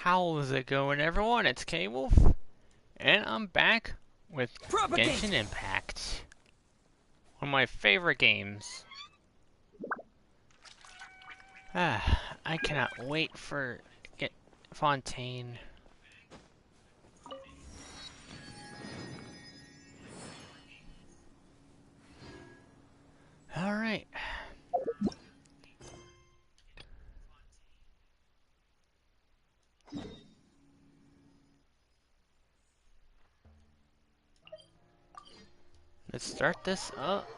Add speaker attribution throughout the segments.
Speaker 1: How's it going, everyone? It's K-Wolf, and I'm back with Genshin Impact. One of my favorite games. I cannot wait for Fontaine. Alright. Let's start this up.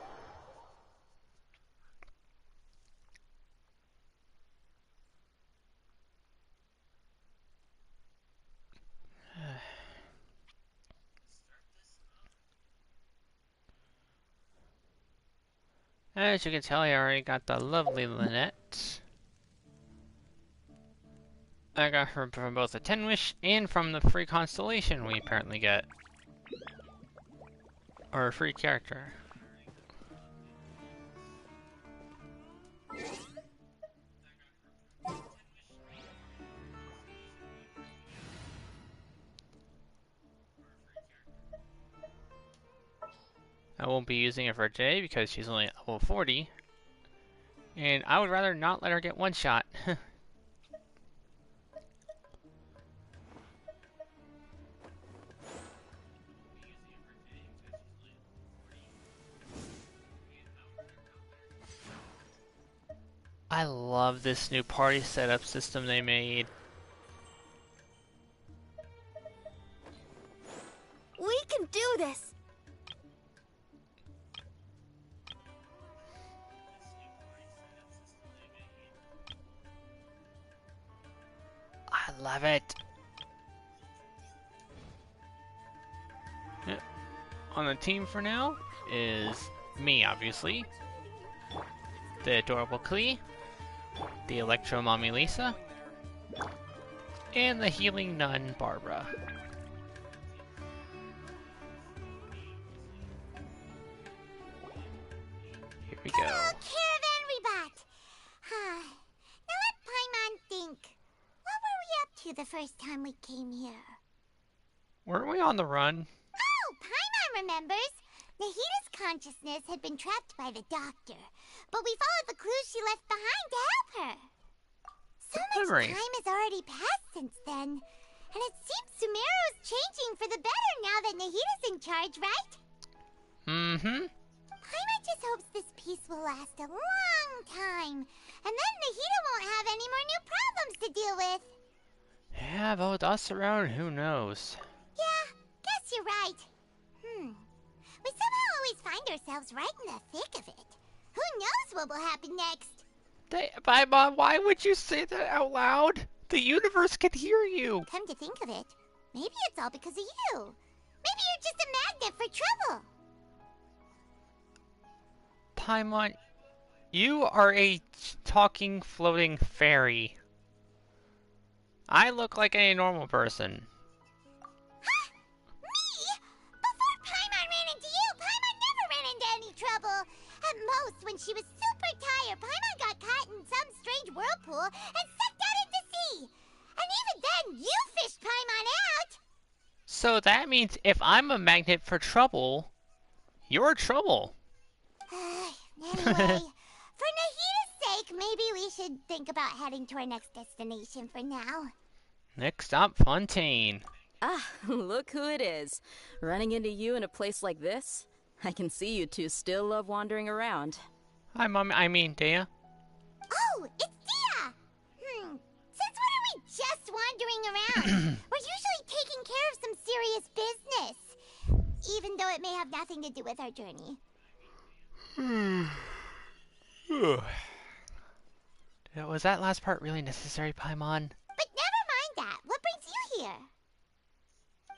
Speaker 1: As you can tell, I already got the lovely Lynette. I got her from both the 10 Wish and from the free constellation we apparently get. Or a free character. I won't be using it for today because she's only at level 40. And I would rather not let her get one shot. I love this new party setup system they made.
Speaker 2: We can do this!
Speaker 1: I love it. Yeah. On the team for now is me, obviously. The adorable Klee. The Electro Mommy Lisa. And the healing nun Barbara. Here we go.
Speaker 2: Oh, Caravan Rebot! Now let Paimon think. What were we up to the first time we came here?
Speaker 1: Weren't we on the run?
Speaker 2: Oh, Paimon remembers! Nahida's consciousness had been trapped by the doctor, but we followed the clues she left behind to help her. So much time has already passed since then, and it seems Sumeru's changing for the better now that Nahida's in charge, right?
Speaker 1: Mm-hmm.
Speaker 2: Paimon just hopes this peace will last a long time, and then Nahida won't have any more new problems to deal with.
Speaker 1: Yeah, but with us around, who knows?
Speaker 2: Yeah, guess you're right. We somehow always find ourselves right in the thick of it. Who knows what will happen next?
Speaker 1: Mom, why would you say that out loud? The universe can hear you.
Speaker 2: Come to think of it, maybe it's all because of you. Maybe you're just a magnet for trouble.
Speaker 1: Paimon, you are a talking, floating fairy. I look like a normal person.
Speaker 2: Huh? Me? Before Paimon ran into you, Paimon never ran into any trouble. At most, when she was super tired, Paimon got caught in some strange whirlpool and sucked out into sea. And even then, you fished Paimon out.
Speaker 1: So that means if I'm a magnet for trouble, you're trouble.
Speaker 2: Anyway, for Nahida's sake, maybe we should think about heading to our next destination for now.
Speaker 1: Next stop, Fontaine.
Speaker 3: Ah, look who it is. Running into you in a place like this? I can see you two still love wandering around.
Speaker 1: Hi, Mom. I mean, Dea.
Speaker 2: Oh, it's Dia! Since when are we just wandering around? We're usually taking care of some serious business. Even though it may have nothing to do with our journey.
Speaker 1: Was that last part really necessary, Paimon?
Speaker 2: But never mind that. What brings you here?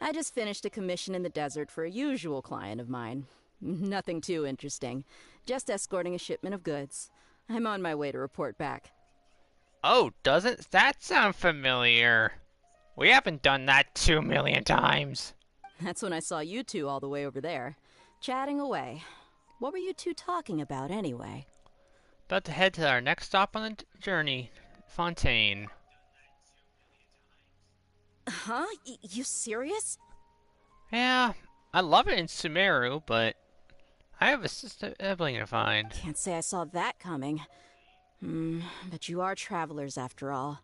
Speaker 3: I just finished a commission in the desert for a usual client of mine. Nothing too interesting. Just escorting a shipment of goods. I'm on my way to report back.
Speaker 1: Oh, doesn't that sound familiar? We haven't done that 2 million times.
Speaker 3: That's when I saw you two all the way over there, chatting away. What were you two talking about anyway?
Speaker 1: About to head to our next stop on the journey, Fontaine.
Speaker 3: Huh? You serious?
Speaker 1: Yeah, I love it in Sumeru, but I have a sibling to find.
Speaker 3: Can't say I saw that coming. But you are travelers after all.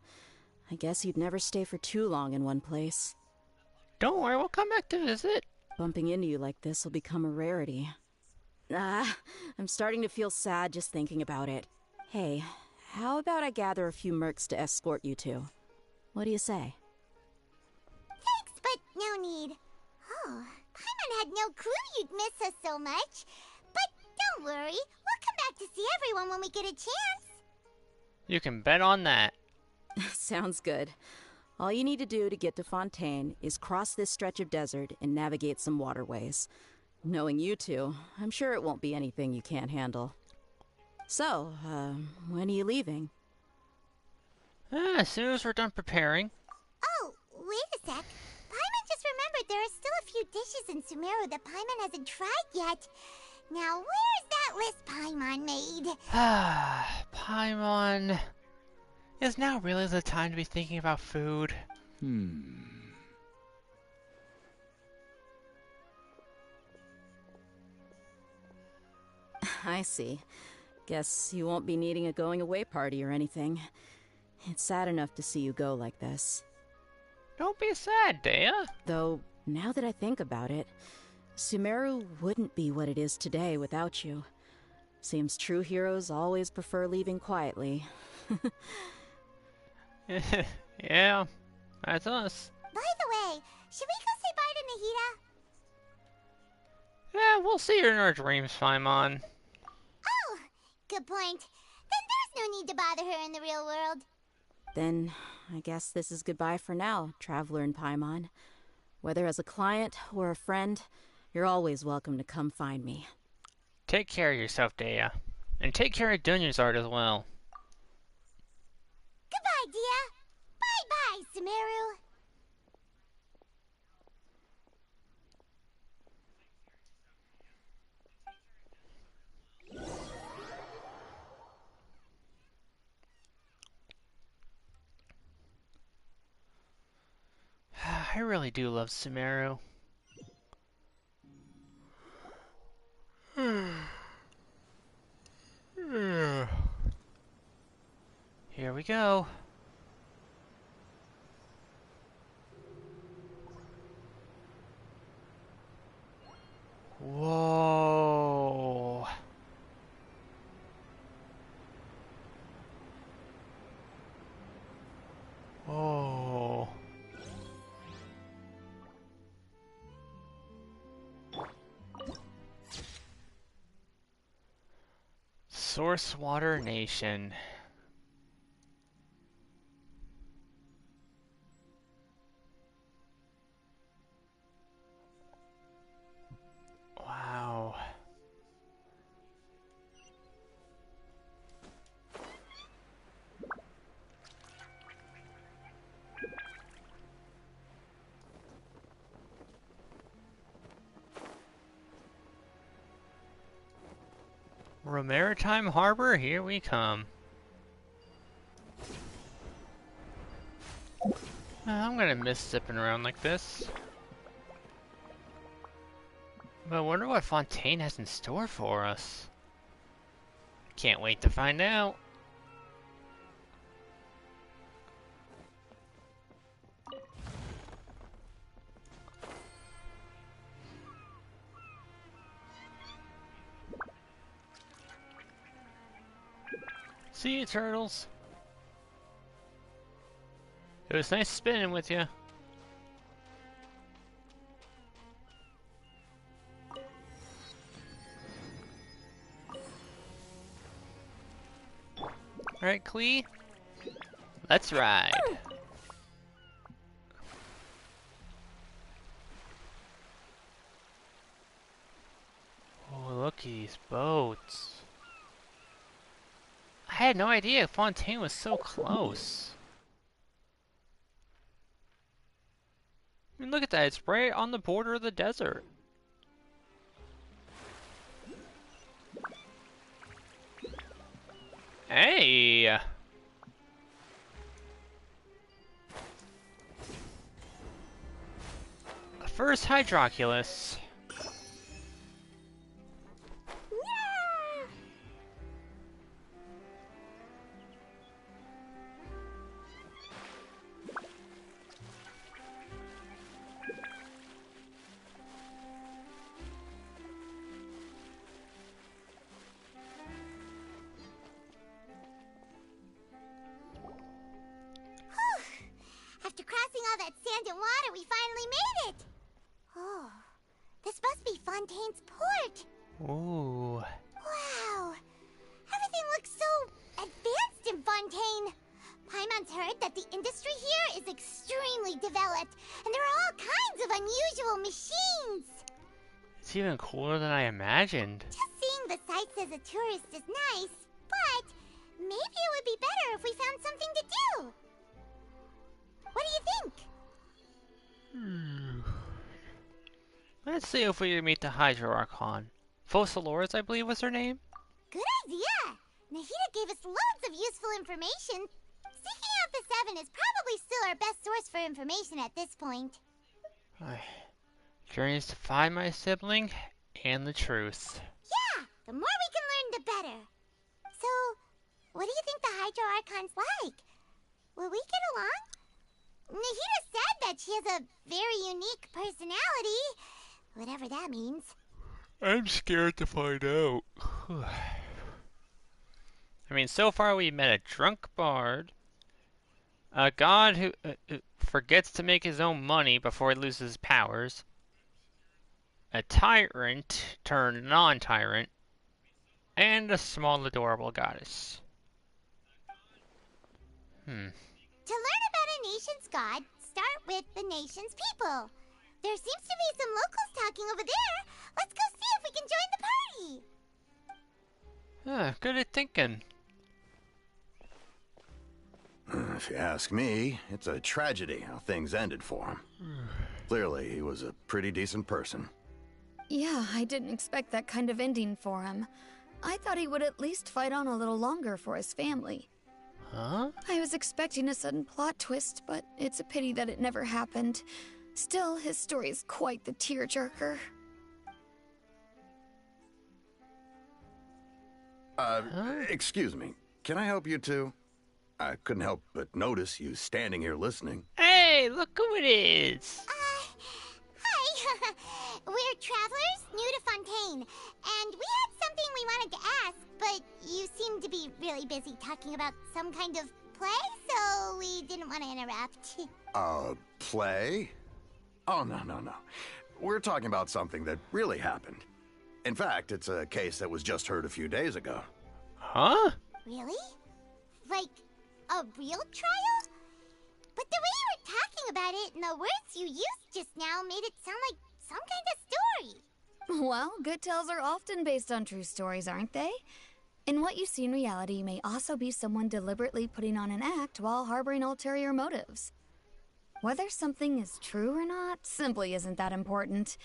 Speaker 3: I guess you'd never stay for too long in one place.
Speaker 1: Don't worry, we'll come back to visit.
Speaker 3: Bumping into you like this will become a rarity. I'm starting to feel sad just thinking about it. Hey, how about I gather a few mercs to escort you to? What do you say?
Speaker 2: Thanks, but no need. Oh, Paimon had no clue you'd miss us so much. But don't worry, we'll come back to see everyone when we get a chance.
Speaker 1: You can bet on that.
Speaker 3: Sounds good. All you need to do to get to Fontaine is cross this stretch of desert and navigate some waterways. Knowing you two, I'm sure it won't be anything you can't handle. So, when are you leaving?
Speaker 1: As soon as we're done preparing.
Speaker 2: Oh, wait a sec. Paimon just remembered there are still a few dishes in Sumeru that Paimon hasn't tried yet. Now, where's that list Paimon made?
Speaker 1: Paimon. Is now really the time to be thinking about food?
Speaker 3: I see. Guess you won't be needing a going-away party or anything. It's sad enough to see you go like this.
Speaker 1: Don't be sad, Dea.
Speaker 3: Though, now that I think about it, Sumeru wouldn't be what it is today without you. Seems true heroes always prefer leaving quietly.
Speaker 1: Yeah, that's us.
Speaker 2: By the way, should we go say bye to Nahida?
Speaker 1: Yeah, we'll see her in our dreams, Paimon.
Speaker 2: Oh, good point. Then there's no need to bother her in the real world.
Speaker 3: Then, I guess this is goodbye for now, Traveler and Paimon. Whether as a client or a friend, you're always welcome to come find me.
Speaker 1: Take care of yourself, Dea. And take care of Dunya's art as well.
Speaker 2: Goodbye, Dia. Bye-bye, Sumeru.
Speaker 1: I really do love Sumeru. Here we go. Whoa. Whoa. Source Water Nation. Wow. Maritime Harbor, here we come. I'm gonna miss zipping around like this. But I wonder what Fontaine has in store for us. Can't wait to find out. See you, turtles. It was nice spinning with you. Alright, Klee. Let's ride. Oh, look at these boats. I had no idea Fontaine was so close. I mean, look at that. It's right on the border of the desert. Hey! first Hydroculus.
Speaker 2: After crossing all that sand and water, we finally made it! Oh, this must be Fontaine's port!
Speaker 1: Ooh.
Speaker 2: Wow! Everything looks so advanced in Fontaine! Paimon's heard that the industry here is extremely developed, and there are all kinds of unusual machines!
Speaker 1: It's even cooler than I imagined.
Speaker 2: Just seeing the sights as a tourist is nice, but maybe it would be better if we found something to do! What do you think?
Speaker 1: Let's see if we can meet the Hydro Archon. Fossilores, I believe was her name?
Speaker 2: Good idea! Nahida gave us loads of useful information. Seeking out the Seven is probably still our best source for information at this point.
Speaker 1: Journeys to find my sibling and the truth.
Speaker 2: Yeah! The more we can learn, the better. So, what do you think the Hydro Archon's like? Will we get along? Nahida said that she has a very unique personality. Whatever that means.
Speaker 1: I'm scared to find out. I mean, so far we met a drunk bard, a god who forgets to make his own money before he loses his powers, a tyrant turned non-tyrant, and a small adorable goddess.
Speaker 2: To learn about a nation's god, start with the nation's people. There seems to be some locals talking over there. Let's go see if we can join the party.
Speaker 1: Good at thinking.
Speaker 4: If you ask me, it's a tragedy how things ended for him. Clearly, he was a pretty decent person.
Speaker 5: Yeah, I didn't expect that kind of ending for him. I thought he would at least fight on a little longer for his family.
Speaker 1: Huh?
Speaker 5: I was expecting a sudden plot twist, but it's a pity that it never happened. Still, his story is quite the tearjerker.
Speaker 4: Excuse me. Can I help you two? I couldn't help but notice you standing here listening.
Speaker 1: Hey, look who it is!
Speaker 2: Hi. We're travelers new to Fontaine, and we had something we wanted to ask, but you seem to be really busy talking about some kind of play, so we didn't want to interrupt.
Speaker 4: Play? Oh, no. We're talking about something that really happened. In fact, it's a case that was just heard a few days ago.
Speaker 1: Huh?
Speaker 2: Really? Like, a real trial? But the way you were talking about it and the words you used just now made it sound like some kind of story.
Speaker 5: Well, good tales are often based on true stories, aren't they? And what you see in reality may also be someone deliberately putting on an act while harboring ulterior motives. Whether something is true or not simply isn't that important.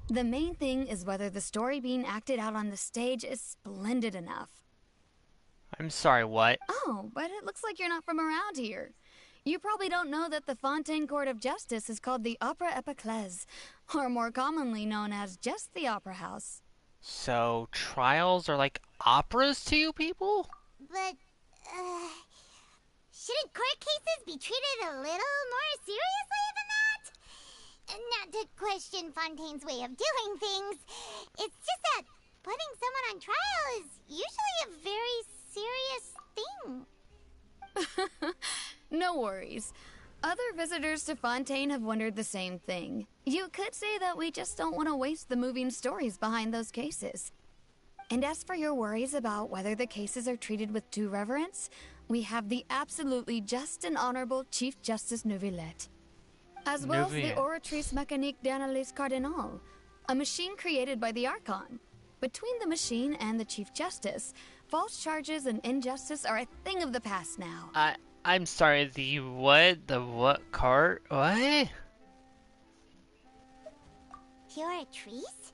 Speaker 5: The main thing is whether the story being acted out on the stage is splendid enough.
Speaker 1: I'm sorry, what?
Speaker 5: Oh, but it looks like you're not from around here. You probably don't know that the Fontaine Court of Justice is called the Opera Epiclese, or more commonly known as just the Opera House.
Speaker 1: So, trials are like operas to you people?
Speaker 2: But, shouldn't court cases be treated a little more seriously than that? Not to question Fontaine's way of doing things. It's just that putting someone on trial is usually a very serious thing.
Speaker 5: No worries. Other visitors to Fontaine have wondered the same thing. You could say that we just don't want to waste the moving stories behind those cases. And as for your worries about whether the cases are treated with due reverence, we have the absolutely just and honorable Chief Justice Neuvillette, as well as the Oratrice Mécanique d'Analyse Cardinal, a machine created by the Archon. Between the machine and the Chief Justice, false charges and injustice are a thing of the past now.
Speaker 1: I'm sorry, the what? The what cart? What?
Speaker 2: Oratrice?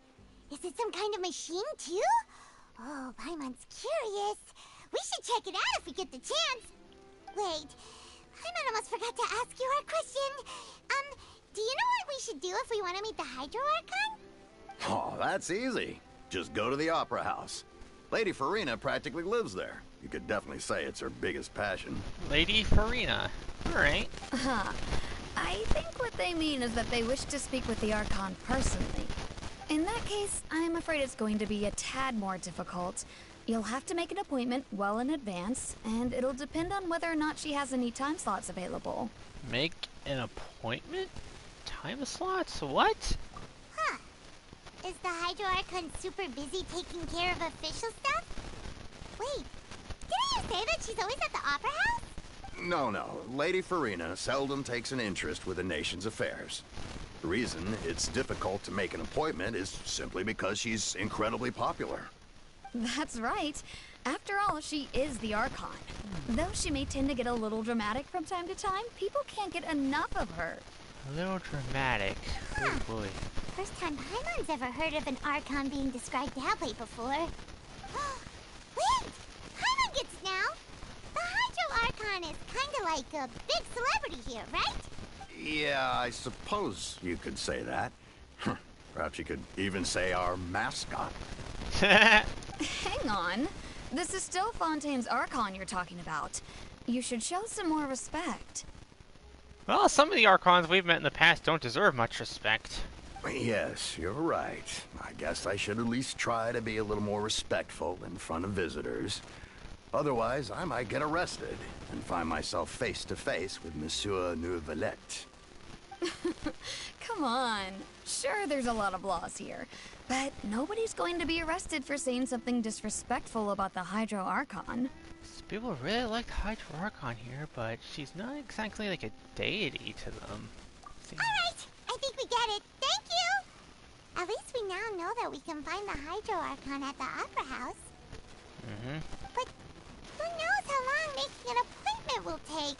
Speaker 2: Is it some kind of machine, too? Oh, Paimon's curious. We should check it out if we get the chance. Wait, Paimon almost forgot to ask you our question. Do you know what we should do if we want to meet the Hydro Archon?
Speaker 4: Oh, that's easy. Just go to the Opera House. Lady Farina practically lives there. You could definitely say it's her biggest passion.
Speaker 1: Lady Farina. Alright.
Speaker 5: Huh. I think what they mean is that they wish to speak with the Archon personally. In that case, I'm afraid it's going to be a tad more difficult. You'll have to make an appointment well in advance, and it'll depend on whether or not she has any time slots available.
Speaker 1: Make an appointment? Time slots? What?
Speaker 2: Huh. Is the Hydro Archon super busy taking care of official stuff? Wait, didn't you say that she's always at the Opera House?
Speaker 4: No. Lady Farina seldom takes an interest with the nation's affairs. The reason it's difficult to make an appointment is simply because she's incredibly popular.
Speaker 5: That's right. After all, she is the Archon. Though she may tend to get a little dramatic from time to time, people can't get enough of her.
Speaker 1: A little dramatic.
Speaker 2: Huh.
Speaker 1: Oh boy.
Speaker 2: First time Paimon's ever heard of an Archon being described that way before. Wait! Paimon gets it now! The Hydro Archon is kinda like a big celebrity here, right?
Speaker 4: Yeah, I suppose you could say that. Perhaps you could even say our mascot.
Speaker 5: Hang on. This is still Fontaine's Archon you're talking about. You should show some more respect.
Speaker 1: Well, some of the Archons we've met in the past don't deserve much respect.
Speaker 4: Yes, you're right. I guess I should at least try to be a little more respectful in front of visitors. Otherwise, I might get arrested and find myself face to face with Monsieur Neuvillette.
Speaker 5: Come on. Sure, there's a lot of laws here, but nobody's going to be arrested for saying something disrespectful about the Hydro Archon.
Speaker 1: People really like the Hydro Archon here, but she's not exactly like a deity to them.
Speaker 2: Alright, I think we get it. Thank you! At least we now know that we can find the Hydro Archon at the Opera House. But who knows how long making an appointment will take?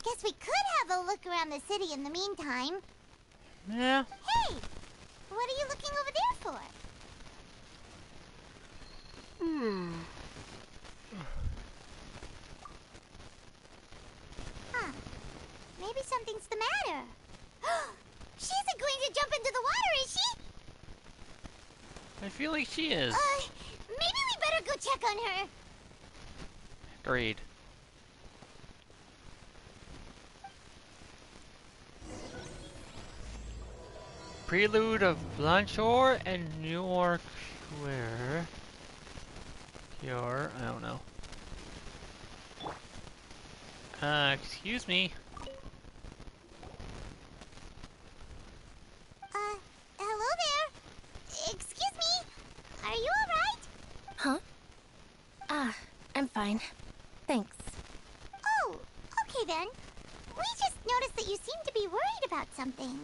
Speaker 2: Guess we could have a look around the city in the meantime.
Speaker 1: Yeah.
Speaker 2: Hey! What are you looking over there for? Huh. Maybe something's the matter. She isn't going to jump into the water, is she?
Speaker 1: I feel like she is.
Speaker 2: Maybe we better go check on her.
Speaker 1: Agreed. Prelude of Blanchor and New York Square. Cure, I don't know. Excuse me.
Speaker 2: Hello there. Excuse me. Are you alright?
Speaker 6: Huh? I'm fine. Thanks.
Speaker 2: Oh, okay then. We just noticed that you seem to be worried about something.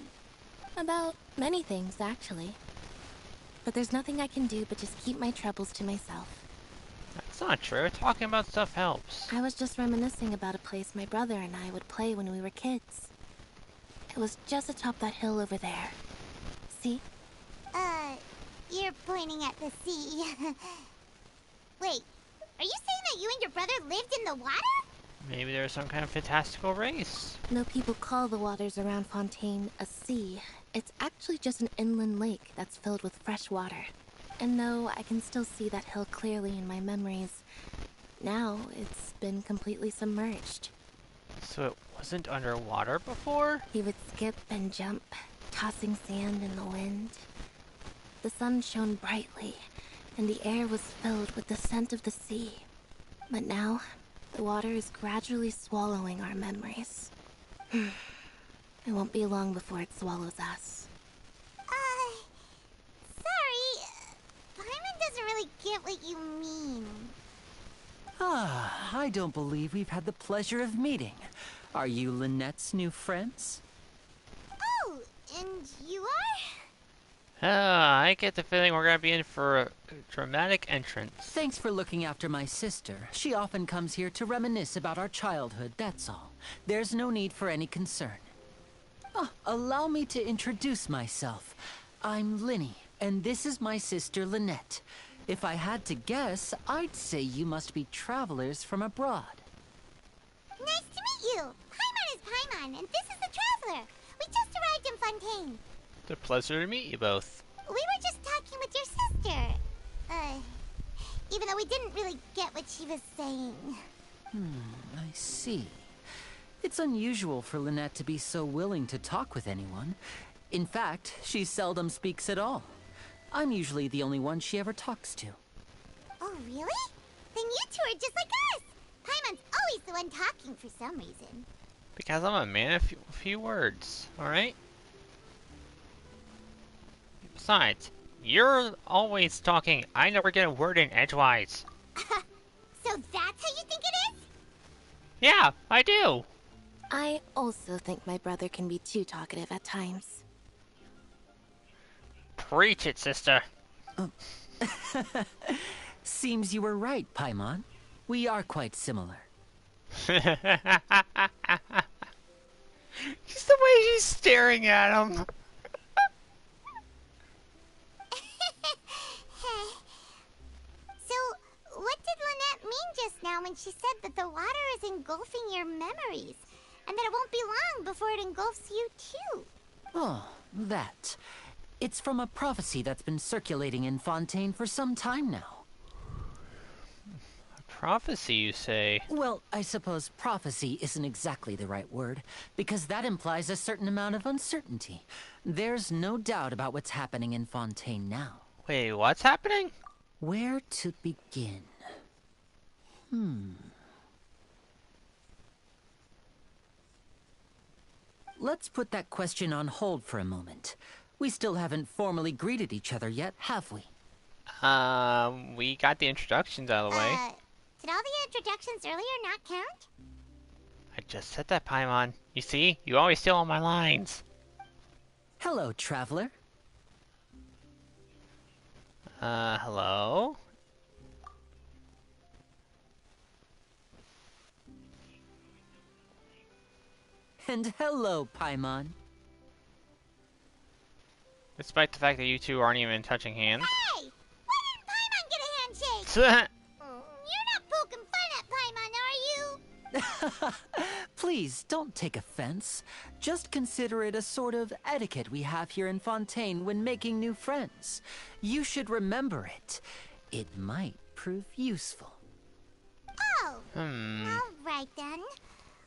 Speaker 6: About many things, actually. But there's nothing I can do but just keep my troubles to myself.
Speaker 1: That's not true. Talking about stuff helps.
Speaker 6: I was just reminiscing about a place my brother and I would play when we were kids. It was just atop that hill over there. See?
Speaker 2: You're pointing at the sea. Wait, are you saying that you and your brother lived in the water?
Speaker 1: Maybe there's some kind of fantastical race.
Speaker 6: No, people call the waters around Fontaine a sea. It's actually just an inland lake that's filled with fresh water. And though I can still see that hill clearly in my memories, now it's been completely submerged.
Speaker 1: So it wasn't underwater before?
Speaker 6: He would skip and jump, tossing sand in the wind. The sun shone brightly, and the air was filled with the scent of the sea. But now, the water is gradually swallowing our memories. It won't be long before it swallows us.
Speaker 2: Sorry. Paimon doesn't really get what you mean.
Speaker 7: I don't believe we've had the pleasure of meeting. Are you Lynette's new friends?
Speaker 2: Oh, and you are?
Speaker 1: I get the feeling we're gonna be in for a dramatic entrance.
Speaker 7: Thanks for looking after my sister. She often comes here to reminisce about our childhood, that's all. There's no need for any concern. Allow me to introduce myself. I'm Linny, and this is my sister Lynette. If I had to guess, I'd say you must be travelers from abroad.
Speaker 2: Nice to meet you. Paimon is Paimon, and this is the Traveler. We just arrived in Fontaine.
Speaker 1: It's a pleasure to meet you both.
Speaker 2: We were just talking with your sister. Even though we didn't really get what she was saying.
Speaker 7: I see. It's unusual for Lynette to be so willing to talk with anyone. In fact, she seldom speaks at all. I'm usually the only one she ever talks to.
Speaker 2: Oh, really? Then you two are just like us. Paimon's always the one talking for some reason.
Speaker 1: Because I'm a man of few words, alright? Besides, you're always talking. I never get a word in edgewise.
Speaker 2: So that's how you think it is?
Speaker 1: Yeah, I do.
Speaker 6: I also think my brother can be too talkative at times.
Speaker 1: Preach it, sister.
Speaker 7: Seems you were right, Paimon. We are quite similar.
Speaker 1: Just the way she's staring at him.
Speaker 2: So, what did Lynette mean just now when she said that the water is engulfing your memories? And that it won't be long before it engulfs you too?
Speaker 7: Oh, that. It's from a prophecy that's been circulating in Fontaine for some time now.
Speaker 1: Prophecy, you say?
Speaker 7: Well, I suppose prophecy isn't exactly the right word, because that implies a certain amount of uncertainty. There's no doubt about what's happening in Fontaine now.
Speaker 1: Wait, what's happening?
Speaker 7: Where to begin? Let's put that question on hold for a moment. We still haven't formally greeted each other yet, have we?
Speaker 1: We got the introductions out of the way.
Speaker 2: Did all the introductions earlier not count?
Speaker 1: I just said that, Paimon. You see? You always steal all my lines.
Speaker 7: Hello, Traveler.
Speaker 1: Hello?
Speaker 7: And hello, Paimon.
Speaker 1: Despite the fact that you two aren't even touching hands.
Speaker 2: Hey! Why didn't Paimon get a handshake? You're not poking fun at Paimon, are you?
Speaker 7: Please, don't take offense. Just consider it a sort of etiquette we have here in Fontaine when making new friends. You should remember it. It might prove useful.
Speaker 2: Oh. Alright then.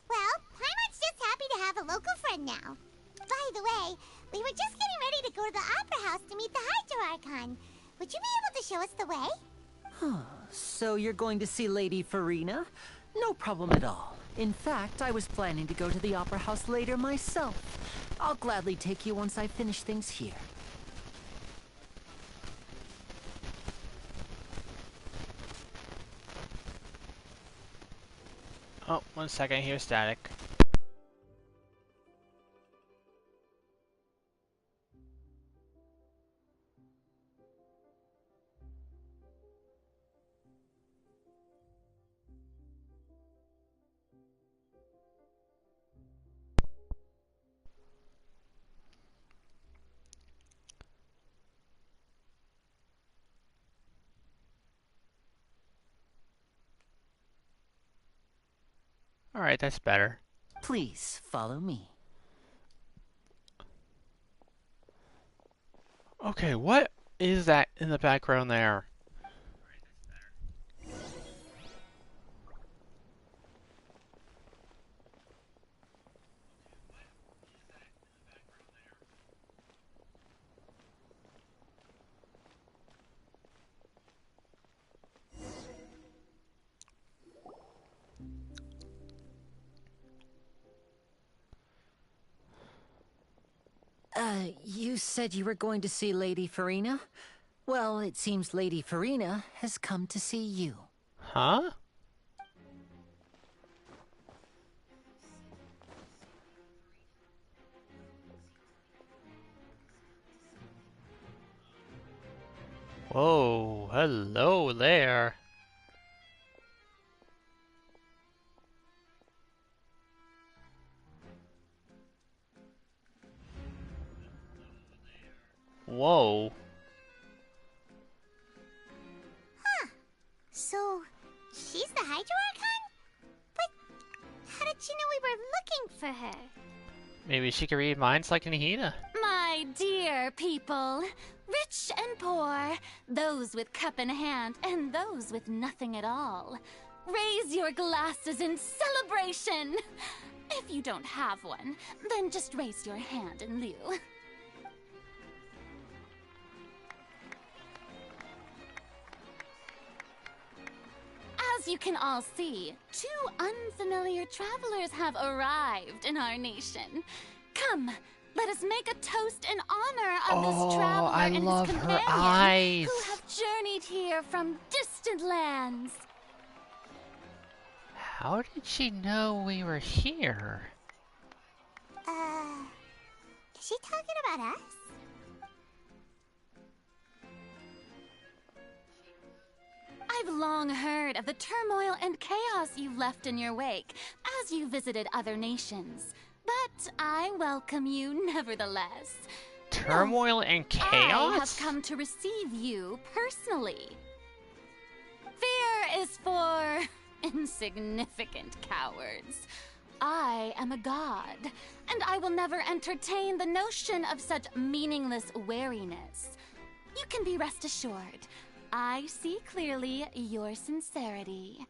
Speaker 2: Well, Paimon's just happy to have a local friend now. By the way, we were just getting ready to go to the Opera House to meet the Hydro Archon. Would you be able to show us the way?
Speaker 7: So you're going to see Lady Farina? No problem at all. In fact, I was planning to go to the Opera House later myself. I'll gladly take you once I finish things here.
Speaker 1: Oh, 1 second, here's static. Alright, that's better.
Speaker 7: Please, follow me.
Speaker 1: Okay, what is that in the background there?
Speaker 7: You said you were going to see Lady Farina? Well, it seems Lady Farina has come to see you.
Speaker 1: Huh? Whoa, hello there. Whoa.
Speaker 2: So, she's the Hydro Archon? But How did she know we were looking for her?
Speaker 1: Maybe she could read minds like Nahida.
Speaker 8: My dear people, rich and poor, those with cup in hand and those with nothing at all, raise your glasses in celebration. If you don't have one, then just raise your hand in lieu. As you can all see, 2 unfamiliar travelers have arrived in our nation. Come, let us make a toast in honor of this traveler
Speaker 1: I
Speaker 8: and
Speaker 1: love
Speaker 8: his
Speaker 1: her
Speaker 8: companion
Speaker 1: eyes.
Speaker 8: who have journeyed here from distant lands.
Speaker 1: How did she know we were here?
Speaker 2: Is she talking about us?
Speaker 8: I've long heard of the turmoil and chaos you've left in your wake as you visited other nations. But I welcome you nevertheless.
Speaker 1: Turmoil and chaos?
Speaker 8: I have come to receive you personally. Fear is for insignificant cowards. I am a god, and I will never entertain the notion of such meaningless wariness. You can be rest assured, I see clearly your sincerity.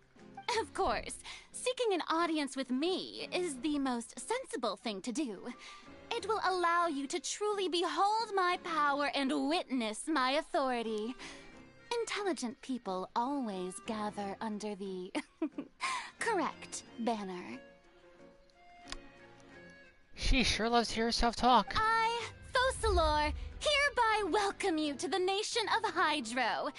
Speaker 8: Of course, seeking an audience with me is the most sensible thing to do. It will allow you to truly behold my power and witness my authority. Intelligent people always gather under the correct banner.
Speaker 1: She sure loves to hear herself talk.
Speaker 8: I, Thosalor, hereby welcome you to the nation of Hydro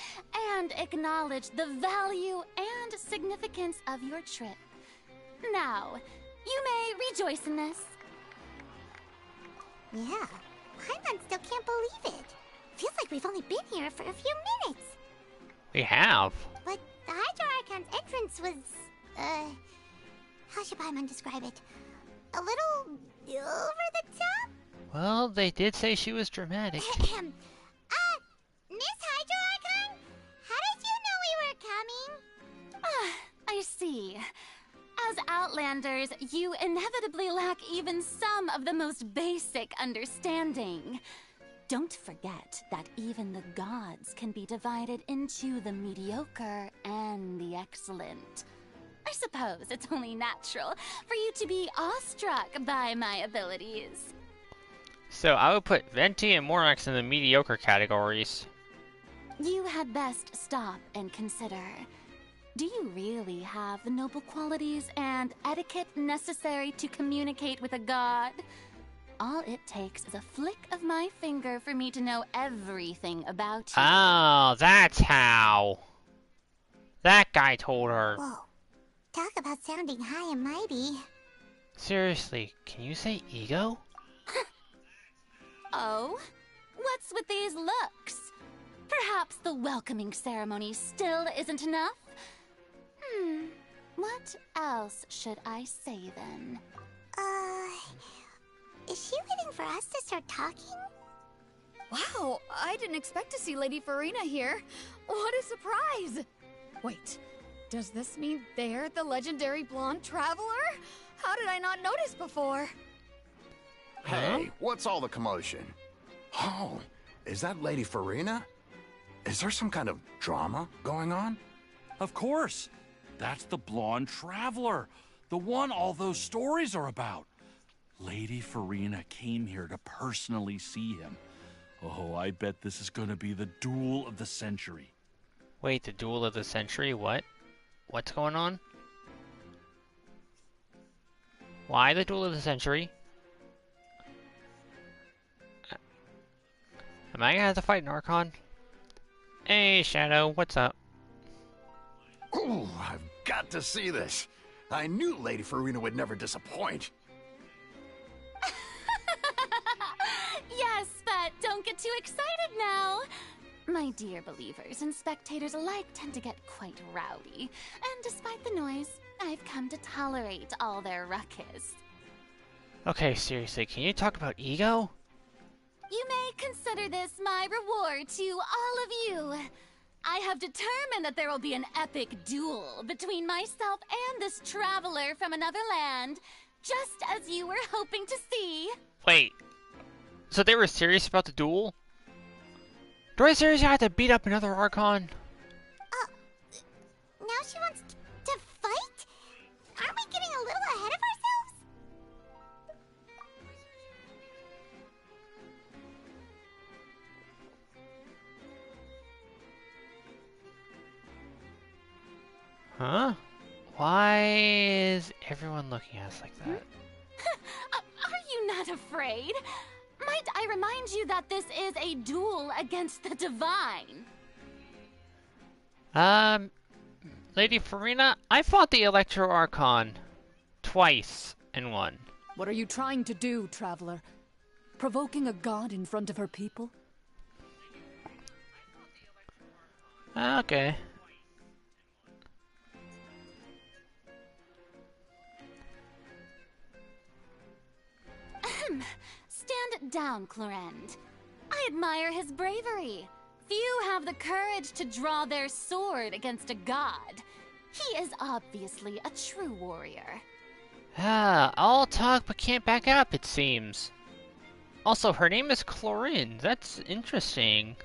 Speaker 8: and acknowledge the value and significance of your trip. Now, you may rejoice in this.
Speaker 2: Yeah, Paimon still can't believe it. Feels like we've only been here for a few minutes.
Speaker 1: We have.
Speaker 2: But the Hydro Archon's entrance was, how should Paimon describe it? A little over the top?
Speaker 1: Well, they did say she was dramatic.
Speaker 2: Miss Hydro Archon? How did you know we were coming?
Speaker 8: I see. As Outlanders, you inevitably lack even some of the most basic understanding. Don't forget that even the gods can be divided into the mediocre and the excellent. I suppose it's only natural for you to be awestruck by my abilities.
Speaker 1: So I would put Venti and Morax in the mediocre categories.
Speaker 8: You had best stop and consider. Do you really have the noble qualities and etiquette necessary to communicate with a god? All it takes is a flick of my finger for me to know everything about you.
Speaker 1: Oh, that's how. That guy told her.
Speaker 2: Whoa. Talk about sounding high and mighty.
Speaker 1: Seriously, can you say ego?
Speaker 8: Oh? What's with these looks? Perhaps the welcoming ceremony still isn't enough? What else should I say then?
Speaker 2: Is she waiting for us to start talking?
Speaker 5: Wow, I didn't expect to see Lady Farina here. What a surprise! Wait, does this mean they're the legendary blonde traveler? How did I not notice before?
Speaker 4: Hey, what's all the commotion? Oh, is that Lady Farina? Is there some kind of drama going on?
Speaker 9: Of course. That's the blonde traveler. The one all those stories are about. Lady Farina came here to personally see him. Oh, I bet this is gonna be the duel of the century.
Speaker 1: Wait, the duel of the century? What? What's going on? Why the duel of the century? Am I gonna have to fight an Archon? Hey, Shadow, what's up?
Speaker 4: Ooh, I've got to see this. I knew Lady Farina would never disappoint.
Speaker 8: Yes, but don't get too excited now. My dear believers and spectators alike tend to get quite rowdy, and despite the noise, I've come to tolerate all their ruckus.
Speaker 1: Okay, seriously, can you talk about ego?
Speaker 8: You may consider this my reward to all of you. I have determined that there will be an epic duel between myself and this traveler from another land, just as you were hoping to see.
Speaker 1: Wait, so they were serious about the duel? Do I seriously have to beat up another Archon?
Speaker 2: Now she wants to fight? Aren't we getting a little ahead of ourselves?
Speaker 1: Huh? Why is everyone looking at us like that?
Speaker 8: Are you not afraid? Might I remind you that this is a duel against the divine?
Speaker 1: Lady Farina, I fought the Electro Archon twice and won.
Speaker 10: What are you trying to do, traveler? Provoking a god in front of her people?
Speaker 1: Okay.
Speaker 8: Stand down, Clorend. I admire his bravery. Few have the courage to draw their sword against a god. He is obviously a true warrior.
Speaker 1: All talk but can't back up, it seems. Also, her name is Clorinde. That's interesting.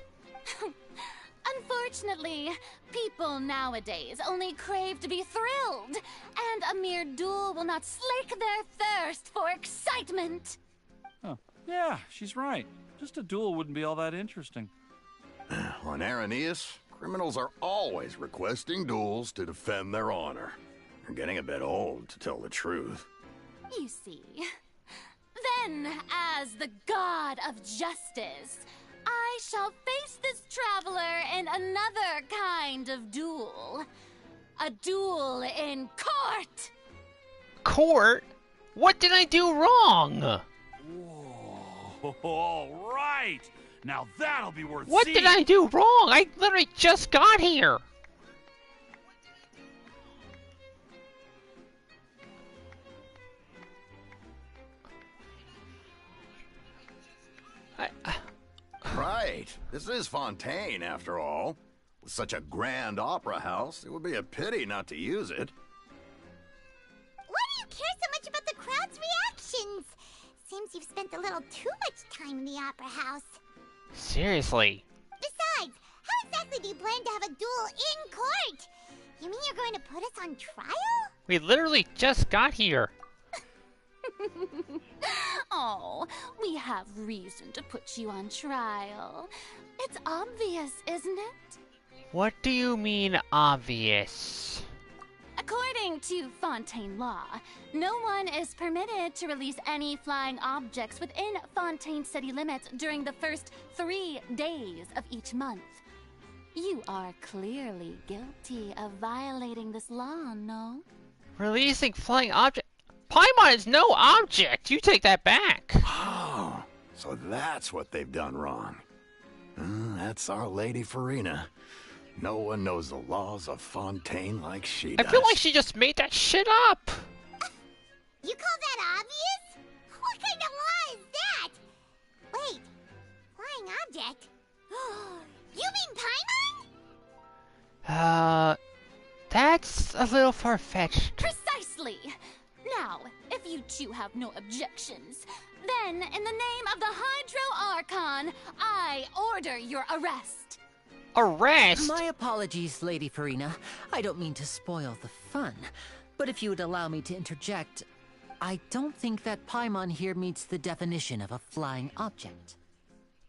Speaker 8: Unfortunately, people nowadays only crave to be thrilled, and a mere duel will not slake their thirst for excitement.
Speaker 9: Oh, yeah, she's right. Just a duel wouldn't be all that interesting.
Speaker 4: On Araneus, criminals are always requesting duels to defend their honor. They're getting a bit old, to tell the truth.
Speaker 8: You see. Then, as the god of justice, I shall face this traveler in another kind of duel. A duel in court!
Speaker 1: Court? What did I do wrong?
Speaker 9: Whoa, all right! Now that'll be worth
Speaker 1: What
Speaker 9: seeing!
Speaker 1: did I do wrong? I literally just got here.
Speaker 4: Right. This is Fontaine, after all. With such a grand opera house, it would be a pity not to use it.
Speaker 2: Why do you care so much about the crowd's reactions? Seems you've spent a little too much time in the opera house.
Speaker 1: Seriously.
Speaker 2: Besides, how exactly do you plan to have a duel in court? You mean you're going to put us on trial?
Speaker 1: We literally just got here.
Speaker 8: Oh, we have reason to put you on trial. It's obvious, isn't it?
Speaker 1: What do you mean, obvious?
Speaker 8: According to Fontaine law, no one is permitted to release any flying objects within Fontaine city limits during the first 3 days of each month. You are clearly guilty of violating this law, no?
Speaker 1: Releasing flying object? Paimon is no object! You take that back!
Speaker 4: Oh, so that's what they've done wrong. That's our Lady Farina. No one knows the laws of Fontaine like she does.
Speaker 1: I feel like she just made that shit up!
Speaker 2: You call that obvious? What kind of law is that? Wait, flying object? You mean Paimon?
Speaker 1: That's a little far-fetched.
Speaker 8: Precisely! Now, if you two have no objections, then in the name of the Hydro Archon, I order your arrest.
Speaker 1: Arrest?
Speaker 7: My apologies, Lady Farina. I don't mean to spoil the fun, but if you would allow me to interject, I don't think that Paimon here meets the definition of a flying object.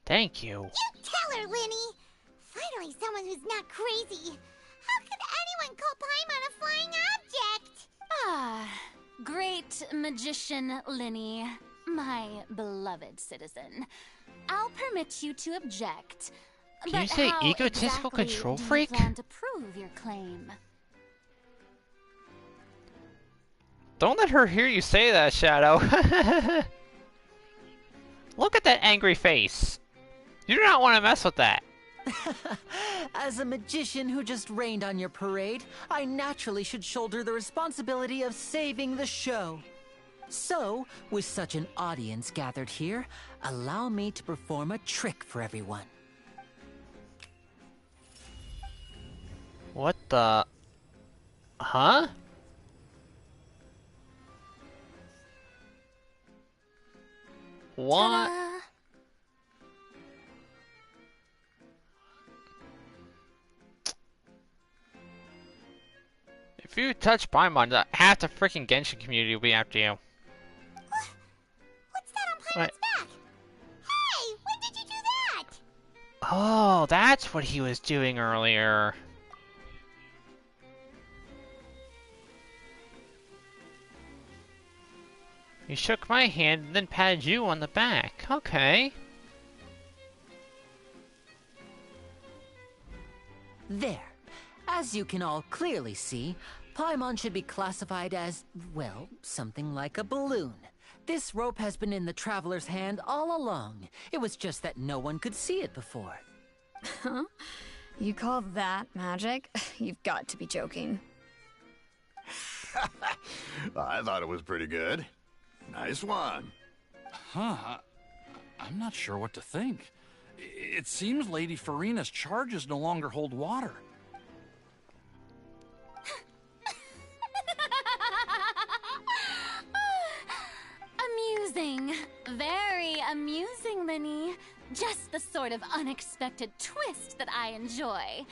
Speaker 1: Thank you.
Speaker 2: You tell her, Linny! Finally someone who's not crazy. How could anyone call Paimon a flying object?
Speaker 8: Ah, great magician Linny, my beloved citizen. I'll permit you to object.
Speaker 1: Can you say
Speaker 8: how
Speaker 1: egotistical
Speaker 8: exactly
Speaker 1: control
Speaker 8: do you
Speaker 1: freak?
Speaker 8: plan to prove your claim?
Speaker 1: Don't let her hear you say that, Shadow. Look at that angry face. You do not want to mess with that.
Speaker 7: As a magician who just rained on your parade, I naturally should shoulder the responsibility of saving the show. So, with such an audience gathered here, allow me to perform a trick for everyone.
Speaker 1: What the? Huh? What?
Speaker 6: Ta-da!
Speaker 1: If you touch Paimon, half the freaking Genshin community will be after you.
Speaker 2: What's that on Paimon's back? Hey, when did you do that?
Speaker 1: Oh, that's what he was doing earlier. He shook my hand and then patted you on the back. Okay.
Speaker 7: There. As you can all clearly see, Paimon should be classified as, well, something like a balloon. This rope has been in the Traveler's hand all along. It was just that no one could see it before.
Speaker 5: Huh? You call that magic? You've got to be joking.
Speaker 4: I thought it was pretty good. Nice one.
Speaker 9: Huh? I'm not sure what to think. It seems Lady Farina's charges no longer hold water.
Speaker 8: Amusing. Very amusing, Linny. Just the sort of unexpected twist that I enjoy.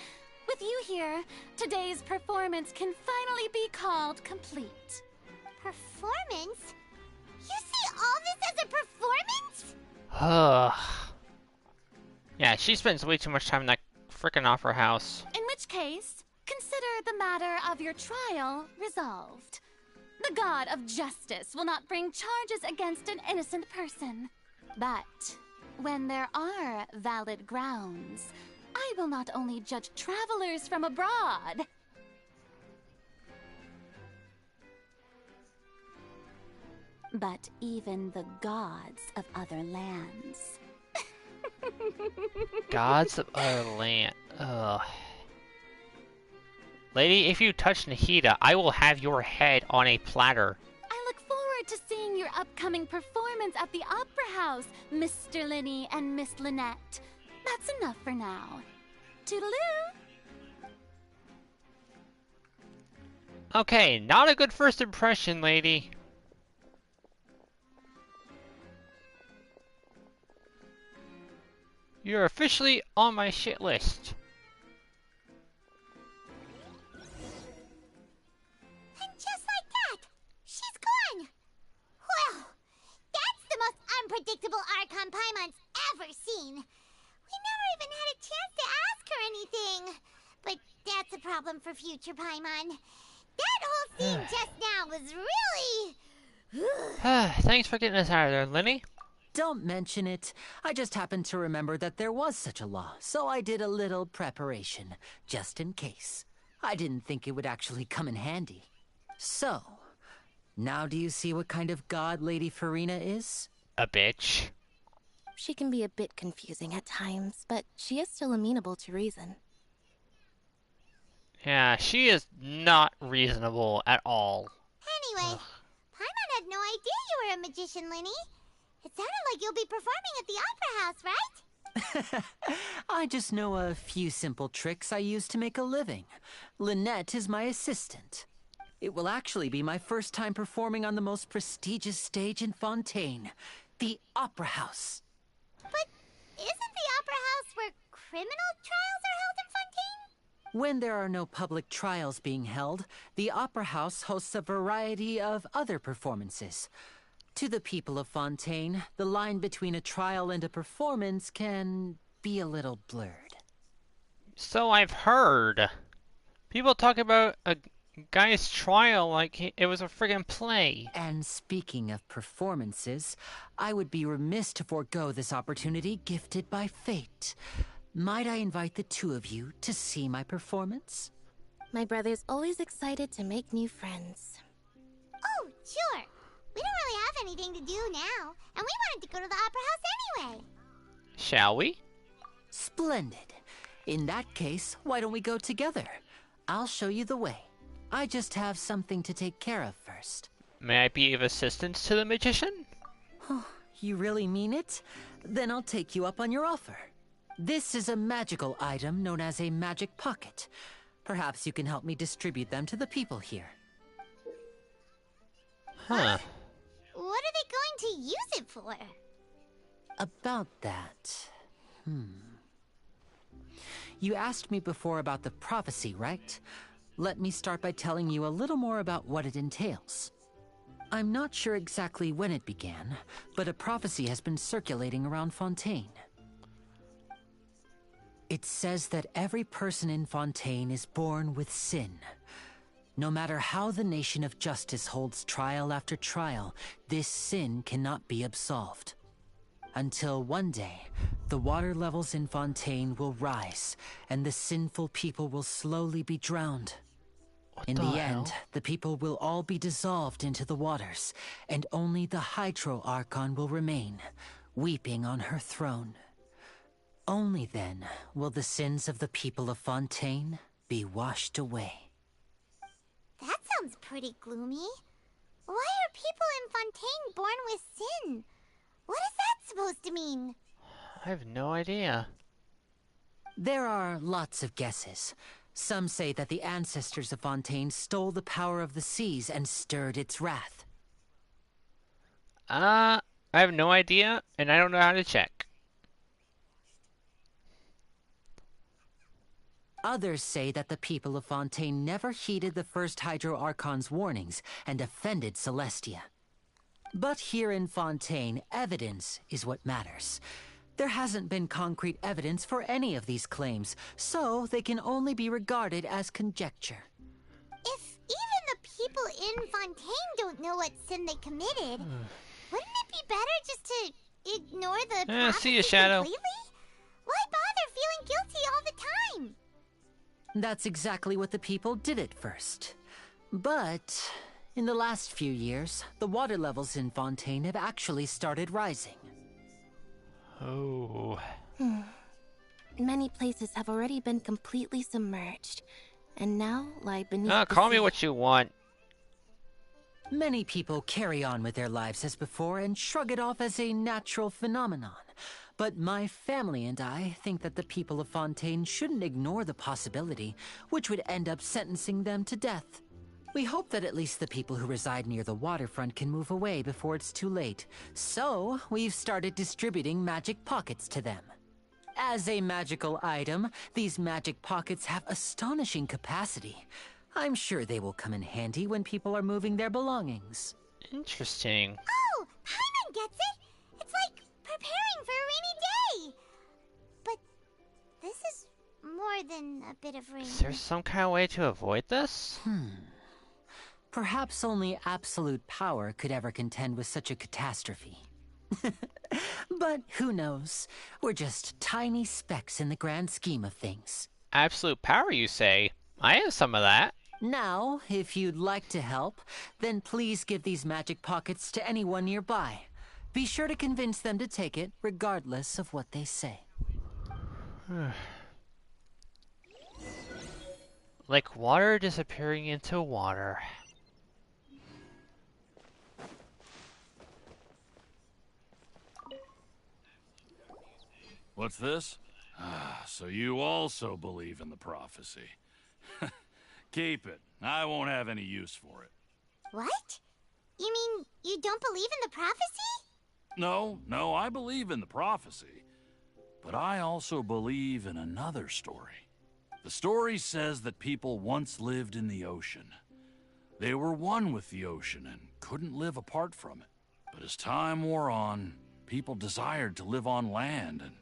Speaker 8: With you here, today's performance can finally be called complete.
Speaker 2: Performance? You see all this as a performance?
Speaker 1: Yeah, she spends way too much time in that frickin' opera house.
Speaker 8: In which case, consider the matter of your trial resolved. The god of justice will not bring charges against an innocent person. But when there are valid grounds, I will not only judge travelers from abroad, but even the gods of other lands.
Speaker 1: Gods of other land. Ugh. Lady, if you touch Nahida, I will have your head on a platter.
Speaker 8: I look forward to seeing your upcoming performance at the Opera House, Mr. Linny and Miss Lynette. That's enough for now. Toodaloo!
Speaker 1: Okay, not a good first impression, lady. You're officially on my shit list.
Speaker 2: And just like that, she's gone. Well, that's the most unpredictable Archon Paimon's ever seen. We never even had a chance to ask her anything. But that's a problem for future Paimon. That whole scene just now was really...
Speaker 1: Thanks for getting us out of there, Linny.
Speaker 7: Don't mention it. I just happened to remember that there was such a law, so I did a little preparation, just in case. I didn't think it would actually come in handy. So, now do you see what kind of god Lady Farina is?
Speaker 1: A bitch.
Speaker 6: She can be a bit confusing at times, but she is still amenable to reason.
Speaker 1: Yeah, she is not reasonable at all.
Speaker 2: Anyway, Paimon had no idea you were a magician, Linny. It sounded like you'll be performing at the Opera House, right?
Speaker 7: I just know a few simple tricks I use to make a living. Lynette is my assistant. It will actually be my first time performing on the most prestigious stage in Fontaine, the Opera House.
Speaker 2: But isn't the Opera House where criminal trials are held in Fontaine?
Speaker 7: When there are no public trials being held, the Opera House hosts a variety of other performances. To the people of Fontaine, the line between a trial and a performance can be a little blurred.
Speaker 1: So I've heard. People talk about a guy's trial like it was a friggin' play.
Speaker 7: And speaking of performances, I would be remiss to forego this opportunity gifted by fate. Might I invite the two of you to see my performance?
Speaker 6: My brother's always excited to make new friends.
Speaker 2: Oh, sure. We don't really have anything to do now, and we wanted to go to the Opera House anyway.
Speaker 1: Shall we?
Speaker 7: Splendid. In that case, why don't we go together? I'll show you the way. I just have something to take care of first.
Speaker 1: May I be of assistance to the magician?
Speaker 7: Oh, you really mean it? Then I'll take you up on your offer. This is a magical item known as a magic pocket. Perhaps you can help me distribute them to the people here.
Speaker 1: Huh.
Speaker 2: What are they going to use it for?
Speaker 7: About that... You asked me before about the prophecy, right? Let me start by telling you a little more about what it entails. I'm not sure exactly when it began, but a prophecy has been circulating around Fontaine. It says that every person in Fontaine is born with sin. No matter how the Nation of Justice holds trial after trial, this sin cannot be absolved. Until one day, the water levels in Fontaine will rise, and the sinful people will slowly be drowned. In the end, the people will all be dissolved into the waters, and only the Hydro Archon will remain, weeping on her throne. Only then will the sins of the people of Fontaine be washed away.
Speaker 2: That sounds pretty gloomy. Why are people in Fontaine born with sin? What is that supposed to mean?
Speaker 1: I have no idea.
Speaker 7: There are lots of guesses. Some say that the ancestors of Fontaine stole the power of the seas and stirred its wrath.
Speaker 1: I have no idea, and I don't know how to check.
Speaker 7: Others say that the people of Fontaine never heeded the first Hydro Archon's warnings and offended Celestia. But here in Fontaine, evidence is what matters. There hasn't been concrete evidence for any of these claims, so they can only be regarded as conjecture.
Speaker 2: If even the people in Fontaine don't know what sin they committed, wouldn't it be better just to ignore the prophecy
Speaker 1: see ya, Shadow.
Speaker 2: completely? Why bother feeling guilty all the time?
Speaker 7: That's exactly what the people did at first. But in the last few years, the water levels in Fontaine have actually started rising.
Speaker 1: Oh.
Speaker 6: Many places have already been completely submerged, and now lie beneath the
Speaker 1: Call me
Speaker 6: sea.
Speaker 1: what you want.
Speaker 7: Many people carry on with their lives as before and shrug it off as a natural phenomenon. But my family and I think that the people of Fontaine shouldn't ignore the possibility, which would end up sentencing them to death. We hope that at least the people who reside near the waterfront can move away before it's too late. So, we've started distributing magic pockets to them. As a magical item, these magic pockets have astonishing capacity. I'm sure they will come in handy when people are moving their belongings.
Speaker 1: Interesting.
Speaker 2: Oh, Paimon gets it! It's like preparing for a rainy day! But this is more than a bit of rain.
Speaker 1: Is there some kind of way to avoid this?
Speaker 7: Perhaps only absolute power could ever contend with such a catastrophe. But who knows? We're just tiny specks in the grand scheme of things.
Speaker 1: Absolute power, you say? I have some of that.
Speaker 7: Now, if you'd like to help, then please give these magic pockets to anyone nearby. Be sure to convince them to take it, regardless of what they say.
Speaker 1: Like water disappearing into water.
Speaker 9: What's this? So you also believe in the prophecy. Keep it. I won't have any use for it.
Speaker 2: What? You mean you don't believe in the prophecy?
Speaker 9: No, I believe in the prophecy. But I also believe in another story. The story says that people once lived in the ocean. They were one with the ocean and couldn't live apart from it. But as time wore on, people desired to live on land and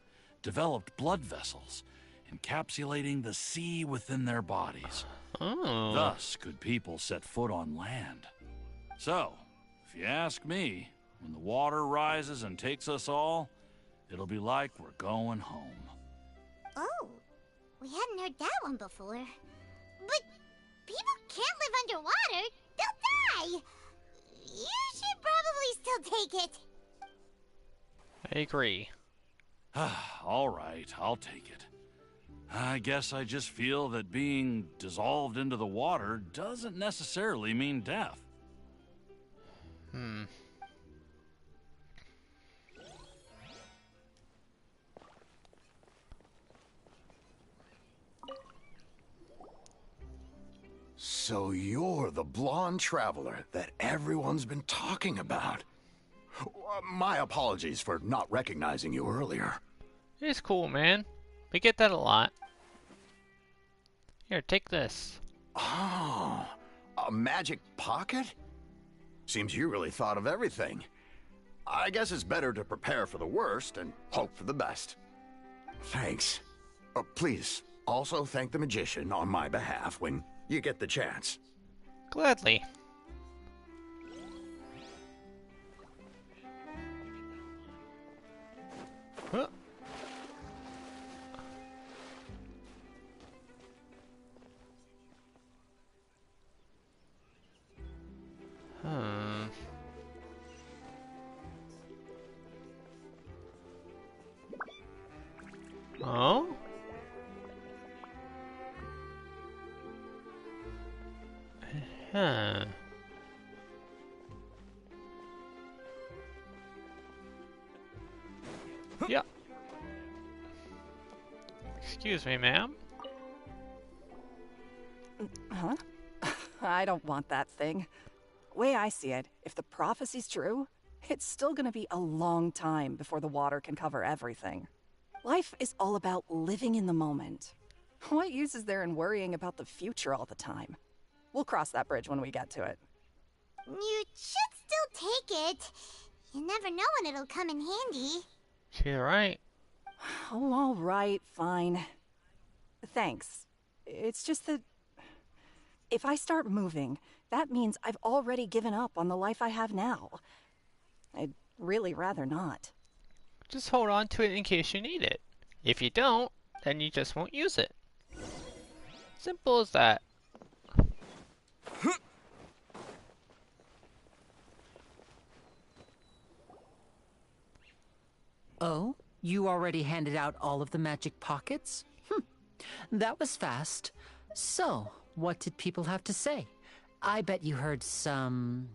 Speaker 9: developed blood vessels, encapsulating the sea within their bodies.
Speaker 1: Oh.
Speaker 9: Thus could people set foot on land. So, if you ask me, when the water rises and takes us all, it'll be like we're going home.
Speaker 2: Oh, we hadn't heard that one before. But people can't live underwater. They'll die. You should probably still take it.
Speaker 1: I agree.
Speaker 9: All right, I'll take it. I guess I just feel that being dissolved into the water doesn't necessarily mean death.
Speaker 4: So you're the blonde traveler that everyone's been talking about. My apologies for not recognizing you earlier.
Speaker 1: It's cool, man. We get that a lot. Here, take this.
Speaker 4: Oh, a magic pocket? Seems you really thought of everything. I guess it's better to prepare for the worst and hope for the best. Thanks. Please, also thank the magician on my behalf when you get the chance.
Speaker 1: Gladly. Huh. Hmm. Oh? Huh. Yeah. Excuse me, ma'am.
Speaker 11: Huh? I don't want that thing. Way I see it, if the prophecy's true, it's still gonna be a long time before the water can cover everything. Life is all about living in the moment. What use is there in worrying about the future all the time? We'll cross that bridge when we get to it.
Speaker 2: You should still take it. You never know when it'll come in handy.
Speaker 1: She's right.
Speaker 11: Oh, all right, fine. Thanks. It's just that if I start moving, that means I've already given up on the life I have now. I'd really rather not.
Speaker 1: Just hold on to it in case you need it. If you don't, then you just won't use it. Simple as that.
Speaker 7: Oh, you already handed out all of the magic pockets? That was fast. So, what did people have to say? I bet you heard some,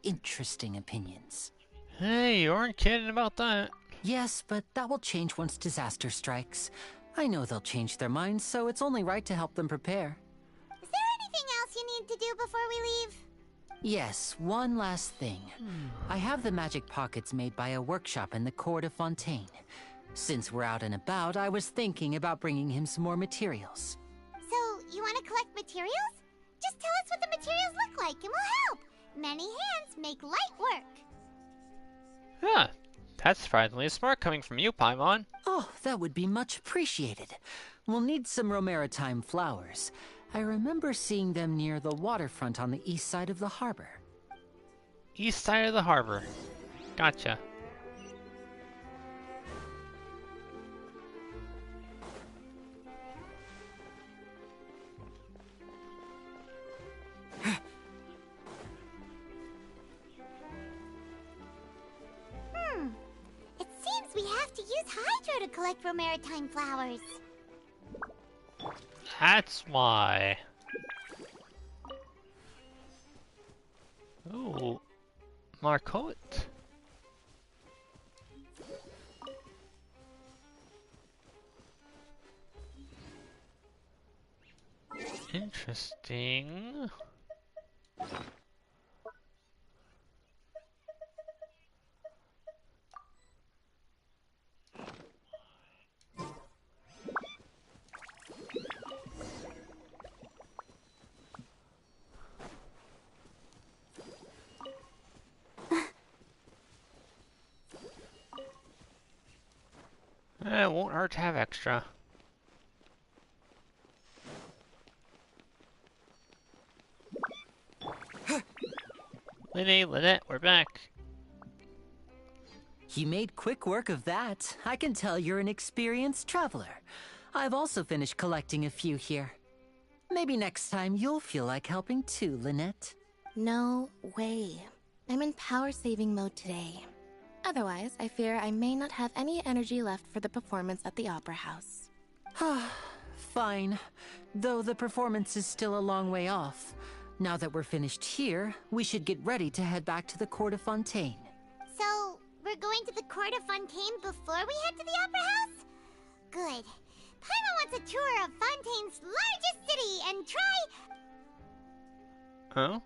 Speaker 7: interesting opinions.
Speaker 1: Hey, you aren't kidding about that.
Speaker 7: Yes, but that will change once disaster strikes. I know they'll change their minds, so it's only right to help them prepare.
Speaker 2: Is there anything else you need to do before we leave?
Speaker 7: Yes, one last thing. I have the magic pockets made by a workshop in the court of Fontaine. Since we're out and about, I was thinking about bringing him some more materials.
Speaker 2: So, you want to collect materials? Just tell us what the materials look like and we'll help. Many hands make light work.
Speaker 1: Huh. That's surprisingly smart coming from you, Paimon.
Speaker 7: Oh, that would be much appreciated. We'll need some romaritime flowers. I remember seeing them near the waterfront on the east side of the harbor.
Speaker 1: East side of the harbor. Gotcha.
Speaker 2: It seems we have to use Hydro to collect romaritime flowers.
Speaker 1: That's why. Ooh. Marcotte. Interesting. It won't hurt to have extra. Lynette, we're back.
Speaker 7: You made quick work of that. I can tell you're an experienced traveler. I've also finished collecting a few here. Maybe next time you'll feel like helping too, Lynette.
Speaker 6: No way. I'm in power-saving mode today. Otherwise, I fear I may not have any energy left for the performance at the Opera House.
Speaker 7: Fine. Though the performance is still a long way off. Now that we're finished here, we should get ready to head back to the court of Fontaine.
Speaker 2: So, we're going to the court of Fontaine before we head to the Opera House? Good. Paimon wants a tour of Fontaine's largest city and try...
Speaker 1: Huh?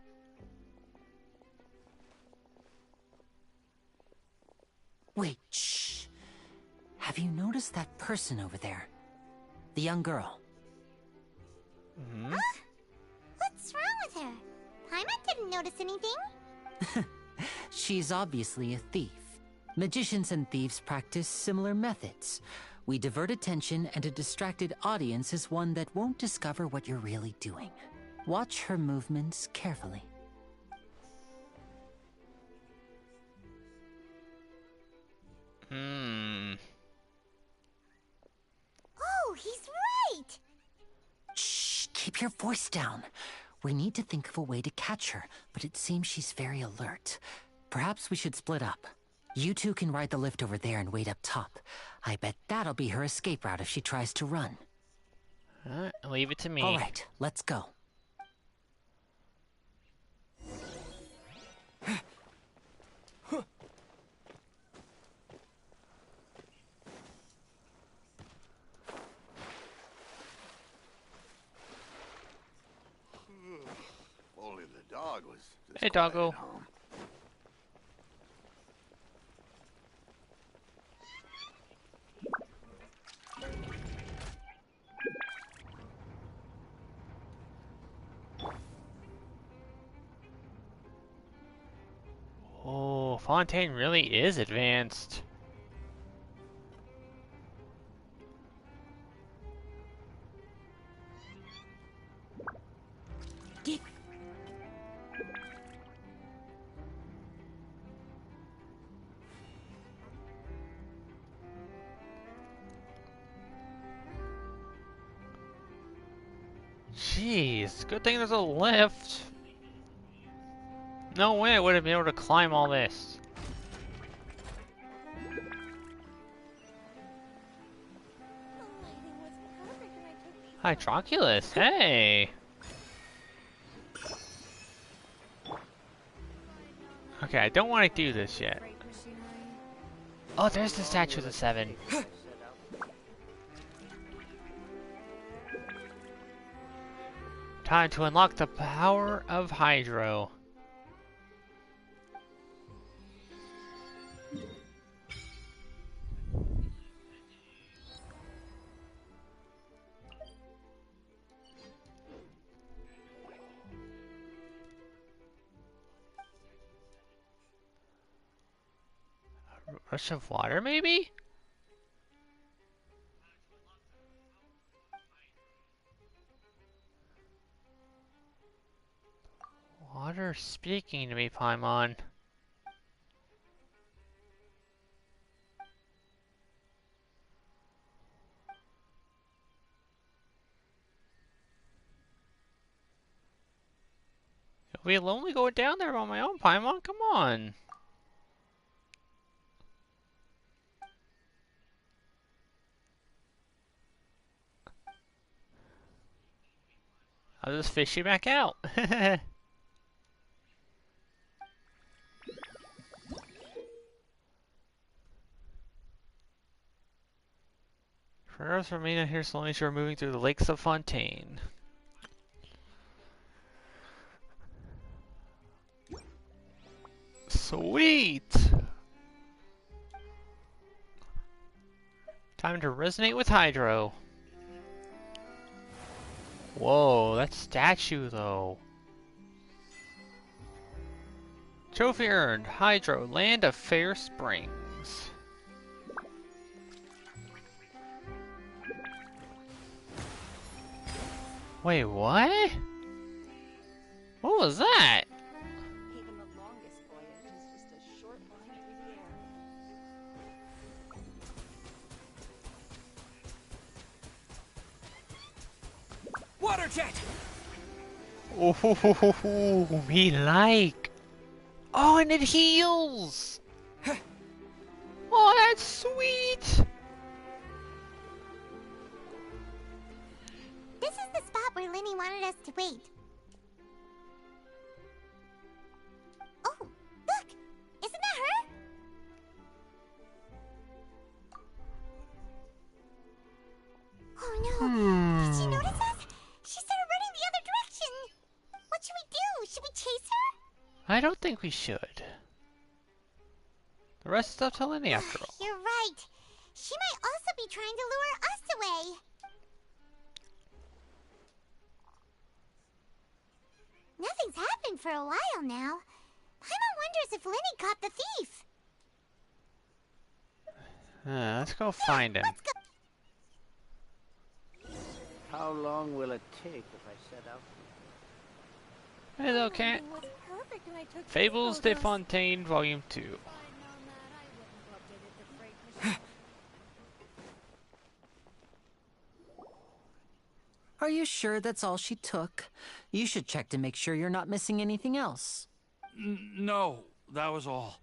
Speaker 7: Wait, shh. Have you noticed that person over there? The young girl.
Speaker 1: Mm-hmm.
Speaker 2: What's wrong with her? Paimon didn't notice anything.
Speaker 7: She's obviously a thief. Magicians and thieves practice similar methods. We divert attention, and a distracted audience is one that won't discover what you're really doing. Watch her movements carefully.
Speaker 1: Hmm.
Speaker 2: Oh, he's right!
Speaker 7: Shh, keep your voice down. We need to think of a way to catch her, but it seems she's very alert. Perhaps we should split up. You two can ride the lift over there and wait up top. I bet that'll be her escape route if she tries to run.
Speaker 1: Leave it to me.
Speaker 7: All right, let's go.
Speaker 4: Only the dog was this
Speaker 1: Hey,
Speaker 4: quiet
Speaker 1: doggo.
Speaker 4: at home.
Speaker 1: Oh, Fontaine really is advanced. Jeez, good thing there's a lift. No way I would have been able to climb all this. Hi, Troculus. Hey. Okay, I don't want to do this yet. Oh, there's the statue of the Seven. Time to unlock the power of Hydro. Rush of water, maybe? Water speaking to me, Paimon. It'll be lonely going down there on my own, Paimon. Come on. I'll just fish you back out. Prayers for me here slowly shore moving through the lakes of Fontaine. Sweet! Time to resonate with Hydro. Whoa, that statue though. Trophy earned, Hydro, Land of Fair Springs. Wait, what? What was that?
Speaker 11: Even the longest voyage is just a short line through the air.
Speaker 12: Water jet!
Speaker 1: Oh, me like. Oh, and it heals. Oh, that's sweet.
Speaker 2: This is the spot where Linny wanted us to wait. Oh, look! Isn't that her? Oh no! Did she notice us? She started running the other direction! What should we do? Should chase her?
Speaker 1: I don't think we should. The rest is up to Lenny after all.
Speaker 2: You're right. She might also be trying to lure us away. Nothing's happened for a while now. Paimon wonders if Lenny caught the thief.
Speaker 1: Let's go find him.
Speaker 2: Let's go.
Speaker 12: How long will it take if I set out?
Speaker 1: Hello, cat. Fables de Fontaine, Volume 2.
Speaker 7: Are you sure that's all she took? You should check to make sure you're not missing anything else.
Speaker 9: No, that was all.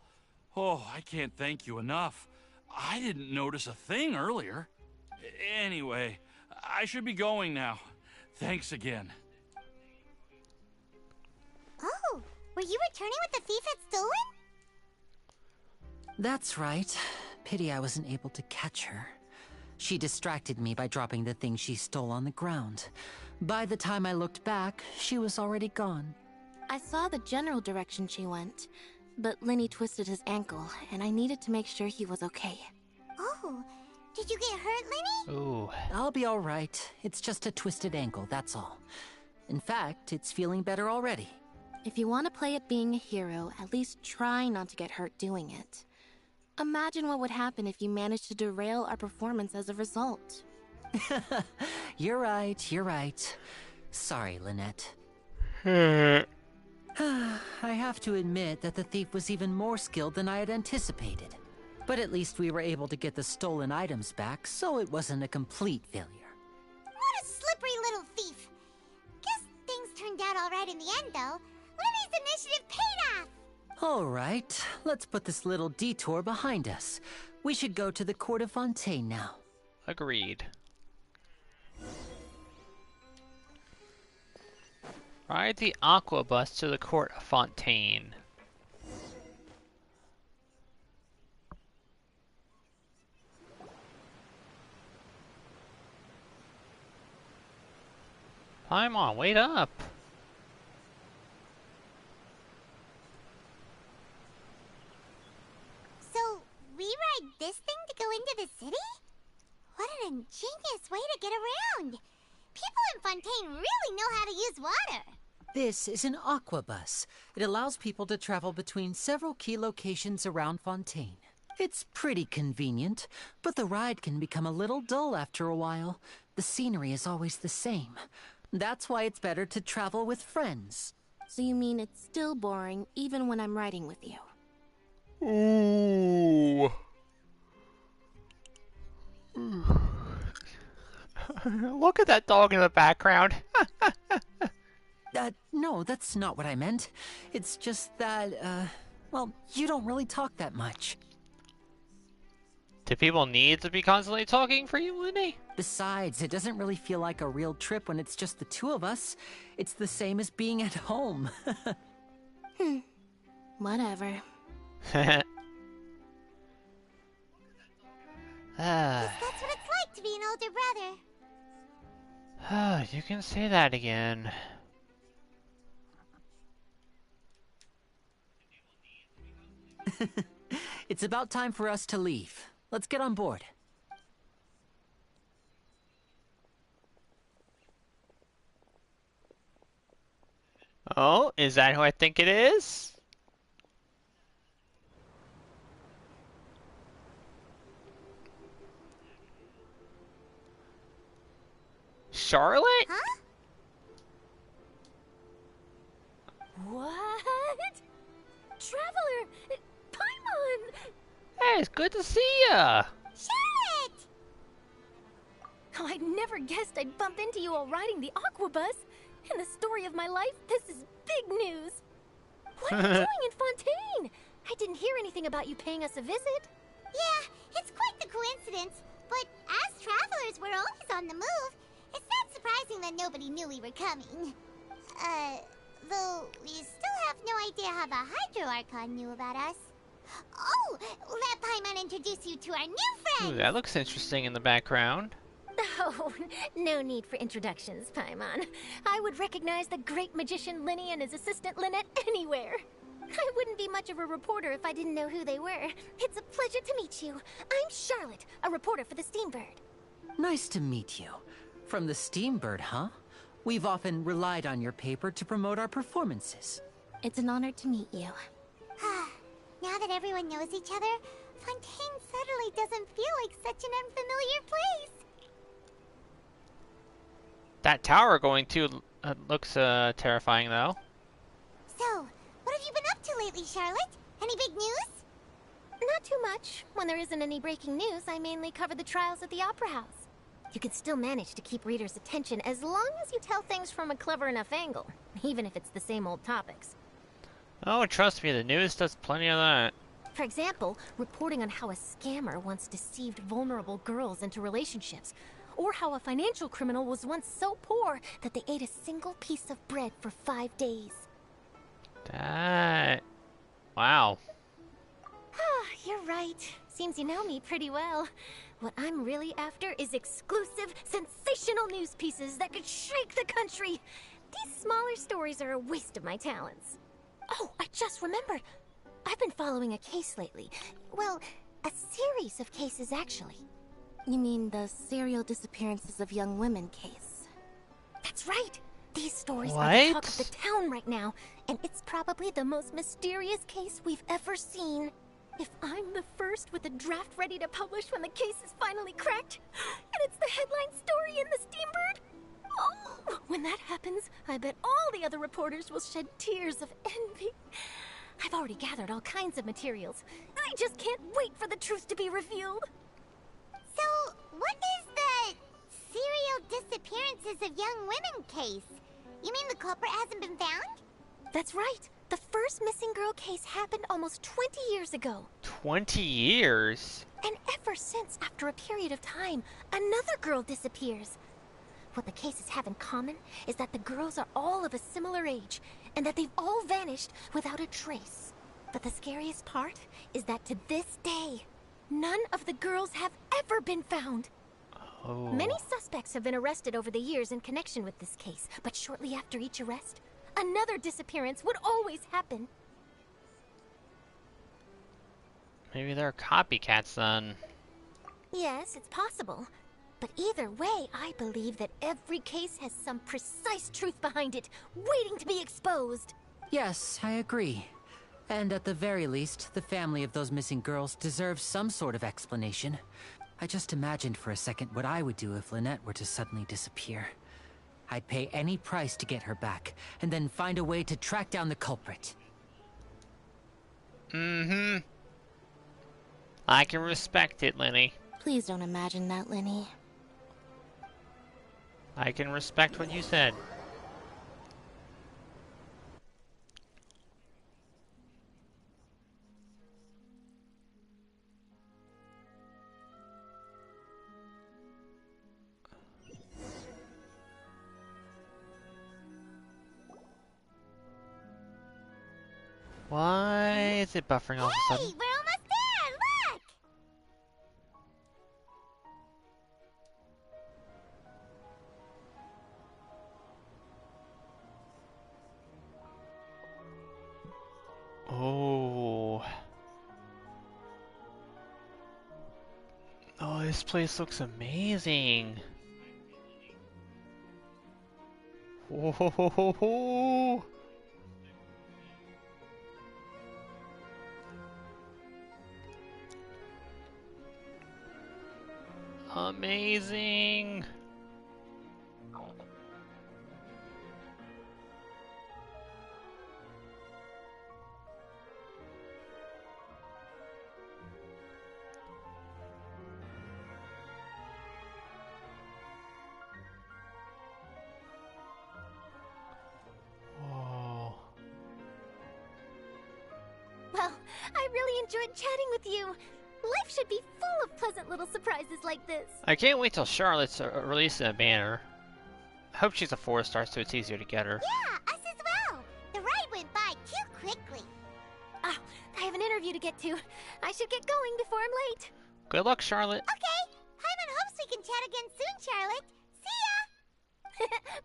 Speaker 9: Oh, I can't thank you enough. I didn't notice a thing earlier. Anyway, I should be going now. Thanks again.
Speaker 2: Oh, were you returning what the thief had stolen?
Speaker 7: That's right. Pity I wasn't able to catch her. She distracted me by dropping the thing she stole on the ground. By the time I looked back, she was already gone.
Speaker 6: I saw the general direction she went, but Lenny twisted his ankle, and I needed to make sure he was okay.
Speaker 2: Oh, did you get hurt, Lenny?
Speaker 1: Ooh.
Speaker 7: I'll be all right. It's just a twisted ankle, that's all. In fact, it's feeling better already.
Speaker 6: If you want to play at being a hero, at least try not to get hurt doing it. Imagine what would happen if you managed to derail our performance as a result.
Speaker 7: You're right. Sorry, Lynette. I have to admit that the thief was even more skilled than I had anticipated. But at least we were able to get the stolen items back, so it wasn't a complete failure.
Speaker 2: What a slippery little thief. Guess things turned out all right in the end, though. Lenny's initiative paid off.
Speaker 7: All right, let's put this little detour behind us. We should go to the court of Fontaine now.
Speaker 1: Agreed. Ride the aqua bus to the court of Fontaine. Paimon, wait up!
Speaker 2: So, we ride this thing to go into the city? What an ingenious way to get around! People in Fontaine really know how to use water!
Speaker 7: This is an aqua bus. It allows people to travel between several key locations around Fontaine. It's pretty convenient, but the ride can become a little dull after a while. The scenery is always the same. That's why it's better to travel with friends.
Speaker 6: So you mean it's still boring even when I'm riding with you?
Speaker 1: Ooh. Look at that dog in the background.
Speaker 7: No, that's not what I meant. It's just that, well, you don't really talk that much.
Speaker 1: Do people need to be constantly talking for you, Lenny?
Speaker 7: Besides, it doesn't really feel like a real trip when it's just the two of us. It's the same as being at home.
Speaker 6: Whatever.
Speaker 2: Guess that's what it's like to be an older brother.
Speaker 1: You can say that again.
Speaker 7: It's about time for us to leave. Let's get on board.
Speaker 1: Oh, is that who I think it is? Charlotte?
Speaker 2: Huh?
Speaker 5: What? Traveler! Paimon!
Speaker 1: Hey, it's good to see ya!
Speaker 2: Charlotte!
Speaker 5: Oh, I never guessed I'd bump into you while riding the aqua bus. In the story of my life, this is big news. What are you doing in Fontaine? I didn't hear anything about you paying us a visit.
Speaker 2: Yeah, it's quite the coincidence. But as travelers, we're always on the move. It's not surprising that nobody knew we were coming. Though we still have no idea how the Hydro Archon knew about us. Oh, let Paimon introduce you to our new friend.
Speaker 1: Ooh, that looks interesting in the background.
Speaker 5: The
Speaker 13: Oh, no need for introductions, Paimon. I would recognize the great magician Linny and his assistant Lynette anywhere. I wouldn't be much of a reporter if I didn't know who they were. It's a pleasure to meet you. I'm Charlotte, a reporter for the Steambird.
Speaker 7: Nice to meet you. From the Steambird, huh? We've often relied on your paper to promote our performances.
Speaker 6: It's an honor to meet you.
Speaker 2: Now that everyone knows each other, Fontaine suddenly doesn't feel like such an unfamiliar place.
Speaker 1: That tower going to looks terrifying, though.
Speaker 2: So, what have you been up to lately, Charlotte? Any big news?
Speaker 13: Not too much. When there isn't any breaking news, I mainly cover the trials at the Opera House. You can still manage to keep readers' attention as long as you tell things from a clever enough angle, even if it's the same old topics.
Speaker 1: Oh, trust me, the news does plenty of that.
Speaker 13: For example, reporting on how a scammer once deceived vulnerable girls into relationships, or how a financial criminal was once so poor that they ate a single piece of bread for 5 days.
Speaker 1: That... Wow.
Speaker 13: You're right. Seems you know me pretty well. What I'm really after is exclusive, sensational news pieces that could shake the country. These smaller stories are a waste of my talents. Oh, I just remembered. I've been following a case lately. Well, a series of cases, actually.
Speaker 6: You mean the serial disappearances of young women case?
Speaker 13: That's right. These stories
Speaker 1: What?
Speaker 13: are the talk of the town right now, and it's probably the most mysterious case we've ever seen. If I'm the first with a draft ready to publish when the case is finally cracked, and it's the headline story in the Steambird, oh, when that happens, I bet all the other reporters will shed tears of envy. I've already gathered all kinds of materials. I just can't wait for the truth to be revealed.
Speaker 2: So, what is the serial disappearances of young women case? You mean the culprit hasn't been found?
Speaker 13: That's right. The first missing girl case happened almost 20 years ago.
Speaker 1: 20 years?
Speaker 13: And ever since, after a period of time, another girl disappears. What the cases have in common is that the girls are all of a similar age, and that they've all vanished without a trace. But the scariest part is that to this day, none of the girls have ever been found.
Speaker 1: Oh.
Speaker 13: Many suspects have been arrested over the years in connection with this case, but shortly after each arrest, another disappearance would always happen.
Speaker 1: Maybe they're copycats then.
Speaker 13: Yes, it's possible. But either way, I believe that every case has some precise truth behind it, waiting to be exposed.
Speaker 7: Yes, I agree. And at the very least, the family of those missing girls deserves some sort of explanation. I just imagined for a second what I would do if Lynette were to suddenly disappear. I'd pay any price to get her back, and then find a way to track down the culprit.
Speaker 1: Mm-hmm. I can respect it, Linny.
Speaker 6: Please don't imagine that, Linny.
Speaker 1: I can respect what you said. Why is it buffering all of a
Speaker 2: Hey,
Speaker 1: sudden?
Speaker 2: we're almost there! Look!
Speaker 1: Oh. Oh, this place looks amazing. Whoa. Amazing. Whoa.
Speaker 13: Well, I really enjoyed chatting with you. Life should be full of pleasant little surprises like this.
Speaker 1: I can't wait till Charlotte's releasing a banner. I hope she's a 4-star so it's easier to get her.
Speaker 2: Yeah, us as well. The ride went by too quickly.
Speaker 13: Ah, I have an interview to get to. I should get going before I'm late.
Speaker 1: Good luck, Charlotte.
Speaker 2: Okay, Hyman hopes we can chat again soon, Charlotte. See ya!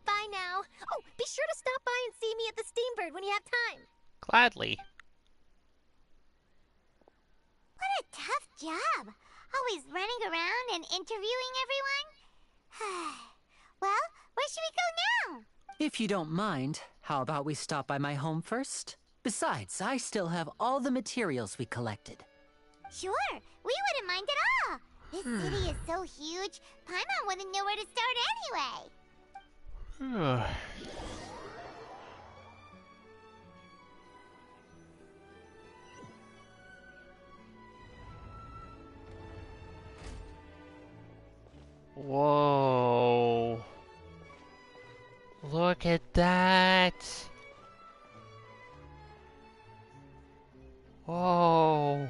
Speaker 13: Bye now. Oh, be sure to stop by and see me at the Steambird when you have time.
Speaker 1: Gladly.
Speaker 2: What a tough job. Always running around and interviewing everyone. Well, where should we go now?
Speaker 7: If you don't mind, how about we stop by my home first? Besides, I still have all the materials we collected.
Speaker 2: Sure, we wouldn't mind at all. This city is so huge, Paimon wouldn't know where to start anyway.
Speaker 1: Whoa. Look at that. Whoa.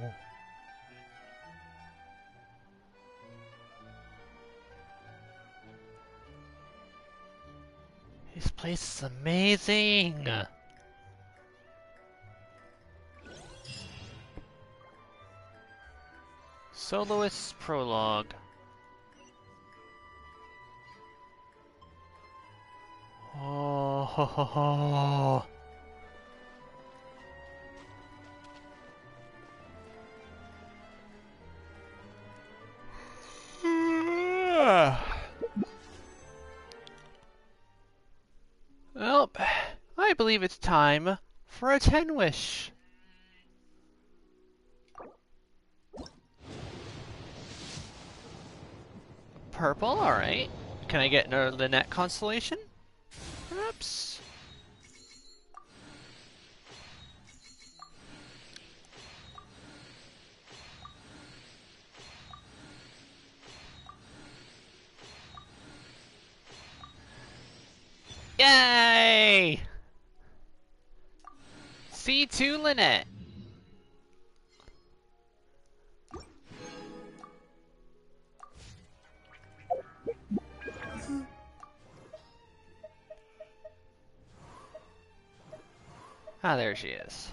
Speaker 1: This place is amazing. Soloist's Prologue. Oh, ho, ho, ho. Well, I believe it's time for a 10 wish. Purple, alright. Can I get another Lynette constellation? Perhaps. Yay! C2 Lynette. Ah, there she is.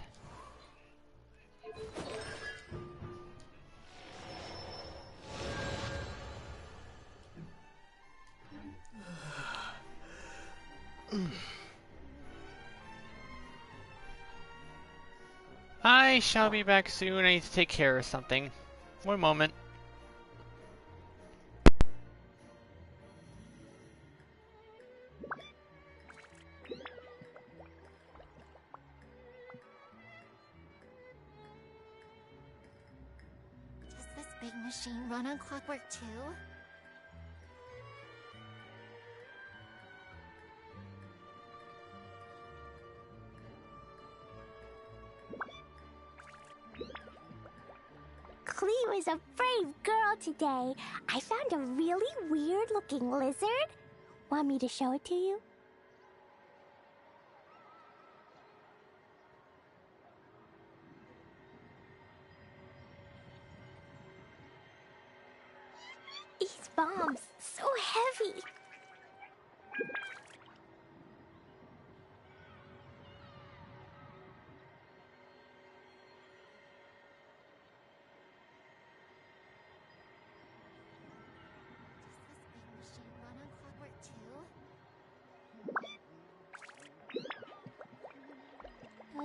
Speaker 1: I shall be back soon. I need to take care of something. One moment.
Speaker 2: Does this big machine run on clockwork too?
Speaker 13: Clee was a brave girl today. I found a really weird-looking lizard. Want me to show it to you? These bombs, so heavy.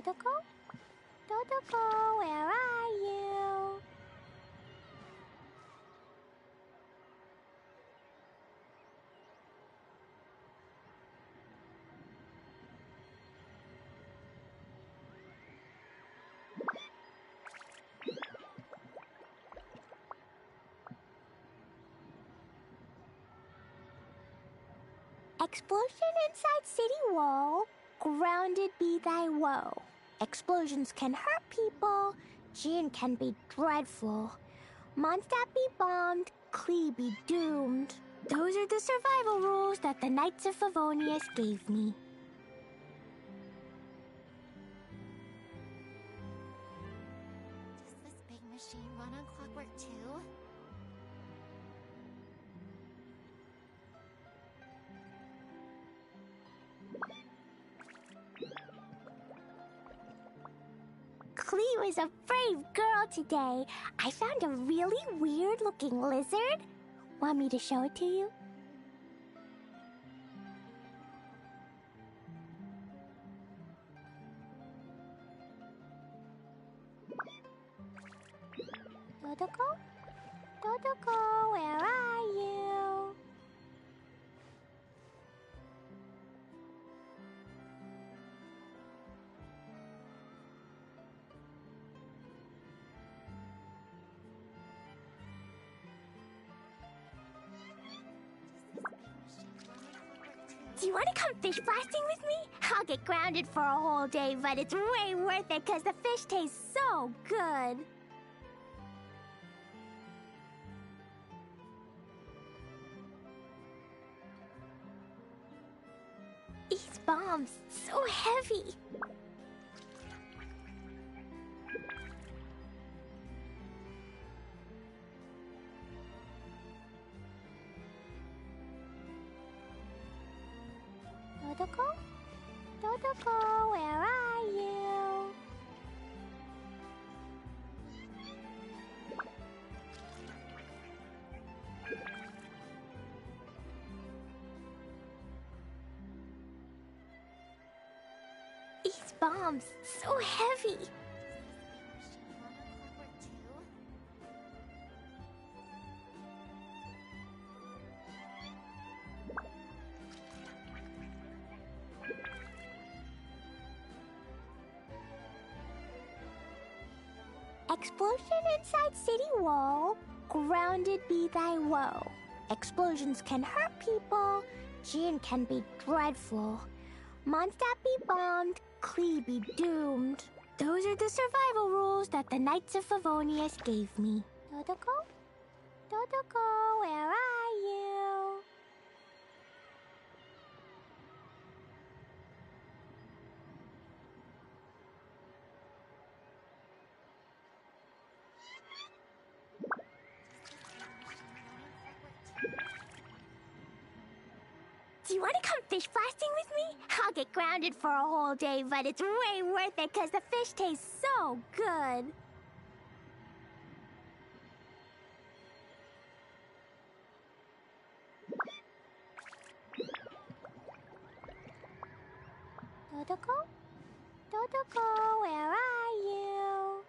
Speaker 13: Dodoko? Dodoko, where are you? Explosion inside city wall. Grounded be thy woe. Explosions can hurt people. Jean can be dreadful. Mondstadt be bombed. Clee be doomed. Those are the survival rules that the Knights of Favonius gave me.
Speaker 2: Does this big machine run on clockwork too?
Speaker 13: Clee was a brave girl today. I found a really weird-looking lizard. Want me to show it to you? Dodoko? Dodoko, where are you? Do you want to come fish blasting with me? I'll get grounded for a whole day, but it's way worth it because the fish tastes so good. These bombs, so heavy. Dodoko? Dodoko, where are you? These bombs, so heavy. Explosion inside city wall, grounded be thy woe. Explosions can hurt people, Jean can be dreadful. Mondstadt be bombed, Klee be doomed. Those are the survival rules that the Knights of Favonius gave me. Dodoko? Dodoko, where are you? Do you want to come fish blasting with me? I'll get grounded for a whole day, but it's way worth it because the fish tastes so good. Dodoko? Dodoko, where are you?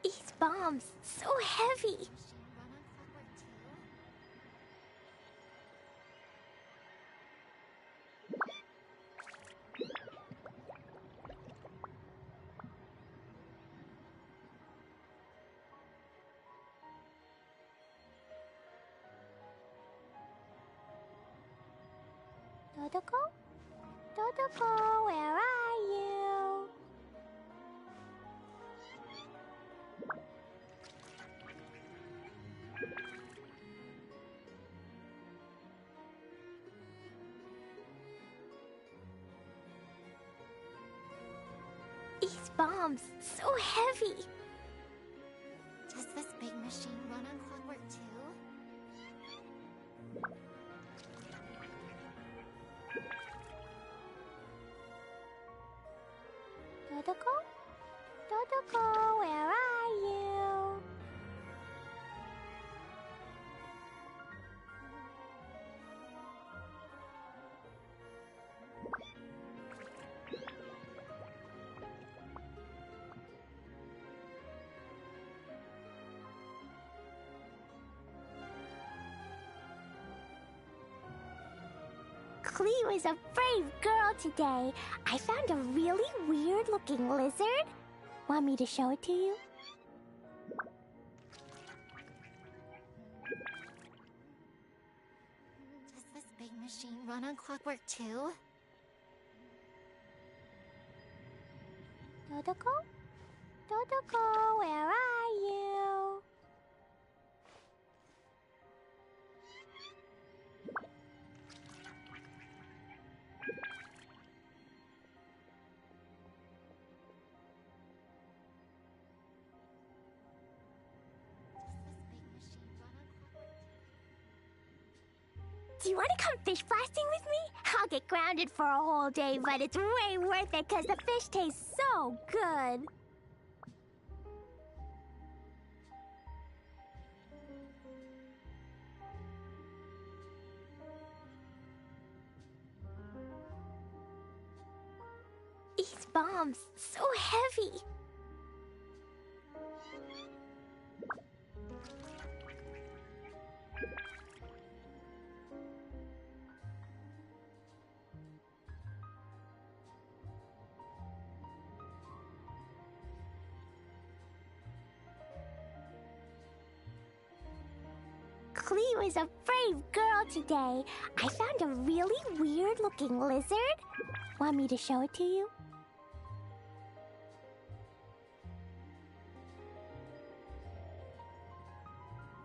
Speaker 13: These bombs, so heavy. Dodoko? Dodoko, where are you? These bombs, so heavy.
Speaker 2: Does this big machine run on clockwork too?
Speaker 13: Dodoko? Dodoko, where are you? Klee was a brave girl today. I found a really weird-looking lizard. Want me to show it to you?
Speaker 2: Does this big machine run on clockwork too?
Speaker 13: Dodoko? Dodoko, where are you? Do you want to come fish blasting with me? I'll get grounded for a whole day, but it's way worth it because the fish tastes so good. These bombs, so heavy. Cleo is a brave girl today. I found a really weird-looking lizard. Want me to show it to you?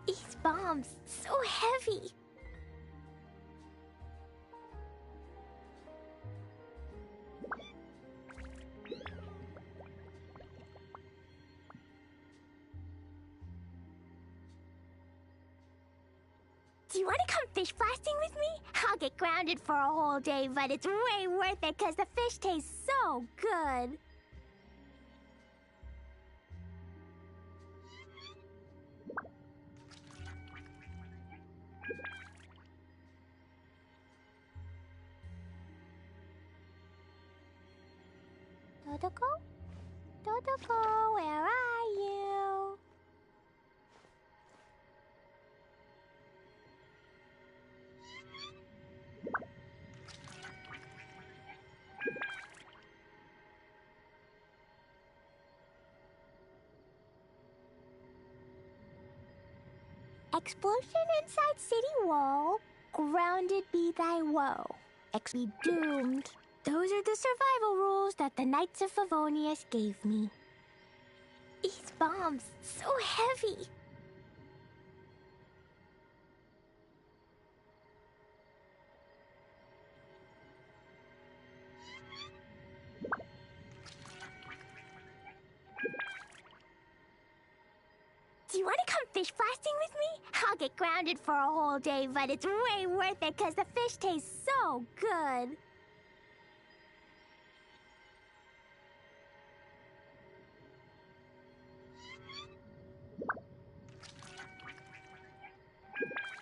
Speaker 13: These bombs, so heavy. Do you want to come fish blasting with me? I'll get grounded for a whole day, but it's way worth it because the fish tastes so good. Dodoko? Dodoko, where are you? Explosion inside city wall. Grounded be thy woe. X be doomed. Those are the survival rules that the Knights of Favonius gave me. These bombs, so heavy. Do you want to come fish blasting with me? I'll get grounded for a whole day, but it's way worth it because the fish tastes so good.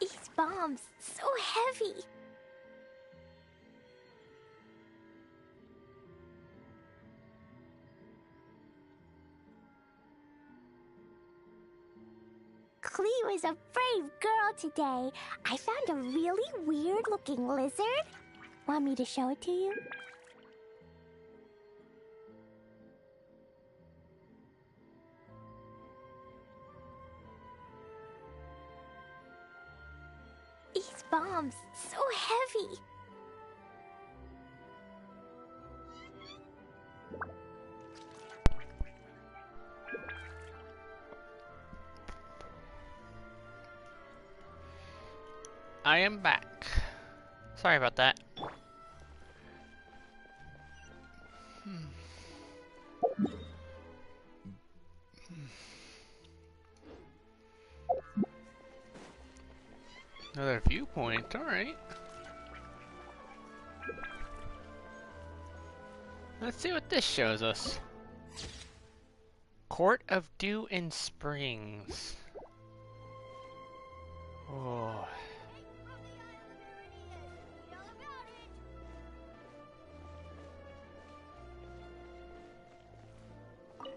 Speaker 13: These bombs, so heavy. Cleo is a brave girl today. I found a really weird-looking lizard. Want me to show it to you? These bombs, so heavy.
Speaker 1: I am back. Sorry about that. Another viewpoint, alright. Let's see what this shows us. Court of Dew and Springs. Oh.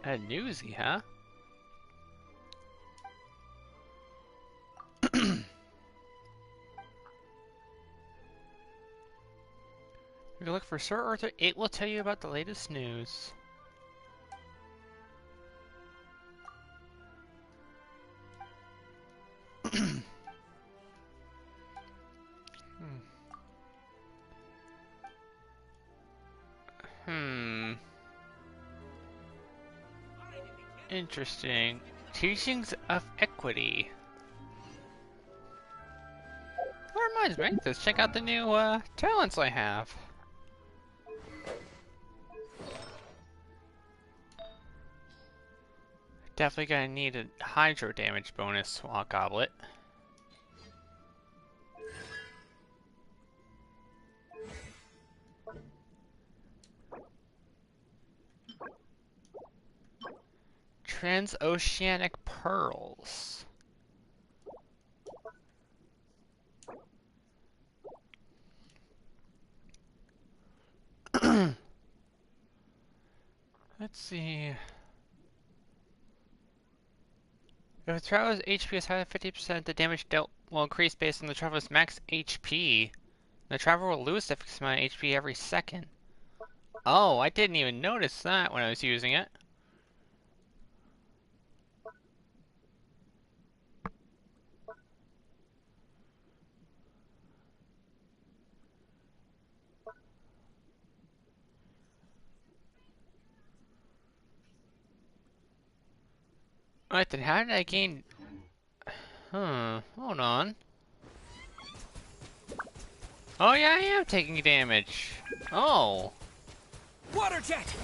Speaker 1: A newsie, huh? If you look for Sir Arthur, it will tell you about the latest news. Interesting. Teachings of Equity. That reminds me, let's check out the new talents I have. Definitely gonna need a hydro damage bonus while Goblet. Transoceanic pearls. Let's see. If a traveler's HP is higher than 50%, the damage dealt will increase based on the traveler's max HP. The traveler will lose a fixed amount of HP every second. Oh, I didn't even notice that when I was using it. Alright then, how did I gain... hold on. Oh yeah, I am taking damage. Oh.
Speaker 14: Water jet!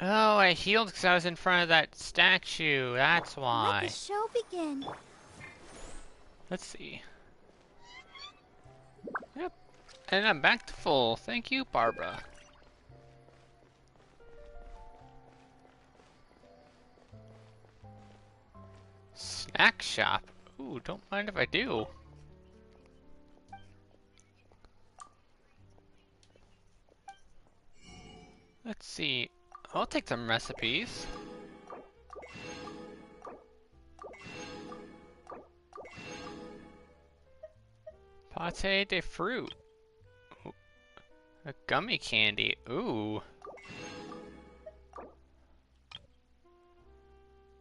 Speaker 1: Oh, I healed because I was in front of that statue. That's why.
Speaker 2: Let the show begin.
Speaker 1: Let's see. Yep. And I'm back to full. Thank you, Barbara. Snack shop. Ooh, don't mind if I do. Let's see. I'll take some recipes. Pâté de fruit. Ooh. A gummy candy. Ooh.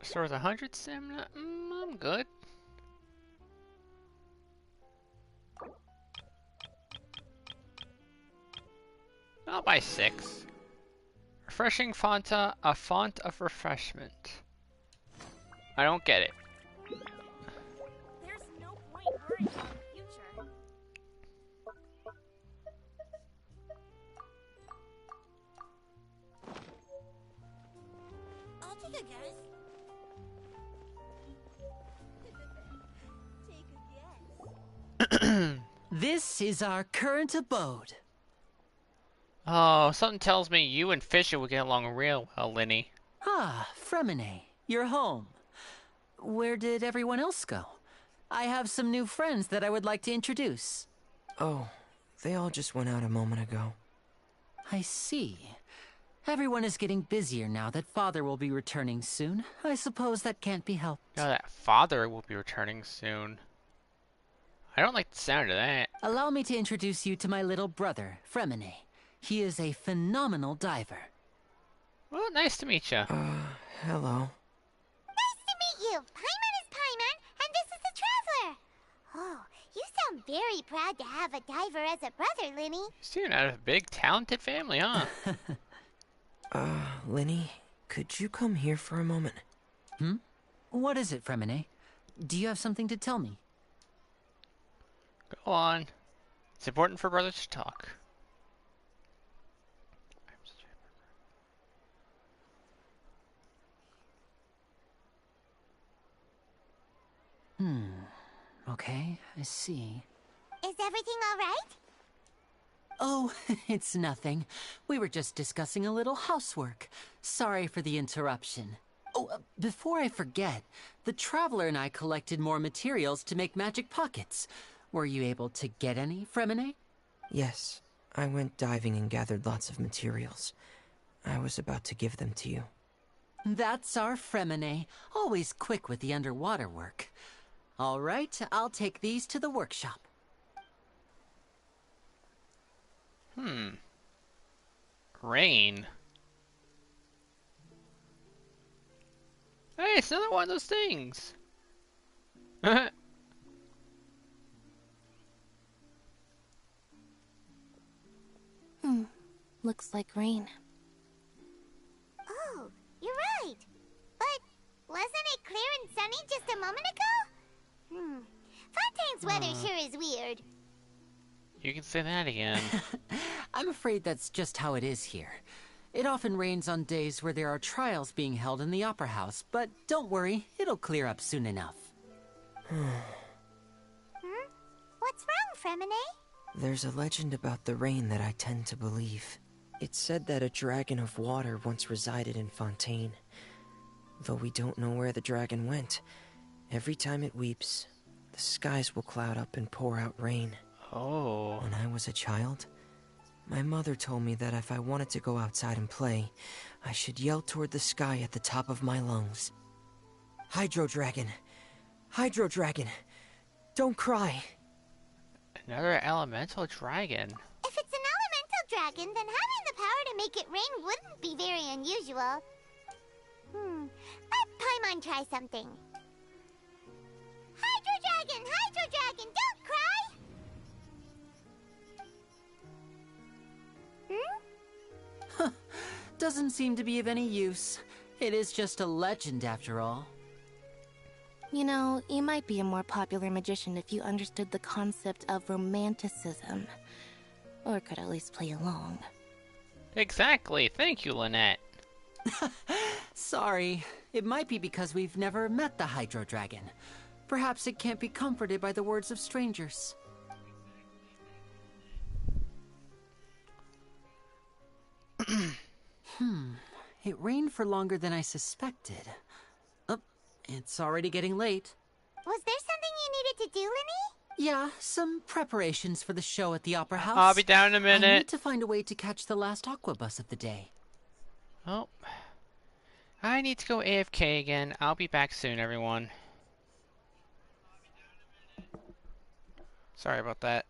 Speaker 1: Stores 100 stamina. I'm good. I'll buy 6. Refreshing Fanta, a font of refreshment. I don't get it.
Speaker 13: There's no point worrying about the future.
Speaker 2: I'll take a guess.
Speaker 7: This is our current abode.
Speaker 1: Oh, something tells me you and Fisher would get along real well, Linny.
Speaker 7: Ah, Fremine, you're home. Where did everyone else go? I have some new friends that I would like to introduce.
Speaker 15: Oh, they all just went out a moment ago.
Speaker 7: I see. Everyone is getting busier now that Father will be returning soon. I suppose that can't be helped.
Speaker 1: No, that Father will be returning soon. I don't like the sound of that.
Speaker 7: Allow me to introduce you to my little brother, Fremine. He is a phenomenal diver.
Speaker 1: Well, nice to meet you.
Speaker 15: Hello.
Speaker 2: Nice to meet you. Paimon is Paimon, and this is the Traveler. Oh, you sound very proud to have a diver as a brother, Linny.
Speaker 1: You seem out of a big, talented family, huh?
Speaker 15: Linny, could you come here for a moment?
Speaker 7: What is it, Fremine? Do you have something to tell me?
Speaker 1: Go on. It's important for brothers to talk.
Speaker 7: Okay, I see.
Speaker 2: Is everything all right?
Speaker 7: Oh, it's nothing. We were just discussing a little housework. Sorry for the interruption. Oh, before I forget, the Traveler and I collected more materials to make magic pockets. Were you able to get any, Fremine?
Speaker 15: Yes, I went diving and gathered lots of materials. I was about to give them to you.
Speaker 7: That's our Fremine, always quick with the underwater work. All right, I'll take these to the workshop.
Speaker 1: Rain. Hey, it's another one of those things.
Speaker 6: Looks like rain.
Speaker 2: Oh, you're right. But wasn't it clear and sunny just a moment ago? Fontaine's weather sure is weird.
Speaker 1: You can say that again.
Speaker 7: I'm afraid that's just how it is here. It often rains on days where there are trials being held in the Opera House, but don't worry, it'll clear up soon enough.
Speaker 2: What's wrong, Fremine?
Speaker 15: There's a legend about the rain that I tend to believe. It said that a dragon of water once resided in Fontaine. Though we don't know where the dragon went, every time it weeps, the skies will cloud up and pour out rain.
Speaker 1: Oh.
Speaker 15: When I was a child, my mother told me that if I wanted to go outside and play, I should yell toward the sky at the top of my lungs. Hydro Dragon! Hydro Dragon! Don't cry!
Speaker 1: Another elemental dragon.
Speaker 2: If it's an elemental dragon, then having the power to make it rain wouldn't be very unusual. Let Paimon try something. Hydro Dragon, don't cry!
Speaker 7: Doesn't seem to be of any use. It is just a legend after all.
Speaker 6: You know, you might be a more popular magician if you understood the concept of romanticism. Or could at least play along.
Speaker 1: Exactly. Thank you, Lynette.
Speaker 7: Sorry. It might be because we've never met the Hydro Dragon. Perhaps it can't be comforted by the words of strangers. It rained for longer than I suspected. Oh, it's already getting late.
Speaker 2: Was there something you needed to do, Linny?
Speaker 7: Yeah, some preparations for the show at the Opera House.
Speaker 1: I'll be down in a
Speaker 7: I
Speaker 1: minute.
Speaker 7: need to find a way to catch the last Aqua bus of the day.
Speaker 1: Oh. I need to go AFK again. I'll be back soon, everyone. Sorry about that.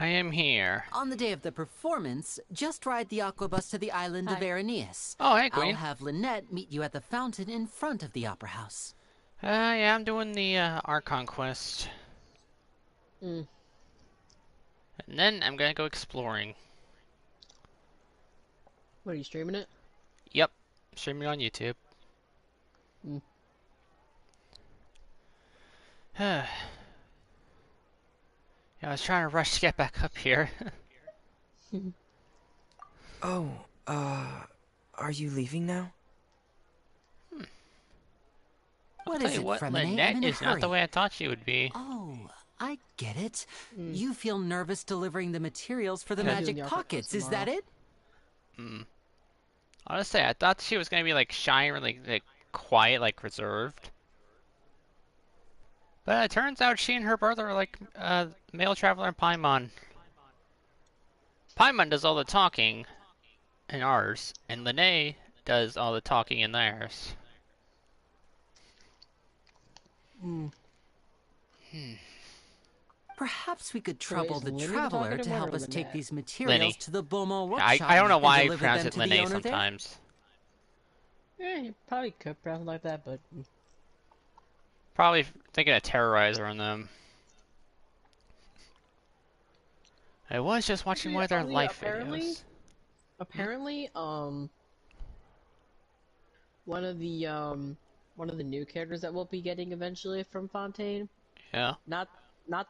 Speaker 1: I am here.
Speaker 7: On the day of the performance, just ride the aquabus to the island of Araneus.
Speaker 1: Oh, hey, Queen.
Speaker 7: I'll have Lynette meet you at the fountain in front of the opera house.
Speaker 1: Yeah, I'm doing the Archon quest.
Speaker 16: Mm.
Speaker 1: And then I'm gonna go exploring.
Speaker 16: What, are you streaming it?
Speaker 1: Yep. Streaming on YouTube.
Speaker 16: Mm.
Speaker 1: Yeah, I was trying to rush to get back up here.
Speaker 15: Oh, are you leaving now?
Speaker 7: What is it, Fremine?
Speaker 1: Lynette is not the way I thought she would be.
Speaker 7: Oh, I get it. You feel nervous delivering the materials for the magic pockets, is that it?
Speaker 1: Honestly, I thought she was gonna be like shy or like quiet, like reserved. But it turns out she and her brother are like male traveler and Paimon. Paimon does all the talking in ours, and Lene does all the talking in theirs.
Speaker 7: Perhaps we could trouble the traveler to help us take these materials
Speaker 1: Lenny.
Speaker 7: to the Bomo workshop.
Speaker 1: I don't know why I
Speaker 7: and deliver
Speaker 1: pronounce
Speaker 7: them
Speaker 1: it
Speaker 7: to the
Speaker 1: Lene
Speaker 7: owner there?
Speaker 1: sometimes.
Speaker 16: Yeah, you probably could pronounce it like that, but...
Speaker 1: Probably thinking of Terrorizer on them. I was just watching one of their life videos.
Speaker 16: Apparently, one of the new characters that we'll be getting eventually from Fontaine.
Speaker 1: Yeah.
Speaker 16: Not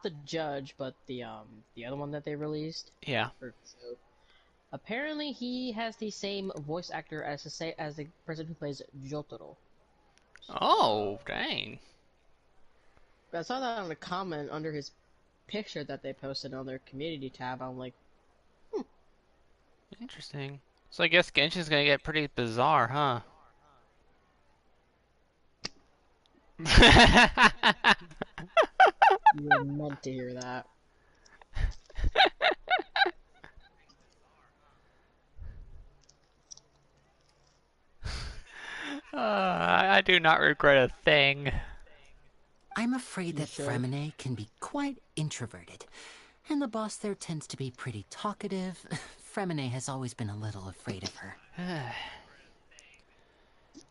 Speaker 16: the judge, but the other one that they released.
Speaker 1: Yeah.
Speaker 16: So, apparently, he has the same voice actor as the person who plays Jotaro.
Speaker 1: Oh, dang.
Speaker 16: I saw that on a comment under his picture that they posted on their community tab. I'm like,
Speaker 1: Interesting. So I guess Genshin's gonna get pretty bizarre, huh?
Speaker 16: you were meant to hear that.
Speaker 1: I do not regret a thing.
Speaker 7: I'm afraid that Fremine can be quite introverted, and the boss there tends to be pretty talkative. Fremine has always been a little afraid of her.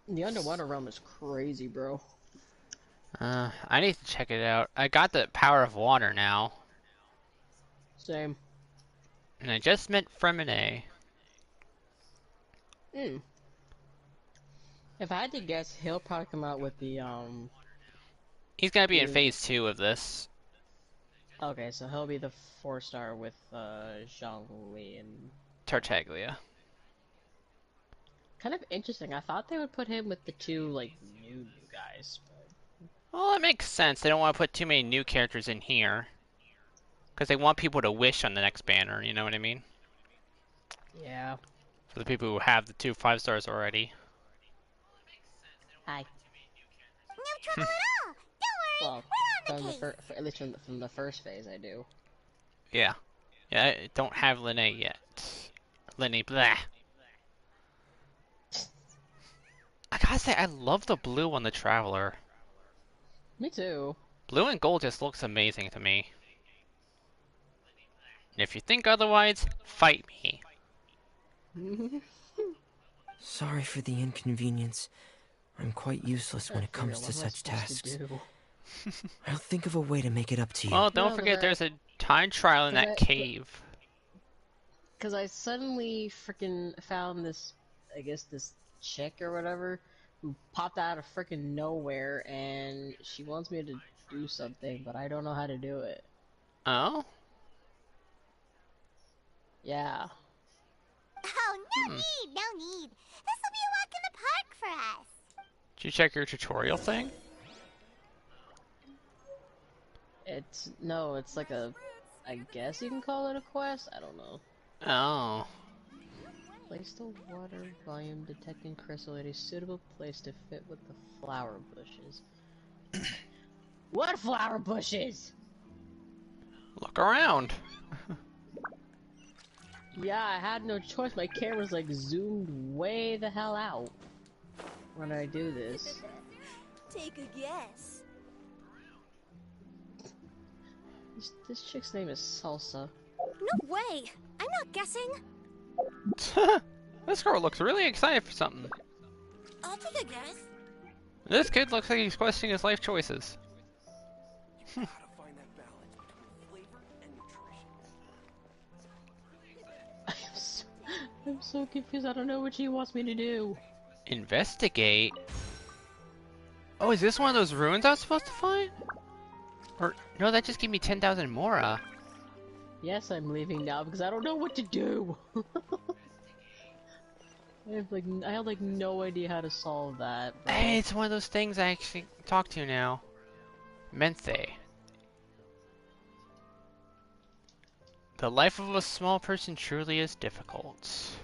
Speaker 16: The underwater realm is crazy, bro.
Speaker 1: I need to check it out. I got the power of water now.
Speaker 16: Same.
Speaker 1: And I just met Fremine.
Speaker 16: If I had to guess, he'll probably come out with the
Speaker 1: He's gonna be in phase 2 of this.
Speaker 16: Okay, so he'll be the 4-star with Zhongli and
Speaker 1: Tartaglia.
Speaker 16: Kind of interesting. I thought they would put him with the two like new guys. But...
Speaker 1: Well, that makes sense. They don't want to put too many new characters in here. Because they want people to wish on the next banner, you know what I mean?
Speaker 16: Yeah.
Speaker 1: For the people who have the 2 5-stars already.
Speaker 16: Hi.
Speaker 2: No trouble at all. Don't worry. We're on the case.
Speaker 16: At least from the first phase, I do.
Speaker 1: Yeah. Yeah, I don't have Lene yet. Lene, blah. I gotta say, I love the blue on the Traveler.
Speaker 16: Me too.
Speaker 1: Blue and gold just looks amazing to me. And if you think otherwise, fight me.
Speaker 15: Sorry for the inconvenience. I'm quite useless when it comes to such tasks. I'll think of a way to make it up to you.
Speaker 1: Well, don't forget there's a time trial in that cave.
Speaker 16: Because I suddenly freaking found this, I guess this chick or whatever, who popped out of freaking nowhere, and she wants me to do something, but I don't know how to do it.
Speaker 1: Oh?
Speaker 2: Oh,
Speaker 16: Yeah.
Speaker 2: no need, no need. This will be a walk in the park for us.
Speaker 1: Did you check your tutorial thing?
Speaker 16: It's like a, I guess you can call it a quest? I don't know.
Speaker 1: Oh.
Speaker 16: Place the water volume detecting crystal at a suitable place to fit with the flower bushes. What flower bushes?
Speaker 1: Look around.
Speaker 16: Yeah, I had no choice. My camera's like zoomed way the hell out when I do this.
Speaker 13: Take a guess.
Speaker 16: This chick's name is Salsa.
Speaker 13: No way! I'm not guessing.
Speaker 1: This girl looks really excited for something.
Speaker 13: I'll take a guess.
Speaker 1: This kid looks like he's questioning his life choices.
Speaker 16: I'm so confused. I don't know what she wants me to do.
Speaker 1: Investigate? Oh, is this one of those ruins I was supposed to find? Or, no, that just gave me 10,000 Mora.
Speaker 16: Yes, I'm leaving now because I don't know what to do. I have like no idea how to solve that. Bro.
Speaker 1: Hey, it's one of those things I actually talk to now. Menthe. The life of a small person truly is difficult.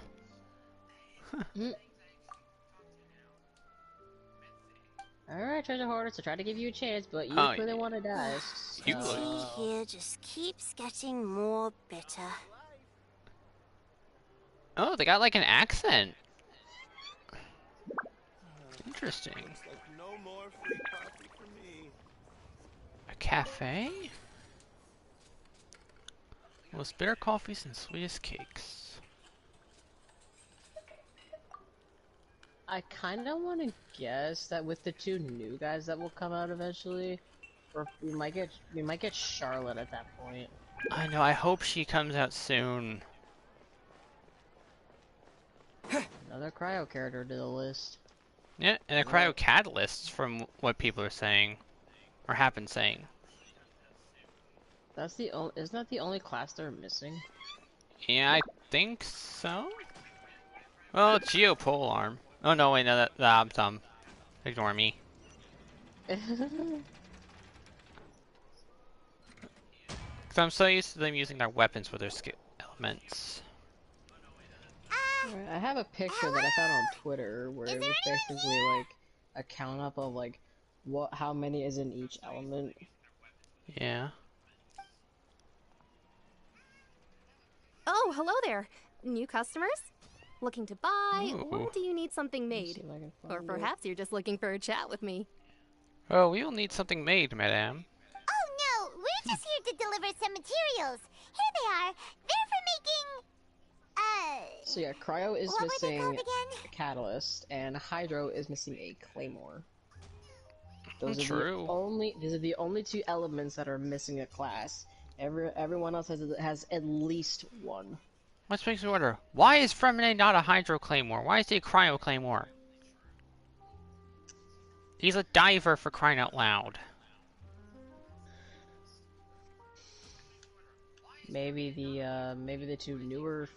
Speaker 16: Alright, treasure hoarders, I tried to give you a chance, but you clearly want to die. So...
Speaker 2: She here just keeps getting more bitter.
Speaker 1: Oh, they got like an accent. Interesting. A cafe? Most bitter coffees and sweetest cakes.
Speaker 16: I kind of want to guess that with the 2 new guys that will come out eventually, or we might get Charlotte at that point.
Speaker 1: I know. I hope she comes out soon.
Speaker 16: Another cryo character to the list.
Speaker 1: Yeah, and a cryo catalyst from what people are saying, or have been saying.
Speaker 16: That's the only. Isn't that the only class they're missing?
Speaker 1: Yeah, I think so. Oh, Geopole arm. Oh no, wait, no, I'm dumb. Ignore me. Cause I'm so used to them using their weapons with their skill elements.
Speaker 16: I have a picture that I found on Twitter where it was basically like a count up of like how many is in each element.
Speaker 1: Yeah.
Speaker 13: Oh, hello there. New customers? Looking to buy,
Speaker 1: Ooh.
Speaker 13: or do you need something made? Or perhaps you're just looking for a chat with me.
Speaker 1: Oh, we will need something made, madame.
Speaker 2: Oh no, we're just here to deliver some materials. Here they are. They're for making...
Speaker 16: So yeah, Cryo is
Speaker 2: what were they
Speaker 16: missing
Speaker 2: called again?
Speaker 16: a catalyst, and Hydro is missing a claymore. Those
Speaker 1: True.
Speaker 16: These are the only 2 elements that are missing a class. Everyone else has at least one.
Speaker 1: Which makes me wonder, why is Fremine not a Hydro Claymore? Why is he a Cryo Claymore? He's a diver, for crying out loud.
Speaker 16: Maybe the 2 newer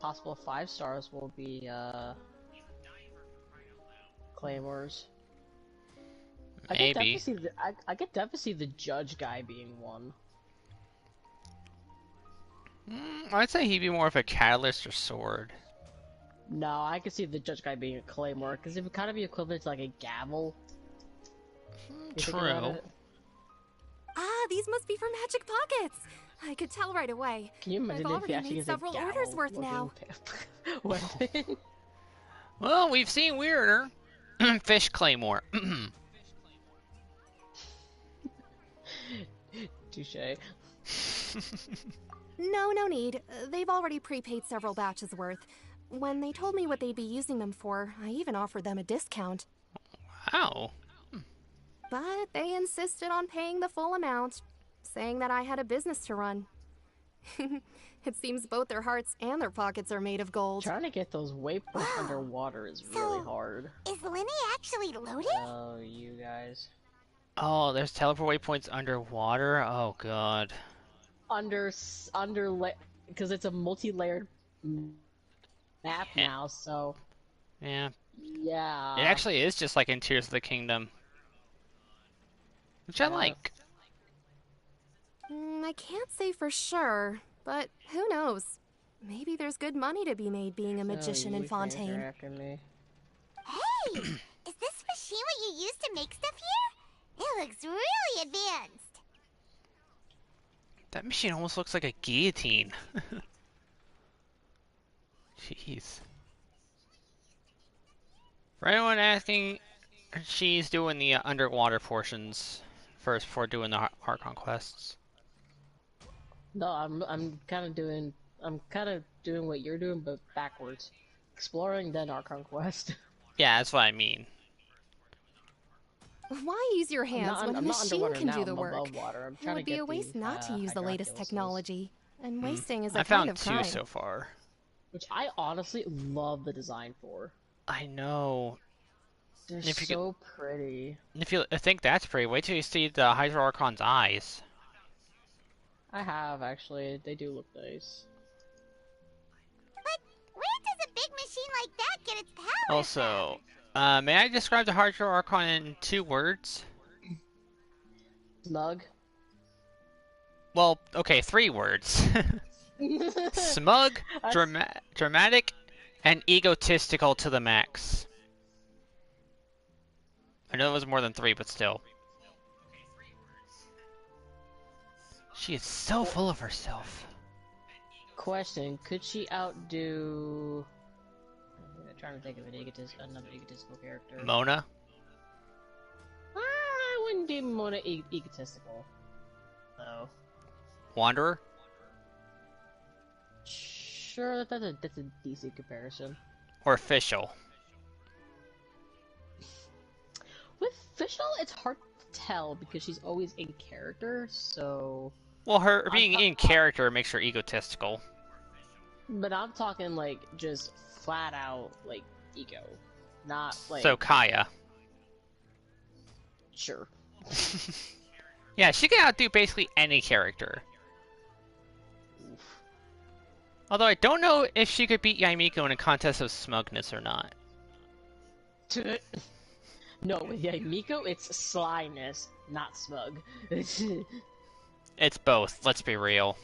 Speaker 16: possible 5 stars will be claymores.
Speaker 1: Maybe.
Speaker 16: I could definitely see the judge guy being one.
Speaker 1: I'd say he'd be more of a catalyst or sword.
Speaker 16: No, I could see the judge guy being a claymore because it would kind of be equivalent to like a gavel.
Speaker 1: True.
Speaker 13: Ah, these must be for magic pockets. I could tell right away.
Speaker 16: Can you imagine
Speaker 13: I've
Speaker 16: if he
Speaker 13: already
Speaker 16: actually
Speaker 13: made
Speaker 16: has a
Speaker 13: several orders worth now.
Speaker 16: weapon?
Speaker 1: Well, we've seen weirder. Fish Claymore.
Speaker 16: Touche.
Speaker 13: No need. They've already prepaid several batches worth. When they told me what they'd be using them for, I even offered them a discount.
Speaker 1: Wow.
Speaker 13: But they insisted on paying the full amount, saying that I had a business to run. It seems both their hearts and their pockets are made of gold.
Speaker 16: Trying to get those waypoints underwater is really hard.
Speaker 2: Is Linny actually loaded?
Speaker 16: Oh, you guys.
Speaker 1: Oh, there's teleport waypoints underwater? Oh, God.
Speaker 16: Because it's a multi-layered map now, so...
Speaker 1: Yeah.
Speaker 16: Yeah.
Speaker 1: It actually is just like in Tears of the Kingdom. Which I like.
Speaker 13: I can't say for sure, but who knows? Maybe there's good money to be made being a magician in Fontaine.
Speaker 2: Hey! Is this machine what you use to make stuff here? It looks really advanced.
Speaker 1: That machine almost looks like a guillotine. Jeez. For anyone asking, she's doing the underwater portions first before doing the heart conquests.
Speaker 16: No, I'm kind of doing what you're doing, but backwards. Exploring, then Archon Quest.
Speaker 1: Yeah, that's what I mean.
Speaker 13: Why use your hands when a
Speaker 16: I'm not
Speaker 13: machine
Speaker 16: underwater
Speaker 13: can
Speaker 16: now,
Speaker 13: do the
Speaker 16: I'm
Speaker 13: work?
Speaker 16: above water. I'm
Speaker 13: It
Speaker 16: trying to
Speaker 13: would be
Speaker 16: get
Speaker 13: a waste
Speaker 16: the,
Speaker 13: not to use the latest
Speaker 16: hydroculus.
Speaker 13: technology, and wasting is a
Speaker 1: I
Speaker 13: kind
Speaker 1: found
Speaker 13: of
Speaker 1: 2
Speaker 13: crime.
Speaker 1: so far.
Speaker 16: Which I honestly love the design for.
Speaker 1: I know.
Speaker 16: They're
Speaker 1: If you
Speaker 16: so pretty.
Speaker 1: If you think that's pretty, wait till you see the Hydro Archon's eyes.
Speaker 16: I have, actually. They do look nice.
Speaker 2: But where does a big machine like that get its power
Speaker 1: Also, may I describe the Hydro Archon in 2 words?
Speaker 16: Smug.
Speaker 1: Well, okay, 3 words. Smug, dramatic, and egotistical to the max. I know it was more than 3, but still. She is so full of herself.
Speaker 16: Question, could she outdo... I'm trying to think of another egotistical character.
Speaker 1: Mona?
Speaker 16: I wouldn't deem Mona egotistical. No.
Speaker 1: Wanderer?
Speaker 16: Sure, that's a decent comparison.
Speaker 1: Or Official?
Speaker 16: With Fischl, it's hard to tell because she's always in character, so...
Speaker 1: Well, her being in character makes her egotistical.
Speaker 16: But I'm talking, like, just flat out, like, ego. Not, like...
Speaker 1: So, Kaya.
Speaker 16: Sure.
Speaker 1: Yeah, she can outdo basically any character. Although I don't know if she could beat Yaimiko in a contest of smugness or not.
Speaker 16: No, with Yaimiko, it's slyness, not smug.
Speaker 1: It's both, let's be real.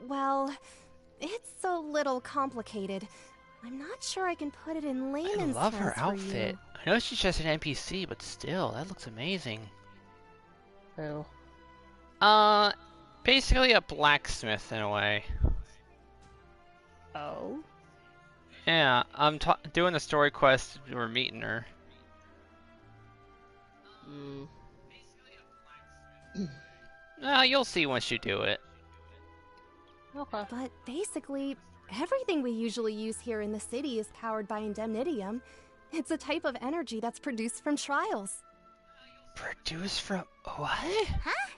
Speaker 13: Well, it's a little complicated. I'm not sure I can put it in layman's terms.
Speaker 1: I love her
Speaker 13: for
Speaker 1: outfit.
Speaker 13: you.
Speaker 1: I know she's just an NPC, but still, that looks amazing.
Speaker 16: Oh.
Speaker 1: Basically a blacksmith in a way.
Speaker 16: Oh?
Speaker 1: Yeah, I'm doing the story quest, we're meeting her. You'll see once you do it.
Speaker 16: Okay.
Speaker 13: But basically, everything we usually use here in the city is powered by indemnitium. It's a type of energy that's produced from trials.
Speaker 1: Produced from what?
Speaker 2: Huh?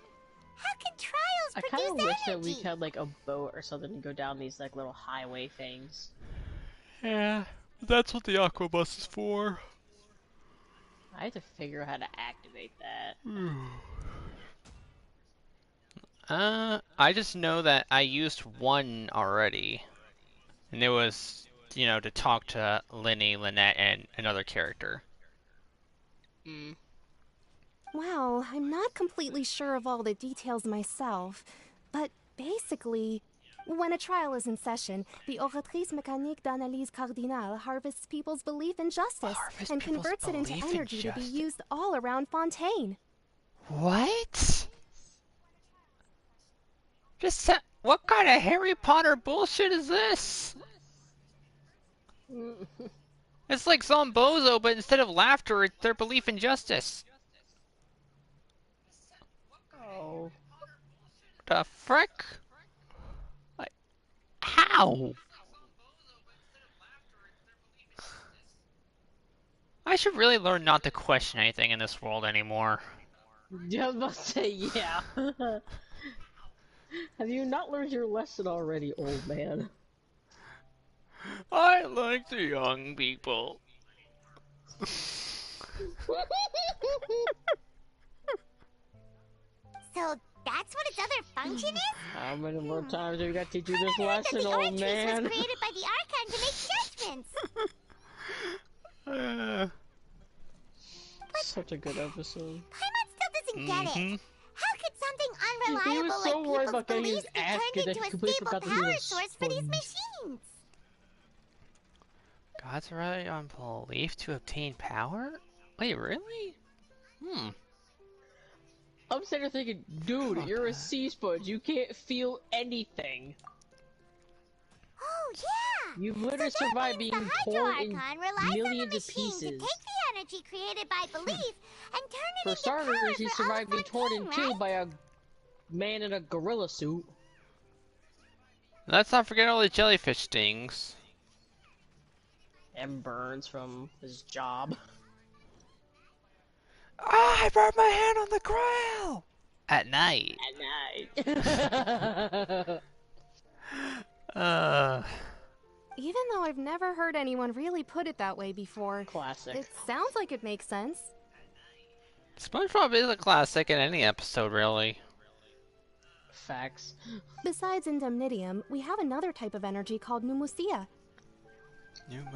Speaker 2: How can trials
Speaker 16: I
Speaker 2: produce
Speaker 16: kind of wish that
Speaker 2: energy?
Speaker 16: we had, like, a boat or something to go down these, like, little highway things.
Speaker 1: Yeah, that's what the Aquabus is for.
Speaker 16: I have to figure out how to activate that.
Speaker 1: I just know that I used one already. And it was, you know, to talk to Linny, Lynette, and another character.
Speaker 13: Well, I'm not completely sure of all the details myself, but basically, when a trial is in session, the Oratrice Mécanique d'Analyse Cardinale harvests people's belief in justice and converts it into energy to be used all around Fontaine.
Speaker 1: What? What kind of Harry Potter bullshit is this? It's like Zombozo, but instead of laughter, it's their belief in justice.
Speaker 16: Oh.
Speaker 1: The frick? Like, how? I should really learn not to question anything in this world anymore.
Speaker 16: Yeah, I was about to say, yeah. Have you not learned your lesson already, old man?
Speaker 1: I like the young people.
Speaker 2: So that's what its other function is?
Speaker 16: How many more times do we got to teach you this
Speaker 2: I heard that
Speaker 16: lesson,
Speaker 2: the
Speaker 16: old
Speaker 2: Oratrice
Speaker 16: man?
Speaker 2: was created by the Archon to make judgments.
Speaker 16: Such a good episode.
Speaker 2: Paimon still doesn't get it. How could something
Speaker 16: He
Speaker 2: unreliable
Speaker 16: was so
Speaker 2: like
Speaker 16: worried
Speaker 2: people's
Speaker 16: about getting his
Speaker 2: beliefs be
Speaker 16: ass
Speaker 2: turned
Speaker 16: kicked that
Speaker 2: into
Speaker 16: he
Speaker 2: a
Speaker 16: completely
Speaker 2: stable
Speaker 16: forgot that he was
Speaker 2: power
Speaker 16: a
Speaker 2: source for these
Speaker 16: sponge.
Speaker 2: machines?
Speaker 1: God's right on belief to obtain power? Wait, really?
Speaker 16: I'm sitting there thinking, dude, you're a sea sponge. You can't feel anything.
Speaker 2: Oh, yeah!
Speaker 16: You've literally survived being torn in millions of pieces.
Speaker 2: To take the energy created by belief and turn it
Speaker 16: For
Speaker 2: into
Speaker 16: starters,
Speaker 2: power
Speaker 16: he
Speaker 2: for all
Speaker 16: survived being torn in
Speaker 2: Fontaine,
Speaker 16: two
Speaker 2: right?
Speaker 16: by a man in a gorilla suit.
Speaker 1: Let's not forget all the jellyfish stings.
Speaker 16: And burns from his job.
Speaker 1: Ah, I burned my hand on the grill! At night.
Speaker 16: At night.
Speaker 17: Even though I've never heard anyone really put it that way before.
Speaker 16: Classic.
Speaker 17: It sounds like it makes sense.
Speaker 1: SpongeBob is a classic in any episode, really.
Speaker 16: Facts.
Speaker 17: Besides indemnitium, we have another type of energy called pneumosia.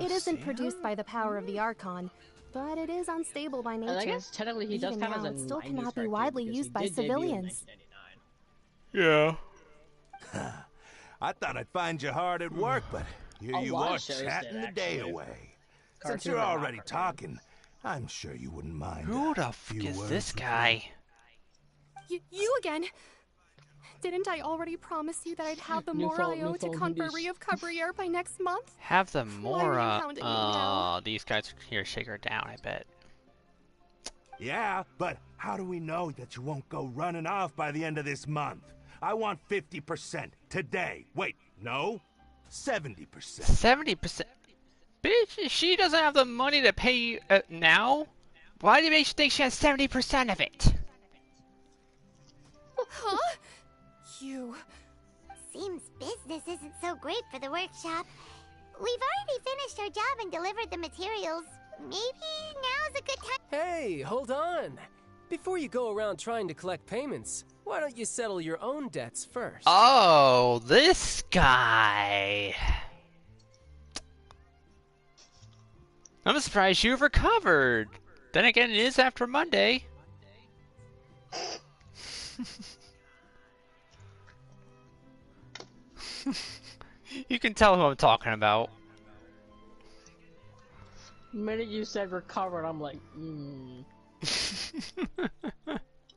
Speaker 17: It isn't produced by the power of the Archon, but it is unstable by nature.
Speaker 16: And I guess technically he does
Speaker 17: Even
Speaker 16: count
Speaker 17: now,
Speaker 16: as a
Speaker 17: it still
Speaker 16: 90s
Speaker 17: cannot be
Speaker 16: cartoon
Speaker 17: widely
Speaker 16: because
Speaker 17: used
Speaker 16: he
Speaker 17: by
Speaker 16: did debut in
Speaker 17: civilians.
Speaker 16: 1999.
Speaker 1: Yeah.
Speaker 18: I thought I'd find you hard at work, but here
Speaker 16: A
Speaker 18: you
Speaker 16: lot
Speaker 18: are
Speaker 16: of shows
Speaker 18: chatting
Speaker 16: did,
Speaker 18: the day
Speaker 16: actually.
Speaker 18: away. Since
Speaker 16: Cartoon
Speaker 18: you're
Speaker 16: or not
Speaker 18: already
Speaker 16: cartoon.
Speaker 18: talking, I'm sure you wouldn't mind.
Speaker 1: Who the
Speaker 18: a
Speaker 1: fuck
Speaker 18: few
Speaker 1: is
Speaker 18: words
Speaker 1: this
Speaker 18: with
Speaker 1: guy?
Speaker 17: You again? Didn't I already promise you that I'd have the
Speaker 16: New
Speaker 17: Mora
Speaker 16: phone,
Speaker 17: I owe
Speaker 16: new
Speaker 17: to
Speaker 16: phone,
Speaker 17: Convery of Cabriere by next month?
Speaker 1: Have the
Speaker 17: Why are you
Speaker 1: Mora.
Speaker 17: hounding me now?
Speaker 1: Oh, these guys are here to shake her down, I bet.
Speaker 18: Yeah, but how do we know that you won't go running off by the end of this month? I want 50% today. Wait, no? 70%.
Speaker 1: 70%? Bitch, she doesn't have the money to pay you now? Why do you think she has 70% of it?
Speaker 17: Huh? You...
Speaker 2: Seems business isn't so great for the workshop. We've already finished our job and delivered the materials. Maybe now's a good time.
Speaker 19: Hey, hold on. Before you go around trying to collect payments, why don't you settle your own debts first?
Speaker 1: Oh, this guy. I'm surprised you've recovered. Then again, it is after Monday. You can tell who I'm talking about.
Speaker 16: The minute you said recovered, I'm like,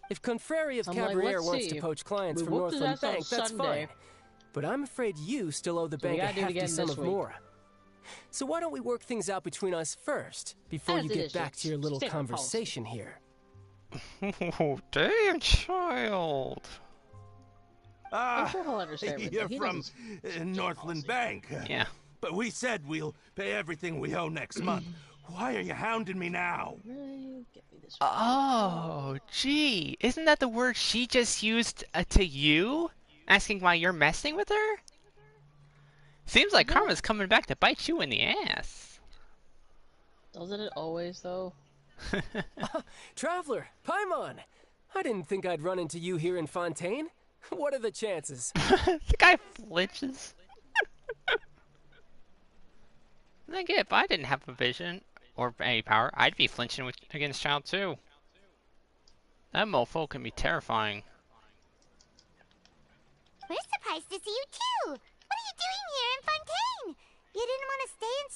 Speaker 19: If Confrere of
Speaker 16: I'm like,
Speaker 19: Cabriere
Speaker 16: let's
Speaker 19: wants
Speaker 16: see.
Speaker 19: to poach clients
Speaker 16: We
Speaker 19: from
Speaker 16: whooped his
Speaker 19: Northland
Speaker 16: ass on
Speaker 19: Bank, that's
Speaker 16: Sunday.
Speaker 19: fine. But I'm afraid you still owe the
Speaker 16: So we
Speaker 19: bank a
Speaker 16: gotta do it
Speaker 19: hefty
Speaker 16: again
Speaker 19: sum
Speaker 16: this
Speaker 19: of
Speaker 16: week.
Speaker 19: Mora. So why don't we work things out between us first, before
Speaker 16: As
Speaker 19: you
Speaker 16: it
Speaker 19: get
Speaker 16: is,
Speaker 19: back
Speaker 16: it's
Speaker 19: to your little
Speaker 16: standard policy.
Speaker 19: conversation here?
Speaker 1: Oh, damn, child.
Speaker 16: I'm sure he'll understand. but
Speaker 18: You're
Speaker 16: he
Speaker 18: from
Speaker 16: doesn't-
Speaker 18: Northland Bank.
Speaker 1: Yeah.
Speaker 18: But we said we'll pay everything we owe next month. Why are you hounding me now?
Speaker 1: Oh, gee. Isn't that the word she just used to you? Asking why you're messing with her? Seems like karma's coming back to bite you in the ass.
Speaker 16: Doesn't it always, though?
Speaker 19: Traveler, Paimon! I didn't think I'd run into you here in Fontaine. What are the chances?
Speaker 1: The guy flinches. Then again, if I didn't have a vision or any power, I'd be flinching against Child too. That mofo can be terrifying.
Speaker 2: We're surprised to see you too. What are you doing here in Fontaine? You didn't want to stay in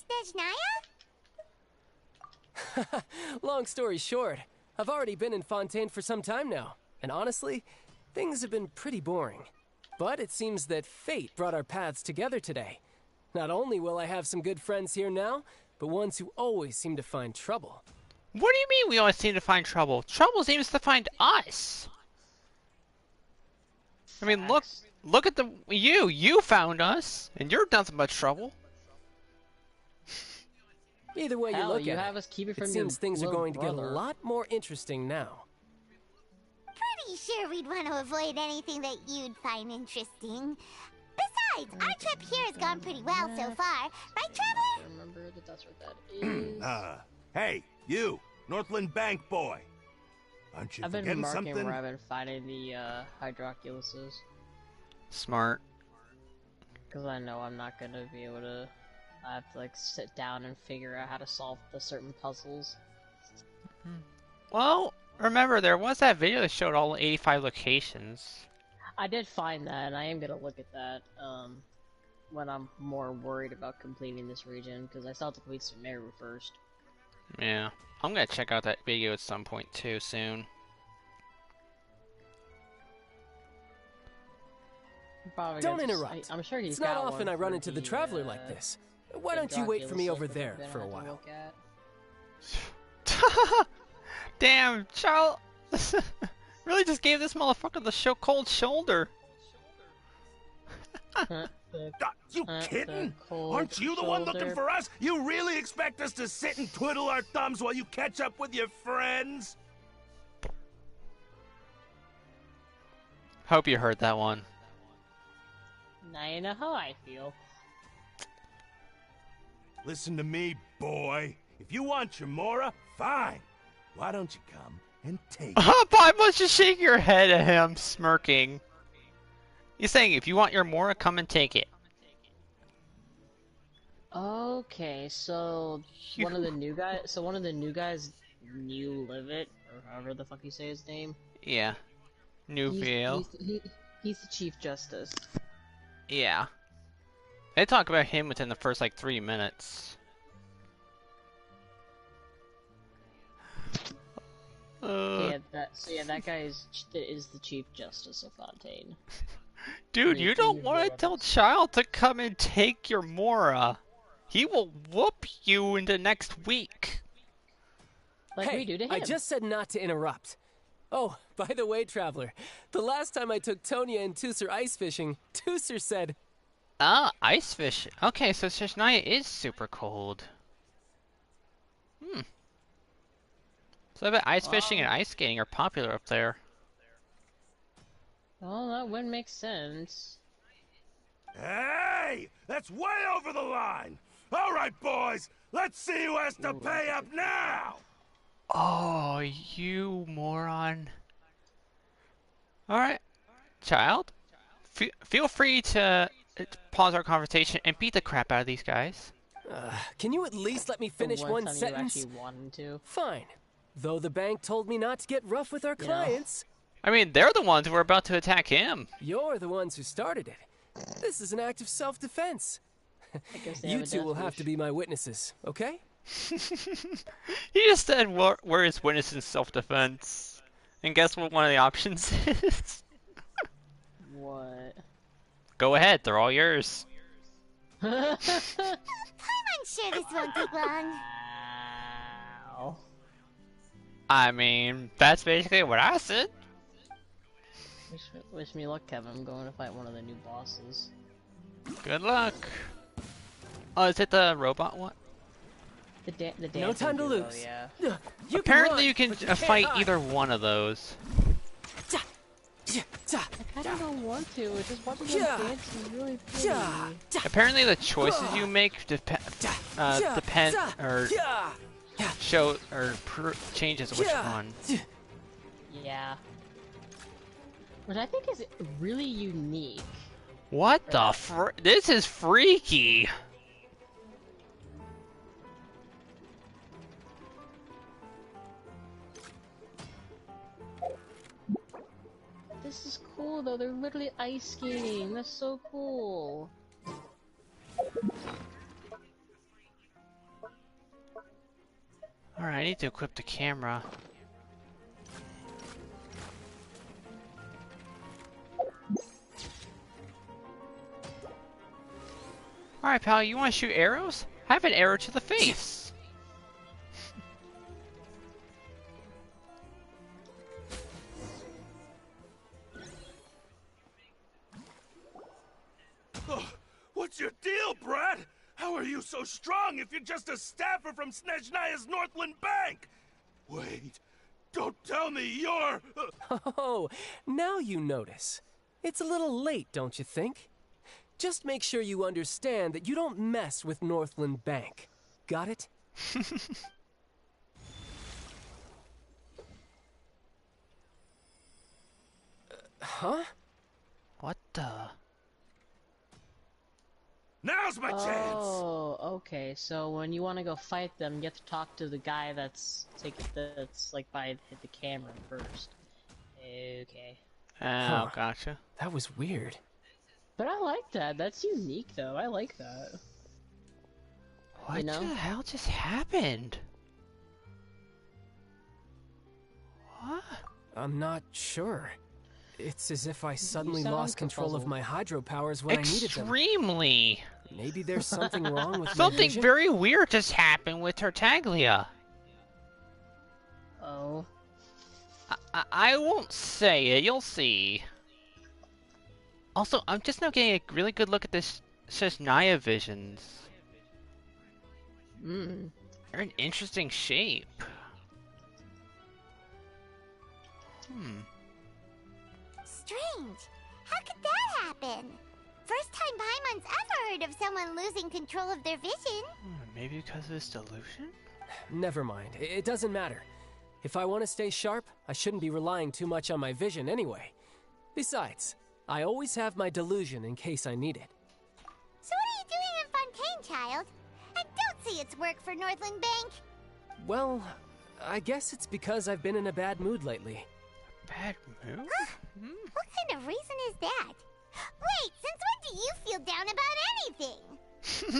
Speaker 2: Snezhnaya?
Speaker 19: Long story short, I've already been in Fontaine for some time now, and honestly, things have been pretty boring. But it seems that fate brought our paths together today. Not only will I have some good friends here now, but ones who always seem to find trouble.
Speaker 1: What do you mean we always seem to find trouble? Trouble seems to find us. I mean, look at you found us, and you're nothing but trouble.
Speaker 19: Either way you
Speaker 16: Hell,
Speaker 19: look
Speaker 16: you
Speaker 19: at
Speaker 16: have
Speaker 19: it,
Speaker 16: us keep it
Speaker 19: it
Speaker 16: from
Speaker 19: seems
Speaker 16: your
Speaker 19: things are
Speaker 16: little
Speaker 19: going to get a
Speaker 16: brother.
Speaker 19: lot more interesting now.
Speaker 2: Pretty sure we'd want to avoid anything that you'd find interesting. Besides, our trip here has gone pretty well so far. Right, Trevor?
Speaker 16: Remember that that's what that is.
Speaker 18: Hey, you, Northland Bank boy. Aren't you
Speaker 16: I've been
Speaker 18: forgetting
Speaker 16: marking
Speaker 18: something?
Speaker 16: where I've been finding the hydroculuses.
Speaker 1: Smart.
Speaker 16: Because I know I'm not gonna be able to. I have to like sit down and figure out how to solve the certain puzzles.
Speaker 1: Well, remember there was that video that showed all 85 locations.
Speaker 16: I did find that, and I am gonna look at that when I'm more worried about completing this region, because I still have to complete Sumeru first.
Speaker 1: Yeah, I'm gonna check out that video at some point too soon.
Speaker 16: Probably
Speaker 19: Don't
Speaker 16: gonna
Speaker 19: interrupt.
Speaker 16: I'm sure he's
Speaker 19: It's not
Speaker 16: got
Speaker 19: often
Speaker 16: one
Speaker 19: I run
Speaker 16: for
Speaker 19: into the Traveler like this. Why
Speaker 16: the
Speaker 19: don't you wait for me
Speaker 16: Dracula
Speaker 19: over
Speaker 16: stuff
Speaker 19: there
Speaker 16: we've been
Speaker 19: for a
Speaker 16: had to
Speaker 19: while?
Speaker 16: look
Speaker 1: Damn, Charles. Really just gave this motherfucker the cold shoulder.
Speaker 18: You kidding? Aren't you the one looking for us? You really expect us to sit and twiddle our thumbs while you catch up with your friends?
Speaker 1: Hope you heard that one.
Speaker 16: Now you know how I feel.
Speaker 18: Listen to me, boy. If you want your Mora, fine. Why don't you come and take it?
Speaker 1: Why must you shake your head at him, smirking? He's saying, if you want your Mora, come and take it.
Speaker 16: Okay, so one of the new guys knew Live It, or however the fuck you say his name.
Speaker 1: Yeah. New Veil.
Speaker 16: He's the Chief Justice.
Speaker 1: Yeah. They talk about him within the first, like, 3 minutes.
Speaker 16: That guy is the Chief Justice of Fontaine.
Speaker 1: Dude, you don't want to tell Child to come and take your Mora. He will whoop you into next week.
Speaker 16: Like we do to him.
Speaker 19: I just said not to interrupt. Oh, by the way, Traveler, the last time I took Tonya and Tusser ice fishing, Tusser said...
Speaker 1: Ice fish. Okay, so Shishniya is super cold. So I bet ice fishing and ice skating are popular up there.
Speaker 16: Well, that would make sense.
Speaker 18: Hey! That's way over the line! Alright, boys! Let's see who has to pay up now!
Speaker 1: Oh, you moron. Alright, Child. Feel free to pause our conversation and beat the crap out of these guys.
Speaker 19: Can you at least let me finish one sentence?
Speaker 16: You actually wanted to.
Speaker 19: Fine. Though the bank told me not to get rough with our clients.
Speaker 1: I mean, they're the ones who were about to attack him.
Speaker 19: You're the ones who started it. This is an act of self-defense. You two will have to be my witnesses, okay?
Speaker 1: He just said we're his witnesses in self-defense. And guess what one of the options is?
Speaker 16: What?
Speaker 1: Go ahead, they're all yours.
Speaker 2: I'm unsure this won't take long.
Speaker 1: I mean, that's basically what I said.
Speaker 16: Wish me luck, Kevin. I'm going to fight one of the new bosses.
Speaker 1: Good luck. Oh, is it the robot one?
Speaker 16: The
Speaker 19: no time to lose.
Speaker 16: Yeah.
Speaker 1: Apparently you can fight either one of those.
Speaker 16: I don't want to. It's just watching them dance is really pretty.
Speaker 1: Apparently the choices you make depend or show or changes which one.
Speaker 16: Yeah. Which I think is really unique.
Speaker 1: What the this is freaky.
Speaker 16: This is cool though, they're literally ice skating. That's so cool.
Speaker 1: Alright, I need to equip the camera. Alright, pal, you want to shoot arrows? Have an arrow to the face.
Speaker 18: What's your deal, Brad? How are you so strong if you're just a staffer from Snezhnaya's Northland Bank? Wait, don't tell me you're...
Speaker 19: Oh, now you notice. It's a little late, don't you think? Just make sure you understand that you don't mess with Northland Bank. Got it? Huh?
Speaker 1: What the...
Speaker 18: Now's my chance!
Speaker 16: Oh, okay. So when you want to go fight them, you have to talk to the guy that's like by the camera first. Okay.
Speaker 1: Oh, gotcha.
Speaker 19: That was weird.
Speaker 16: But I like that. That's unique, though. I like that.
Speaker 1: What the hell just happened? What?
Speaker 19: I'm not sure. It's as if I suddenly lost control of my hydro powers when I needed them.
Speaker 1: Extremely.
Speaker 19: Maybe there's something wrong with
Speaker 1: Something very weird just happened with Tartaglia.
Speaker 16: Uh-oh.
Speaker 1: I won't say it, you'll see. Also, I'm just now getting a really good look at this Shesnaya visions. They're an interesting shape.
Speaker 2: Strange. How could that happen? First time Paimon's ever heard of someone losing control of their vision.
Speaker 1: Maybe because of his delusion?
Speaker 19: Never mind. It doesn't matter. If I want to stay sharp, I shouldn't be relying too much on my vision anyway. Besides, I always have my delusion in case I need it.
Speaker 2: So what are you doing in Fontaine, child? I don't see its work for Northland Bank.
Speaker 19: Well, I guess it's because I've been in a bad mood lately.
Speaker 1: Bad mood?
Speaker 2: What kind of reason is that? Wait, since when do you feel down about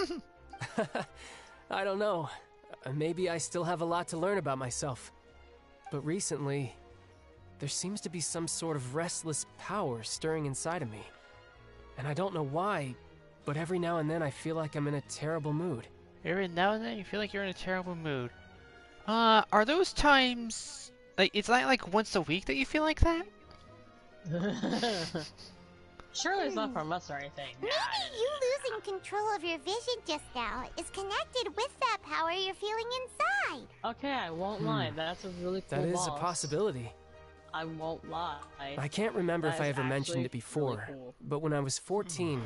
Speaker 2: anything?
Speaker 19: I don't know. Maybe I still have a lot to learn about myself. But recently, there seems to be some sort of restless power stirring inside of me. And I don't know why, but every now and then I feel like I'm in a terrible mood.
Speaker 1: Every now and then you feel like you're in a terrible mood. Are those times... Like, it's not like once a week that you feel like that?
Speaker 16: Surely it's not from us or anything.
Speaker 2: Maybe you losing control of your vision just now is connected with that power you're feeling inside.
Speaker 16: Okay, I won't lie. That's a really cool
Speaker 19: That is
Speaker 16: boss.
Speaker 19: a possibility.
Speaker 16: I won't lie.
Speaker 19: I can't remember
Speaker 16: That
Speaker 19: if I
Speaker 16: is
Speaker 19: ever mentioned
Speaker 16: actually
Speaker 19: it before,
Speaker 16: really cool.
Speaker 19: but when I was 14,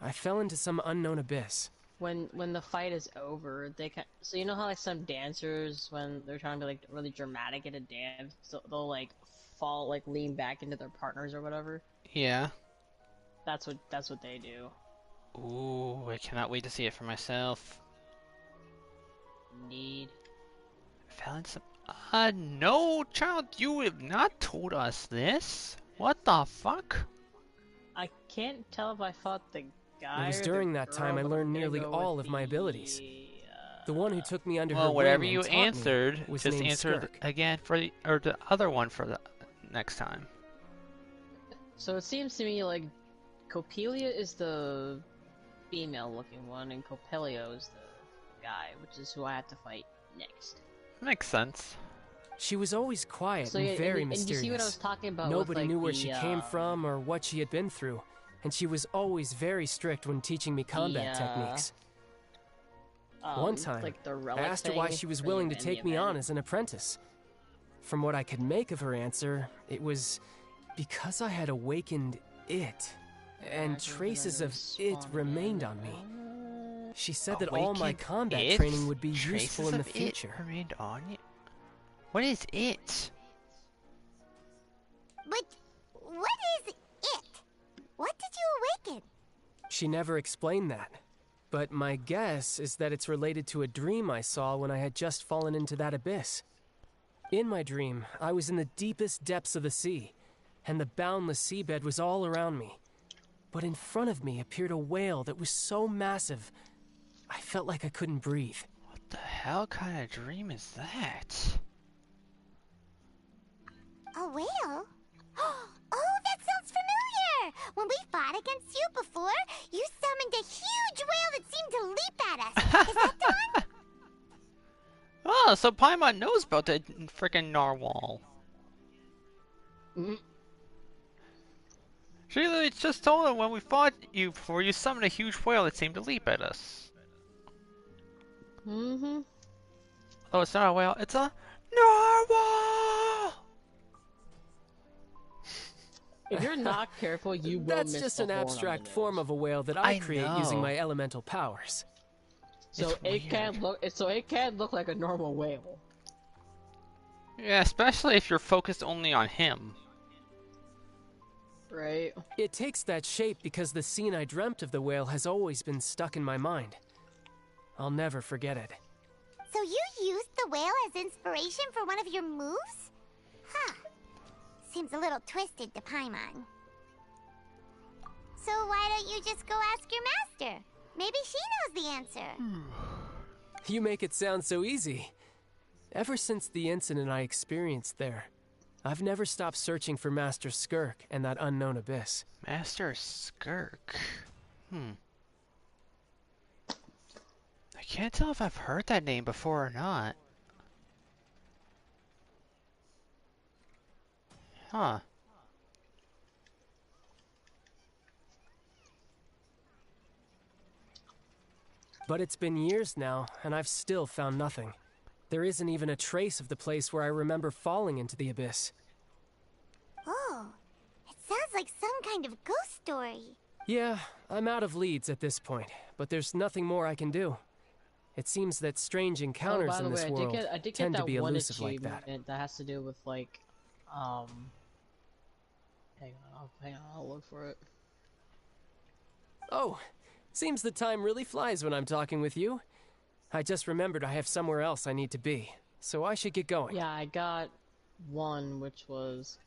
Speaker 19: I fell into some unknown abyss.
Speaker 16: When the fight is over, so you know how like some dancers, when they're trying to be like really dramatic at a dance, so they'll like fall, like lean back into their partners or whatever.
Speaker 1: Yeah.
Speaker 16: That's what they do.
Speaker 1: Ooh, I cannot wait to see it for myself.
Speaker 16: Indeed.
Speaker 1: Fell in some... no, child, you have not told us this. What the fuck?
Speaker 16: I can't tell if I fought the guy.
Speaker 19: It was
Speaker 16: or
Speaker 19: during
Speaker 16: the
Speaker 19: that
Speaker 16: girl,
Speaker 19: time I
Speaker 16: but
Speaker 19: learned
Speaker 16: I'm gonna
Speaker 19: nearly
Speaker 16: go
Speaker 19: all
Speaker 16: with
Speaker 19: of my
Speaker 16: the,
Speaker 19: abilities. The one who took me under her
Speaker 1: Well,
Speaker 19: wing
Speaker 1: whatever
Speaker 19: and
Speaker 1: you
Speaker 19: taught me
Speaker 1: answered,
Speaker 19: was
Speaker 1: just
Speaker 19: named
Speaker 1: answer
Speaker 19: Skirk.
Speaker 1: again for the, or the other one for the next time.
Speaker 16: So it seems to me like Coppelia is the female-looking one, and Coppelio is the guy, which is who I have to fight next.
Speaker 1: Makes sense.
Speaker 19: She was always quiet
Speaker 16: So,
Speaker 19: and
Speaker 16: yeah,
Speaker 19: very
Speaker 16: and you
Speaker 19: mysterious.
Speaker 16: see what I was talking about with,
Speaker 19: Nobody
Speaker 16: like,
Speaker 19: knew where
Speaker 16: the,
Speaker 19: she came from or what she had been through, and she was always very strict when teaching me combat techniques. One time,
Speaker 16: like the
Speaker 19: I
Speaker 16: relic
Speaker 19: asked her why
Speaker 16: thing
Speaker 19: she was
Speaker 16: for the
Speaker 19: willing to
Speaker 16: event-
Speaker 19: take me on as an apprentice. From what I could make of her answer, it was because I had awakened it, and traces of it remained on me. She said that all my
Speaker 1: Awakened
Speaker 19: combat
Speaker 1: it?
Speaker 19: training would be
Speaker 1: Traces
Speaker 19: useful in the
Speaker 1: of it
Speaker 19: future.
Speaker 1: remained on you? What is it?
Speaker 2: But what is it? What did you awaken?
Speaker 19: She never explained that. But my guess is that it's related to a dream I saw when I had just fallen into that abyss. In my dream, I was in the deepest depths of the sea, and the boundless seabed was all around me. But in front of me appeared a whale that was so massive, I felt like I couldn't breathe.
Speaker 1: What the hell kind of dream is that?
Speaker 2: A whale? Oh, that sounds familiar! When we fought against you before, you summoned a huge whale that seemed to leap at us. Is that the one?
Speaker 1: Oh, so Paimon knows about the frickin' narwhal. She literally just told him when we fought you before, you summoned a huge whale that seemed to leap at us.
Speaker 16: Mm-hmm.
Speaker 1: Oh, it's not a whale, it's a narwhal!
Speaker 16: If you're not careful, you will
Speaker 19: That's
Speaker 16: miss
Speaker 19: just
Speaker 16: the
Speaker 19: an
Speaker 16: horn on the
Speaker 19: abstract
Speaker 16: nose.
Speaker 19: form of a whale that I create using
Speaker 1: know.
Speaker 19: my elemental powers.
Speaker 16: So it can't look like a normal whale.
Speaker 1: Yeah, especially if you're focused only on him.
Speaker 16: Right.
Speaker 19: It takes that shape because the scene I dreamt of the whale has always been stuck in my mind. I'll never forget it.
Speaker 2: So you used the whale as inspiration for one of your moves? Huh. Seems a little twisted to Paimon. So why don't you just go ask your master? Maybe she knows the answer.
Speaker 19: You make it sound so easy. Ever since the incident I experienced there, I've never stopped searching for Master Skirk and that unknown abyss.
Speaker 1: Master Skirk. I can't tell if I've heard that name before or not. Huh.
Speaker 19: But it's been years now, and I've still found nothing. There isn't even a trace of the place where I remember falling into the abyss.
Speaker 2: Oh, it sounds like some kind of ghost story.
Speaker 19: Yeah, I'm out of leads at this point, but there's nothing more I can do. It seems that strange encounters in this world
Speaker 16: I did get
Speaker 19: tend to
Speaker 16: that
Speaker 19: be
Speaker 16: one
Speaker 19: elusive like that.
Speaker 16: achievement that has to do with like, hang on, I'll look for it.
Speaker 19: Oh, seems the time really flies when I'm talking with you. I just remembered I have somewhere else I need to be, so I should get going.
Speaker 16: Yeah, I got one, which was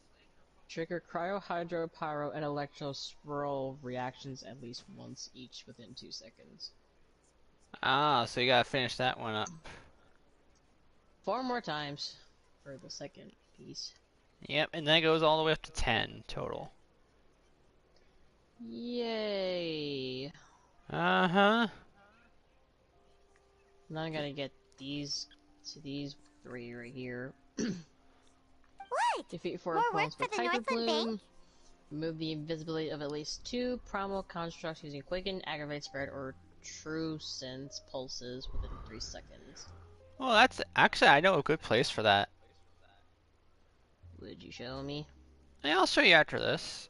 Speaker 16: trigger cryo, hydro, pyro, and electro swirl reactions at least once each within 2 seconds.
Speaker 1: Ah, so you gotta finish that one up.
Speaker 16: 4 more times for the second piece.
Speaker 1: Yep, and then it goes all the way up to 10 total.
Speaker 16: Yay!
Speaker 1: Uh-huh.
Speaker 16: Now I gotta get these 3 right here.
Speaker 2: What?
Speaker 16: Defeat 4
Speaker 2: More
Speaker 16: opponents
Speaker 2: work
Speaker 16: with
Speaker 2: for the
Speaker 16: Hyper
Speaker 2: Northland
Speaker 16: Bloom.
Speaker 2: Bank?
Speaker 16: Remove the invisibility of at least 2 primal constructs using Quicken, Aggravate, Spread, or True Sense pulses within 3 seconds.
Speaker 1: Well, that's actually, I know a good place for that.
Speaker 16: Would you show me?
Speaker 1: Yeah, I'll show you after this.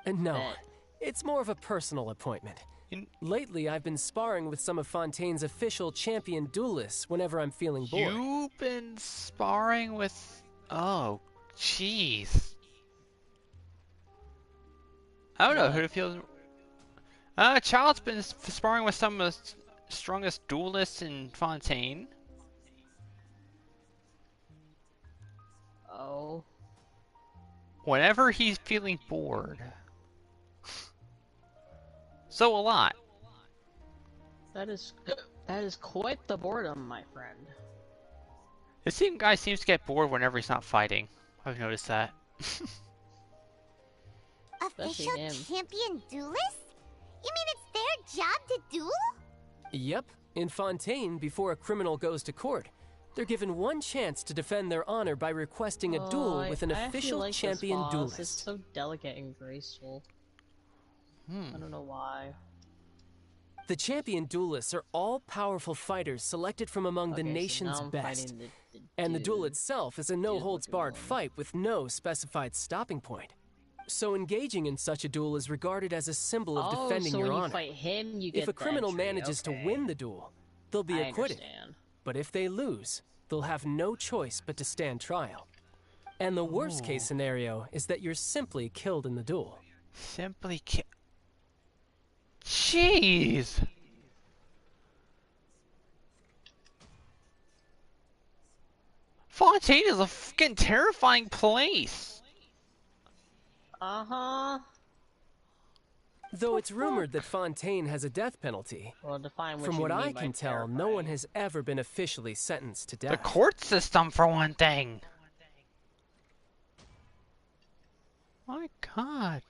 Speaker 19: No, it's more of a personal appointment. Lately, I've been sparring with some of Fontaine's official champion duelists whenever I'm feeling bored.
Speaker 1: You've been sparring with... Oh, jeez. I don't know who feels... Child's been sparring with some of the strongest duelists in Fontaine.
Speaker 16: Oh.
Speaker 1: Whenever he's feeling bored. So a lot.
Speaker 16: That is quite the boredom, my friend.
Speaker 1: This guy seems to get bored whenever he's not fighting. I've noticed that.
Speaker 2: Official champion duelist? You mean it's their job to duel?
Speaker 19: Yep. In Fontaine, before a criminal goes to court, they're given one chance to defend their honor by requesting a duel with an official champion duelist.
Speaker 16: It's so delicate and graceful. I don't know why.
Speaker 19: The champion duelists are all-powerful fighters selected from among the nation's best. And the duel itself is a no-holds-barred fight with no specified stopping point. So engaging in such a duel is regarded as a symbol of defending your honor.
Speaker 16: Fight him, you get
Speaker 19: if a criminal manages to win the duel, they'll be acquitted. But if they lose, they'll have no choice but to stand trial. And the worst-case scenario is that you're simply killed in the duel.
Speaker 1: Simply killed? Jeez! Fontaine is a fucking terrifying place!
Speaker 16: Uh-huh.
Speaker 19: Though it's rumored that Fontaine has a death penalty,
Speaker 16: well, define what
Speaker 19: from what I can tell,
Speaker 16: terrifying.
Speaker 19: no one has ever been officially sentenced to death.
Speaker 1: The court system, for one thing! My god.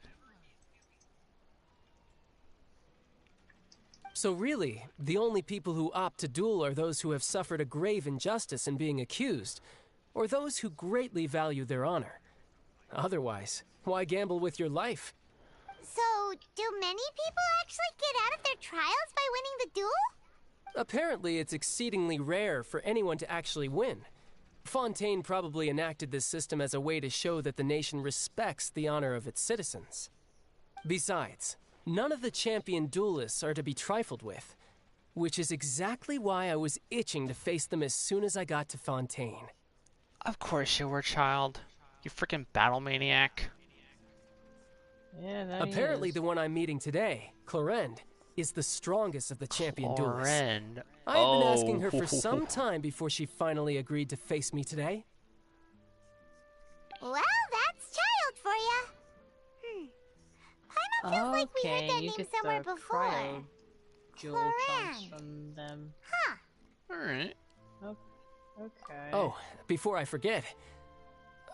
Speaker 19: So really, the only people who opt to duel are those who have suffered a grave injustice in being accused, or those who greatly value their honor. Otherwise, why gamble with your life?
Speaker 2: So, do many people actually get out of their trials by winning the duel?
Speaker 19: Apparently, it's exceedingly rare for anyone to actually win. Fontaine probably enacted this system as a way to show that the nation respects the honor of its citizens. Besides, none of the champion duelists are to be trifled with, which is exactly why I was itching to face them as soon as I got to Fontaine.
Speaker 1: Of course you were, child. You freaking battle maniac.
Speaker 16: Yeah, that
Speaker 19: Apparently the one I'm meeting today, Clorend, is the strongest of the champion duelists. I've been asking her for some time before she finally agreed to face me today.
Speaker 2: Well, that's Child for ya. Paimon feels like we heard that name somewhere before.
Speaker 16: Jewel chunks from them.
Speaker 2: Huh.
Speaker 1: Alright.
Speaker 16: Okay.
Speaker 19: Oh, before I forget,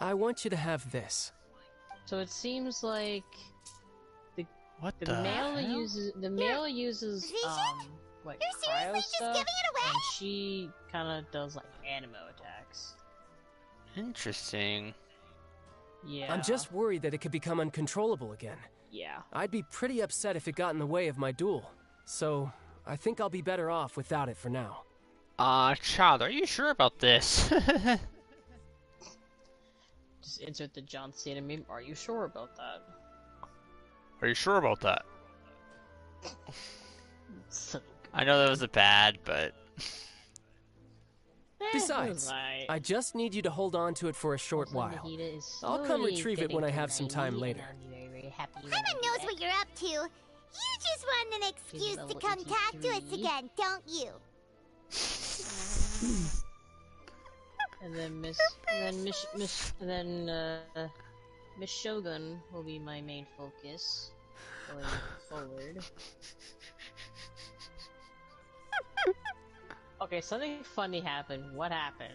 Speaker 19: I want you to have this.
Speaker 16: So it seems like the
Speaker 1: the
Speaker 16: male
Speaker 1: hell?
Speaker 16: uses like
Speaker 2: You're
Speaker 16: cryo
Speaker 2: seriously just
Speaker 16: stuff,
Speaker 2: giving it away?
Speaker 16: and she kind of does like animo attacks.
Speaker 1: Interesting.
Speaker 16: Yeah.
Speaker 19: I'm just worried that it could become uncontrollable again.
Speaker 16: Yeah.
Speaker 19: I'd be pretty upset if it got in the way of my duel. So, I think I'll be better off without it for now.
Speaker 1: Child, are you sure about this?
Speaker 16: Just insert the John Cena meme. Are you sure about that?
Speaker 1: Are you sure about that? I know that was a bad, but...
Speaker 19: Besides, I just need you to hold on to it for a short while. I'll come retrieve it when I have some time later.
Speaker 2: Paimon knows what you're up to. You just want an excuse to come talk to us again, don't you?
Speaker 16: And then Miss Shogun will be my main focus going forward. Okay, something funny happened. What happened?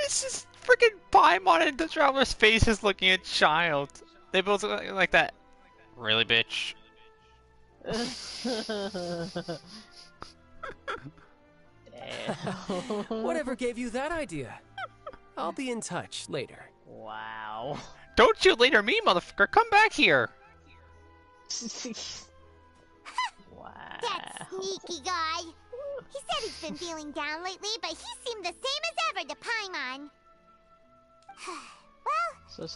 Speaker 1: It's just freaking Paimon and the Traveler's faces looking at Child. They both look like that. Really, bitch?
Speaker 19: Whatever gave you that idea? I'll be in touch later.
Speaker 16: Wow.
Speaker 1: Don't you later me, motherfucker! Come back here!
Speaker 16: Wow.
Speaker 2: That sneaky guy. He said he's been feeling down lately, but he seemed the same as ever to Paimon.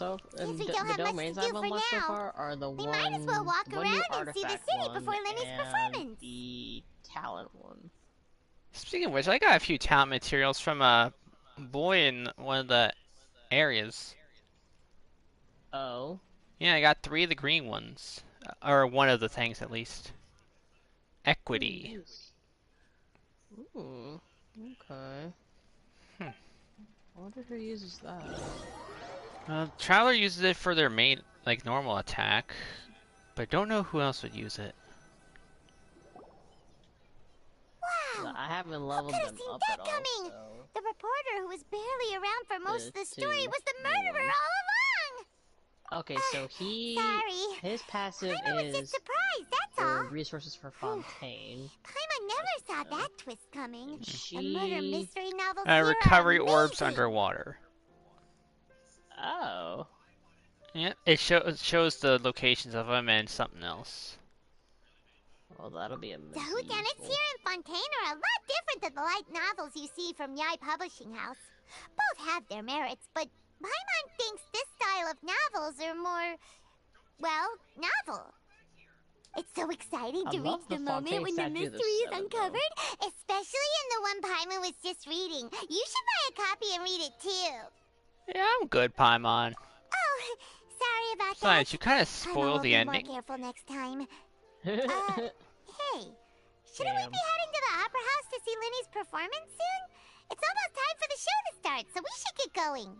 Speaker 2: Well,
Speaker 16: and
Speaker 2: we don't
Speaker 16: the
Speaker 2: have much
Speaker 16: domains
Speaker 2: to do
Speaker 16: I've
Speaker 2: for
Speaker 16: unlocked so
Speaker 2: now.
Speaker 16: far are the
Speaker 2: We
Speaker 16: one,
Speaker 2: might as well walk
Speaker 16: one
Speaker 2: around
Speaker 16: new
Speaker 2: and see the
Speaker 16: artifact
Speaker 2: city
Speaker 16: one
Speaker 2: before Lenny's
Speaker 16: and
Speaker 2: performance.
Speaker 16: the talent one.
Speaker 1: Speaking of which, I got a few talent materials from a boy in one of the areas.
Speaker 16: Oh?
Speaker 1: Yeah, I got 3 of the green ones. Or one of the things, at least. Equity.
Speaker 16: Ooh, okay. I wonder who uses that.
Speaker 1: Traveler uses it for their main, like, normal attack. But don't know who else would use it.
Speaker 2: Wow!
Speaker 16: I haven't leveled them up at all.
Speaker 2: Coming.
Speaker 16: So...
Speaker 2: The reporter who was barely around for most of the story was the murderer all along!
Speaker 16: Okay, so his passive
Speaker 2: Paimon was just surprised, that's all.
Speaker 16: resources for Fontaine.
Speaker 2: Paimon never saw that twist coming. The murder mystery novels
Speaker 1: recovery orbs underwater.
Speaker 16: Oh.
Speaker 1: Yeah, it shows the locations of them and something else.
Speaker 16: Well, that'll be amazing.
Speaker 2: The whodunits here in Fontaine are a lot different than the light novels you see from Yai Publishing House. Both have their merits, but Paimon thinks this style of novels are more, well, novel. It's so exciting to reach the moment when the mystery is uncovered, especially in the one Paimon was just reading. You should buy a copy and read it too.
Speaker 1: Yeah, I'm good, Paimon.
Speaker 2: Oh, sorry about
Speaker 1: Besides,
Speaker 2: that.
Speaker 1: you kind of spoiled the ending.
Speaker 2: Be more careful next time. Hey, shouldn't we be heading to the Opera House to see Lenny's performance soon? It's almost time for the show to start, so we should get going.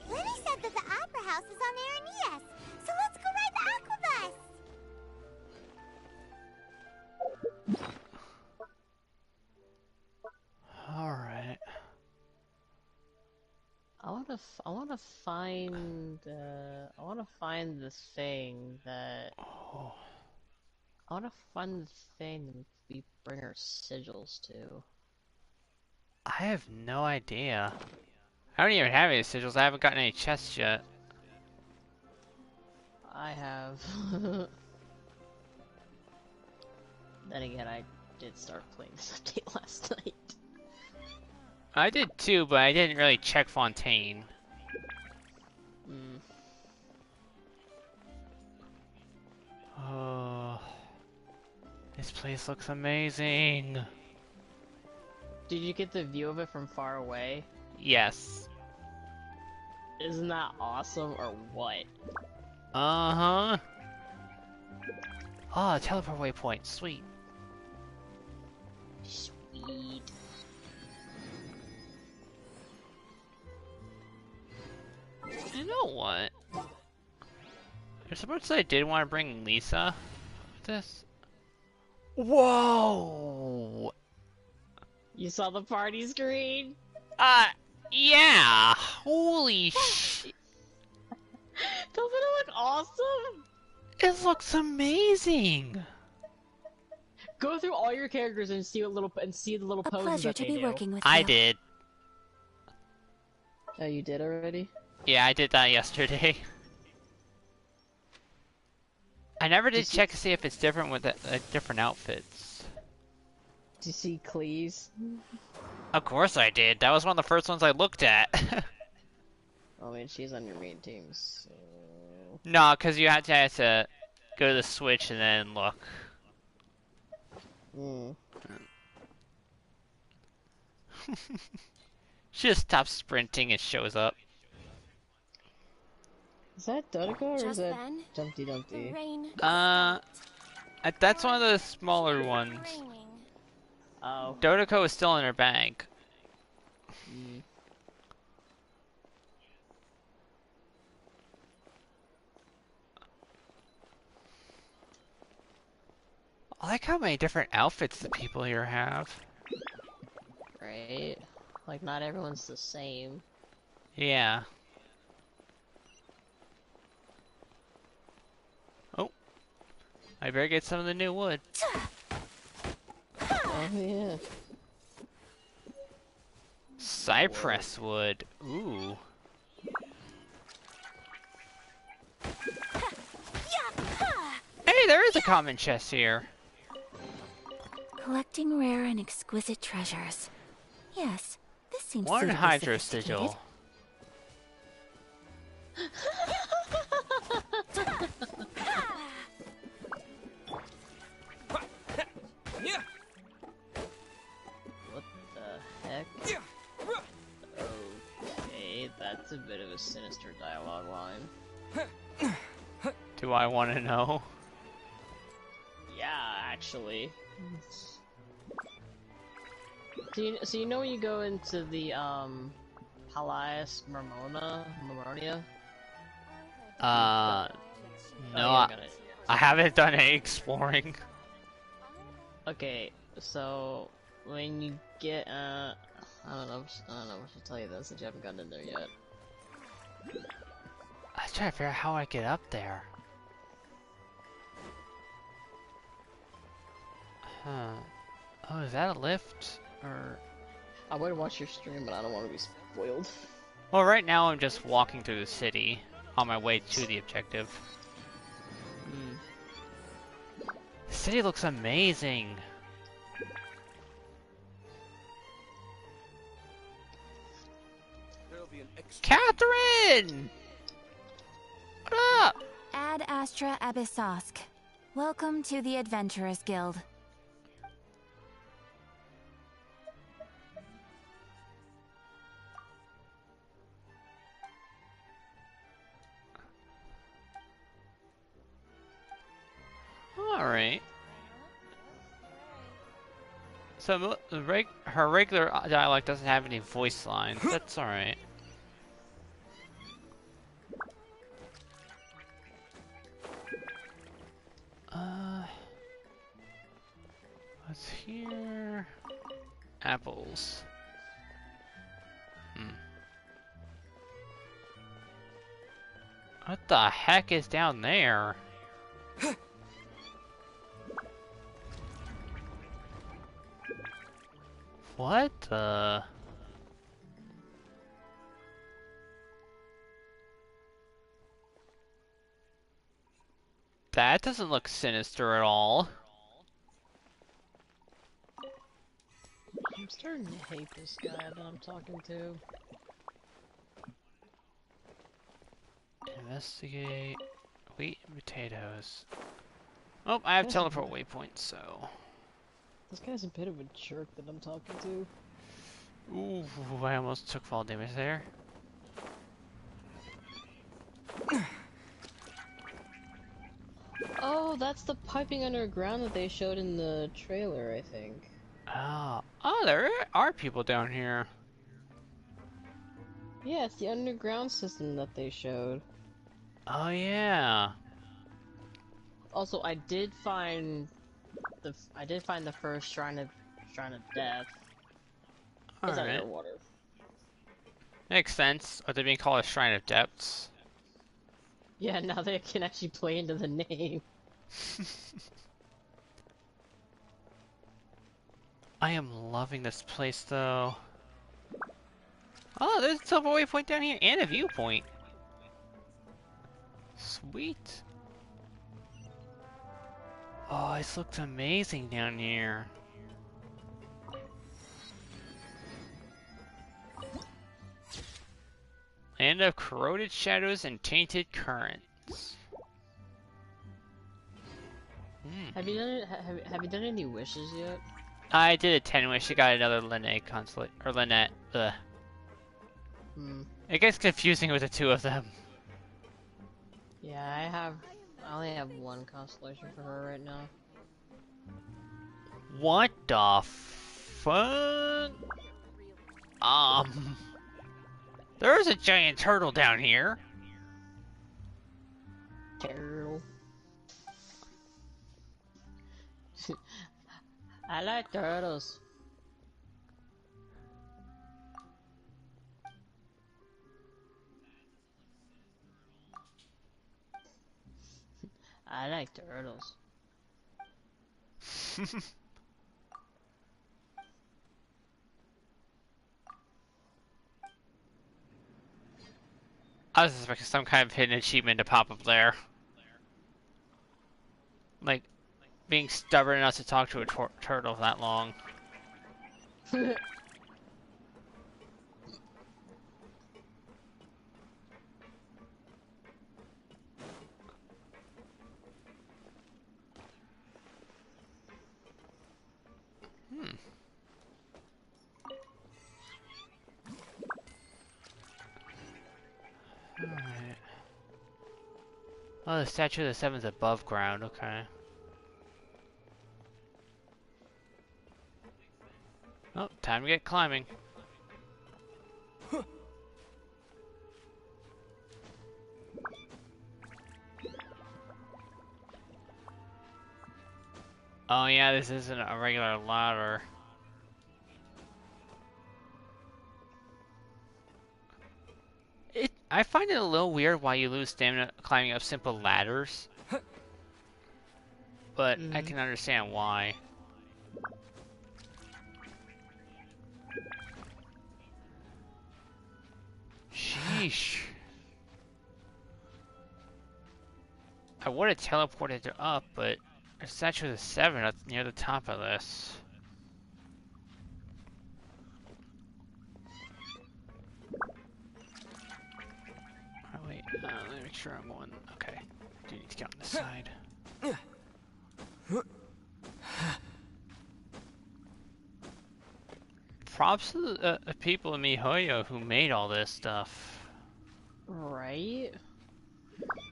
Speaker 2: Lenny said that the Opera House is on Aranias, so let's go ride the Aquabus.
Speaker 1: All right.
Speaker 16: I wanna find the thing that.
Speaker 1: Oh.
Speaker 16: I wanna find the thing that we bring our sigils to.
Speaker 1: I have no idea. I don't even have any sigils. I haven't gotten any chests yet.
Speaker 16: I have. Then again, I did start playing this update last night.
Speaker 1: I did too, but I didn't really check Fontaine. Oh, this place looks amazing.
Speaker 16: Did you get the view of it from far away?
Speaker 1: Yes.
Speaker 16: Isn't that awesome, or what?
Speaker 1: Uh-huh. Oh, teleport waypoint. Sweet.
Speaker 16: Sweet.
Speaker 1: You know what? There's so much that I did want to bring Lisa with this. Whoa!
Speaker 16: You saw the party screen?
Speaker 1: Yeah! Holy shit!
Speaker 16: Doesn't it look awesome?
Speaker 1: It looks amazing!
Speaker 16: Go through all your characters and see the little poses
Speaker 13: pleasure
Speaker 16: that
Speaker 13: to
Speaker 16: they
Speaker 13: be
Speaker 16: do.
Speaker 13: working with
Speaker 1: I
Speaker 13: you.
Speaker 1: did.
Speaker 16: Oh, you did already?
Speaker 1: Yeah, I did that yesterday. I never did check to see if it's different with different outfits.
Speaker 16: Did you see Cleese?
Speaker 1: Of course I did. That was one of the first ones I looked at.
Speaker 16: I mean, she's on your main team, so...
Speaker 1: No, because you have to go to the Switch and then look. She just stops sprinting and shows up.
Speaker 16: Is that Dodeka or is that
Speaker 13: then,
Speaker 16: Dumpty Dumpty?
Speaker 1: That's one of the smaller ones.
Speaker 16: Oh.
Speaker 1: Dodeko is still in her bag. I like how many different outfits the people here have.
Speaker 16: Right? Like, not everyone's the same.
Speaker 1: Yeah. Oh. I better get some of the new wood.
Speaker 16: Oh, yeah.
Speaker 1: Cypress wood. Ooh. Hey, there is a common chest here.
Speaker 13: Collecting rare and exquisite treasures. Yes, this seems
Speaker 1: One
Speaker 13: suitably
Speaker 1: hydro
Speaker 13: sophisticated.
Speaker 1: sigil.
Speaker 16: What the heck? Okay, that's a bit of a sinister dialogue line.
Speaker 1: Do I want to know?
Speaker 16: Yeah, actually. So you know when you go into the Palais Marmonia?
Speaker 1: No, I haven't done any exploring.
Speaker 16: Okay, so when you get I don't know what to tell you this since you haven't gotten in there yet.
Speaker 1: I was trying to figure out how I get up there. Huh. Oh, is that a lift? Or...
Speaker 16: I would watch your stream, but I don't want to be spoiled.
Speaker 1: Well, right now I'm just walking through the city on my way to the objective. The city looks amazing. Catherine! What up?
Speaker 20: Ad Astra Abyssosk. Welcome to the Adventurers Guild.
Speaker 1: Alright. So, her regular dialect doesn't have any voice lines. That's alright. What's here? Apples. What the heck is down there? What the? That doesn't look sinister at all.
Speaker 16: I'm starting to hate this guy that I'm talking to.
Speaker 1: Investigate wheat and potatoes. Oh, I have teleport waypoints, so.
Speaker 16: This guy's a bit of a jerk that I'm talking to.
Speaker 1: Ooh, I almost took fall damage there.
Speaker 16: Oh, that's the piping underground that they showed in the trailer, I think.
Speaker 1: Oh, there are people down here.
Speaker 16: Yeah, it's the underground system that they showed.
Speaker 1: Oh yeah.
Speaker 16: Also, I did find the first shrine of death. It's underwater.
Speaker 1: Makes sense. Are they being called a Shrine of Depths?
Speaker 16: Yeah, now they can actually play into the name.
Speaker 1: I am loving this place though. Oh, there's a silver waypoint down here and a viewpoint. Sweet. Oh, this looks amazing down here. Land of corroded shadows and tainted currents.
Speaker 16: Have you done have you done any wishes yet?
Speaker 1: I did a 10 wish. I got another Lynette constellation or Lynette. Ugh. It gets confusing with the two of them.
Speaker 16: Yeah, I only have one constellation for her right now.
Speaker 1: What the fuck? There's a giant turtle down here.
Speaker 16: Turtle. I like turtles. I like turtles.
Speaker 1: I was expecting some kind of hidden achievement to pop up there. Like, being stubborn enough to talk to a turtle that long. Alright. Oh, the Statue of the Seven's above ground, okay. Oh, time to get climbing. Oh yeah, this isn't a regular ladder. I find it a little weird why you lose stamina climbing up simple ladders. But I can understand why. Sheesh. I would have teleported her up, but there's Statue of the Seven up near the top of this. Oh, wait, let me make sure I'm going. Okay. Do need to get on this side. Props to the people in MiHoYo who made all this stuff.
Speaker 16: Right?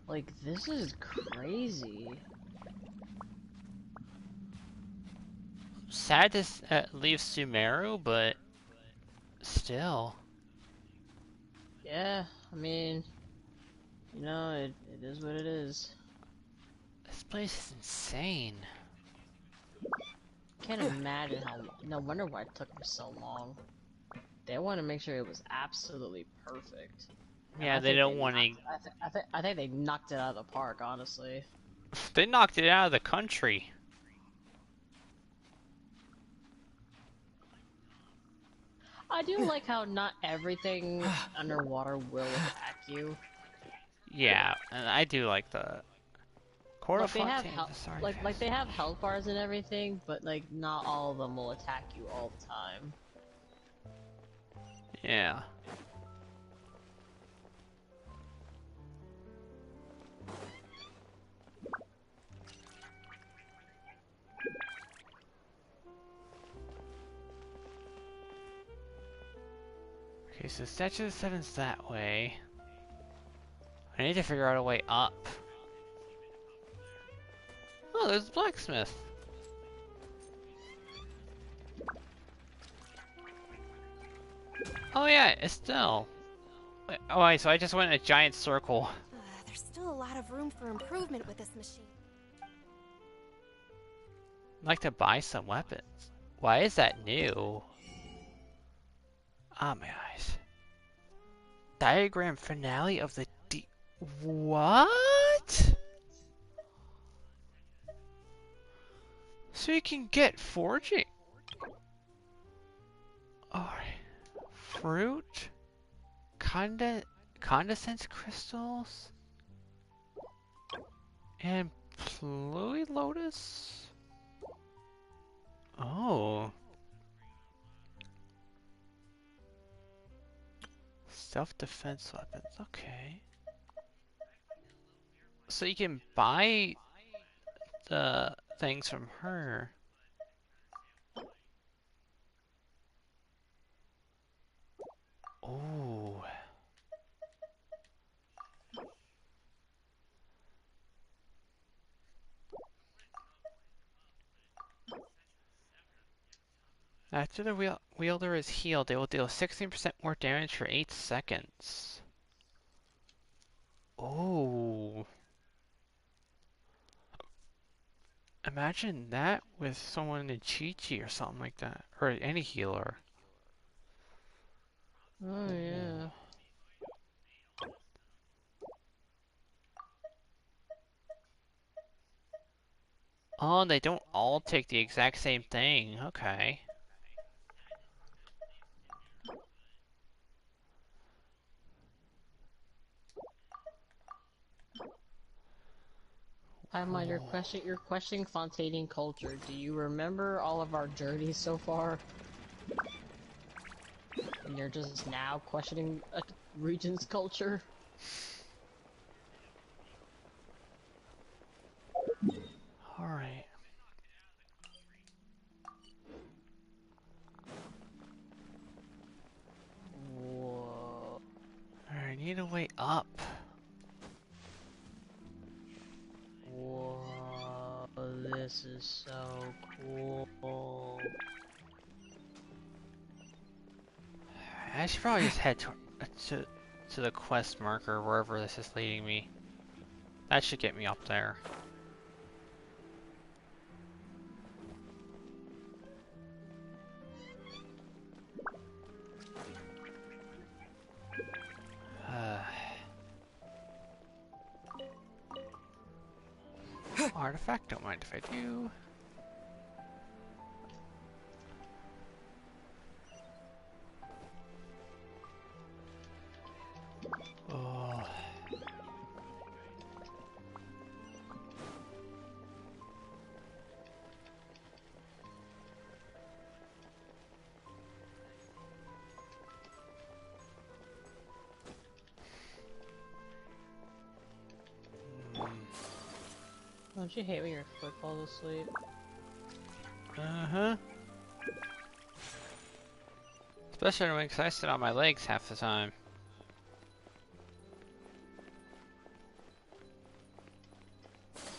Speaker 16: Like, this is crazy.
Speaker 1: Sad to leave Sumeru, but still.
Speaker 16: Yeah, I mean, you know, it is what it is.
Speaker 1: This place is insane.
Speaker 16: Can't imagine how. No wonder why it took them so long. They want to make sure it was absolutely perfect.
Speaker 1: Yeah, they don't want to.
Speaker 16: I think they knocked it out of the park, honestly.
Speaker 1: They knocked it out of the country.
Speaker 16: I do like how not everything underwater will attack you.
Speaker 1: Yeah, and I do like the
Speaker 16: Like they have like they have health bars and everything, but like not all of them will attack you all the time.
Speaker 1: Yeah. Okay, so Statue of the Seven's that way. I need to figure out a way up. Oh, there's the blacksmith. Oh yeah, Estelle. Wait, oh wait, so I just went in a giant circle.
Speaker 17: There's still a lot of room for improvement with this machine.
Speaker 1: I'd like to buy some weapons. Why is that new? Ah, my eyes. Diagram finale of the What? So you can get forging. Alright. Fruit? Condensate crystals? And Fluid Lotus? Oh. Self-defense weapons, okay. So you can buy the things from her. Oh. After the wielder is healed, they will deal 16% more damage for 8 seconds. Oh. Imagine that with someone in Chi-Chi or something like that. Or any healer.
Speaker 16: Oh, yeah.
Speaker 1: Oh, they don't all take the exact same thing. Okay.
Speaker 16: Paimon, you're questioning Fontaine culture. Do you remember all of our journeys so far? And you're just now questioning a region's culture?
Speaker 1: Alright.
Speaker 16: Whoa.
Speaker 1: I need a way up.
Speaker 16: Whoa, this is so cool.
Speaker 1: I should probably just head to the quest marker, wherever this is leading me. That should get me up there. Artifact, don't mind if I do. Oh.
Speaker 16: Don't you hate when your foot falls asleep?
Speaker 1: Uh-huh. Especially when I sit on my legs half the time.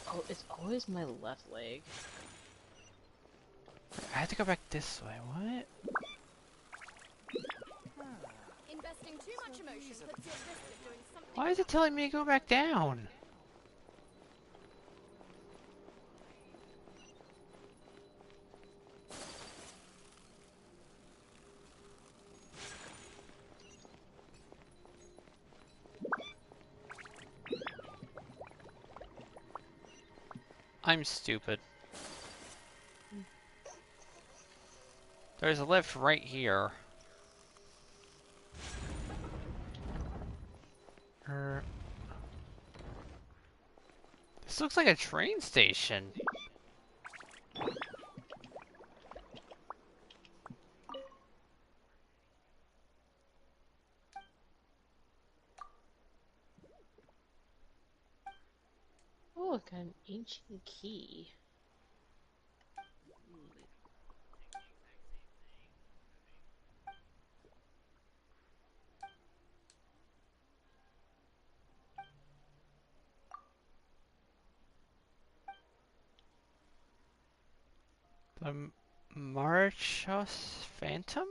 Speaker 16: Oh, it's always my left leg.
Speaker 1: I have to go back this way. What?
Speaker 17: Investing too much emotion puts you at risk of doing something.
Speaker 1: Why is it telling me to go back down? I'm stupid. There's a lift right here. This looks like a train station.
Speaker 16: Oh, look, an ancient key.
Speaker 1: The Marchos Phantom?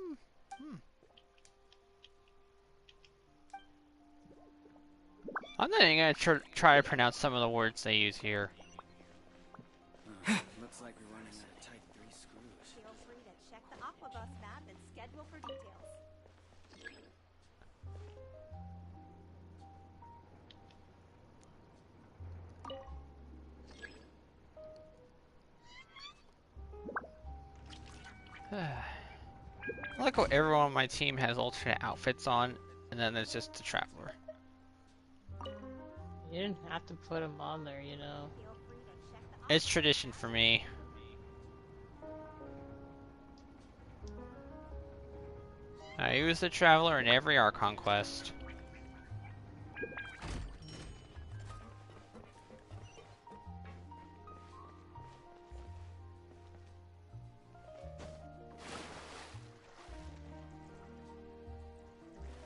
Speaker 1: I'm not even gonna try to pronounce some of the words they use here.
Speaker 12: Looks like we're running out of type 3 screws.
Speaker 21: Feel free to check the Aquabus map and schedule for details.
Speaker 1: I like how everyone on my team has alternate outfits on, and then there's just the Traveler.
Speaker 16: You didn't have to put him on there, you know.
Speaker 1: It's tradition for me. I use the Traveler in every Archon quest.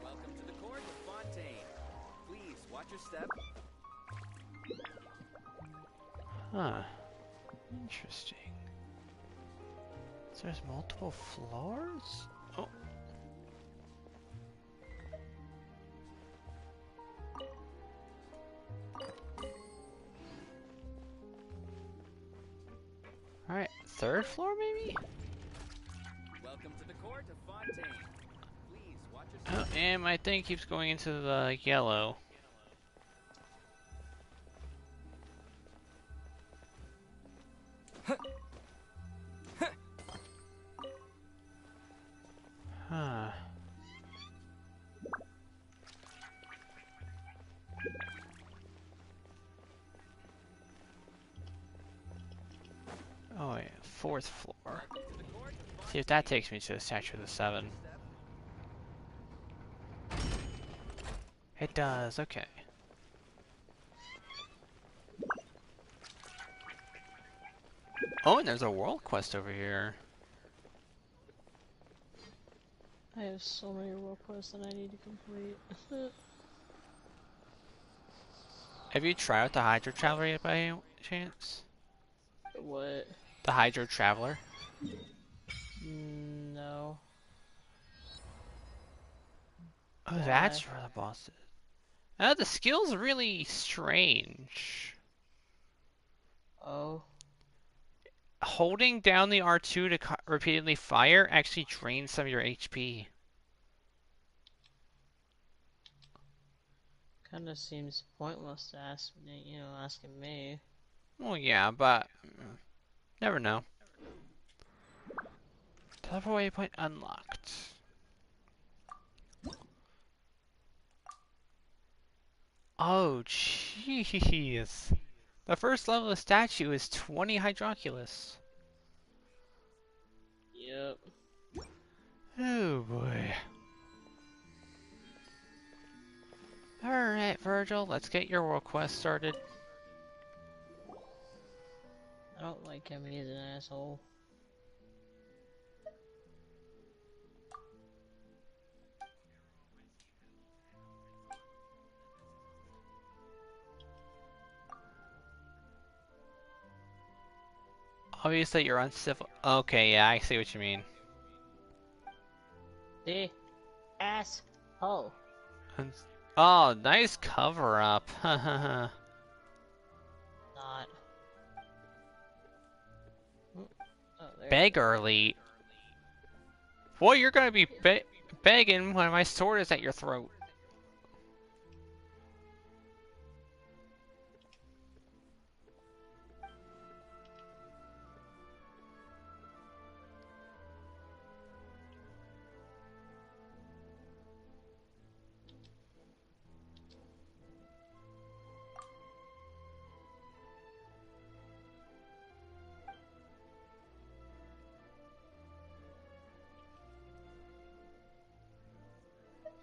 Speaker 14: Welcome to the court of Fontaine. Please watch your step.
Speaker 1: Huh. Interesting. So there's multiple floors? Oh. Alright, third floor maybe?
Speaker 14: Welcome to the court of Fontaine. Please watch your
Speaker 1: Oh, and my thing keeps going into the yellow. Huh. Oh yeah, fourth floor. See if that takes me to the Statue of the Seven. It does, okay. Oh, and there's a world quest over here.
Speaker 16: I have so many world quests that I need to complete.
Speaker 1: Have you tried out the Hydro Traveler yet by any chance?
Speaker 16: What?
Speaker 1: The Hydro Traveler?
Speaker 16: No.
Speaker 1: Oh, that's where the boss is. The skill's really strange.
Speaker 16: Oh.
Speaker 1: Holding down the R2 to repeatedly fire actually drains some of your HP.
Speaker 16: Kinda seems pointless to ask me, you know, asking me.
Speaker 1: Well, yeah, but never know. Teleport waypoint unlocked. Oh, jeez. The first level of statue is 20 Hydroculus.
Speaker 16: Yep.
Speaker 1: Oh boy. Alright, Virgil, let's get your world quest started.
Speaker 16: I don't like him, he's an asshole.
Speaker 1: Obviously, you're uncivil. Okay, yeah, I see what you mean.
Speaker 16: The asshole.
Speaker 1: Oh, nice cover up.
Speaker 16: Not. Oh,
Speaker 1: Beggarly. Boy, you're gonna be begging when my sword is at your throat.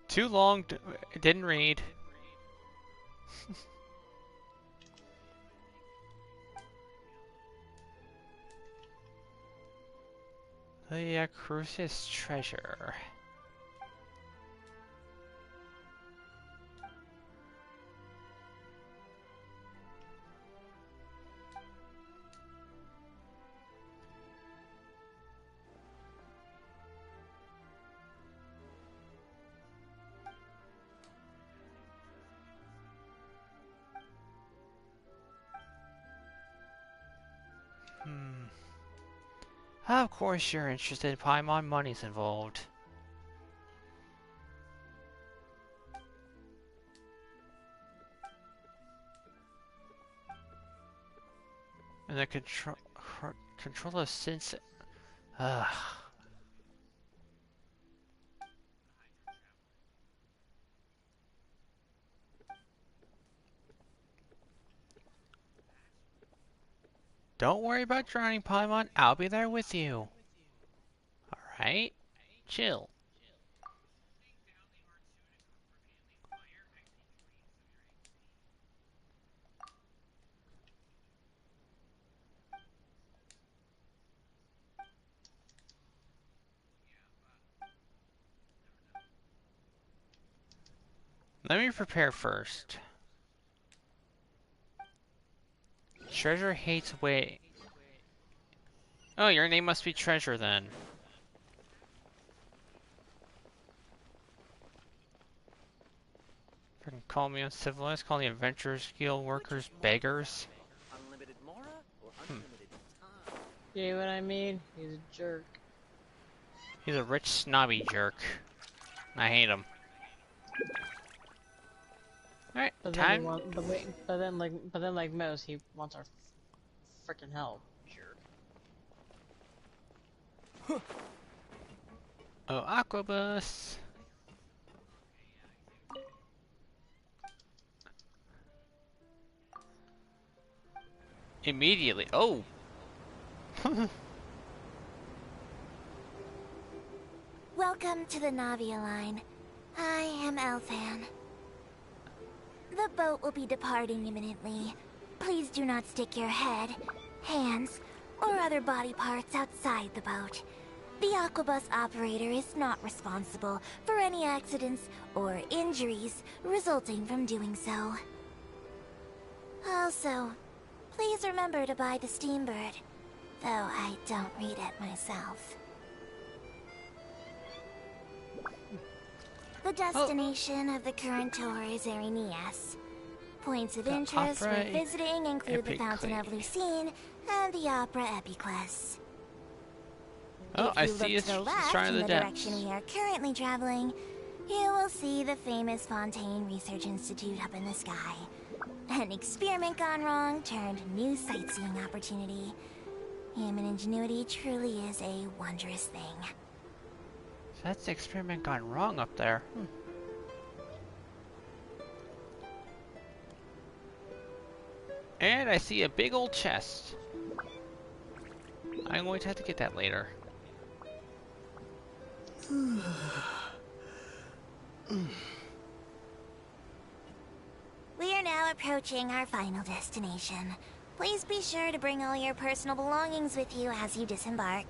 Speaker 1: Too long, didn't read. The Crucis treasure. Of course you're interested, Paimon. Money's involved. And the control of sense. Ugh. Don't worry about drowning, Paimon. I'll be there with you. Alright? Chill. Let me prepare first. Treasure hates wait. Oh, your name must be Treasure then. Freaking call me uncivilized, call the adventurers, guild workers, beggars.
Speaker 16: You know what I mean? He's a jerk.
Speaker 1: He's a rich, snobby jerk. I hate him. Alright,
Speaker 16: But
Speaker 1: time.
Speaker 16: then like most, he wants our freaking help. Jerk.
Speaker 1: Oh, Aquabus. Immediately. Oh.
Speaker 2: Welcome to the Navia line. I am Elfan. The boat will be departing imminently. Please do not stick your head, hands, or other body parts outside the boat. The Aquabus operator is not responsible for any accidents or injuries resulting from doing so. Also, please remember to buy the Steambird, though I don't read it myself. The destination of the current tour is Arenias. Points of interest for visiting include the Fountain of Lucine and the Opera Epiclese.
Speaker 1: Oh, I see
Speaker 2: If you look to the left
Speaker 1: Shrine of
Speaker 2: in
Speaker 1: the
Speaker 2: the
Speaker 1: Depths.
Speaker 2: direction we are currently traveling, you will see the famous Fontaine Research Institute up in the sky. An experiment gone wrong turned new sightseeing opportunity. Human ingenuity truly is a wondrous thing.
Speaker 1: That's the experiment gone wrong up there. And I see a big old chest. I'm going to have to get that later.
Speaker 2: We are now approaching our final destination. Please be sure to bring all your personal belongings with you as you disembark.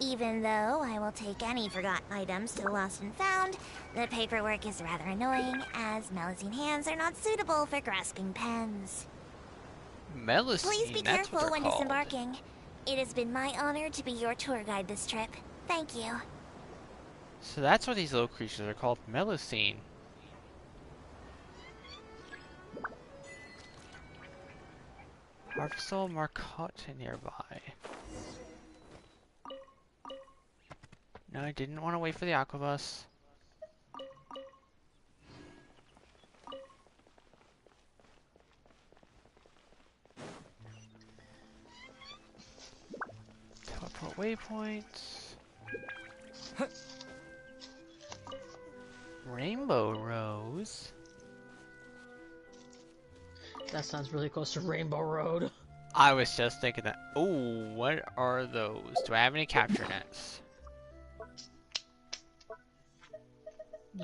Speaker 2: Even though I will take any forgotten items to the lost and found, the paperwork is rather annoying, as Melusine hands are not suitable for grasping pens.
Speaker 1: Melusine,
Speaker 2: Please be
Speaker 1: that's
Speaker 2: careful
Speaker 1: what they're
Speaker 2: when
Speaker 1: called.
Speaker 2: disembarking. It has been my honor to be your tour guide this trip. Thank you.
Speaker 1: So that's what these little creatures are called, Melusine. Harvestal Marcotte nearby. No, I didn't want to wait for the Aquabus. Teleport waypoints. Rainbow Rose.
Speaker 16: That sounds really close to Rainbow Road.
Speaker 1: I was just thinking that. Oh, what are those? Do I have any capture nets?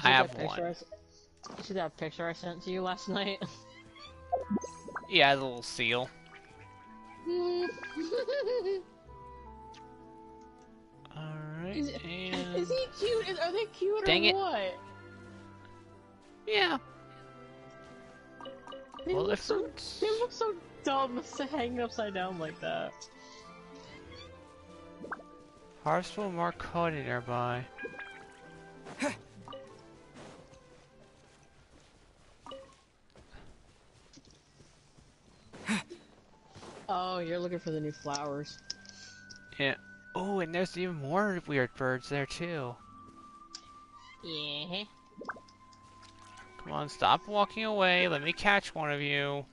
Speaker 1: I have one.
Speaker 16: You see that picture I sent to you last night?
Speaker 1: Yeah, the little seal. Alright, and...
Speaker 16: Is he cute? Are they cute
Speaker 1: Dang
Speaker 16: or
Speaker 1: it.
Speaker 16: what?
Speaker 1: Yeah.
Speaker 16: They
Speaker 1: Well,
Speaker 16: look so dumb hanging upside down like that.
Speaker 1: Harvestal Marcotte nearby.
Speaker 16: Oh, you're looking for the new flowers.
Speaker 1: Yeah. Oh, and there's even more weird birds there too.
Speaker 16: Yeah.
Speaker 1: Come on, stop walking away. Let me catch one of you.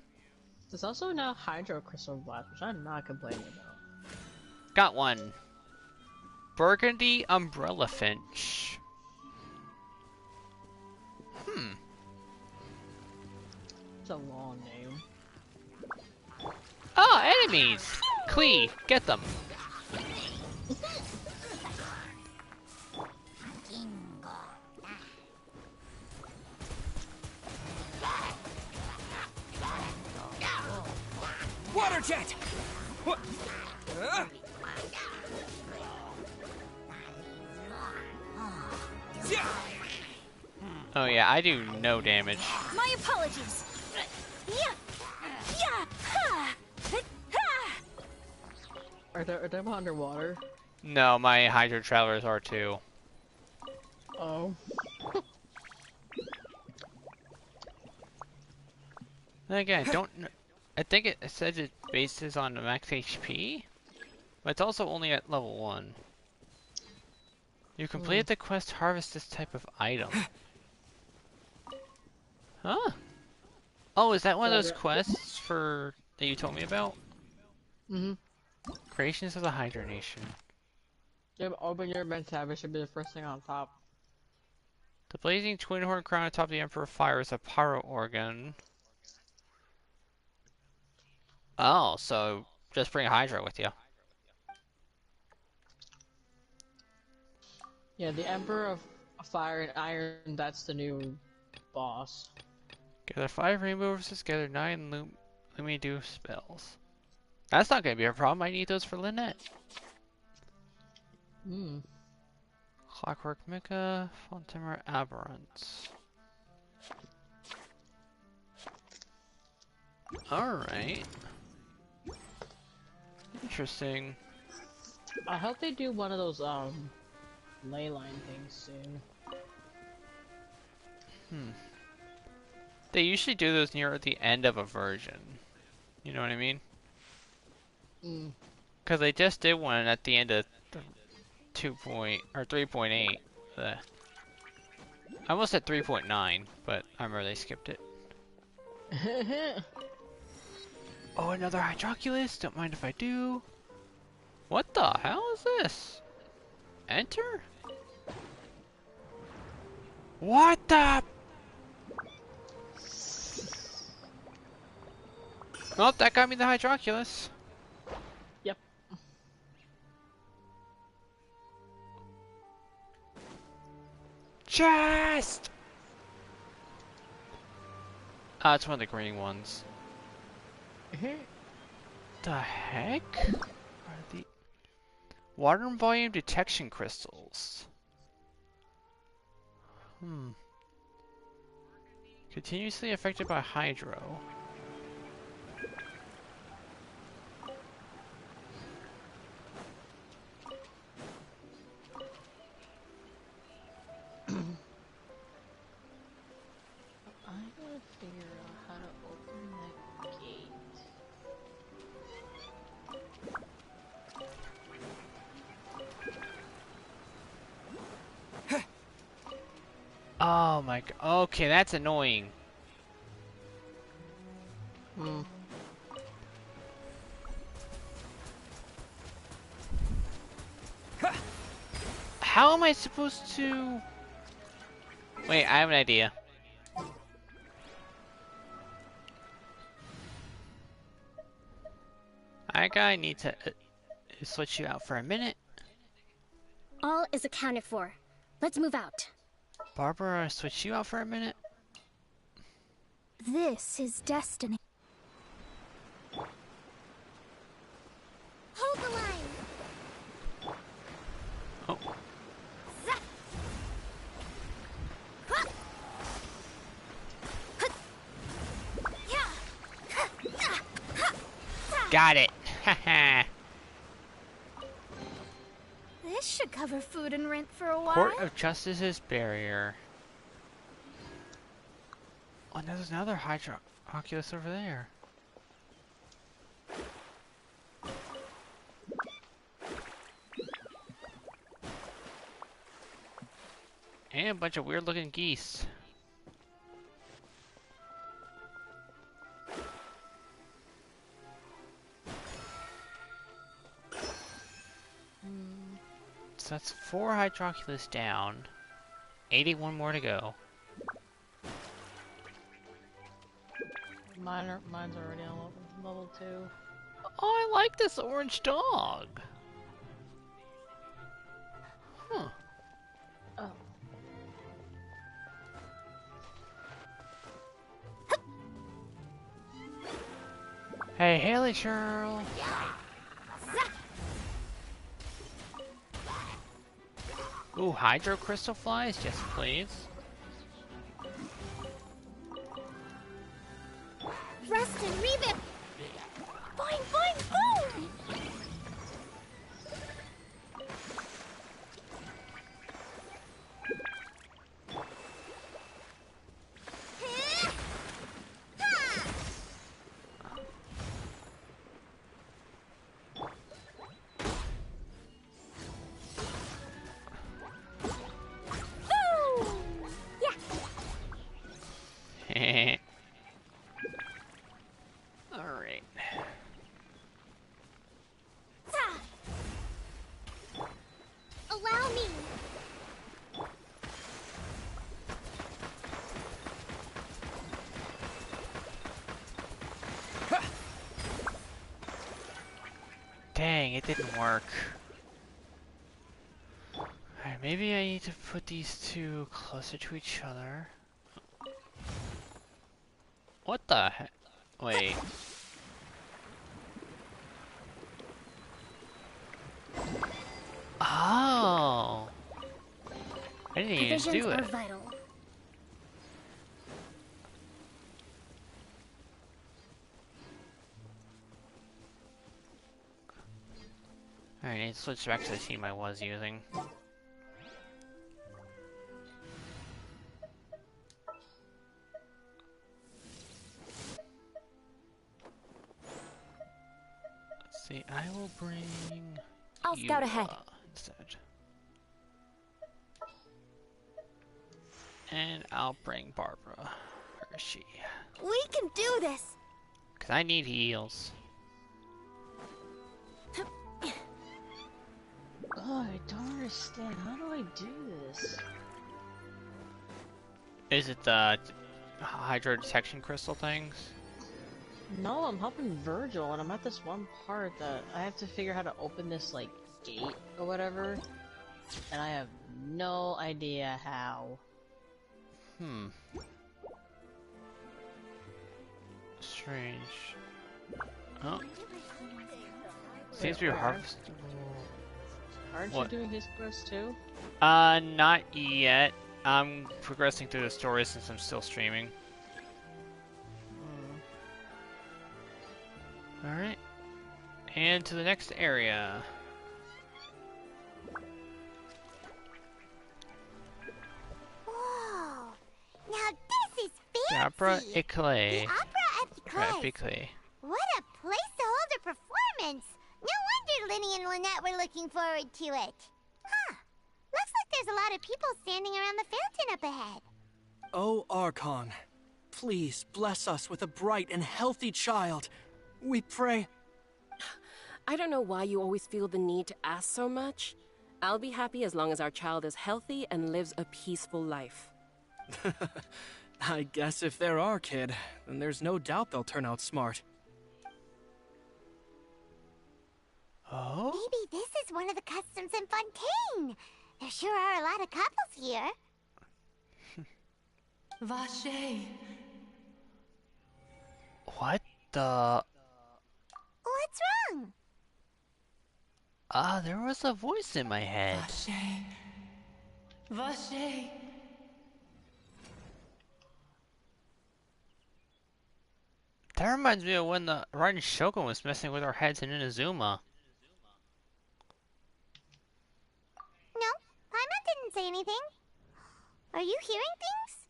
Speaker 16: There's also now Hydro Crystal Blast, which I'm not complaining about.
Speaker 1: Got one. Burgundy Umbrella Finch.
Speaker 16: It's a long name.
Speaker 1: Oh, enemies! Klee, get them.
Speaker 15: Water jet! What?
Speaker 1: Oh yeah, I do no damage.
Speaker 13: My apologies.
Speaker 16: Are they underwater?
Speaker 1: No, my Hydro Travelers are too.
Speaker 16: Oh.
Speaker 1: Then again, I don't. I think it says it bases on max HP, but it's also only at level 1. You completed the quest to harvest this type of item. Huh? Oh, is that one of those quests for that you told me about?
Speaker 16: Mm-hmm.
Speaker 1: Creations of the Hydra Nation.
Speaker 16: Yep, open your event tab. It should be the first thing on top.
Speaker 1: The blazing twin horn crown atop the Emperor of Fire is a pyro organ. Oh, so just bring Hydra with you.
Speaker 16: Yeah, the Emperor of Fire and Iron, that's the new boss.
Speaker 1: Gather 5 rainbow versus gather 9 Lumidew spells. That's not gonna be a problem, I need those for Lynette.
Speaker 16: Hmm.
Speaker 1: Clockwork Mecha, Fontaine Aberrants. Alright. Interesting.
Speaker 16: I hope they do one of those, ley line things soon.
Speaker 1: They usually do those near the end of a version. You know what I mean? Because they just did one at the end of 3.8. I almost said 3.9, but I remember they skipped it. Oh, another Hydroculus? Don't mind if I do. What the hell is this? Enter? What the? Well, that got me the Hydroculus.
Speaker 16: Yep.
Speaker 1: Chest! It's one of the green ones. The heck? Are the water and volume detection crystals? Continuously affected by hydro.
Speaker 16: I gotta figure out how to open that gate.
Speaker 1: Oh my god. Okay, that's annoying. How am I supposed to... Wait, I have an idea. I need to switch you out for a minute.
Speaker 13: All is accounted for. Let's move out.
Speaker 1: Barbara, switch you out for a minute.
Speaker 13: This is destiny. Hold the line.
Speaker 1: Oh. Got it. Haha.
Speaker 13: This should cover food and rent for a while.
Speaker 1: Court of Justice's barrier. Oh, no, there's another Hydroculus over there. And a bunch of weird looking geese. So that's 4 Hydroculus down. 81 more to go.
Speaker 16: Mine's already on level 2.
Speaker 1: Oh, I like this orange dog. Huh.
Speaker 16: Oh.
Speaker 1: Hey, Haley Churl. Ooh, hydro crystal flies? Yes, please.
Speaker 13: Rest and revamp. Boing, boing, boom!
Speaker 1: Alright.
Speaker 13: Allow me.
Speaker 1: Dang, it didn't work. Alright, maybe I need to put these two closer to each other. What the heck? Wait. Oh! I didn't even do it.
Speaker 13: Vital.
Speaker 1: Alright, I need to switch back to the team I was using. Let's see, I will bring...
Speaker 13: I'll scout ahead.
Speaker 1: Instead. And I'll bring Barbara. Where is she?
Speaker 13: We can do this.
Speaker 1: Because I need heals.
Speaker 16: Oh, I don't understand. How do I do this?
Speaker 1: Is it the hydro detection crystal things?
Speaker 16: No, I'm helping Virgil, and I'm at this one part that I have to figure how to open this, like, gate or whatever. And I have no idea how.
Speaker 1: Hmm. Strange. Oh. Seems to be harvestable.
Speaker 16: Aren't
Speaker 1: What?
Speaker 16: you doing his quest too?
Speaker 1: Not yet. I'm progressing through the story since I'm still streaming. Alright. And to the next area.
Speaker 2: Whoa! Now this is fancy!
Speaker 1: Opera Eclat.
Speaker 2: The Opera Eclat. What a place to hold a performance! No wonder Linny and Lynette were looking forward to it. Huh. Looks like there's a lot of people standing around the fountain up ahead.
Speaker 3: Oh, Archon, please bless us with a bright and healthy child. We pray.
Speaker 22: I don't know why you always feel the need to ask so much. I'll be happy as long as our child is healthy and lives a peaceful life.
Speaker 3: I guess if they're our kid, then there's no doubt they'll turn out smart.
Speaker 1: Oh?
Speaker 2: Maybe this is one of the customs in Fontaine. There sure are a lot of couples here.
Speaker 23: Vache.
Speaker 1: What the?
Speaker 2: What's wrong?
Speaker 1: There was a voice in my head.
Speaker 23: Vache.
Speaker 1: That reminds me of when the Raiden Shogun was messing with our heads in Inazuma.
Speaker 2: No, Paimon didn't say anything. Are you hearing things?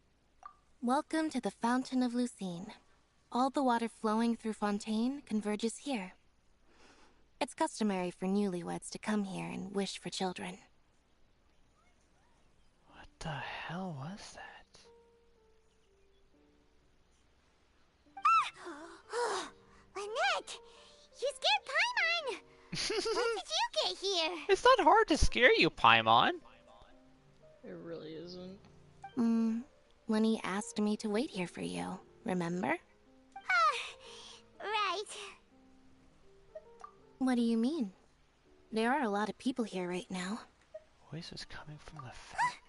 Speaker 6: Welcome to the Fountain of Lucine. All the water flowing through Fontaine converges here. It's customary for newlyweds to come here and wish for children.
Speaker 1: What the hell was that?
Speaker 2: Lynette! You scared Paimon! When did you get here?
Speaker 1: It's not hard to scare you, Paimon.
Speaker 16: It really isn't.
Speaker 6: Lenny asked me to wait here for you, remember?
Speaker 2: Right.
Speaker 6: What do you mean? There are a lot of people here right now.
Speaker 1: Voice is coming from the fountain.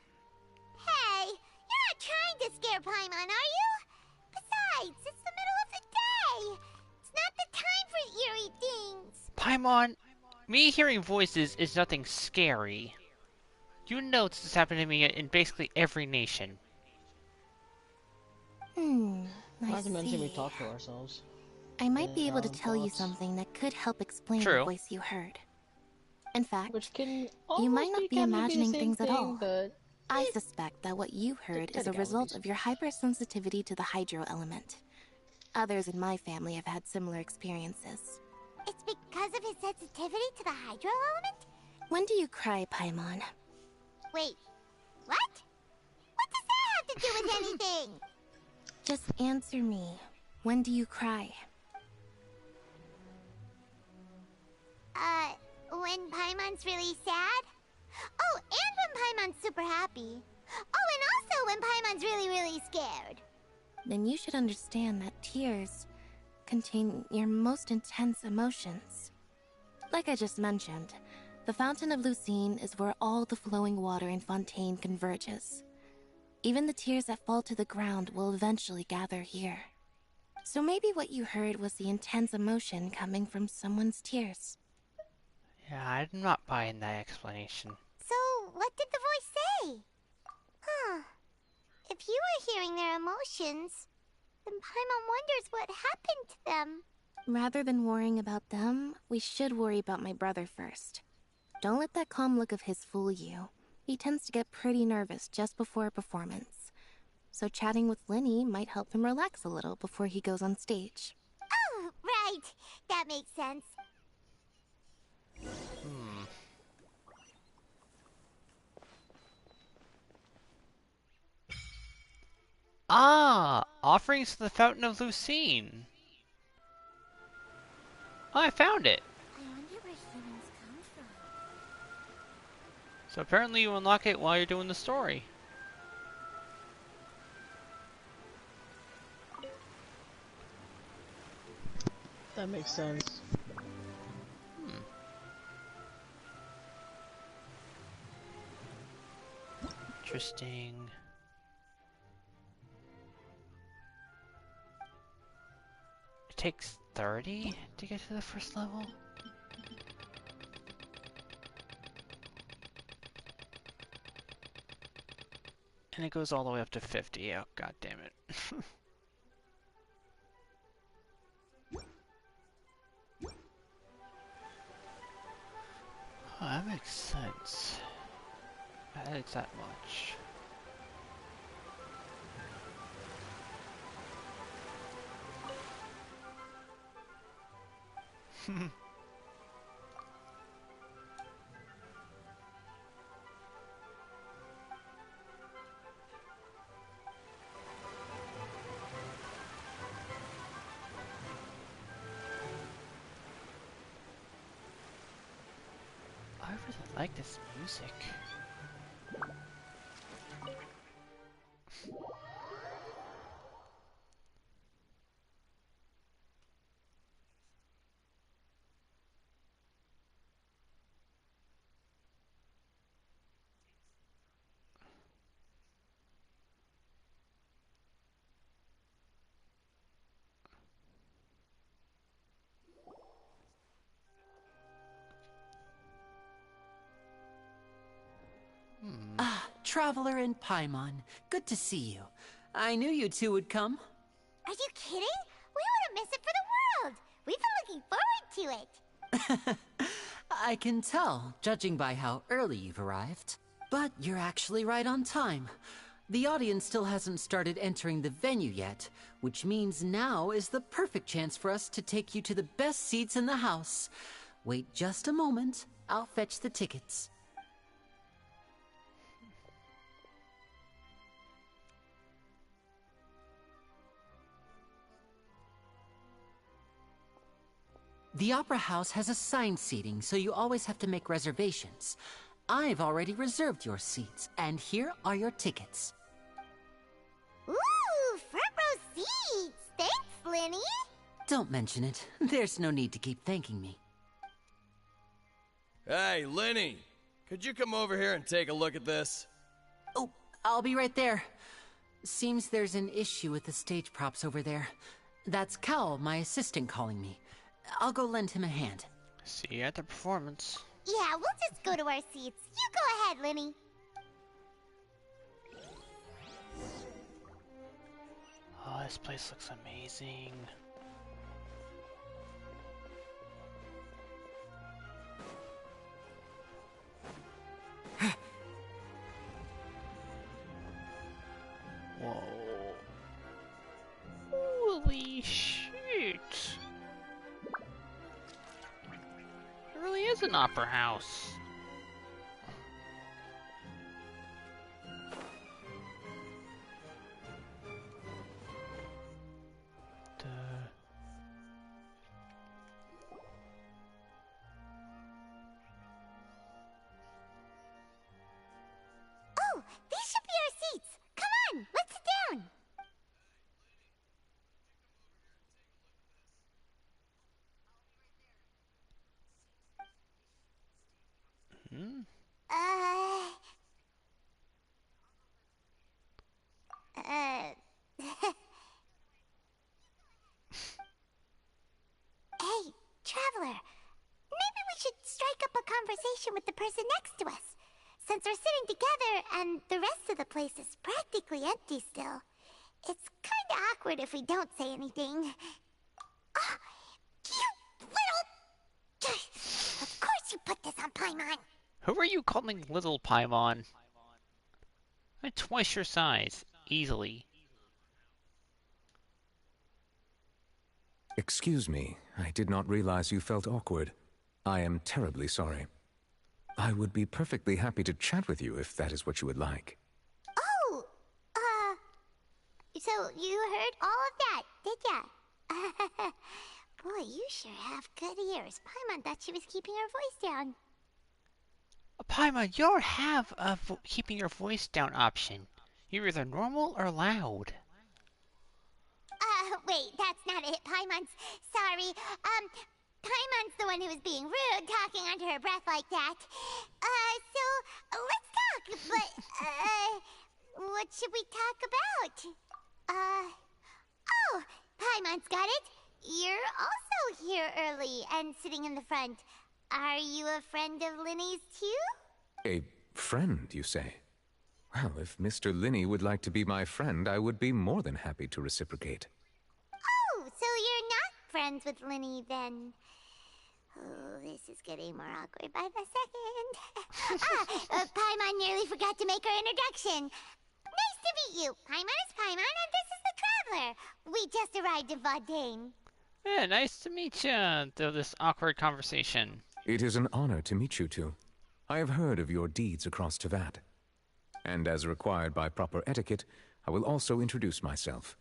Speaker 2: Hey, you're not trying to scare Paimon, are you? Besides, it's the middle of the day. It's not the time for eerie things.
Speaker 1: Paimon, me hearing voices is nothing scary. You know this has happened to me in basically every nation.
Speaker 16: Not to mention we
Speaker 6: see.
Speaker 16: talk to ourselves.
Speaker 6: I might be able to
Speaker 16: Our
Speaker 6: tell you
Speaker 16: thoughts.
Speaker 6: something that could help explain
Speaker 1: True.
Speaker 6: the voice you heard. In fact,
Speaker 16: Which can
Speaker 6: you might not be
Speaker 16: kind of
Speaker 6: imagining
Speaker 16: the same
Speaker 6: things at
Speaker 16: thing,
Speaker 6: all.
Speaker 16: but
Speaker 6: I suspect that what you heard is a result of your hypersensitivity to the hydro element. Others in my family have had similar experiences.
Speaker 2: It's because of his sensitivity to the hydro element?
Speaker 6: When do you cry, Paimon?
Speaker 2: Wait, what? What does that have to do with anything?
Speaker 6: Just answer me. When do you cry?
Speaker 2: When Paimon's really sad? Oh, and when Paimon's super happy. Oh, and also when Paimon's really, really scared.
Speaker 6: Then you should understand that tears contain your most intense emotions. Like I just mentioned, the Fountain of Lucine is where all the flowing water in Fontaine converges. Even the tears that fall to the ground will eventually gather here. So maybe what you heard was the intense emotion coming from someone's tears.
Speaker 1: Yeah, I'm not buying that explanation.
Speaker 2: So, what did the voice say? Huh. If you were hearing their emotions, then Paimon wonders what happened to them.
Speaker 6: Rather than worrying about them, we should worry about my brother first. Don't let that calm look of his fool you. He tends to get pretty nervous just before a performance. So chatting with Linny might help him relax a little before he goes on stage.
Speaker 2: Oh, right. That makes sense.
Speaker 1: Ah! Offerings to the Fountain of Lucine. Oh, I found it!
Speaker 2: I wonder where humans come from.
Speaker 1: So apparently you unlock it while you're doing the story.
Speaker 16: that makes sense.
Speaker 1: Interesting. It takes 30 to get to the first level? And it goes all the way up to 50. Oh, god damn it. Oh, that makes sense. That is that much. I really like this music.
Speaker 7: Ah, Traveler and Paimon. Good to see you. I knew you two would come.
Speaker 2: Are you kidding? We wouldn't miss it for the world. We've been looking forward to it.
Speaker 7: I can tell, judging by how early you've arrived. But you're actually right on time. The audience still hasn't started entering the venue yet, which means now is the perfect chance for us to take you to the best seats in the house. Wait just a moment. I'll fetch the tickets. The Opera House has assigned seating, so you always have to make reservations. I've already reserved your seats, and here are your tickets.
Speaker 2: Ooh, front row seats. Thanks, Linny.
Speaker 7: Don't mention it. There's no need to keep thanking me.
Speaker 8: Hey, Lenny! Could you come over here and take a look at this?
Speaker 7: Oh, I'll be right there. Seems there's an issue with the stage props over there. That's Cal, my assistant, calling me. I'll go lend him a hand.
Speaker 1: See you at the performance.
Speaker 2: Yeah, we'll just go to our seats. You go ahead, Lenny.
Speaker 1: Oh, this place looks amazing. Whoa. Holy shit. It really is an opera house.
Speaker 2: Oh, these should be our seats. Come on, let's sit down.
Speaker 1: Hmm?
Speaker 2: Hey, Traveler. Maybe we should strike up a conversation with the person next to us. Since we're sitting together and the rest of the place is practically empty still, it's kinda awkward if we don't say anything. Oh, you little... Of course you put this on Paimon.
Speaker 1: Who are you calling little Paimon? I'm twice your size, easily.
Speaker 10: Excuse me, I did not realize you felt awkward. I am terribly sorry. I would be perfectly happy to chat with you if that is what you would like.
Speaker 2: Oh, so you heard all of that, did ya? Boy, you sure have good ears. Paimon thought she was keeping her voice down.
Speaker 1: Paimon, you have a keeping your voice down option. You're either normal or loud.
Speaker 2: Wait, that's not it, Paimon's. Sorry. Paimon's the one who was being rude, talking under her breath like that. So, let's talk, but, what should we talk about? Oh, Paimon's got it. You're also here early and sitting in the front. Are you a friend of Linny's, too?
Speaker 10: A friend, you say? Well, if Mr. Linney would like to be my friend, I would be more than happy to reciprocate.
Speaker 2: Oh, so you're not friends with Linny, then? Oh, this is getting more awkward by the second. Paimon nearly forgot to make her introduction. Nice to meet you. Paimon is Paimon, and this is the Traveler. We just arrived in Fontaine.
Speaker 1: Yeah, nice to meet you, through this awkward conversation.
Speaker 10: It is an honor to meet you two. I have heard of your deeds across Teyvat. And as required by proper etiquette, I will also introduce myself.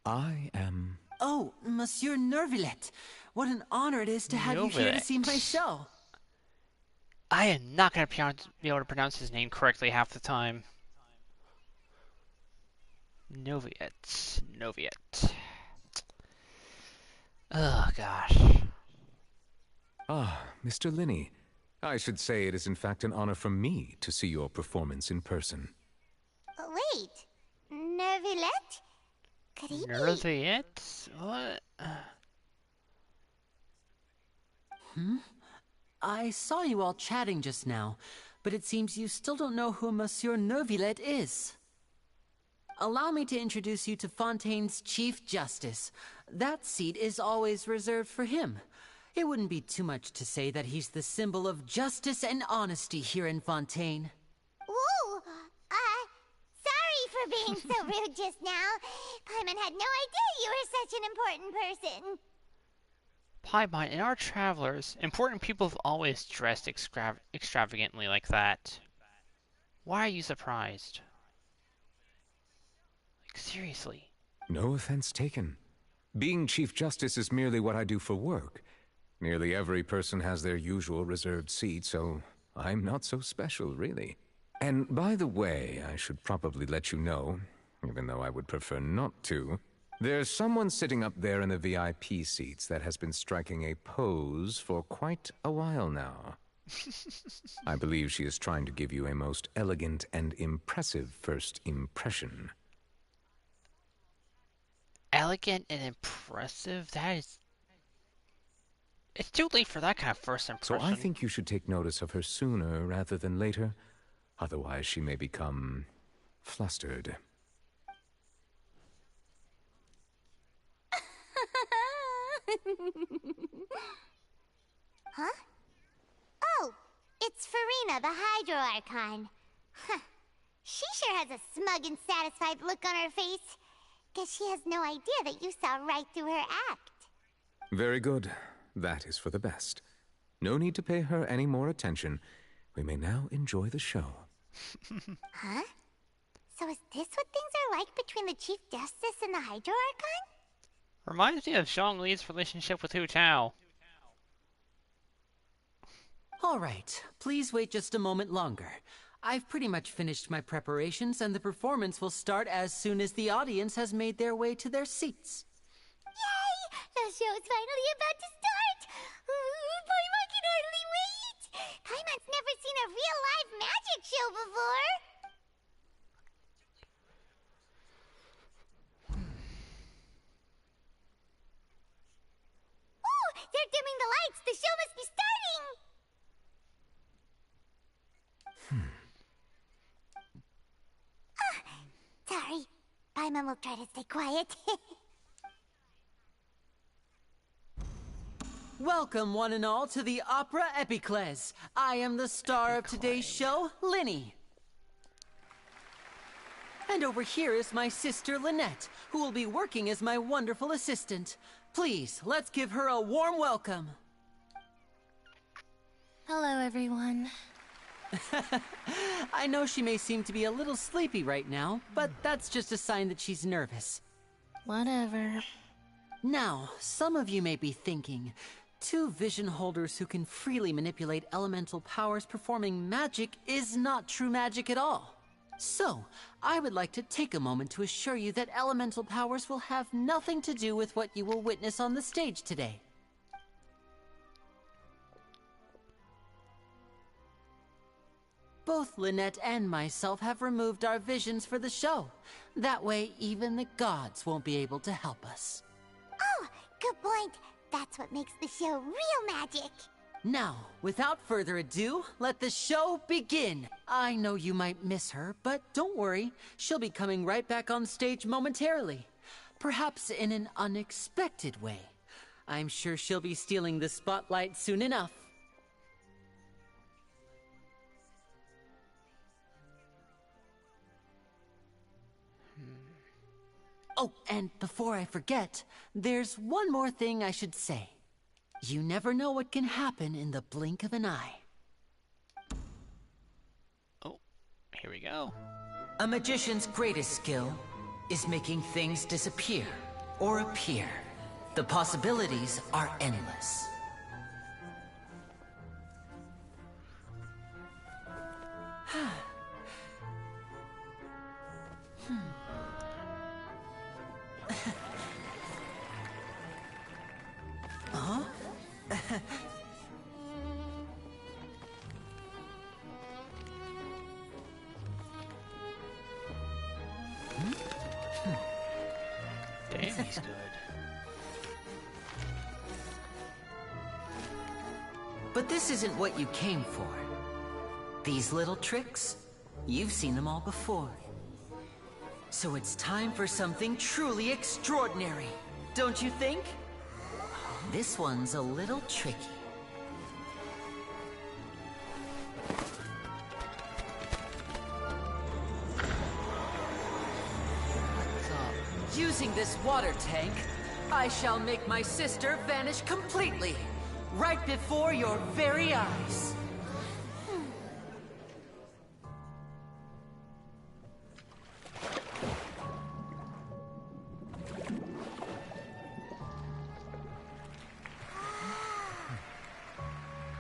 Speaker 10: I am...
Speaker 7: Oh, Monsieur Nervillet. What an honor it is to have you here to see my show.
Speaker 1: I am not going to be able to pronounce his name correctly half the time. Noviet. Oh, gosh.
Speaker 10: Ah, Mr. Linney. I should say it is in fact an honor for me to see your performance in person.
Speaker 2: Wait, Nervillet? Could he
Speaker 1: Nervillet? What?
Speaker 7: I saw you all chatting just now, but it seems you still don't know who Monsieur Nervillet is. Allow me to introduce you to Fontaine's Chief Justice. That seat is always reserved for him. It wouldn't be too much to say that he's the symbol of justice and honesty here in Fontaine.
Speaker 2: Ooh, sorry for being so rude just now. Paimon had no idea you were such an important person.
Speaker 1: Paimon, in our travelers, important people have always dressed extravagantly like that. Why are you surprised? Like, seriously.
Speaker 10: No offense taken. Being Chief Justice is merely what I do for work. Nearly every person has their usual reserved seat, so I'm not so special, really. And by the way, I should probably let you know, even though I would prefer not to, there's someone sitting up there in the VIP seats that has been striking a pose for quite a while now. I believe she is trying to give you a most elegant and impressive first impression.
Speaker 1: Elegant and impressive? That is... It's too late for that kind of first impression.
Speaker 10: So I think you should take notice of her sooner rather than later. Otherwise she may become... flustered.
Speaker 2: Huh? Oh, it's Farina, the Hydro Archon. Huh. She sure has a smug and satisfied look on her face. Guess she has no idea that you saw right through her act.
Speaker 10: Very good. That is for the best. No need to pay her any more attention. We may now enjoy the show.
Speaker 2: Huh? So is this what things are like between the Chief Justice and the Hydro Archon?
Speaker 1: Reminds me of Zhongli's relationship with Hu Tao.
Speaker 7: All right, please wait just a moment longer. I've pretty much finished my preparations, and the performance will start as soon as the audience has made their way to their seats.
Speaker 2: Yay! The show's finally about to start! Paimon can hardly wait! Paimon's never seen a real live magic show before! Ooh! They're dimming the lights! The show must be starting! Sorry. Paimon will try to stay quiet.
Speaker 7: Welcome, one and all, to the Opera Epiclese. I am the star of today's show, Linny. And over here is my sister, Lynette, who will be working as my wonderful assistant. Please, let's give her a warm welcome.
Speaker 6: Hello, everyone.
Speaker 7: I know she may seem to be a little sleepy right now, but that's just a sign that she's nervous.
Speaker 6: Whatever.
Speaker 7: Now, some of you may be thinking, two vision holders who can freely manipulate elemental powers performing magic is not true magic at all. So, I would like to take a moment to assure you that elemental powers will have nothing to do with what you will witness on the stage today. Both Lynette and myself have removed our visions for the show. That way, even the gods won't be able to help us.
Speaker 2: Oh, good point. That's what makes the show real magic.
Speaker 7: Now, without further ado, let the show begin. I know you might miss her, but don't worry. She'll be coming right back on stage momentarily. Perhaps in an unexpected way. I'm sure she'll be stealing the spotlight soon enough. Oh, and before I forget, there's one more thing I should say. You never know what can happen in the blink of an eye.
Speaker 1: Oh, here we go.
Speaker 7: A magician's greatest skill is making things disappear or appear. The possibilities are endless. Huh?
Speaker 1: Damn, he's good.
Speaker 7: But this isn't what you came for. These little tricks, you've seen them all before. So it's time for something truly extraordinary, don't you think? This one's a little tricky. Using this water tank, I shall make my sister vanish completely, right before your very eyes.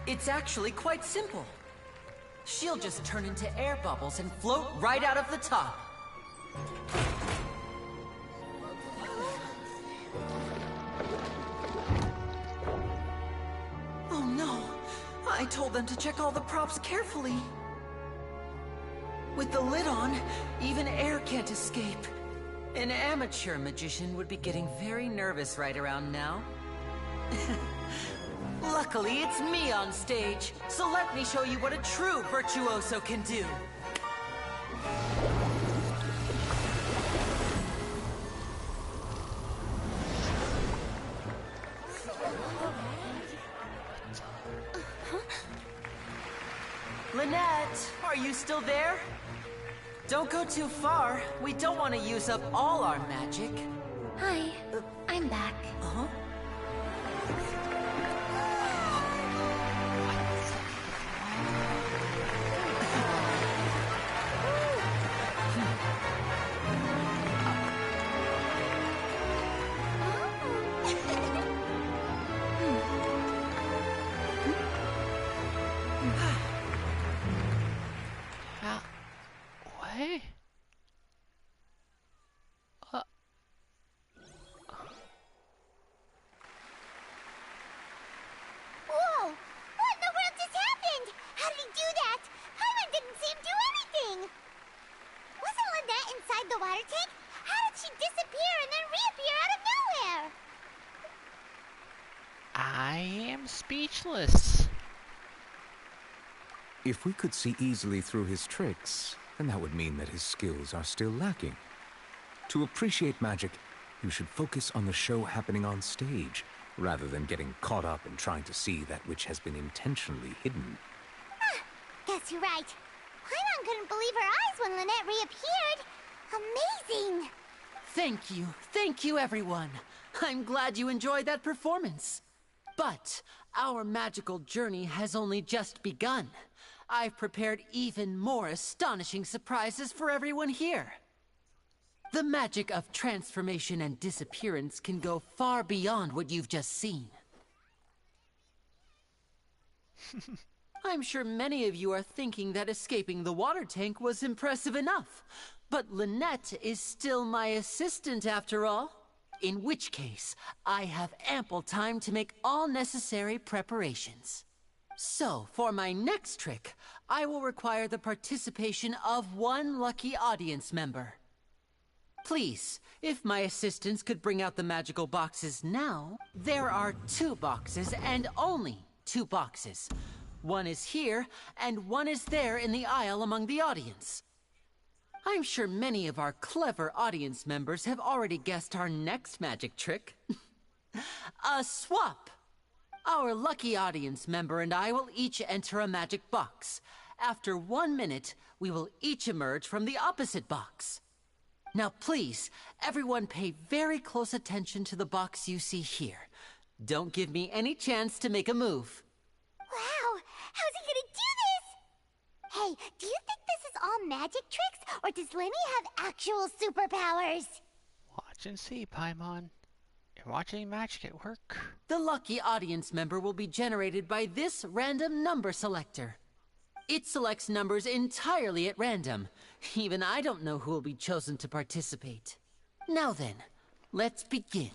Speaker 7: It's actually quite simple. She'll just turn into air bubbles and float right out of the top. Oh no! I told them to check all the props carefully. With the lid on, even air can't escape. An amateur magician would be getting very nervous right around now. Luckily, it's me on stage, so let me show you what a true virtuoso can do. Lynette, are you still there? Don't go too far. We don't want to use up all our magic.
Speaker 6: Hi, I'm back.
Speaker 7: Uh-huh.
Speaker 1: What?
Speaker 2: Whoa! What in the world just happened? How did he do that? Paimon didn't see him do anything! Wasn't Lynette inside the water tank? How did she disappear and then reappear out of nowhere?
Speaker 1: I am speechless.
Speaker 10: If we could see easily through his tricks, then that would mean that his skills are still lacking. To appreciate magic, you should focus on the show happening on stage, rather than getting caught up in trying to see that which has been intentionally hidden.
Speaker 2: Guess you're right. Paimon couldn't believe her eyes when Lynette reappeared. Amazing!
Speaker 7: Thank you everyone. I'm glad you enjoyed that performance. But our magical journey has only just begun. I've prepared even more astonishing surprises for everyone here. The magic of transformation and disappearance can go far beyond what you've just seen. I'm sure many of you are thinking that escaping the water tank was impressive enough. But Lynette is still my assistant after all. In which case, I have ample time to make all necessary preparations. So, for my next trick, I will require the participation of one lucky audience member. Please, if my assistants could bring out the magical boxes now. There are 2 boxes and only 2 boxes. One is here, and one is there in the aisle among the audience. I'm sure many of our clever audience members have already guessed our next magic trick. A swap! Our lucky audience member and I will each enter a magic box. After 1 minute, we will each emerge from the opposite box. Now please, everyone pay very close attention to the box you see here. Don't give me any chance to make a move.
Speaker 2: Wow! How's he gonna do this? Hey, do you think this is all magic tricks, or does Lenny have actual superpowers?
Speaker 1: Watch and see, Paimon. You're watching magic at work.
Speaker 7: The lucky audience member will be generated by this random number selector. It selects numbers entirely at random. Even I don't know who will be chosen to participate. Now then, let's begin.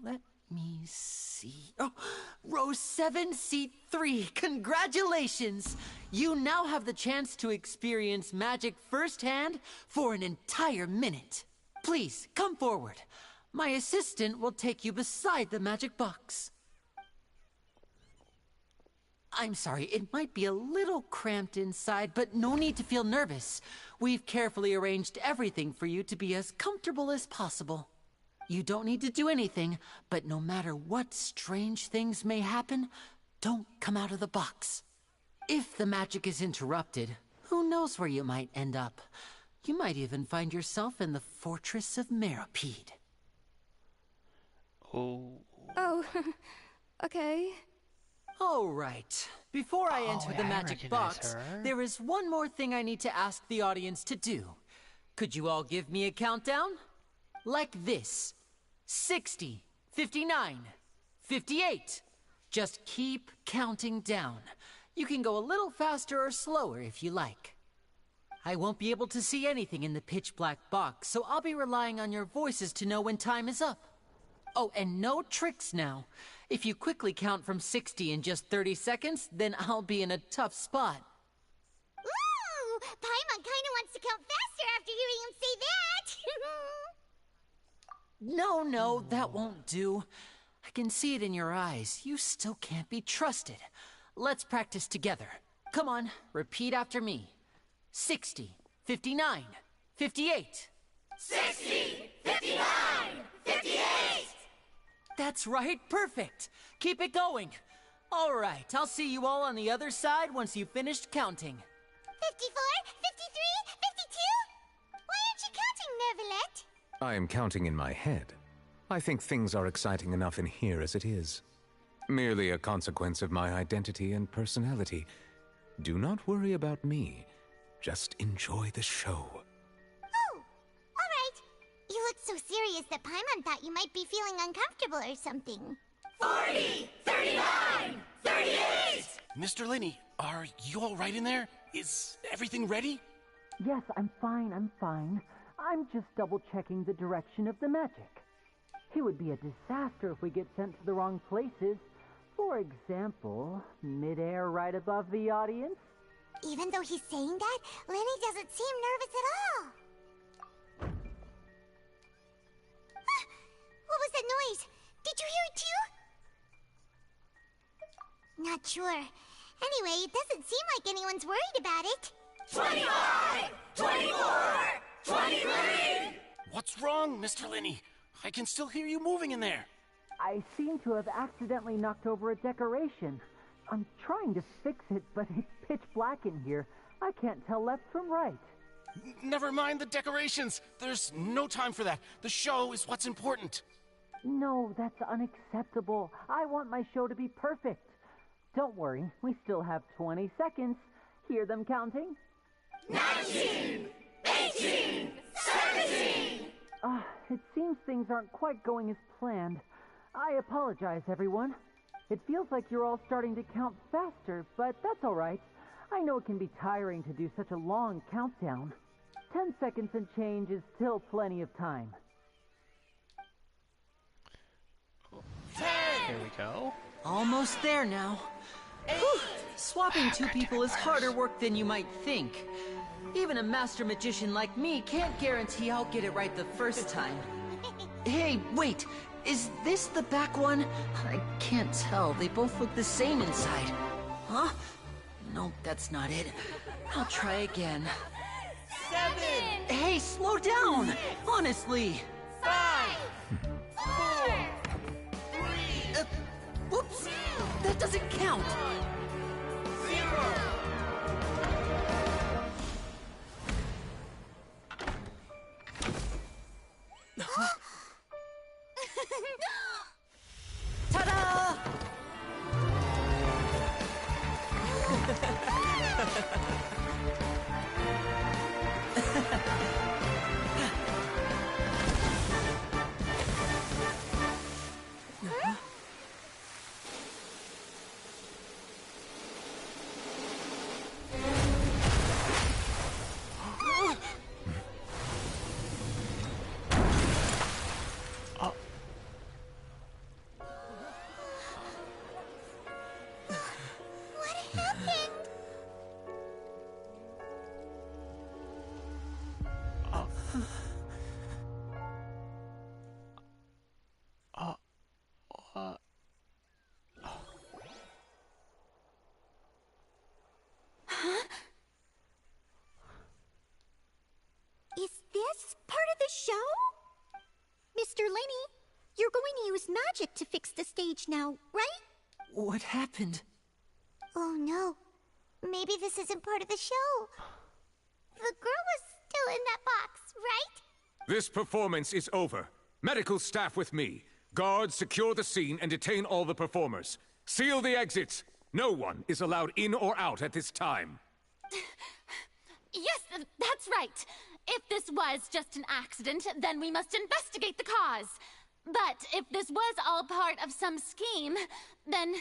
Speaker 7: Let me see. Oh, row 7, seat 3. Congratulations! You now have the chance to experience magic firsthand for an entire minute. Please, come forward. My assistant will take you beside the magic box. I'm sorry, it might be a little cramped inside, but no need to feel nervous. We've carefully arranged everything for you to be as comfortable as possible. You don't need to do anything, but no matter what strange things may happen, don't come out of the box. If the magic is interrupted, who knows where you might end up? You might even find yourself in the Fortress of Meropide.
Speaker 1: Oh.
Speaker 17: Oh, okay.
Speaker 7: All right. Before I enter the
Speaker 1: I
Speaker 7: magic
Speaker 1: recognize
Speaker 7: box,
Speaker 1: her.
Speaker 7: there is one more thing I need to ask the audience to do. Could you all give me a countdown? Like this. 60, 59, 58. Just keep counting down. You can go a little faster or slower if you like. I won't be able to see anything in the pitch black box, so I'll be relying on your voices to know when time is up. Oh, and no tricks now. If you quickly count from 60 in just 30 seconds, then I'll be in a tough spot.
Speaker 2: Ooh! Paimon kinda wants to count faster after hearing him say that!
Speaker 7: No, that won't do. I can see it in your eyes. You still can't be trusted. Let's practice together. Come on, repeat after me. 60, 59, 58.
Speaker 2: 60, 59, 58!
Speaker 7: That's right, perfect. Keep it going. All right, I'll see you all on the other side once you've finished counting.
Speaker 2: 54, 53, 52? Why aren't you counting, Nervalet?
Speaker 10: I am counting in my head. I think things are exciting enough in here as it is. Merely a consequence of my identity and personality. Do not worry about me. Just enjoy the show.
Speaker 2: Oh, alright. You looked so serious that Paimon thought you might be feeling uncomfortable or something.
Speaker 4: 40, 39, 38! Mr. Linney, are you all right in there? Is everything ready?
Speaker 7: Yes, I'm fine. I'm just double-checking the direction of the magic. It would be a disaster if we get sent to the wrong places. For example, mid-air right above the audience.
Speaker 2: Even though he's saying that, Lenny doesn't seem nervous at all. What was that noise? Did you hear it too? Not sure. Anyway, it doesn't seem like anyone's worried about it.
Speaker 4: 25! 24! 23! What's wrong, Mr. Linney? I can still hear you moving in there.
Speaker 7: I seem to have accidentally knocked over a decoration. I'm trying to fix it, but it's pitch black in here. I can't tell left from right.
Speaker 4: Never mind the decorations. There's no time for that. The show is what's important.
Speaker 7: No, that's unacceptable. I want my show to be perfect. Don't worry, we still have 20 seconds. Hear them counting?
Speaker 4: 19! 18! 17!
Speaker 7: It seems things aren't quite going as planned. I apologize, everyone. It feels like you're all starting to count faster, but that's all right. I know it can be tiring to do such a long countdown. 10 seconds and change is still plenty of time.
Speaker 1: 10! Here we go.
Speaker 7: Almost there now. Whew. Swapping two people is harder work than you might think. Even a master magician like me can't guarantee I'll get it right the first time. Hey, wait! Is this the back one? I can't tell. They both look the same inside. Huh? Nope, that's not it. I'll try again.
Speaker 4: 7!
Speaker 7: Hey, slow down! Honestly!
Speaker 4: 5! 4! 3!
Speaker 7: Whoops! That doesn't count!
Speaker 4: 0!
Speaker 7: Ta-da!
Speaker 13: Is this part of the show? Mr. Linney, you're going to use magic to fix the stage now, right?
Speaker 7: What happened?
Speaker 2: Oh no. Maybe this isn't part of the show. The girl was still in that box, right?
Speaker 10: This performance is over. Medical staff with me. Guards, secure the scene and detain all the performers. Seal the exits. No one is allowed in or out at this time.
Speaker 11: Yes, that's right. If this was just an accident, then we must investigate the cause. But if this was all part of some scheme, then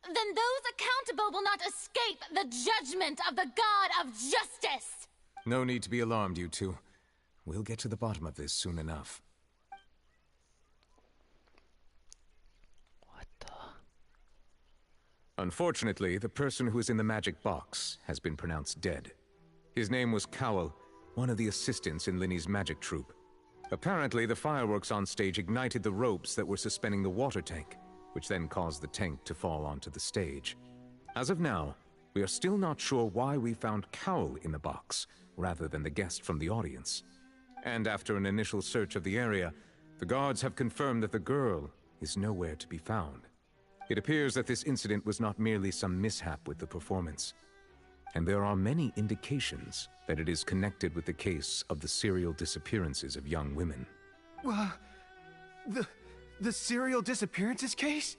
Speaker 11: those accountable will not escape the judgment of the God of Justice.
Speaker 10: No need to be alarmed, you two. We'll get to the bottom of this soon enough. Unfortunately, the person who is in the magic box has been pronounced dead. His name was Cowell, one of the assistants in Linny's magic troupe. Apparently, the fireworks on stage ignited the ropes that were suspending the water tank, which then caused the tank to fall onto the stage. As of now, we are still not sure why we found Cowell in the box, rather than the guest from the audience. And after an initial search of the area, the guards have confirmed that the girl is nowhere to be found. It appears that this incident was not merely some mishap with the performance, and there are many indications that it is connected with the case of the serial disappearances of young women.
Speaker 5: The serial disappearances case?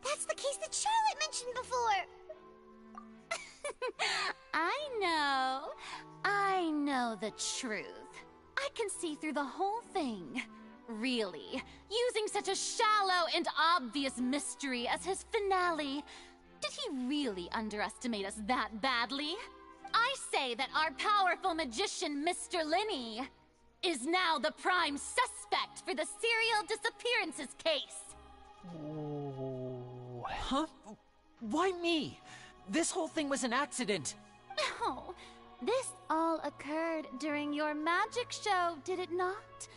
Speaker 2: That's the case that Charlotte mentioned before!
Speaker 11: I know the truth. I can see through the whole thing. Really, using such a shallow and obvious mystery as his finale. Did he really underestimate us that badly? I say that our powerful magician, Mr. Linny, is now the prime suspect for the serial disappearances case.
Speaker 7: Huh? Why me? This whole thing was an accident.
Speaker 11: Oh, this all occurred during your magic show, did it not?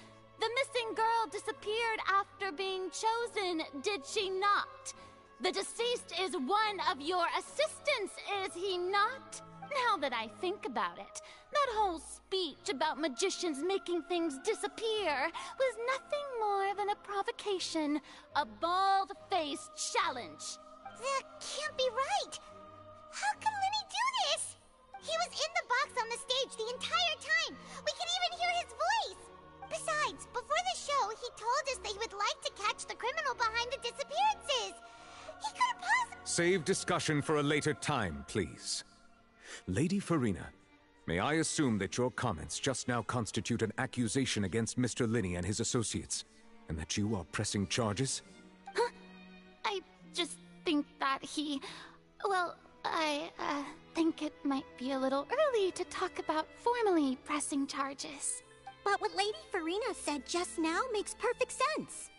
Speaker 11: The missing girl disappeared after being chosen, did she not? The deceased is one of your assistants, is he not? Now that I think about it, that whole speech about magicians making things disappear was nothing more than a provocation, a bald-faced challenge.
Speaker 2: That can't be right. How can Linny do this? He was in the box on the stage the entire time. We can even hear his voice. Besides, before the show, he told us that he would like to catch the criminal behind the disappearances. He could have possibly—
Speaker 10: Save discussion for a later time, please. Lady Farina, may I assume that your comments just now constitute an accusation against Mr. Linny and his associates, and that you are pressing charges?
Speaker 11: Huh? I just think that he— Well, I think it might be a little early to talk about formally pressing charges.
Speaker 13: But what Lady Farina said just now makes perfect sense.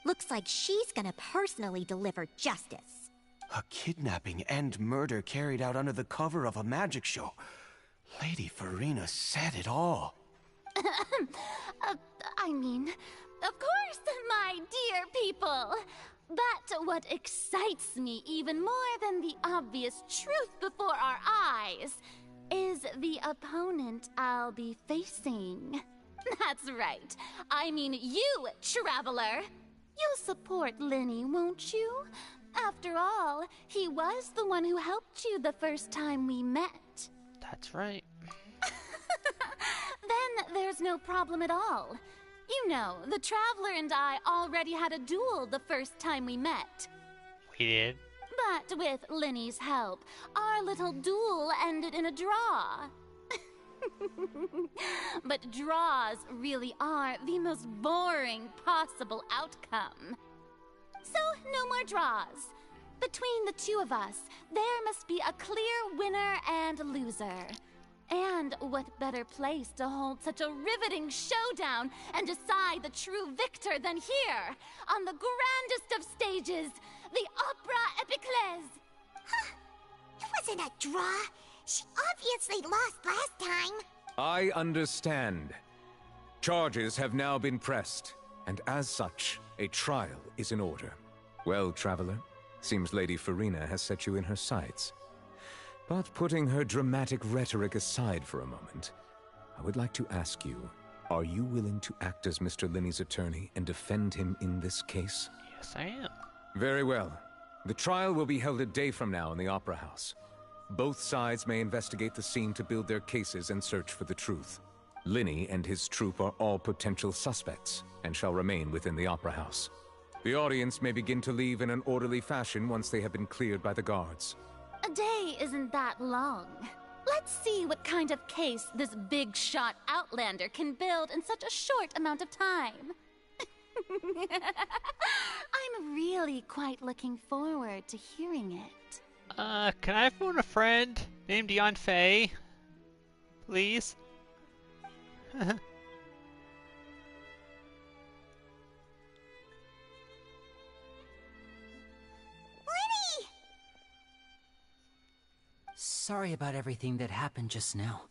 Speaker 13: Looks like she's gonna personally deliver justice.
Speaker 5: A kidnapping and murder carried out under the cover of a magic show. Lady Farina said it all.
Speaker 11: I mean, of course, my dear people. But what excites me even more than the obvious truth before our eyes is the opponent I'll be facing. That's right. I mean you, Traveler. You'll support Linny, won't you? After all, he was the one who helped you the first time we met.
Speaker 1: That's right.
Speaker 11: Then there's no problem at all. You know, the Traveler and I already had a duel the first time we met.
Speaker 1: We did.
Speaker 11: But with Linny's help, our little duel ended in a draw. But draws really are the most boring possible outcome. So, no more draws. Between the two of us, there must be a clear winner and loser. And what better place to hold such a riveting showdown and decide the true victor than here, on the grandest of stages, the Opera Epiclese.
Speaker 2: Huh? It wasn't a draw. She obviously lost last time.
Speaker 10: I understand. Charges have now been pressed, and as such, a trial is in order. Well, Traveler, seems Lady Farina has set you in her sights. But putting her dramatic rhetoric aside for a moment, I would like to ask you, are you willing to act as Mr. Linny's attorney and defend him in this case?
Speaker 1: Yes, I am.
Speaker 10: Very well. The trial will be held a day from now in the Opera House. Both sides may investigate the scene to build their cases and search for the truth. Linny and his troupe are all potential suspects and shall remain within the Opera House. The audience may begin to leave in an orderly fashion once they have been cleared by the guards.
Speaker 11: A day isn't that long. Let's see what kind of case this big-shot Outlander can build in such a short amount of time. I'm really quite looking forward to hearing it.
Speaker 1: Can I phone a friend named Yanfei? Please?
Speaker 2: Lenny!
Speaker 7: sorry about everything that happened just now.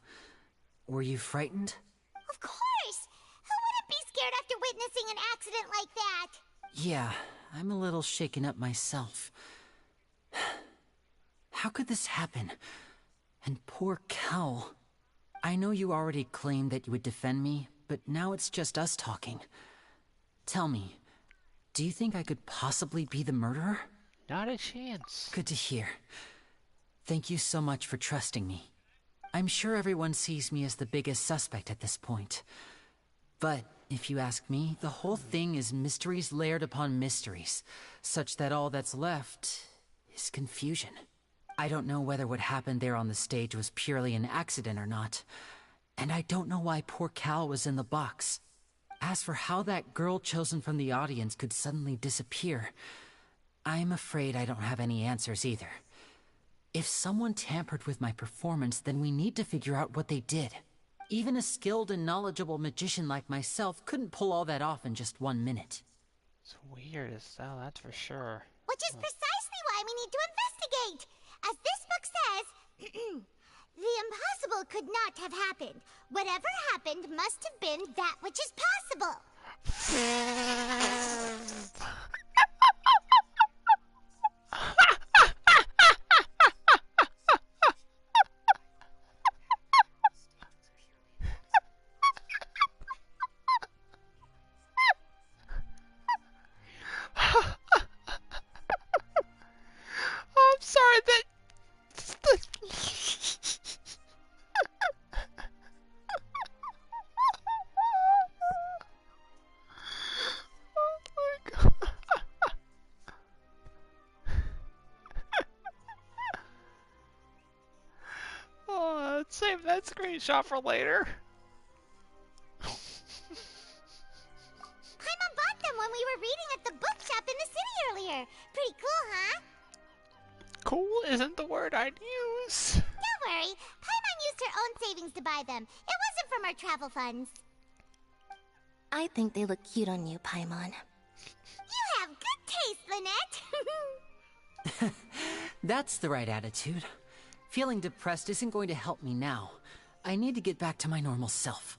Speaker 7: Were you frightened?
Speaker 2: Of course! Who wouldn't be scared after witnessing an accident like that?
Speaker 7: Yeah, I'm a little shaken up myself. How could this happen? And poor Cal. I know you already claimed that you would defend me, but now it's just us talking. Tell me, do you think I could possibly be the murderer?
Speaker 1: Not a chance.
Speaker 7: Good to hear. Thank you so much for trusting me. I'm sure everyone sees me as the biggest suspect at this point. But if you ask me, the whole thing is mysteries layered upon mysteries, such that all that's left is confusion. I don't know whether what happened there on the stage was purely an accident or not, and I don't know why poor Cal was in the box. As for how that girl chosen from the audience could suddenly disappear, I'm afraid I don't have any answers either. If someone tampered with my performance, then we need to figure out what they did. Even a skilled and knowledgeable magician like myself couldn't pull all that off in just 1 minute.
Speaker 1: It's weird as hell, that's for sure.
Speaker 2: Which is precisely why we need to investigate! As this book says, the impossible could not have happened. Whatever happened must have been that which is possible.
Speaker 1: I'm sorry that... Oh, let's save that screenshot for later.
Speaker 2: Paimon bought them when we were reading at the bookshop in the city earlier. Pretty cool, huh?
Speaker 1: Cool isn't the word I'd use.
Speaker 2: Don't worry. Paimon used her own savings to buy them. It wasn't from our travel funds.
Speaker 6: I think they look cute on you, Paimon.
Speaker 2: You have good taste, Lynette.
Speaker 7: That's the right attitude. Feeling depressed isn't going to help me now. I need to get back to my normal self.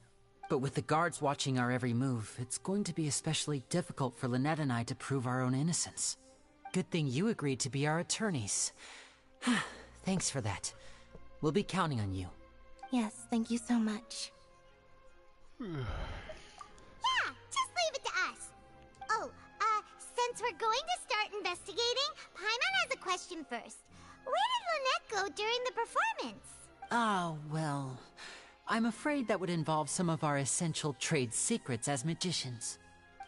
Speaker 7: But with the guards watching our every move, it's going to be especially difficult for Lynette and I to prove our own innocence. Good thing you agreed to be our attorneys. Thanks for that. We'll be counting on you.
Speaker 6: Yes, thank you so much.
Speaker 2: Yeah, just leave it to us. Oh, since we're going to start investigating, Paimon has a question first. Where did Lynette go during the performance?
Speaker 7: Oh, well, I'm afraid that would involve some of our essential trade secrets as magicians.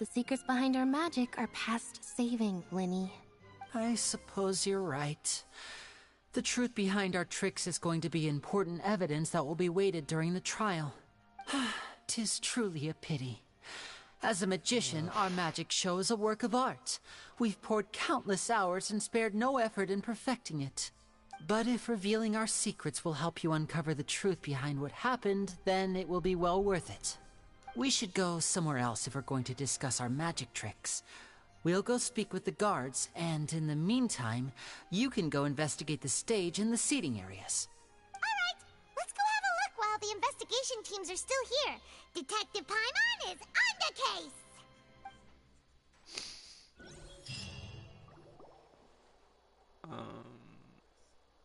Speaker 6: The secrets behind our magic are past saving, Linny.
Speaker 7: I suppose you're right. The truth behind our tricks is going to be important evidence that will be weighted during the trial. 'Tis truly a pity. As a magician, our magic show is a work of art. We've poured countless hours and spared no effort in perfecting it. But if revealing our secrets will help you uncover the truth behind what happened, then it will be well worth it. We should go somewhere else if we're going to discuss our magic tricks. We'll go speak with the guards, and in the meantime, you can go investigate the stage and the seating areas.
Speaker 2: Alright, let's go have a look while the investigation teams are still here. Detective Paimon is on the case!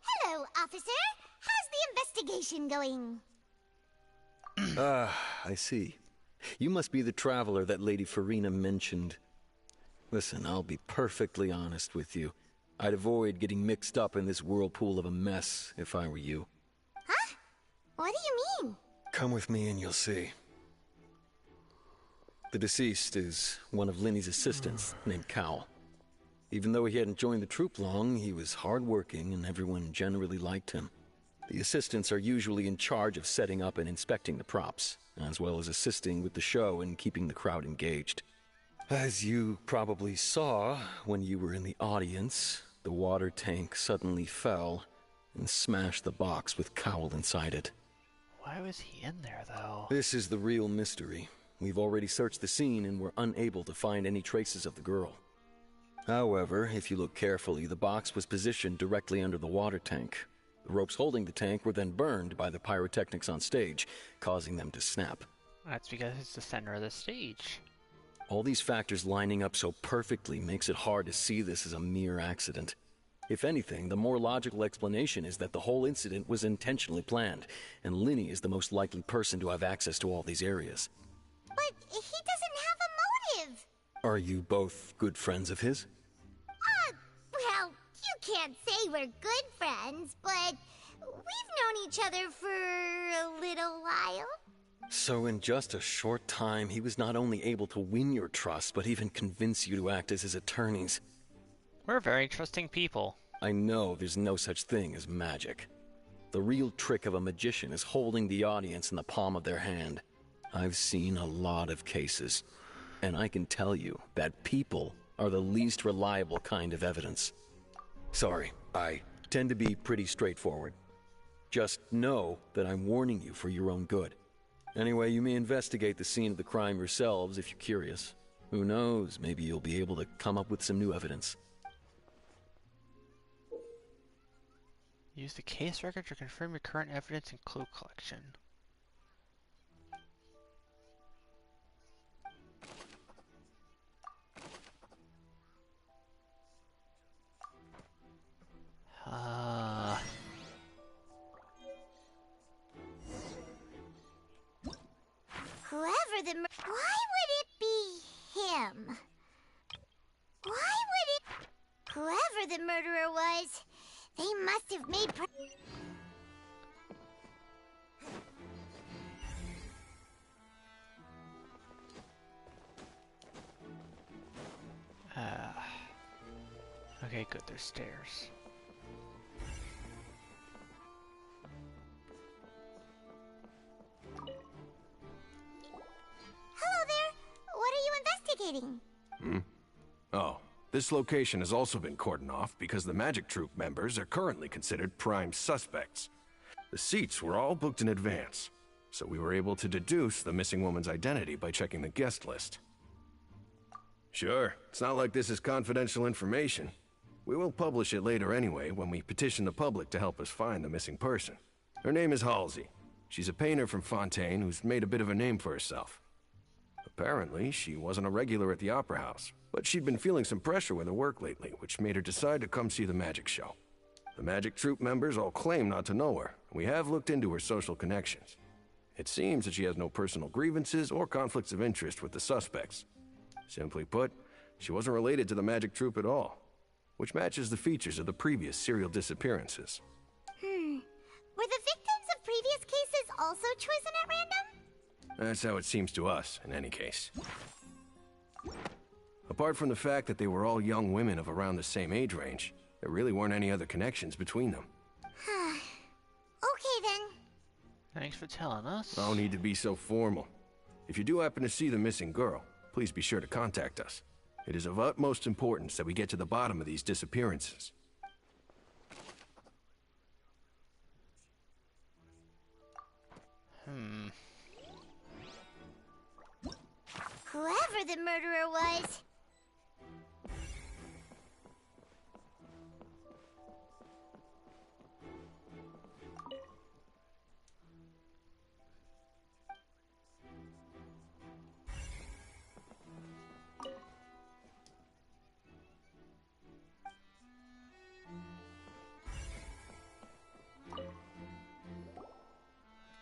Speaker 2: Hello, officer. How's the investigation going?
Speaker 9: I see. You must be the traveler that Lady Farina mentioned. Listen, I'll be perfectly honest with you. I'd avoid getting mixed up in this whirlpool of a mess if I were you.
Speaker 2: Huh? What do you mean?
Speaker 9: Come with me and you'll see. The deceased is one of Linny's assistants, named Cal. Even though he hadn't joined the troupe long, he was hardworking and everyone generally liked him. The assistants are usually in charge of setting up and inspecting the props, as well as assisting with the show and keeping the crowd engaged. As you probably saw when you were in the audience, the water tank suddenly fell and smashed the box with Cowl inside it.
Speaker 1: Why was he in there, though?
Speaker 9: This is the real mystery. We've already searched the scene and were unable to find any traces of the girl. However, if you look carefully, the box was positioned directly under the water tank. The ropes holding the tank were then burned by the pyrotechnics on stage, causing them to snap.
Speaker 1: That's because it's the center of the stage.
Speaker 9: All these factors lining up so perfectly makes it hard to see this as a mere accident. If anything, the more logical explanation is that the whole incident was intentionally planned, and Linny is the most likely person to have access to all these areas.
Speaker 2: But he doesn't have a motive.
Speaker 9: Are you both good friends of his?
Speaker 2: Well, you can't say we're good friends, but we've known each other for a little while.
Speaker 9: So in just a short time, he was not only able to win your trust, but even convince you to act as his attorneys.
Speaker 1: We're very trusting people.
Speaker 9: I know there's no such thing as magic. The real trick of a magician is holding the audience in the palm of their hand. I've seen a lot of cases, and I can tell you that people are the least reliable kind of evidence. Sorry, I tend to be pretty straightforward. Just know that I'm warning you for your own good. Anyway, you may investigate the scene of the crime yourselves if you're curious. Who knows, maybe you'll be able to come up with some new evidence.
Speaker 1: Use the case record to confirm your current evidence and clue collection.
Speaker 2: Whoever the why would it be him? Why would it... Whoever the murderer was, they must have made...
Speaker 1: Okay, good, there's stairs.
Speaker 2: Hello there! What are you investigating?
Speaker 18: Oh, this location has also been cordoned off because the Magic Troupe members are currently considered prime suspects. The seats were all booked in advance, so we were able to deduce the missing woman's identity by checking the guest list. Sure, it's not like this is confidential information. We will publish it later anyway when we petition the public to help us find the missing person. Her name is Halsey. She's a painter from Fontaine who's made a bit of a name for herself. Apparently, she wasn't a regular at the Opera House, but she'd been feeling some pressure with her work lately, which made her decide to come see the magic show. The Magic Troupe members all claim not to know her, and we have looked into her social connections. It seems that she has no personal grievances or conflicts of interest with the suspects. Simply put, she wasn't related to the Magic Troupe at all, which matches the features of the previous serial disappearances.
Speaker 2: Were the victims of previous cases also chosen at random?
Speaker 18: That's how it seems to us, in any case. Apart from the fact that they were all young women of around the same age range, there really weren't any other connections between them.
Speaker 2: Okay then.
Speaker 1: Thanks for telling us.
Speaker 18: No need to be so formal. If you do happen to see the missing girl, please be sure to contact us. It is of utmost importance that we get to the bottom of these disappearances.
Speaker 2: Whoever the murderer was...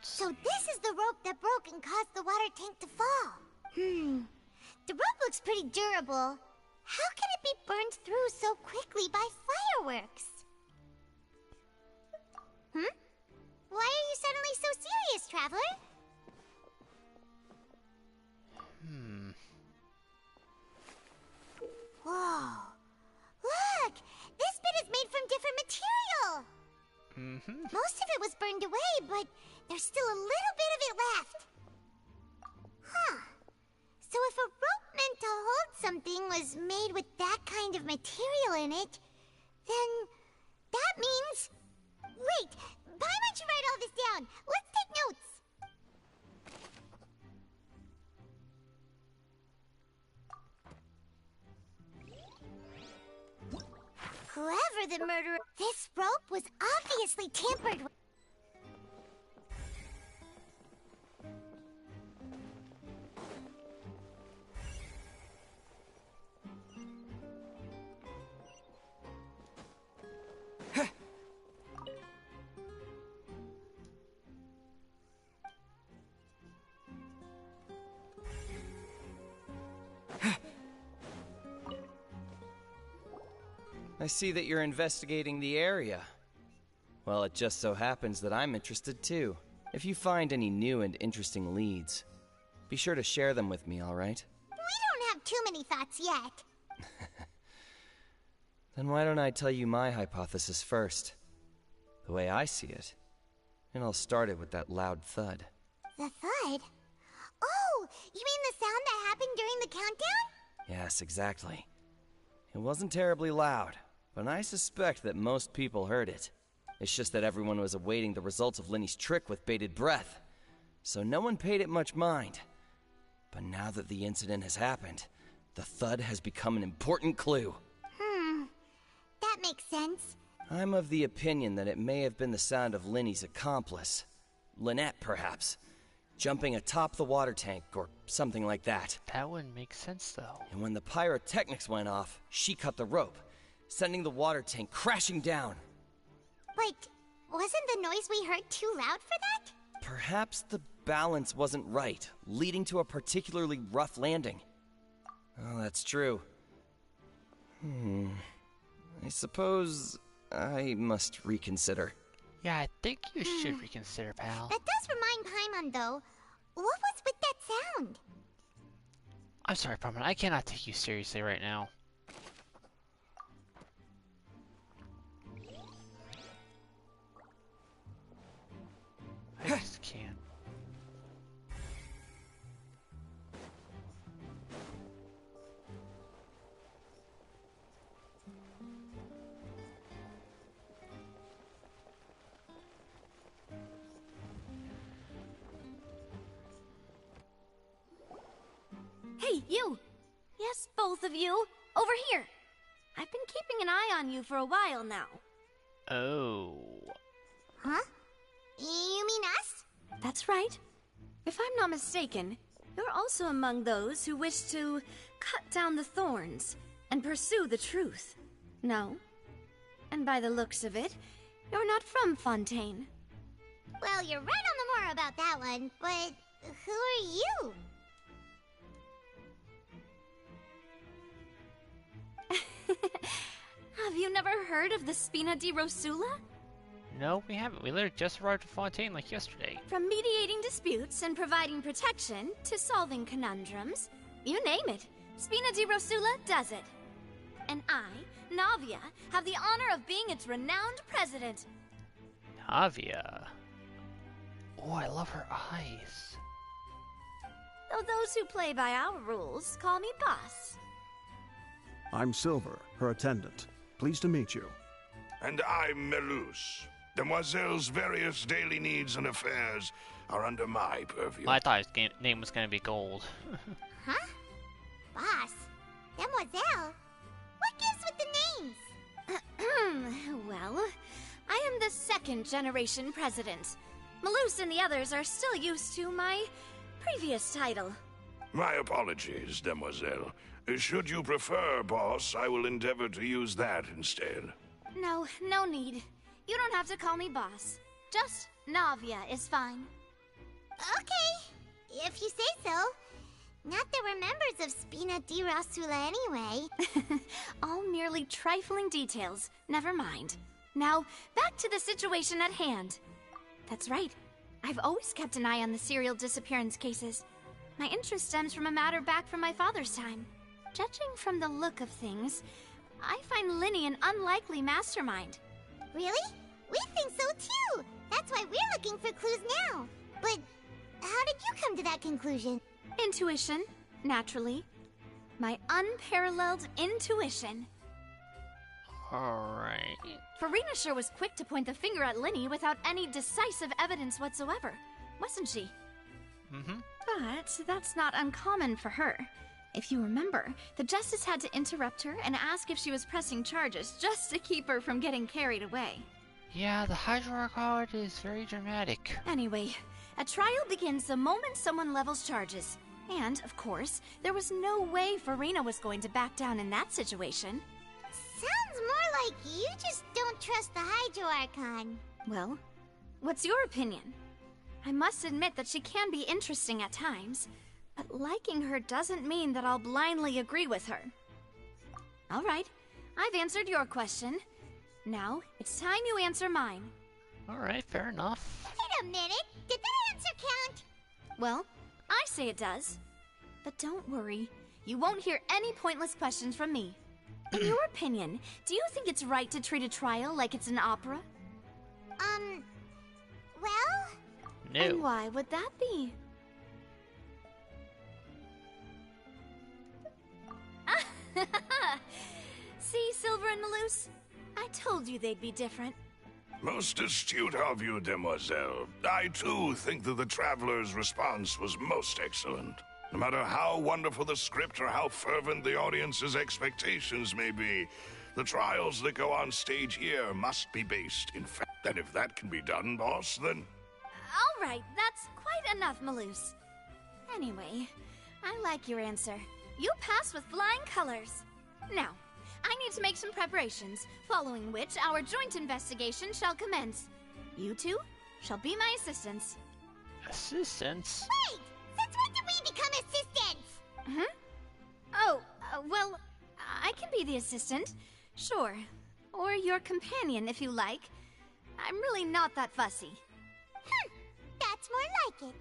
Speaker 2: So this is the rope that broke and caused the water tank to fall. The rope looks pretty durable. How can it be burned through so quickly by fireworks? Why are you suddenly so serious, Traveler? Whoa. Look! This bit is made from different material! Most of it was burned away, but there's still a little bit of it left. So if a rope meant to hold something was made with that kind of material in it, then that means... Wait, why don't you write all this down? Let's take notes. Whoever the murderer... This rope was obviously tampered with.
Speaker 19: I see that you're investigating the area. Well, it just so happens that I'm interested too. If you find any new and interesting leads, be sure to share them with me, alright?
Speaker 2: We don't have too many thoughts yet.
Speaker 19: Then why don't I tell you my hypothesis first? The way I see it. And I'll start it with that loud thud.
Speaker 2: The thud? Oh, you mean the sound that happened during the countdown?
Speaker 19: Yes, exactly. It wasn't terribly loud, but I suspect that most people heard it. It's just that everyone was awaiting the results of Lenny's trick with bated breath, so no one paid it much mind. But now that the incident has happened, the thud has become an important clue.
Speaker 2: That makes sense.
Speaker 19: I'm of the opinion that it may have been the sound of Lenny's accomplice. Lynette, perhaps. Jumping atop the water tank, or something like that.
Speaker 1: That wouldn't make sense, though.
Speaker 19: And when the pyrotechnics went off, she cut the rope, sending the water tank crashing down.
Speaker 2: But wasn't the noise we heard too loud for that?
Speaker 19: Perhaps the balance wasn't right, leading to a particularly rough landing. Oh, that's true. I suppose I must reconsider.
Speaker 1: Yeah, I think you should reconsider, pal.
Speaker 2: That does remind Paimon, though. What was with that sound?
Speaker 1: I'm sorry, Paimon. I cannot take you seriously right now. I just can't.
Speaker 13: Hey, you! Yes, both of you! Over here! I've been keeping an eye on you for a while now.
Speaker 1: Oh.
Speaker 2: Huh? You mean us?
Speaker 13: That's right. If I'm not mistaken, you're also among those who wish to cut down the thorns and pursue the truth. No? And by the looks of it, you're not from Fontaine.
Speaker 2: Well, you're right on the more about that one, but who are you?
Speaker 13: Have you never heard of the Spina di Rosula?
Speaker 1: No, we haven't. We literally just arrived at Fontaine like yesterday.
Speaker 13: From mediating disputes and providing protection to solving conundrums, you name it, Spina di Rosula does it. And I, Navia, have the honor of being its renowned president.
Speaker 1: Navia? Oh, I love her eyes.
Speaker 13: Though those who play by our rules call me boss.
Speaker 20: I'm Silver, her attendant. Pleased to meet you.
Speaker 23: And I'm Melus. Demoiselle's various daily needs and affairs are under my purview.
Speaker 1: Well, I thought his name was going to be Gold.
Speaker 2: Huh? Boss? Demoiselle? What gives with the names?
Speaker 13: Well, I am the second generation president. Melus and the others are still used to my previous title.
Speaker 23: My apologies, Demoiselle. Should you prefer, boss, I will endeavor to use that instead.
Speaker 13: No, no need. You don't have to call me boss. Just Navia is fine.
Speaker 2: Okay, if you say so. Not that we're members of Spina di Rosula anyway.
Speaker 13: All merely trifling details. Never mind. Now, back to the situation at hand. That's right. I've always kept an eye on the serial disappearance cases. My interest stems from a matter back from my father's time. Judging from the look of things, I find Linny an unlikely mastermind.
Speaker 2: Really? We think so too! That's why we're looking for clues now. But how did you come to that conclusion?
Speaker 13: Intuition, naturally. My unparalleled intuition.
Speaker 1: Alright.
Speaker 13: Farina sure was quick to point the finger at Linny without any decisive evidence whatsoever, wasn't she?
Speaker 1: Mm-hmm.
Speaker 13: But that's not uncommon for her.
Speaker 12: If you remember, the Justice had to interrupt her and ask if she was pressing charges just to keep her from getting carried away.
Speaker 1: Yeah, the Hydro Arcade is very dramatic.
Speaker 12: Anyway, a trial begins the moment someone levels charges. And, of course, there was no way Farina was going to back down in that situation.
Speaker 2: Sounds more like you just don't trust the Hydro Archon.
Speaker 12: Well, what's your opinion? I must admit that she can be interesting at times, but liking her doesn't mean that I'll blindly agree with her. All right, I've answered your question. Now, it's time you answer mine.
Speaker 1: All right, fair enough.
Speaker 2: Wait a minute, did that answer count?
Speaker 12: Well, I say it does. But don't worry, you won't hear any pointless questions from me. In your opinion, do you think it's right to treat a trial like it's an opera?
Speaker 2: Well?
Speaker 1: No.
Speaker 12: And why would that be? See, Silver and Maloose? I told you they'd be different.
Speaker 23: Most astute of you, demoiselle. I, too, think that the Traveler's response was most excellent. No matter how wonderful the script or how fervent the audience's expectations may be, the trials that go on stage here must be based in fact. And if that can be done, boss, then...
Speaker 12: All right, that's quite enough, Maloose. Anyway, I like your answer. You passed with flying colors. Now, I need to make some preparations, following which our joint investigation shall commence. You two shall be my assistants.
Speaker 1: Assistants?
Speaker 2: Wait! Since when did we become assistants?
Speaker 12: Oh, well, I can be the assistant. Sure. Or your companion, if you like. I'm really not that fussy.
Speaker 2: That's more like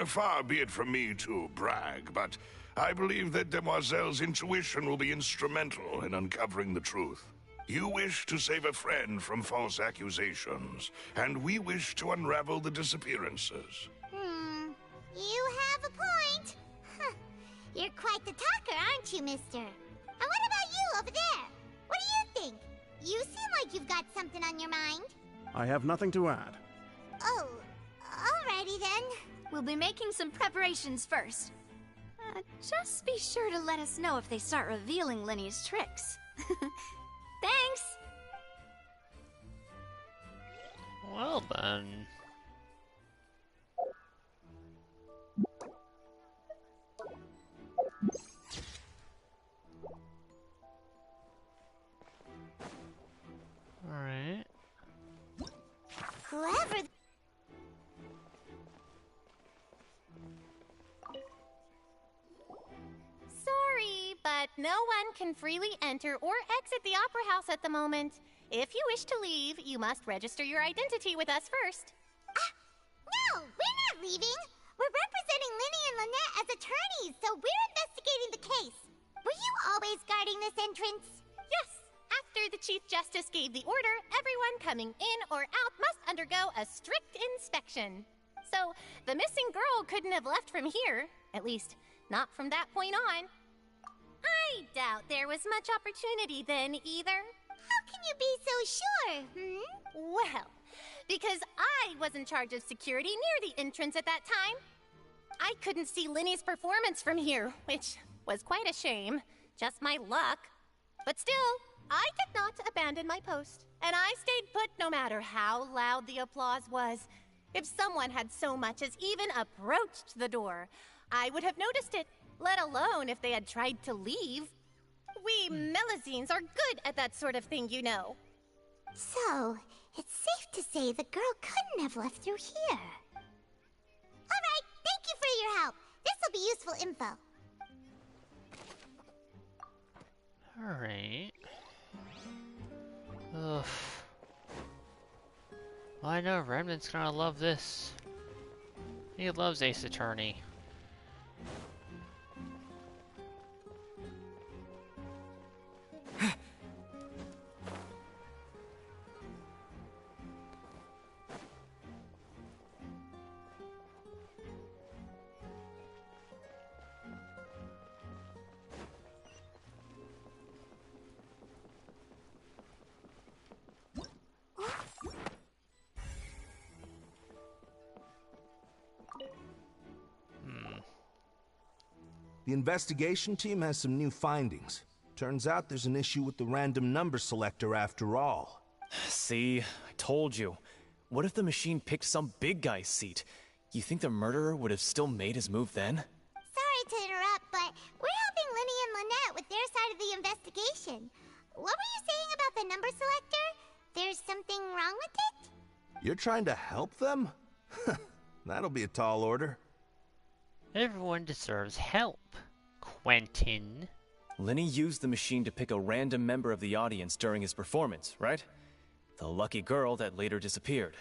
Speaker 2: it.
Speaker 23: Far be it from me to brag, but I believe that Demoiselle's intuition will be instrumental in uncovering the truth. You wish to save a friend from false accusations, and we wish to unravel the disappearances.
Speaker 2: You have a point. You're quite the talker, aren't you, mister? And what about you over there? What do you think? You seem like you've got something on your mind.
Speaker 20: I have nothing to add.
Speaker 2: Oh, alrighty then.
Speaker 12: We'll be making some preparations first. Just be sure to let us know if they start revealing Lenny's tricks. Thanks!
Speaker 1: Well then... Alright.
Speaker 2: Whoever...
Speaker 13: Sorry, but no one can freely enter or exit the Opera House at the moment. If you wish to leave, you must register your identity with us first.
Speaker 2: No, we're not leaving. We're representing Linny and Lynette as attorneys, so we're investigating the case. Were you always guarding this entrance?
Speaker 13: Yes. After the Chief Justice gave the order, everyone coming in or out must undergo a strict inspection. So, the missing girl couldn't have left from here. At least, not from that point on. I doubt there was much opportunity then, either.
Speaker 2: How can you be so sure,
Speaker 13: Well, because I was in charge of security near the entrance at that time. I couldn't see Linny's performance from here, which was quite a shame. Just my luck. But still, I did not abandon my post, and I stayed put no matter how loud the applause was. If someone had so much as even approached the door, I would have noticed it, let alone if they had tried to leave. We Melazines are good at that sort of thing, you know.
Speaker 2: So, it's safe to say the girl couldn't have left through here. Alright, thank you for your help. This'll be useful info.
Speaker 1: Alright. Ugh. Well, I know Remnant's gonna love this. He loves Ace Attorney.
Speaker 14: The investigation team has some new findings. Turns out there's an issue with the random number selector after all.
Speaker 15: See, I told you. What if the machine picked some big guy's seat? You think the murderer would have still made his move then?
Speaker 2: Sorry to interrupt, but we're helping Linny and Lynette with their side of the investigation. What were you saying about the number selector? There's something wrong with it?
Speaker 14: You're trying to help them? That'll be a tall order.
Speaker 1: Everyone deserves help, Quentin.
Speaker 15: Lenny used the machine to pick a random member of the audience during his performance, right? The lucky girl that later disappeared.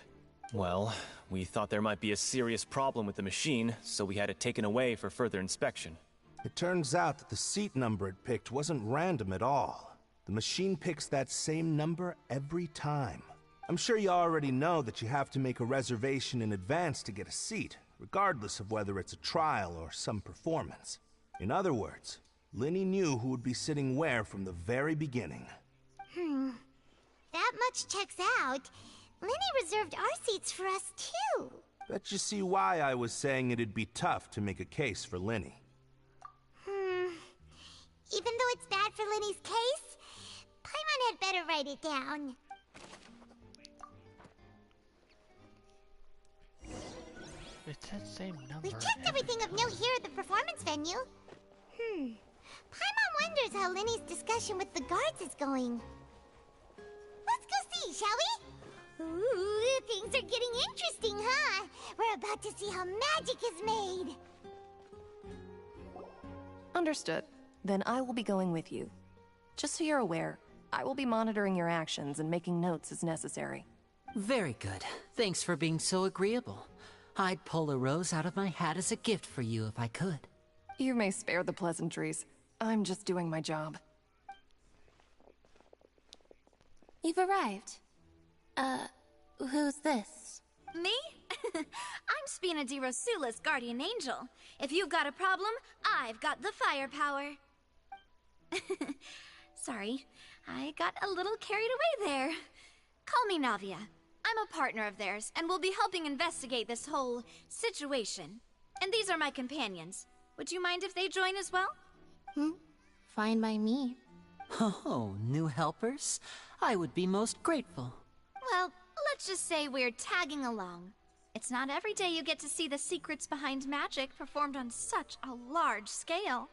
Speaker 15: Well, we thought there might be a serious problem with the machine, so we had it taken away for further inspection.
Speaker 14: It turns out that the seat number it picked wasn't random at all. The machine picks that same number every time. I'm sure you already know that you have to make a reservation in advance to get a seat, regardless of whether it's a trial or some performance. In other words, Linny knew who would be sitting where from the very beginning.
Speaker 2: That much checks out. Linny reserved our seats for us, too.
Speaker 14: Bet you see why I was saying it'd be tough to make a case for Linny.
Speaker 2: Even though it's bad for Linny's case, Paimon had better write it down.
Speaker 1: It's that same number.
Speaker 2: We've checked everything of note here at the performance venue. Paimon wonders how Linny's discussion with the guards is going. Let's go see, shall we? Ooh, things are getting interesting, huh? We're about to see how magic is made.
Speaker 21: Understood. Then I will be going with you. Just so you're aware, I will be monitoring your actions and making notes as necessary.
Speaker 7: Very good. Thanks for being so agreeable. I'd pull a rose out of my hat as a gift for you if I could.
Speaker 21: You may spare the pleasantries. I'm just doing my job.
Speaker 6: You've arrived. Who's this?
Speaker 12: Me? I'm Spina di Rosula's guardian angel. If you've got a problem, I've got the firepower. Sorry, I got a little carried away there. Call me Navia. I'm a partner of theirs, and we'll be helping investigate this whole situation. And these are my companions. Would you mind if they join as well?
Speaker 6: Fine by me.
Speaker 7: Oh, new helpers? I would be most grateful.
Speaker 12: Well, let's just say we're tagging along. It's not every day you get to see the secrets behind magic performed on such a large scale.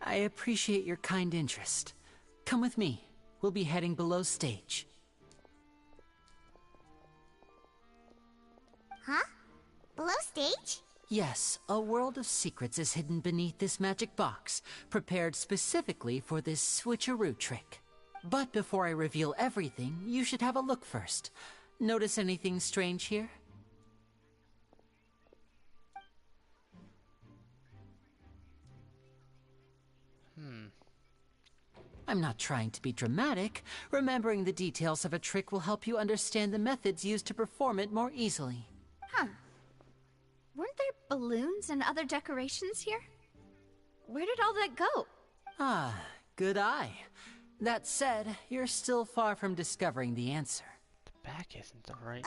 Speaker 7: I appreciate your kind interest. Come with me. We'll be heading below stage.
Speaker 2: Huh? Below stage?
Speaker 7: Yes, a world of secrets is hidden beneath this magic box, prepared specifically for this switcheroo trick. But before I reveal everything, you should have a look first. Notice anything strange here? I'm not trying to be dramatic. Remembering the details of a trick will help you understand the methods used to perform it more easily.
Speaker 12: Huh. Weren't there balloons and other decorations here? Where did all that go?
Speaker 7: Ah, good eye. That said, you're still far from discovering the answer.
Speaker 1: The back isn't the right...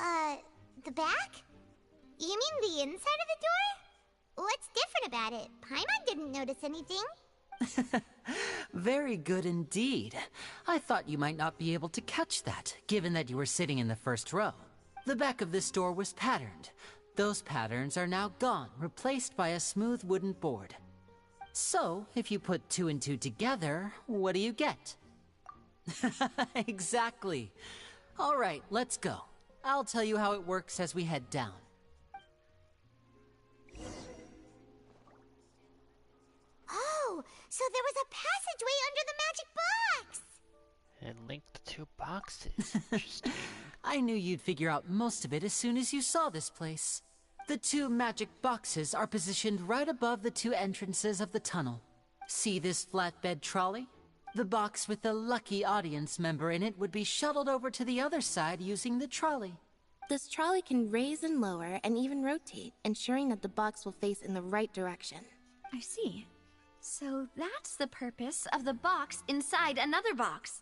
Speaker 2: The back? You mean the inside of the door? What's different about it? Paimon didn't notice anything.
Speaker 7: Very good indeed. I thought you might not be able to catch that, given that you were sitting in the first row. The back of this door was patterned. Those patterns are now gone, replaced by a smooth wooden board. So, if you put 2 and 2 together, what do you get? Exactly. All right, let's go. I'll tell you how it works as we head down.
Speaker 2: Oh, so there was a passageway under the magic box!
Speaker 1: And linked the 2 boxes. Interesting.
Speaker 7: I knew you'd figure out most of it as soon as you saw this place. The 2 magic boxes are positioned right above the 2 entrances of the tunnel. See this flatbed trolley? The box with the lucky audience member in it would be shuttled over to the other side using the trolley.
Speaker 6: This trolley can raise and lower and even rotate, ensuring that the box will face in the right direction.
Speaker 12: I see. So that's the purpose of the box inside another box.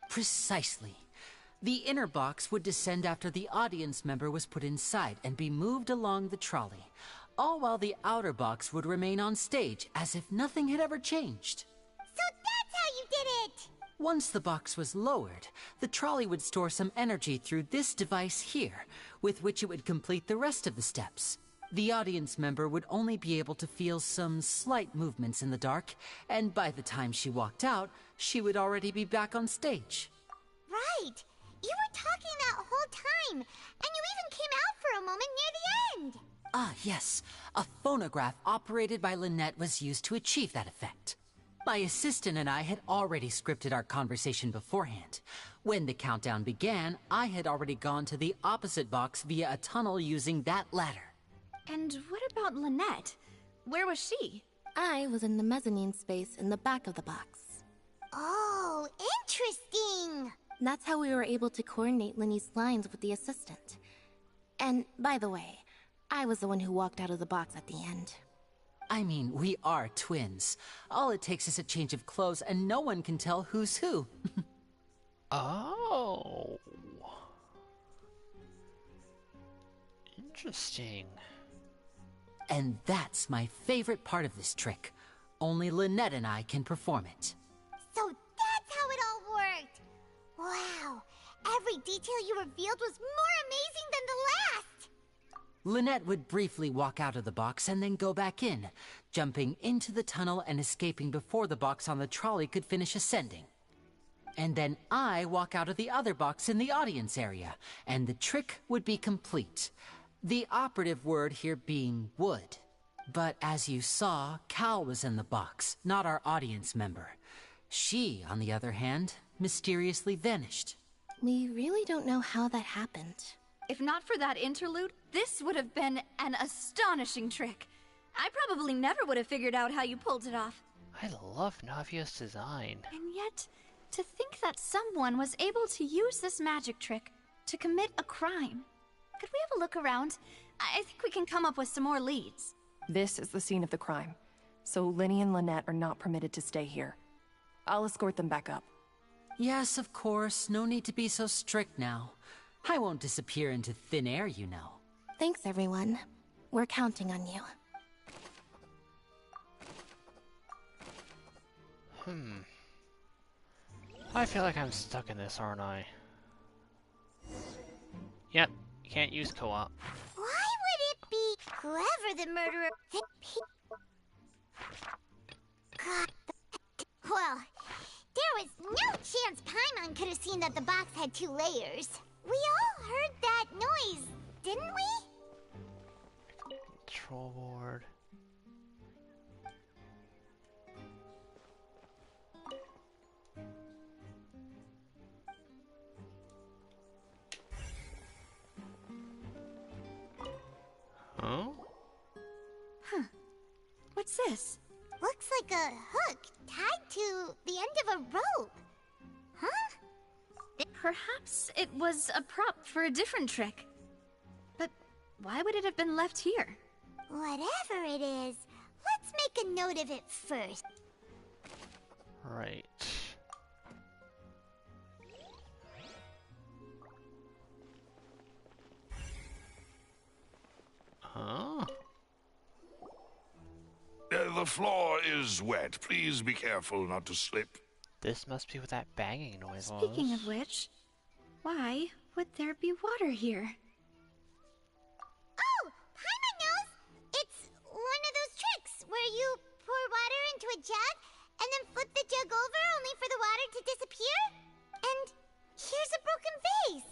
Speaker 7: Precisely. The inner box would descend after the audience member was put inside and be moved along the trolley. all while the outer box would remain on stage as if nothing had ever changed.
Speaker 2: So that's how you did it!
Speaker 7: Once the box was lowered, the trolley would store some energy through this device here, with which it would complete the rest of the steps. The audience member would only be able to feel some slight movements in the dark, and by the time she walked out, she would already be back on stage.
Speaker 2: Right! You were talking that whole time, and you even came out for a moment near the end!
Speaker 7: Ah, yes. A phonograph operated by Lynette was used to achieve that effect. My assistant and I had already scripted our conversation beforehand. When the countdown began, I had already gone to the opposite box via a tunnel using that ladder.
Speaker 12: And what about Lynette? Where was she?
Speaker 6: I was in the mezzanine space in the back of the box.
Speaker 2: Oh, interesting!
Speaker 6: That's how we were able to coordinate Linny's lines with the assistant. And, by the way, I was the one who walked out of the box at the end.
Speaker 7: I mean, we are twins. All it takes is a change of clothes and no one can tell who's who.
Speaker 1: Oh. Interesting.
Speaker 7: And that's my favorite part of this trick. Only Lynette and I can perform it.
Speaker 2: So that's how it all worked! Wow, every detail you revealed was more amazing than the last!
Speaker 7: Lynette would briefly walk out of the box and then go back in, jumping into the tunnel and escaping before the box on the trolley could finish ascending. And then I walk out of the other box in the audience area, and the trick would be complete. The operative word here being would. But as you saw, Cal was in the box, not our audience member. She, on the other hand, mysteriously vanished.
Speaker 6: We really don't know how that happened.
Speaker 12: If not for that interlude, this would have been an astonishing trick. I probably never would have figured out how you pulled it off.
Speaker 1: I love Navia's design.
Speaker 12: And yet, to think that someone was able to use this magic trick to commit a crime. Could we have a look around? I think we can come up with some more leads.
Speaker 21: This is the scene of the crime, so Linny and Lynette are not permitted to stay here. I'll escort them back up.
Speaker 7: Yes, of course. No need to be so strict now. I won't disappear into thin air, you know.
Speaker 6: Thanks, everyone. We're counting on you.
Speaker 1: I feel like I'm stuck in this, aren't I? Yep, can't use co-op.
Speaker 2: Why would it be whoever the murderer... God. Well, there was no chance Paimon could have seen that the box had 2 layers. We all heard that noise, didn't we?
Speaker 1: Control board. Huh?
Speaker 12: Huh. What's this?
Speaker 2: Looks like a hook tied to the end of a rope. Huh?
Speaker 12: Perhaps it was a prop for a different trick. But why would it have been left here?
Speaker 2: Whatever it is, let's make a note of it first.
Speaker 1: Right. Huh?
Speaker 23: The floor is wet. Please be careful not to slip.
Speaker 1: This must be what that banging noise was.
Speaker 12: Speaking of which, why would there be water here?
Speaker 2: Oh, Paimon knows! It's one of those tricks where you pour water into a jug and then flip the jug over only for the water to disappear? And here's a broken vase.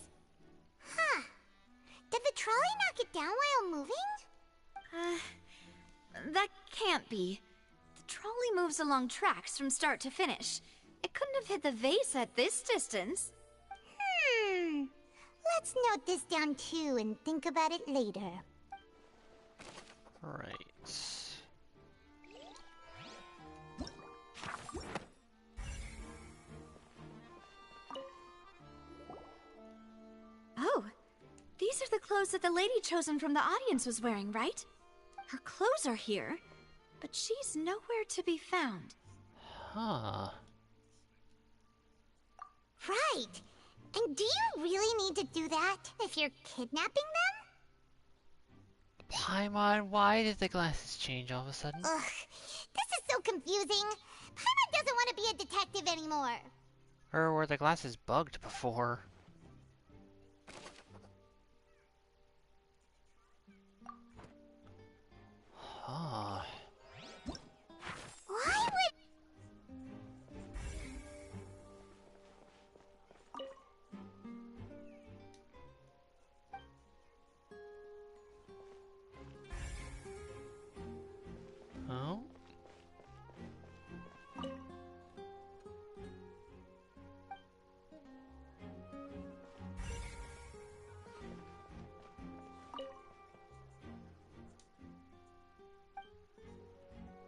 Speaker 2: Huh. Did the trolley knock it down while moving?
Speaker 12: That can't be. The trolley moves along tracks from start to finish. It couldn't have hit the vase at this distance.
Speaker 2: Let's note this down too and think about it later.
Speaker 1: Right.
Speaker 12: Oh, these are the clothes that the lady chosen from the audience was wearing, right? Her clothes are here, but she's nowhere to be found.
Speaker 1: Huh.
Speaker 2: Right. And do you really need to do that if you're kidnapping them?
Speaker 1: Paimon, why did the glasses change all of a sudden?
Speaker 2: Ugh, this is so confusing. Paimon doesn't want to be a detective anymore.
Speaker 1: Or were the glasses bugged before? Huh.
Speaker 2: Why would...
Speaker 1: Oh?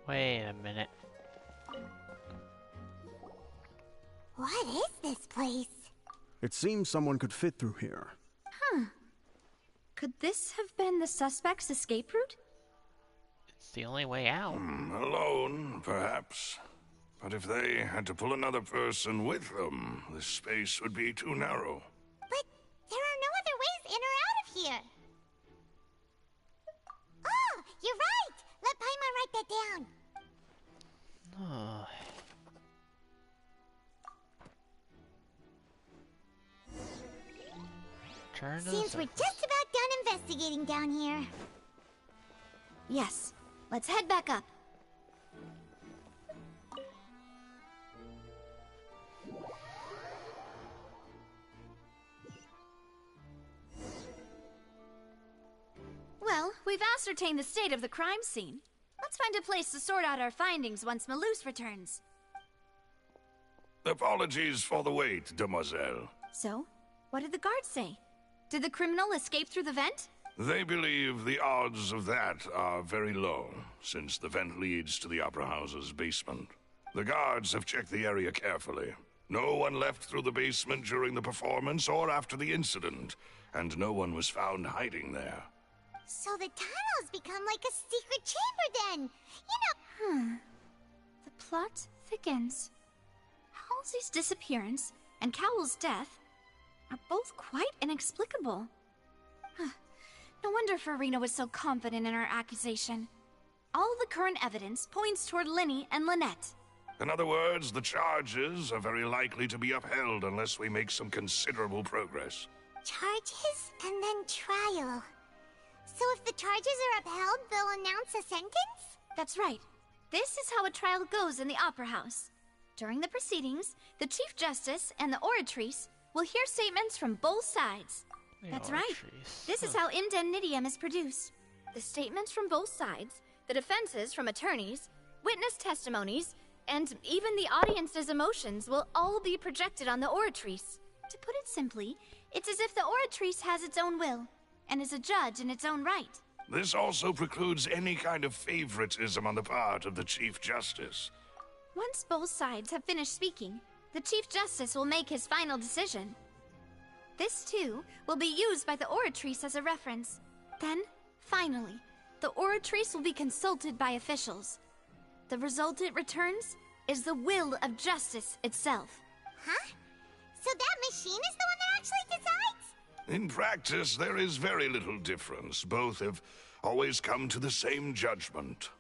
Speaker 1: Wait a minute.
Speaker 2: What is this place?
Speaker 20: It seems someone could fit through here.
Speaker 12: Huh. Could this have been the suspect's escape route?
Speaker 1: It's the only way out.
Speaker 23: Alone, perhaps. But if they had to pull another person with them, this space would be too narrow.
Speaker 2: But there are no other ways in or out of here. Oh, you're right! Let Paimon write that down.
Speaker 1: Oh.
Speaker 2: Seems we're just about done investigating down here.
Speaker 12: Yes. Let's head back up. Well, we've ascertained the state of the crime scene. Let's find a place to sort out our findings once Malus returns.
Speaker 23: Apologies for the wait, demoiselle.
Speaker 12: So, what did the guards say? Did the criminal escape through the vent?
Speaker 23: They believe the odds of that are very low, since the vent leads to the Opera House's basement. The guards have checked the area carefully. No one left through the basement during the performance or after the incident, and no one was found hiding there.
Speaker 2: So the tunnels become like a secret chamber then! You know...
Speaker 12: The plot thickens. Halsey's disappearance and Cowell's death are both quite inexplicable. No wonder Farina was so confident in her accusation. All the current evidence points toward Linny and Lynette.
Speaker 23: In other words, the charges are very likely to be upheld unless we make some considerable progress.
Speaker 2: Charges and then trial. So if the charges are upheld, they'll announce a sentence?
Speaker 12: That's right. This is how a trial goes in the Opera House. During the proceedings, the Chief Justice and the Oratrice will hear statements from both sides. That's right. This is how indemnitium is produced. The statements from both sides, the defenses from attorneys, witness testimonies, and even the audience's emotions will all be projected on the Oratrice. To put it simply, it's as if the Oratrice has its own will, and is a judge in its own right.
Speaker 23: This also precludes any kind of favoritism on the part of the Chief Justice.
Speaker 12: Once both sides have finished speaking, the Chief Justice will make his final decision. This, too, will be used by the Oratrice as a reference. Then, finally, the Oratrice will be consulted by officials. The result it returns is the will of justice itself.
Speaker 2: Huh? So that machine is the one that actually decides?
Speaker 23: In practice, there is very little difference. Both have always come to the same judgment,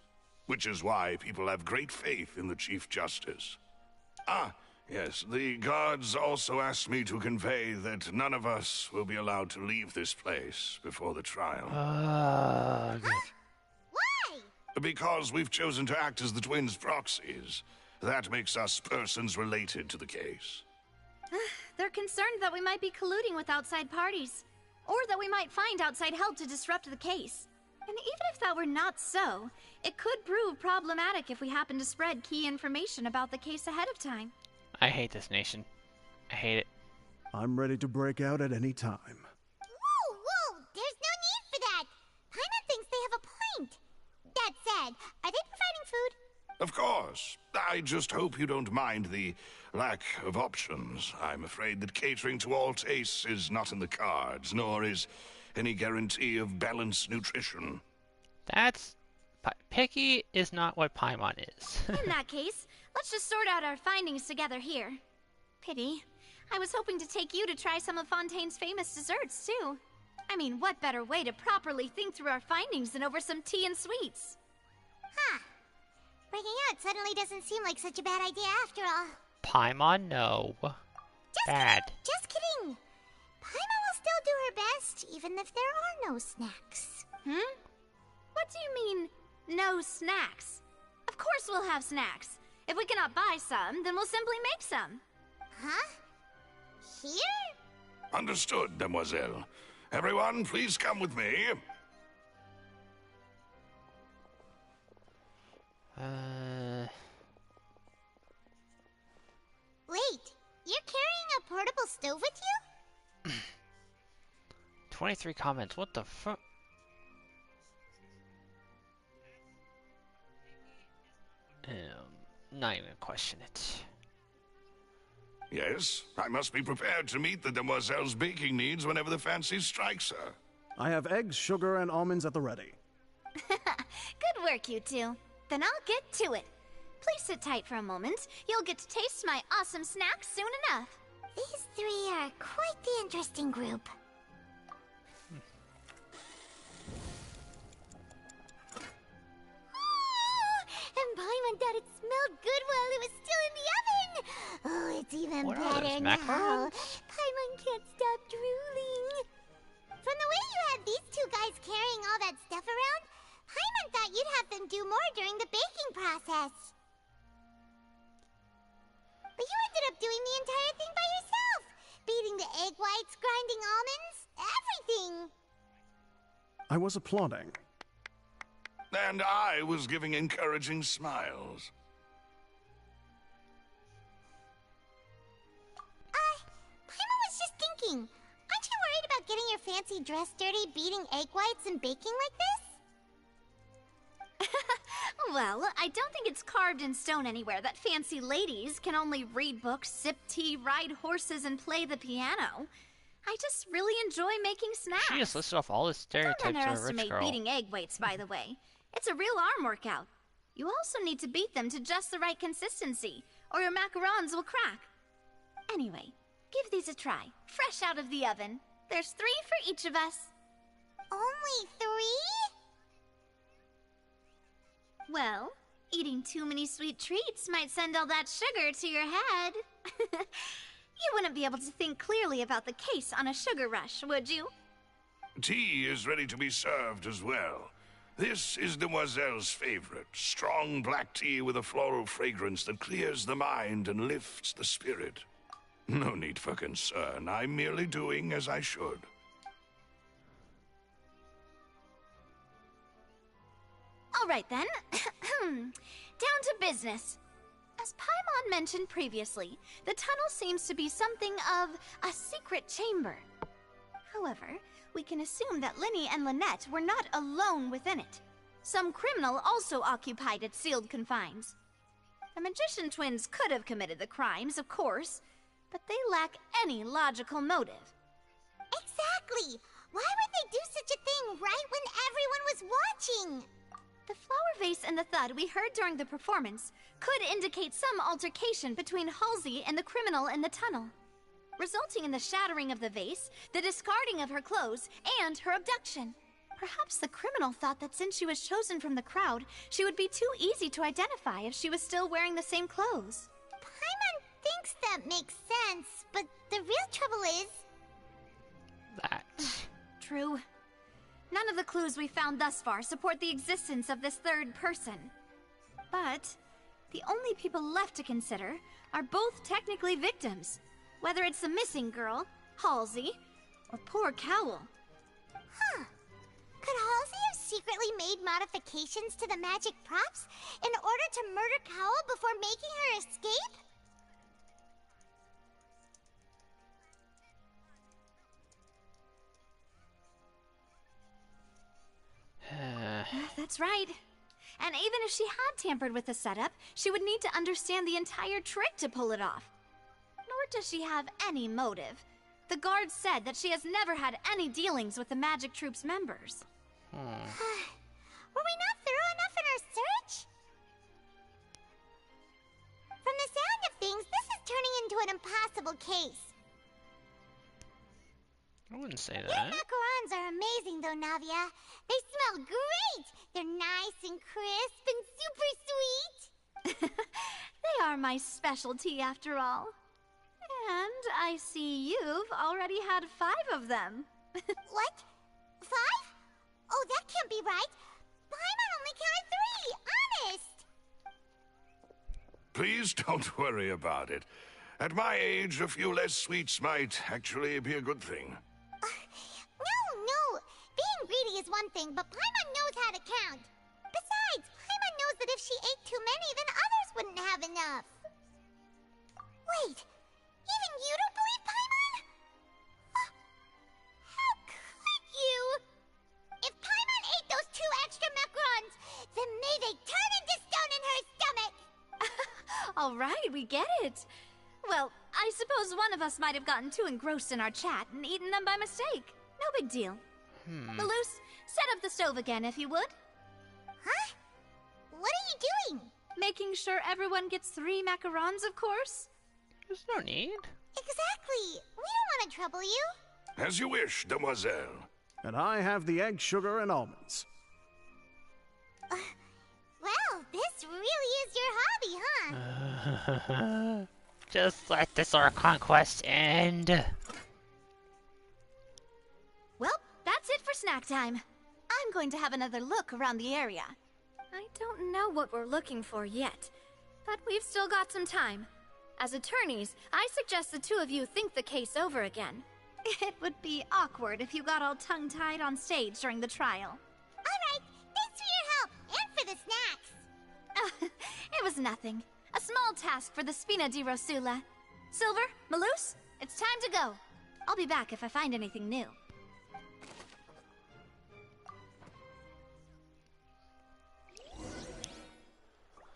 Speaker 23: which is why people have great faith in the Chief Justice. Ah, yes, the guards also asked me to convey that none of us will be allowed to leave this place before the trial.
Speaker 2: Why?
Speaker 23: Because we've chosen to act as the twins' proxies. That makes us persons related to the case.
Speaker 12: They're concerned that we might be colluding with outside parties, or that we might find outside help to disrupt the case. And even if that were not so, it could prove problematic if we happen to spread key information about the case ahead of time.
Speaker 1: I hate this nation. I hate it.
Speaker 20: I'm ready to break out at any time.
Speaker 2: Whoa! There's no need for that! Paimon thinks they have a point. That said, are they providing food?
Speaker 23: Of course. I just hope you don't mind the lack of options. I'm afraid that catering to all tastes is not in the cards, nor is any guarantee of balanced nutrition.
Speaker 1: That's... Picky is not what Paimon is.
Speaker 12: In that case, let's just sort out our findings together here. Pity. I was hoping to take you to try some of Fontaine's famous desserts, too. I mean, what better way to properly think through our findings than over some tea and sweets?
Speaker 2: Huh. Breaking out suddenly doesn't seem like such a bad idea after all.
Speaker 1: Paimon, no. Bad.
Speaker 2: Just kidding. Paimon will still do her best, even if there are no snacks.
Speaker 12: What do you mean, no snacks? Of course we'll have snacks. If we cannot buy some, then we'll simply make some.
Speaker 2: Huh? Here?
Speaker 23: Understood, Demoiselle. Everyone, please come with me.
Speaker 2: Wait, you're carrying a portable stove with you?
Speaker 1: 23 comments. What the fuck? Not even question it.
Speaker 23: Yes, I must be prepared to meet the demoiselle's baking needs whenever the fancy strikes her.
Speaker 20: I have eggs, sugar, and almonds at the ready.
Speaker 12: Good work, you two. Then I'll get to it. Please sit tight for a moment. You'll get to taste my awesome snacks soon enough.
Speaker 2: These three are quite the interesting group. And Paimon thought it smelled good while it was still in the oven. Oh, it's even better now. Paimon can't stop drooling. From the way you had these two guys carrying all that stuff around, Paimon thought you'd have them do more during the baking process. But you ended up doing the entire thing by yourself. Beating the egg whites, grinding almonds, everything.
Speaker 20: I was applauding.
Speaker 23: And I was giving encouraging smiles.
Speaker 2: Paimon was just thinking, aren't you worried about getting your fancy dress dirty beating egg whites and baking like this?
Speaker 12: Well, I don't think it's carved in stone anywhere that fancy ladies can only read books, sip tea, ride horses, and play the piano. I just really enjoy making snacks.
Speaker 1: She just listed off all the stereotypes
Speaker 12: Don't
Speaker 1: of a rich
Speaker 12: underestimate
Speaker 1: girl.
Speaker 12: beating egg whites, by the way. It's a real arm workout. You also need to beat them to just the right consistency, or your macarons will crack. Anyway, give these a try, fresh out of the oven. There's 3 for each of us.
Speaker 2: Only 3?
Speaker 12: Well, eating too many sweet treats might send all that sugar to your head. You wouldn't be able to think clearly about the case on a sugar rush, would you?
Speaker 23: Tea is ready to be served as well. This is Demoiselle's favorite, strong black tea with a floral fragrance that clears the mind and lifts the spirit. No need for concern. I'm merely doing as I should.
Speaker 12: All right then. Down to business. As Paimon mentioned previously, the tunnel seems to be something of a secret chamber. However, we can assume that Linny and Lynette were not alone within it. Some criminal also occupied its sealed confines. The magician twins could have committed the crimes, of course, but they lack any logical motive.
Speaker 2: Exactly! Why would they do such a thing right when everyone was watching?
Speaker 12: The flower vase and the thud we heard during the performance could indicate some altercation between Halsey and the criminal in the tunnel, resulting in the shattering of the vase, the discarding of her clothes, and her abduction. Perhaps the criminal thought that since she was chosen from the crowd, she would be too easy to identify if she was still wearing the same clothes.
Speaker 2: Paimon thinks that makes sense, but the real trouble is...
Speaker 1: that.
Speaker 12: True. None of the clues we found thus far support the existence of this third person. But the only people left to consider are both technically victims, whether it's the missing girl, Halsey, or poor Cowl.
Speaker 2: Huh. Could Halsey have secretly made modifications to the magic props in order to murder Cowl before making her escape?
Speaker 12: That's right. And even if she had tampered with the setup, she would need to understand the entire trick to pull it off. Nor does she have any motive. The guard said that she has never had any dealings with the Magic Troop's members.
Speaker 2: Were we not thorough enough in our search? From the sound of things, this is turning into an impossible case.
Speaker 1: I wouldn't say
Speaker 2: Your
Speaker 1: that.
Speaker 2: macarons are amazing, though, Navia. They smell great. They're nice and crisp and super sweet.
Speaker 12: They are my specialty, after all. And I see you've already had 5 of them.
Speaker 2: What? 5? Oh, that can't be right. Paimon only counted 3, honest.
Speaker 23: Please don't worry about it. At my age, a few less sweets might actually be a good thing.
Speaker 2: No. Being greedy is one thing, but Paimon knows how to count. Besides, Paimon knows that if she ate too many, then others wouldn't have enough. Wait, even you don't believe Paimon? How could you? If Paimon ate those 2 extra macarons, then may they turn into stone in her stomach!
Speaker 12: All right, we get it. Well, I suppose one of us might have gotten too engrossed in our chat and eaten them by mistake. No big deal. Malus, set up the stove again, if you would.
Speaker 2: Huh? What are you doing?
Speaker 12: Making sure everyone gets 3 macarons, of course.
Speaker 1: There's no need.
Speaker 2: Exactly. We don't want to trouble you.
Speaker 23: As you wish, demoiselle.
Speaker 20: And I have the egg, sugar, and almonds.
Speaker 2: Well, this really is your hobby, huh?
Speaker 1: Just let this our conquest end.
Speaker 12: Well, that's it for snack time. I'm going to have another look around the area. I don't know what we're looking for yet, but we've still got some time. As attorneys, I suggest the 2 of you think the case over again. It would be awkward if you got all tongue-tied on stage during the trial.
Speaker 2: All right, thanks for your help, and for the snacks.
Speaker 12: It was nothing. A small task for the Spina di Rosula. Silver, Malus, it's time to go. I'll be back if I find anything new.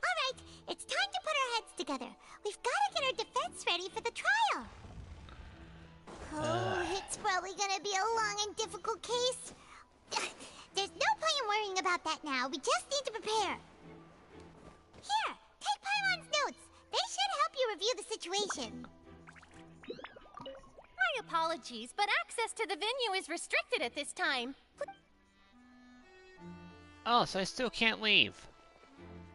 Speaker 2: All right, it's time to put our heads together. We've got to get our defense ready for the trial. Oh, it's probably gonna be a long and difficult case. There's no point in worrying about that now. We just need to prepare. Here, take Paimon's notes. They should help you review the situation.
Speaker 13: My apologies, but access to the venue is restricted at this time.
Speaker 1: Oh, so I still can't leave.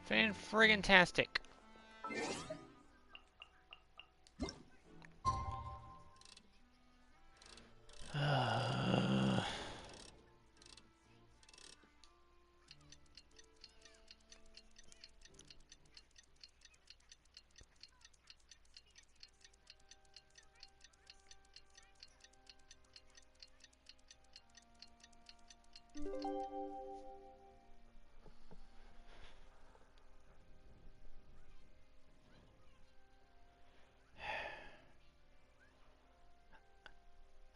Speaker 1: Fan-friggin-tastic.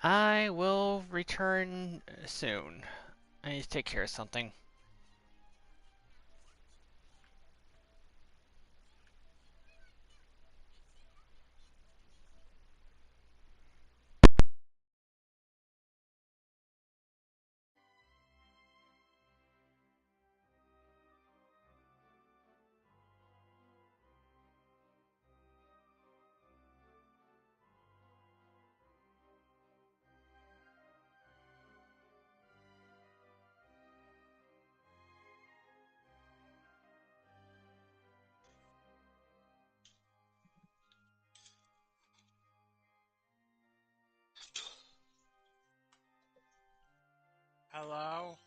Speaker 1: I will return soon. I need to take care of something.
Speaker 3: Hello?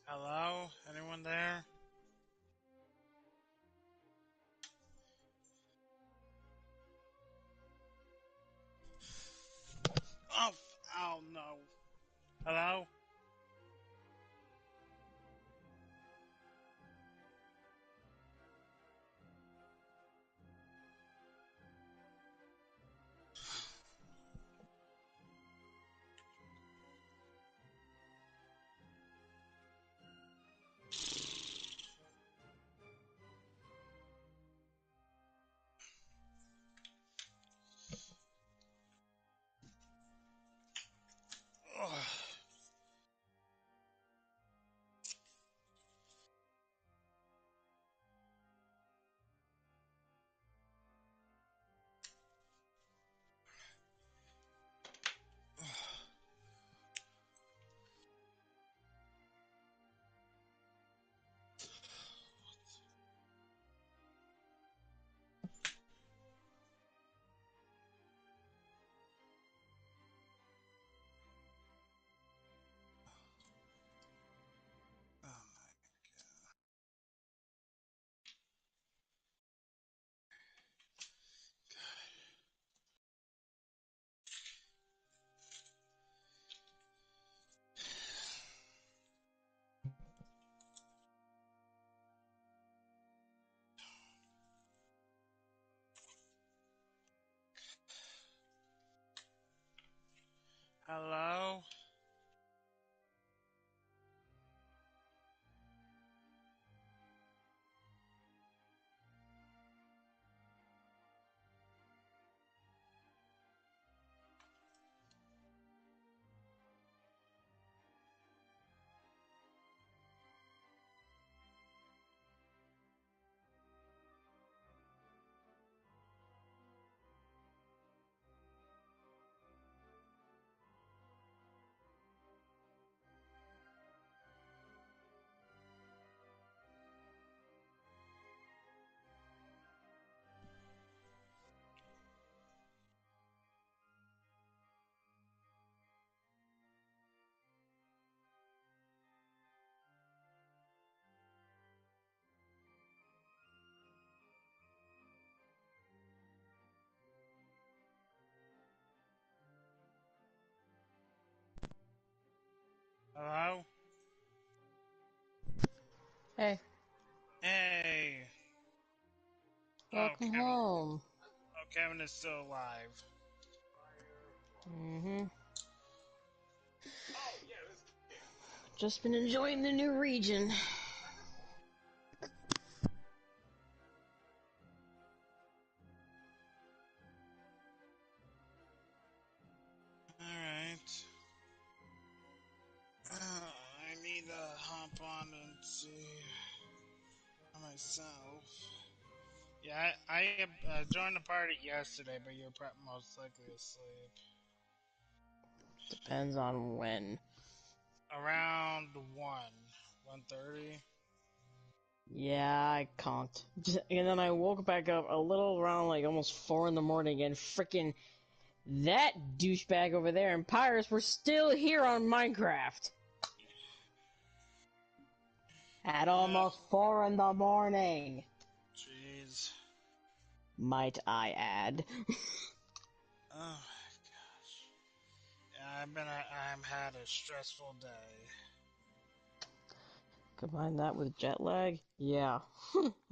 Speaker 3: Hello? Anyone there? Oh no. Hello? Hello? Hello?
Speaker 8: Hey.
Speaker 3: Hey!
Speaker 8: Welcome home.
Speaker 3: Oh, Kevin is still alive.
Speaker 8: Mm-hmm. Just been enjoying the new region.
Speaker 3: Alright. I need to hop on and see myself. Yeah, I joined the party yesterday, but you're most likely asleep.
Speaker 8: Depends on when.
Speaker 3: Around 1:30.
Speaker 8: Yeah, I conked. And then I woke back up a little around like almost 4 in the morning and freaking that douchebag over there and Pirates were still here on Minecraft. At almost 4 in the morning.
Speaker 3: Jeez.
Speaker 8: Might I add.
Speaker 3: Oh my gosh. Yeah, I've had a stressful day.
Speaker 8: Combine that with jet lag? Yeah,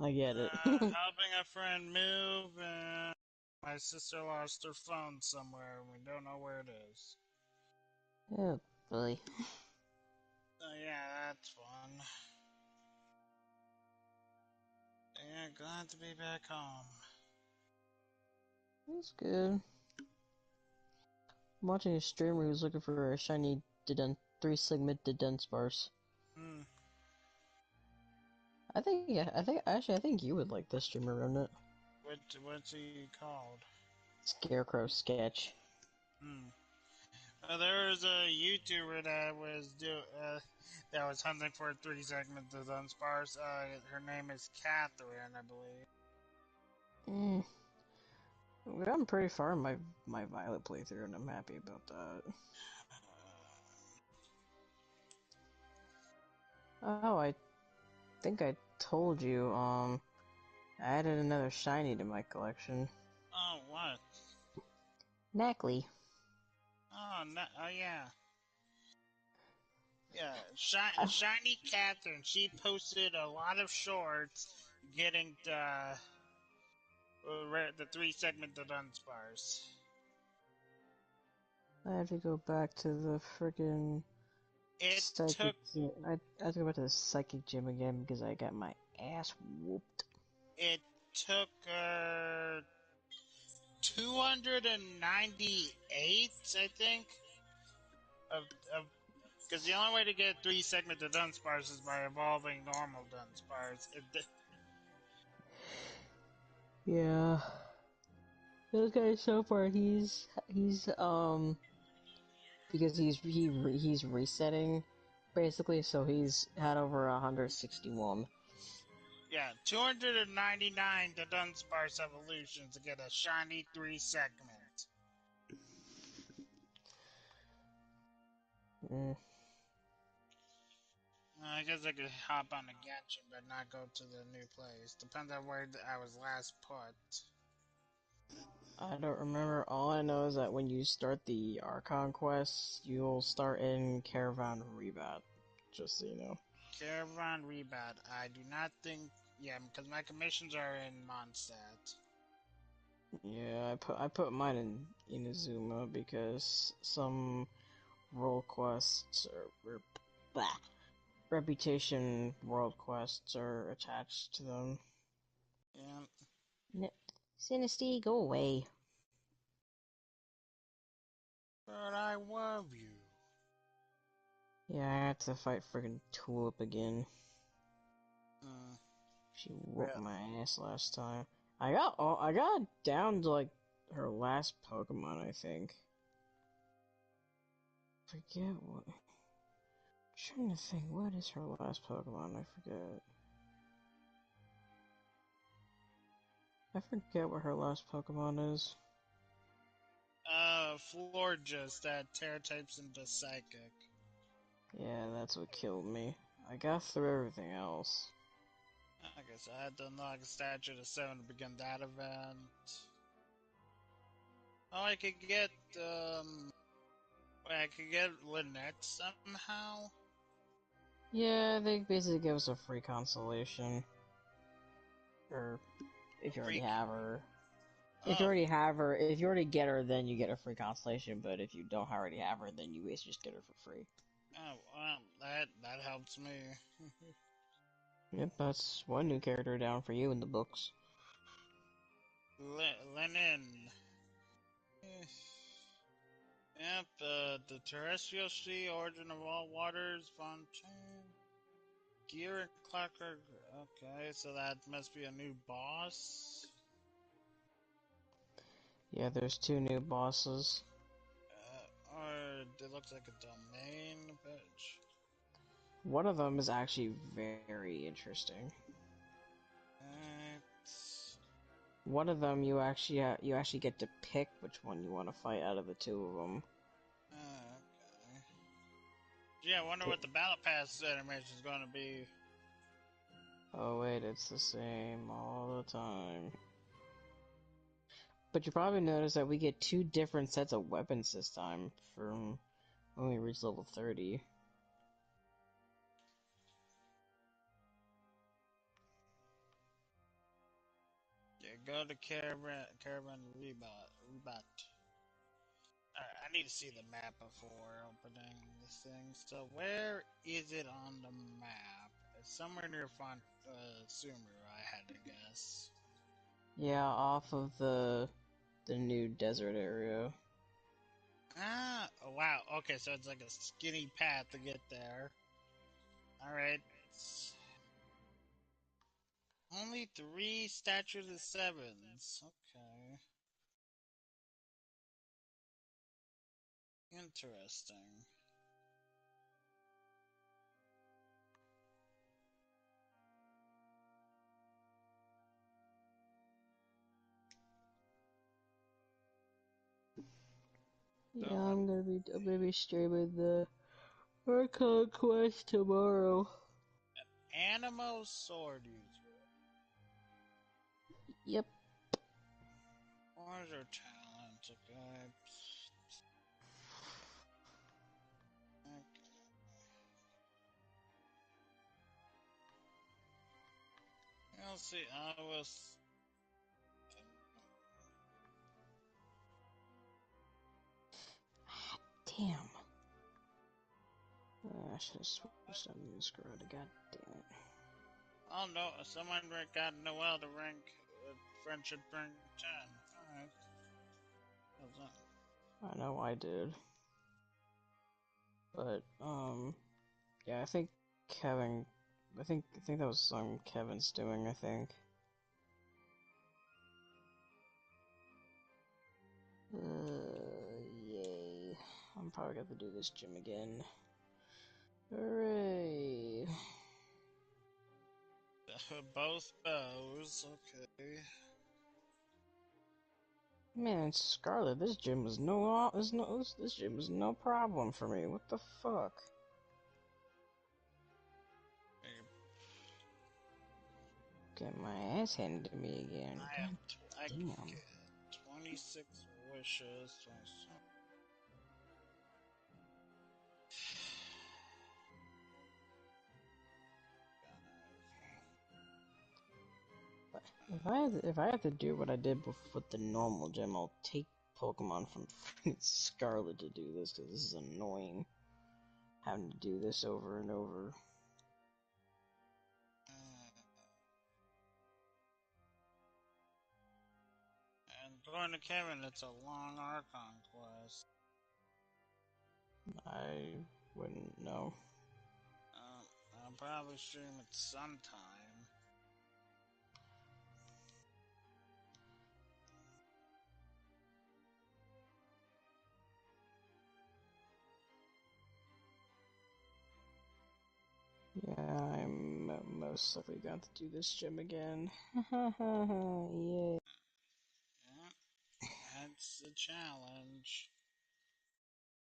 Speaker 8: I get it.
Speaker 3: Helping a friend move, and my sister lost her phone somewhere, and we don't know where it is.
Speaker 8: Oh, boy.
Speaker 3: So yeah, that's fun. Yeah, glad to be back home.
Speaker 8: That's good. I'm watching a streamer who's looking for a shiny 3-segment Dunsparce.
Speaker 3: Hmm.
Speaker 8: I think you would like this streamer, Remnant.
Speaker 3: What's he called?
Speaker 8: Scarecrow Sketch.
Speaker 3: Hmm. There was a YouTuber that was hunting for 3 segments of Dunsparce. Her name is Catherine, I believe.
Speaker 8: We've gotten pretty far in my Violet playthrough, and I'm happy about that. Oh, I think I told you, I added another shiny to my collection.
Speaker 3: Oh, what?
Speaker 8: Knackley.
Speaker 3: Oh, no, oh yeah. Yeah, Shiny Catherine. She posted a lot of shorts getting the 3 segment of Dunsparce.
Speaker 8: I have to go back to the friggin' psychic gym. I have to go back to the psychic gym again because I got my ass whooped.
Speaker 3: It took 298, I think, because the only way to get 3 segment of Dunsparce is by evolving normal Dunsparce.
Speaker 8: Yeah. This guy so far, he's because he's resetting, basically, so he's had over 161.
Speaker 3: Yeah, 299 to Dunsparce evolutions to get a shiny 3 segment. I guess I could hop on a Genshin, but not go to the new place. Depends on where I was last put.
Speaker 8: I don't remember. All I know is that when you start the Archon quest, you'll start in Caravan Rebat. Just so you know.
Speaker 3: Caravan Rebat. I do not think... Yeah, because my commissions are in Mondstadt.
Speaker 8: Yeah, I put mine in Inazuma because some role quests or blah, reputation world quests are attached to them.
Speaker 3: Yeah.
Speaker 8: No, Sinisty, go away.
Speaker 3: But I love you.
Speaker 8: Yeah, I had to fight friggin' Tulip again.
Speaker 3: Uh,
Speaker 8: She whooped my ass last time. I got down to like her last Pokemon, I think. Forget what. I'm trying to think, what is her last Pokemon? I forget. I forget what her last Pokemon is.
Speaker 3: Florges that Terra types into Psychic.
Speaker 8: Yeah, that's what killed me. I got through everything else.
Speaker 3: I guess I had to unlock a statue to 7 to begin that event. Oh, I could get, I could get Lynette somehow?
Speaker 8: Yeah, they basically give us a free consolation. Or, if you already have her. If you already have her, if you already get her, then you get a free constellation, but if you don't already have her, then you basically just get her for free.
Speaker 3: Oh, well, that helps me.
Speaker 8: Yep, that's one new character down for you in the books.
Speaker 3: Lenin. Yep, the terrestrial sea, origin of all waters, Fontaine. Gear and Clockwork. Okay, so that must be a new boss.
Speaker 8: Yeah, there's 2 new bosses.
Speaker 3: Or it looks like a domain bitch.
Speaker 8: One of them is actually very interesting. One of them you actually get to pick which one you want to fight out of the 2 of them.
Speaker 3: Okay. Yeah, I wonder what the Battle Pass animation is going to be.
Speaker 8: Oh wait, it's the same all the time. But you probably noticed that we get 2 different sets of weapons this time from when we reach level 30.
Speaker 3: Yeah, go to Caravan Rebot. Alright, I need to see the map before opening this thing. So where is it on the map? It's somewhere near Sumeru, I had to guess.
Speaker 8: Yeah, off of the new desert area.
Speaker 3: Ah, oh, wow. Okay, so it's like a skinny path to get there. Alright. Only 3 statues of 7s. Okay. Interesting.
Speaker 8: Yeah, I'm gonna be streaming the Archon Quest tomorrow.
Speaker 3: Animo sword user.
Speaker 8: Yep.
Speaker 3: What is her talent? Okay. Let's see. I was.
Speaker 8: Damn. I should have switched on the screw. God damn it.
Speaker 3: Oh no! Someone got Noelle to rank friendship rank 10. All right. What's that?
Speaker 8: I know I did. But, yeah, I think Kevin, I think that was Kevin's doing, I think. Yay. I'm probably gonna have to do this gym again. Hooray!
Speaker 3: Both bows. Okay.
Speaker 8: Man, Scarlet, this gym was this gym was no problem for me. What the fuck? Get my ass handed to me again. God damn.
Speaker 3: Get 26 wishes. 26.
Speaker 8: If I have to do what I did with the normal gym, I'll take Pokemon from Scarlet to do this, because this is annoying. Having to do this over and over.
Speaker 3: And according to Kevin, it's a long Archon quest.
Speaker 8: I wouldn't know.
Speaker 3: I'll probably stream it sometime.
Speaker 8: Yeah, I'm most likely going to do this gym again. Yeah.
Speaker 3: That's a challenge.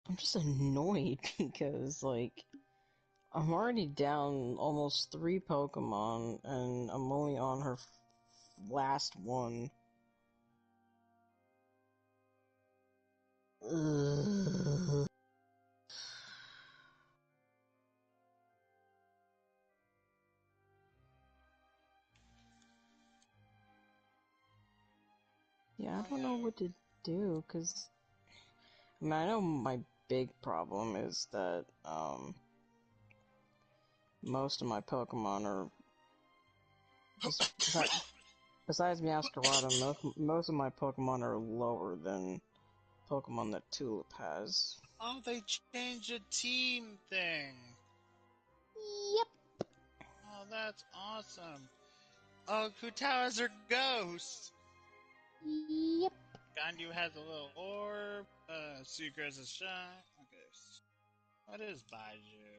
Speaker 8: I'm just annoyed because, like, I'm already down almost 3 Pokemon, and I'm only on her last one. Ugh. Yeah, I don't know what to do, because I mean, I know my big problem is that, most of my Pokemon are, besides Meowscarada, most of my Pokemon are lower than Pokemon that Tulip has.
Speaker 3: Oh, they changed the team thing.
Speaker 8: Yep.
Speaker 3: Oh, that's awesome. Oh, Kutawa is her ghost.
Speaker 8: Yep.
Speaker 3: Gandu has a little orb. Sucre has a shine. Okay. What is Baiju?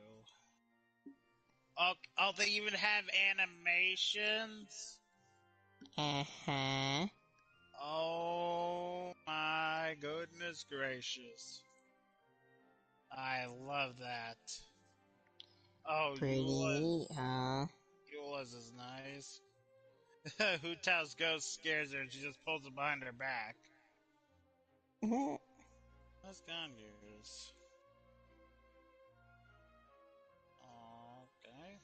Speaker 3: Oh, they even have animations?
Speaker 8: Uh-huh.
Speaker 3: Oh my goodness gracious. I love that. Oh,
Speaker 8: Pretty neat, huh?
Speaker 3: Eula's is nice. Hutao's ghost scares her and she just pulls it behind her back. That's Gandu's. Okay.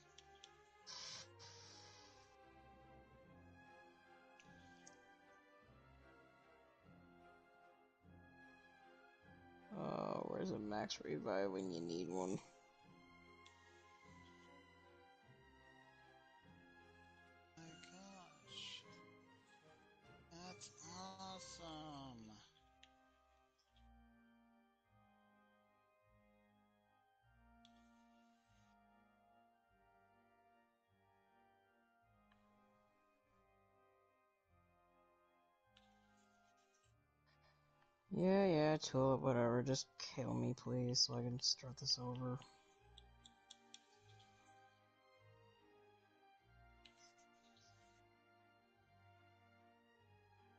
Speaker 8: Oh, where's a max revive when you need one?
Speaker 3: Oh my gosh. That's awesome.
Speaker 8: Yeah, Tulip, whatever. Just kill me, please, so I can start this over.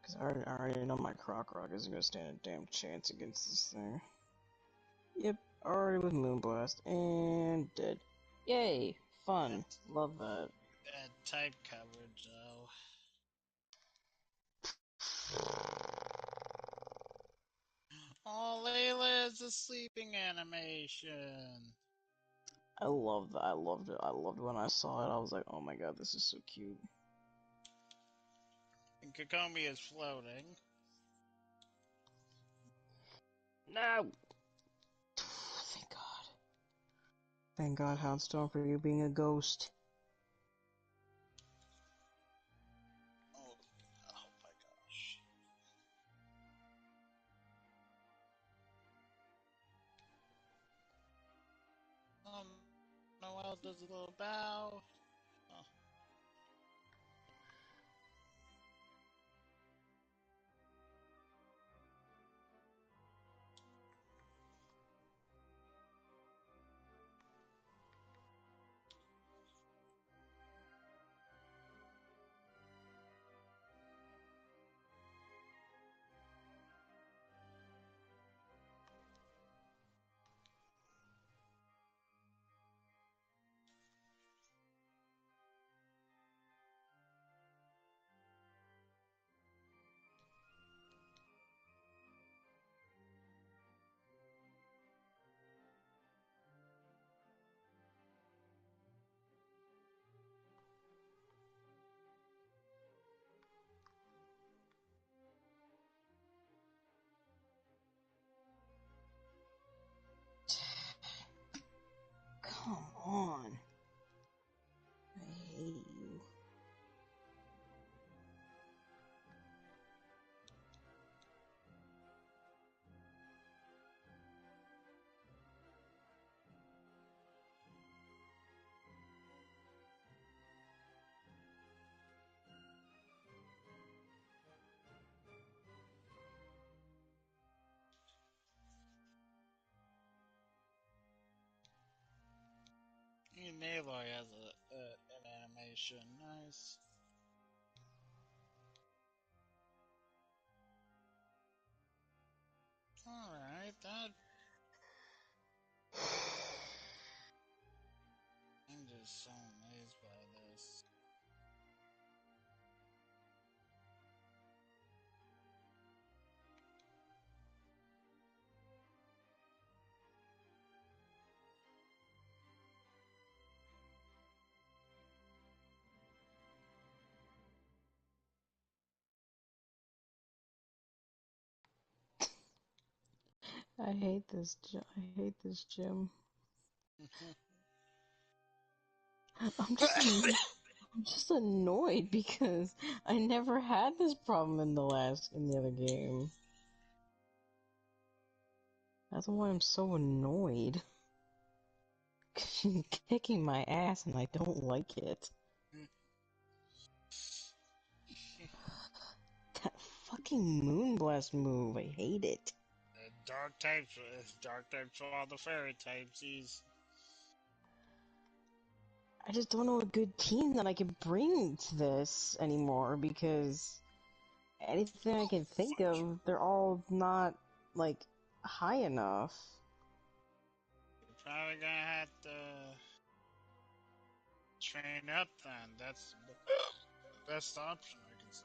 Speaker 8: Because I already know my Croc isn't gonna stand a damn chance against this thing. Yep, already with Moonblast, and dead. Yay! Fun. Love that.
Speaker 3: That type coverage, though. Oh, Layla is a sleeping animation.
Speaker 8: I love that. I loved it. I loved when I saw it. I was like, oh my god, this is so cute.
Speaker 3: And Kokomi is floating.
Speaker 8: No! Thank God. Thank God, Houndstone, for you being a ghost.
Speaker 3: Oh my gosh. Noelle does a little bow. Oh. Even Aloy has an animation. Nice. Alright, that... I'm just so amazed by this.
Speaker 8: I hate this. I hate this gym. I'm just annoyed because I never had this problem in the other game. That's why I'm so annoyed. She's kicking my ass and I don't like it. That fucking Moonblast move, I hate it.
Speaker 3: Dark types for all the fairy types.
Speaker 8: I just don't know a good team that I can bring to this anymore because anything I can think of, they're all not, like, high enough.
Speaker 3: You're probably gonna have to train up then. That's the best option, I can say.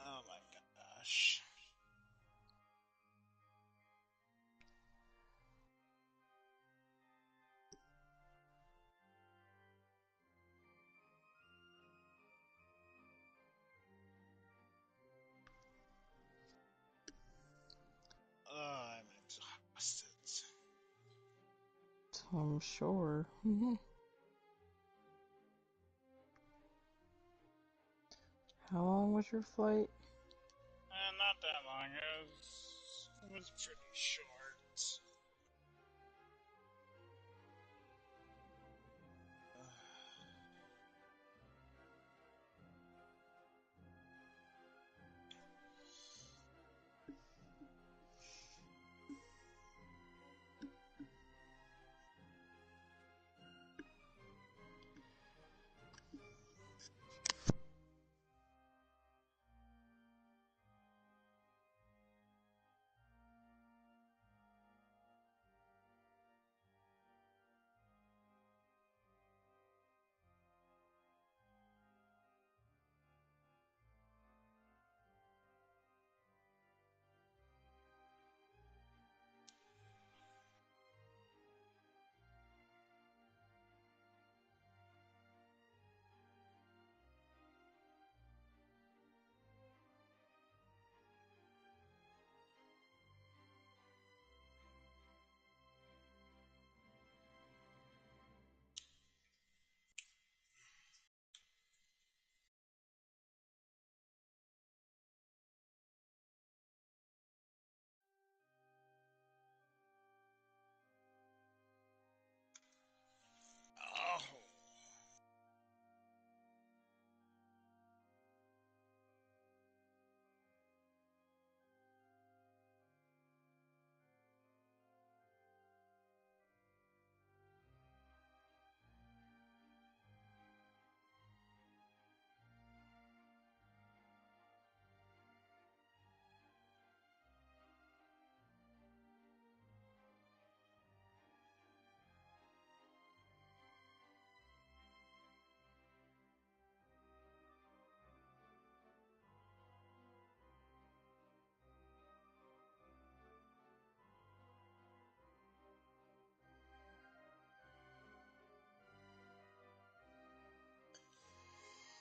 Speaker 3: Oh my gosh. Oh, I'm exhausted.
Speaker 8: I'm sure. How long was your flight?
Speaker 3: Not that long. It was pretty short.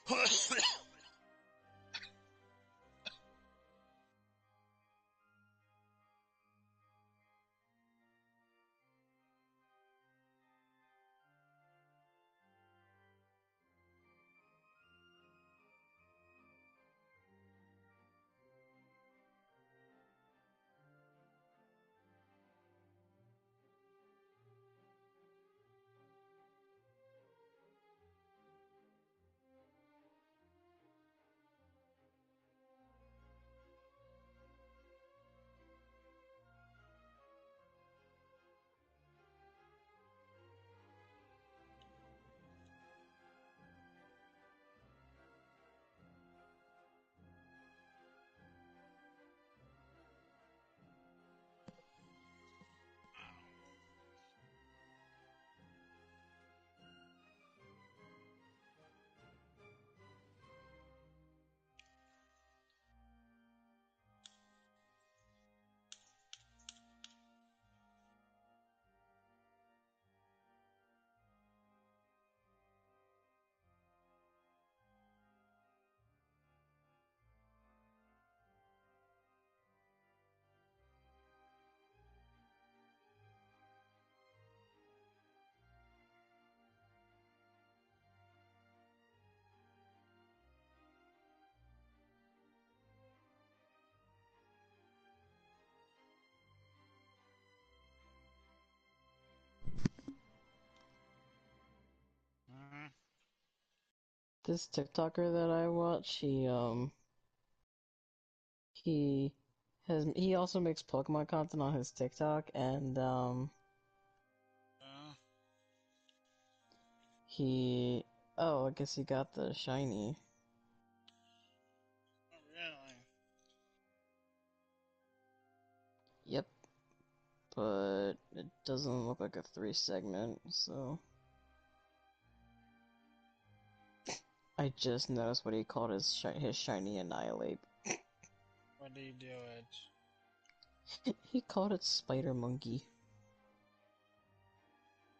Speaker 3: Oh.
Speaker 8: This TikToker that I watch, he also makes Pokemon content on his TikTok, and I guess he got the shiny.
Speaker 3: Oh, really?
Speaker 8: Yep. But it doesn't look like a 3-segment, so I just noticed what he called his shiny Annihilate.
Speaker 3: What do you do it?
Speaker 8: He called it Spider Monkey.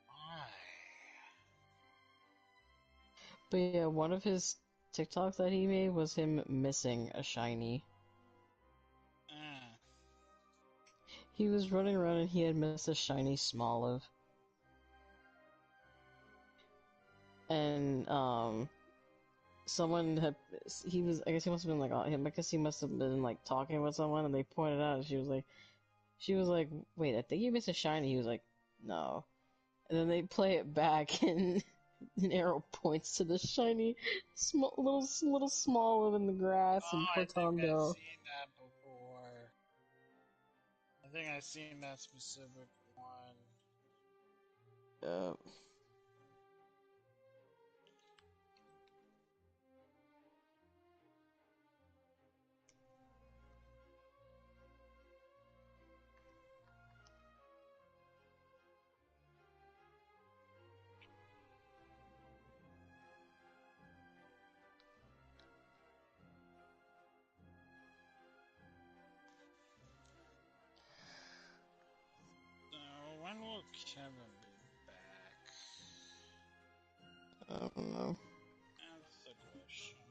Speaker 3: Why?
Speaker 8: But yeah, one of his TikToks that he made was him missing a shiny. He was running around and he had missed a shiny Smoliv. And, someone had, I guess he must have been like, I guess he must have been like talking with someone and they pointed out and she was like, wait, I think you missed a shiny. He was like, no. And then they play it back and an arrow points to the shiny, little Smoliv in the grass in
Speaker 3: I think I've
Speaker 8: Portondo.
Speaker 3: seen that before. I think I've seen that specific one. So, when will Kevin be back?
Speaker 8: I don't know.
Speaker 3: That's the question.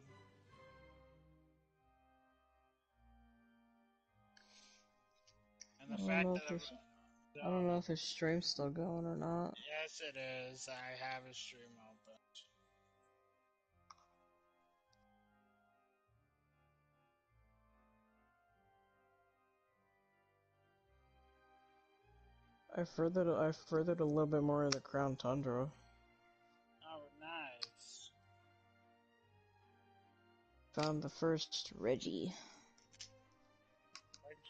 Speaker 3: And the fact that
Speaker 8: I don't know if his stream's still going or not.
Speaker 3: yes, it is. I have a stream open.
Speaker 8: I furthered a little bit more of the Crown Tundra.
Speaker 3: Oh, nice.
Speaker 8: Found the first Reggie.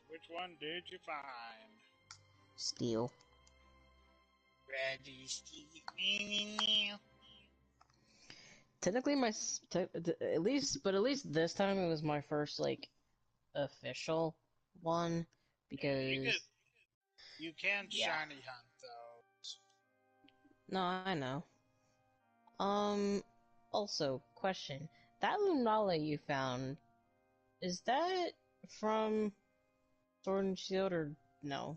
Speaker 3: Which one did you find?
Speaker 8: Steel.
Speaker 3: Reggie Steve.
Speaker 8: Technically, at least this time it was my first like official one because
Speaker 3: You can shiny hunt those.
Speaker 8: no, I know. Also, question: that Lunala you found, is that from Sword and Shield or no?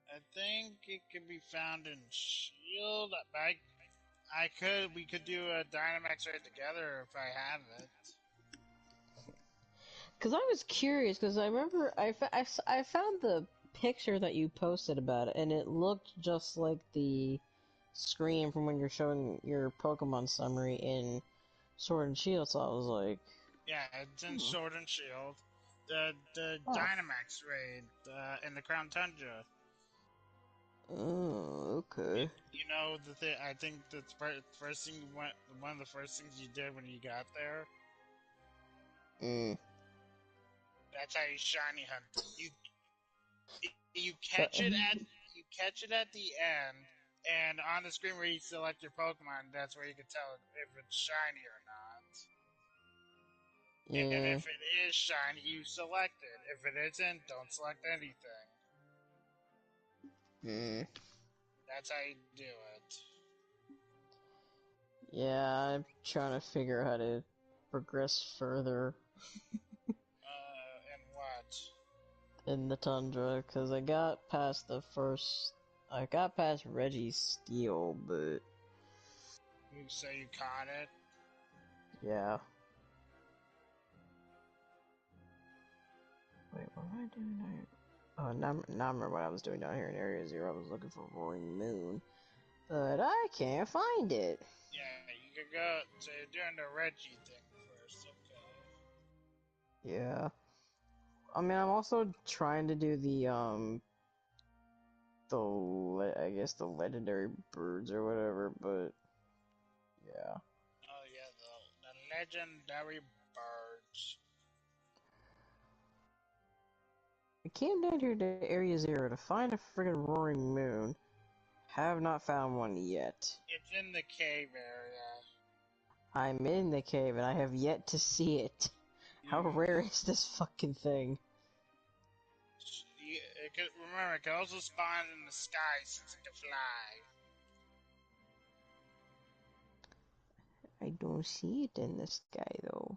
Speaker 3: I think it could be found in Shield. We could do a Dynamax raid together if I have it.
Speaker 8: Because I was curious, because I remember I found the picture that you posted about it, and it looked just like the screen from when you're showing your Pokemon summary in Sword and Shield, so I was like...
Speaker 3: Yeah, it's in Sword and Shield. The Dynamax raid in the Crown Tundra.
Speaker 8: Oh, okay.
Speaker 3: You know, I think the first thing one of the first things you did when you got there. That's how you shiny hunt. You catch it at the end, and on the screen where you select your Pokemon, that's where you can tell if it's shiny or not.
Speaker 8: Yeah.
Speaker 3: And if it is shiny, you select it. If it isn't, don't select anything. That's how you do it.
Speaker 8: Yeah, I'm trying to figure out how to progress further.
Speaker 3: And what?
Speaker 8: In the Tundra, because I got past Reggie's Steel, but...
Speaker 3: You say you caught it?
Speaker 8: Yeah. Wait, what am I doing down here? Oh, now I remember what I was doing down here in Area Zero. I was looking for Roaring Moon, but I can't find it.
Speaker 3: Yeah, you could go. So you're doing the Reggie thing first, okay?
Speaker 8: Yeah. I mean, I'm also trying to do the I guess the legendary birds or whatever, but yeah.
Speaker 3: Oh yeah, the legendary birds.
Speaker 8: I came down here to Area Zero to find a friggin' roaring moon. Have not found one yet.
Speaker 3: It's in the cave area.
Speaker 8: I'm in the cave and I have yet to see it. How rare is this fucking thing?
Speaker 3: Remember, it can also spawn in the sky since it can fly.
Speaker 8: I don't see it in the sky though.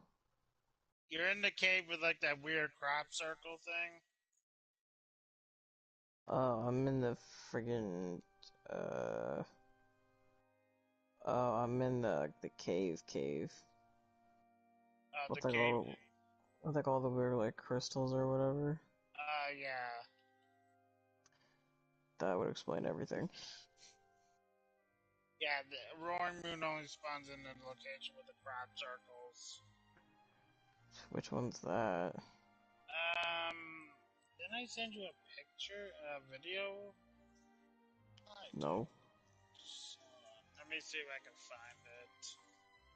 Speaker 3: You're in the cave with like that weird crop circle thing?
Speaker 8: Oh, I'm in the friggin' oh, I'm in the cave.
Speaker 3: The cave.
Speaker 8: With like all the weird like crystals or whatever.
Speaker 3: Yeah.
Speaker 8: That would explain everything.
Speaker 3: Yeah, the roaring moon only spawns in the location with the crop circles.
Speaker 8: Which one's that?
Speaker 3: Didn't I send you a picture, a video?
Speaker 8: No.
Speaker 3: Let me see if I can find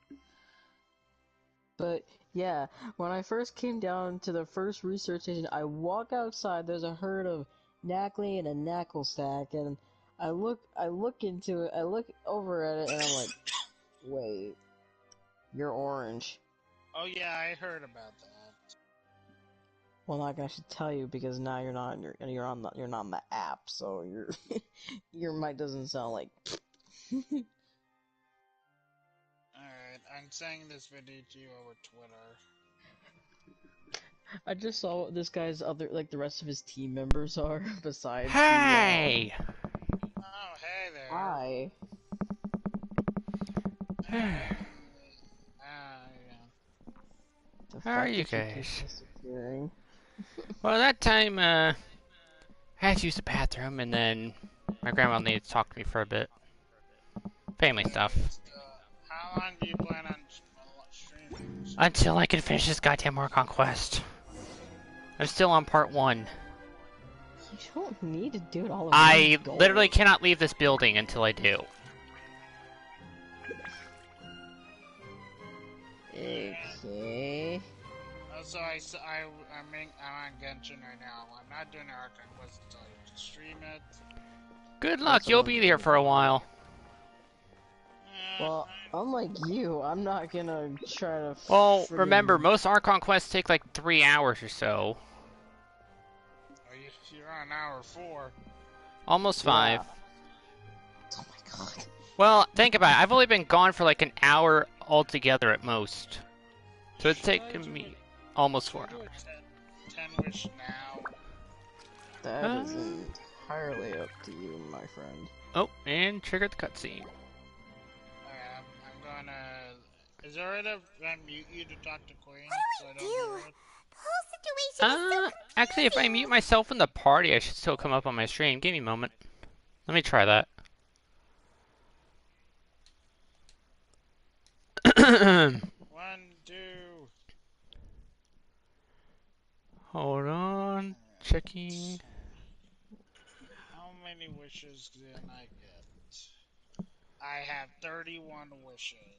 Speaker 3: it.
Speaker 8: But yeah, when I first came down to the first research station, I walk outside. There's a herd of knackly and a knackle stack, and I look into it. I look over at it, and I'm like, "Wait, you're orange."
Speaker 3: Oh yeah, I heard about that.
Speaker 8: Well, like I should tell you because now you're not on the app, so your mic doesn't sound like.
Speaker 3: Alright, I'm sending this video to you over Twitter.
Speaker 8: I just saw what this guy's the rest of his team members are, besides
Speaker 1: Hey!
Speaker 3: Oh, hey there.
Speaker 8: Hi.
Speaker 3: Yeah.
Speaker 1: How are you guys?
Speaker 8: Disappearing.
Speaker 1: Well, that time, I had to use the bathroom, and then my grandma needed to talk to me for a bit. Family stuff.
Speaker 3: How long do you plan on streaming?
Speaker 1: Until I can finish this goddamn War Conquest. I'm still on part 1.
Speaker 8: You don't need to do it all.
Speaker 1: I literally cannot leave this building until I do.
Speaker 8: Okay.
Speaker 3: Also, I'm on Genshin right now. I'm not doing the Arc Conquest until I stream it.
Speaker 1: Good luck, you'll be here for a while.
Speaker 8: Well, unlike you, I'm not gonna try to.
Speaker 1: Well, remember, most Archon quests take like 3 hours or so.
Speaker 3: You're on hour 4.
Speaker 1: Almost 5.
Speaker 8: Oh my god.
Speaker 1: Well, think about it. I've only been gone for like an hour altogether at most. So it's taken me almost 4 hours.
Speaker 3: 10 wish now.
Speaker 8: That is entirely up to you, my friend.
Speaker 1: Oh, and triggered the cutscene.
Speaker 3: I'm gonna... Is there a way to mute you to talk to Queen?
Speaker 2: What do we do? The whole situation is so confusing.
Speaker 1: Actually, if I mute myself in the party, I should still come up on my stream. Give me a moment. Let me try that.
Speaker 3: 1, 2.
Speaker 1: Hold on. Checking.
Speaker 3: How many wishes did I get? I have 31 wishes.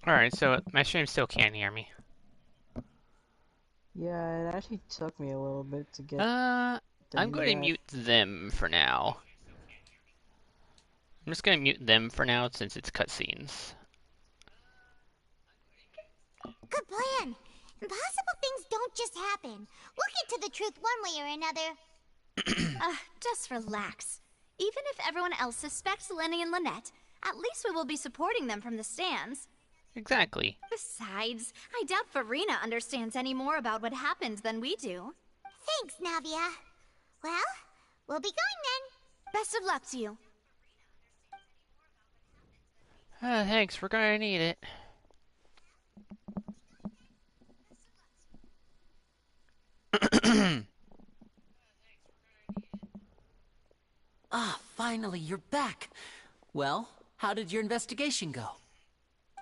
Speaker 1: Alright, so my stream still can't hear me.
Speaker 8: Yeah, it actually took me a little bit to get.
Speaker 1: I'm going to mute them for now. I'm just going to mute them for now since it's cutscenes.
Speaker 2: Good plan. Impossible things don't just happen. We'll get to the truth one way or another.
Speaker 12: Just relax. Even if everyone else suspects Lenny and Lynette, at least we will be supporting them from the stands.
Speaker 1: Exactly.
Speaker 12: Besides, I doubt Farina understands any more about what happened than we do.
Speaker 2: Thanks, Navia. Well, we'll be going then.
Speaker 12: Best of luck to you.
Speaker 1: Thanks, we're gonna need it.
Speaker 7: Ah, finally, you're back. Well, how did your investigation go?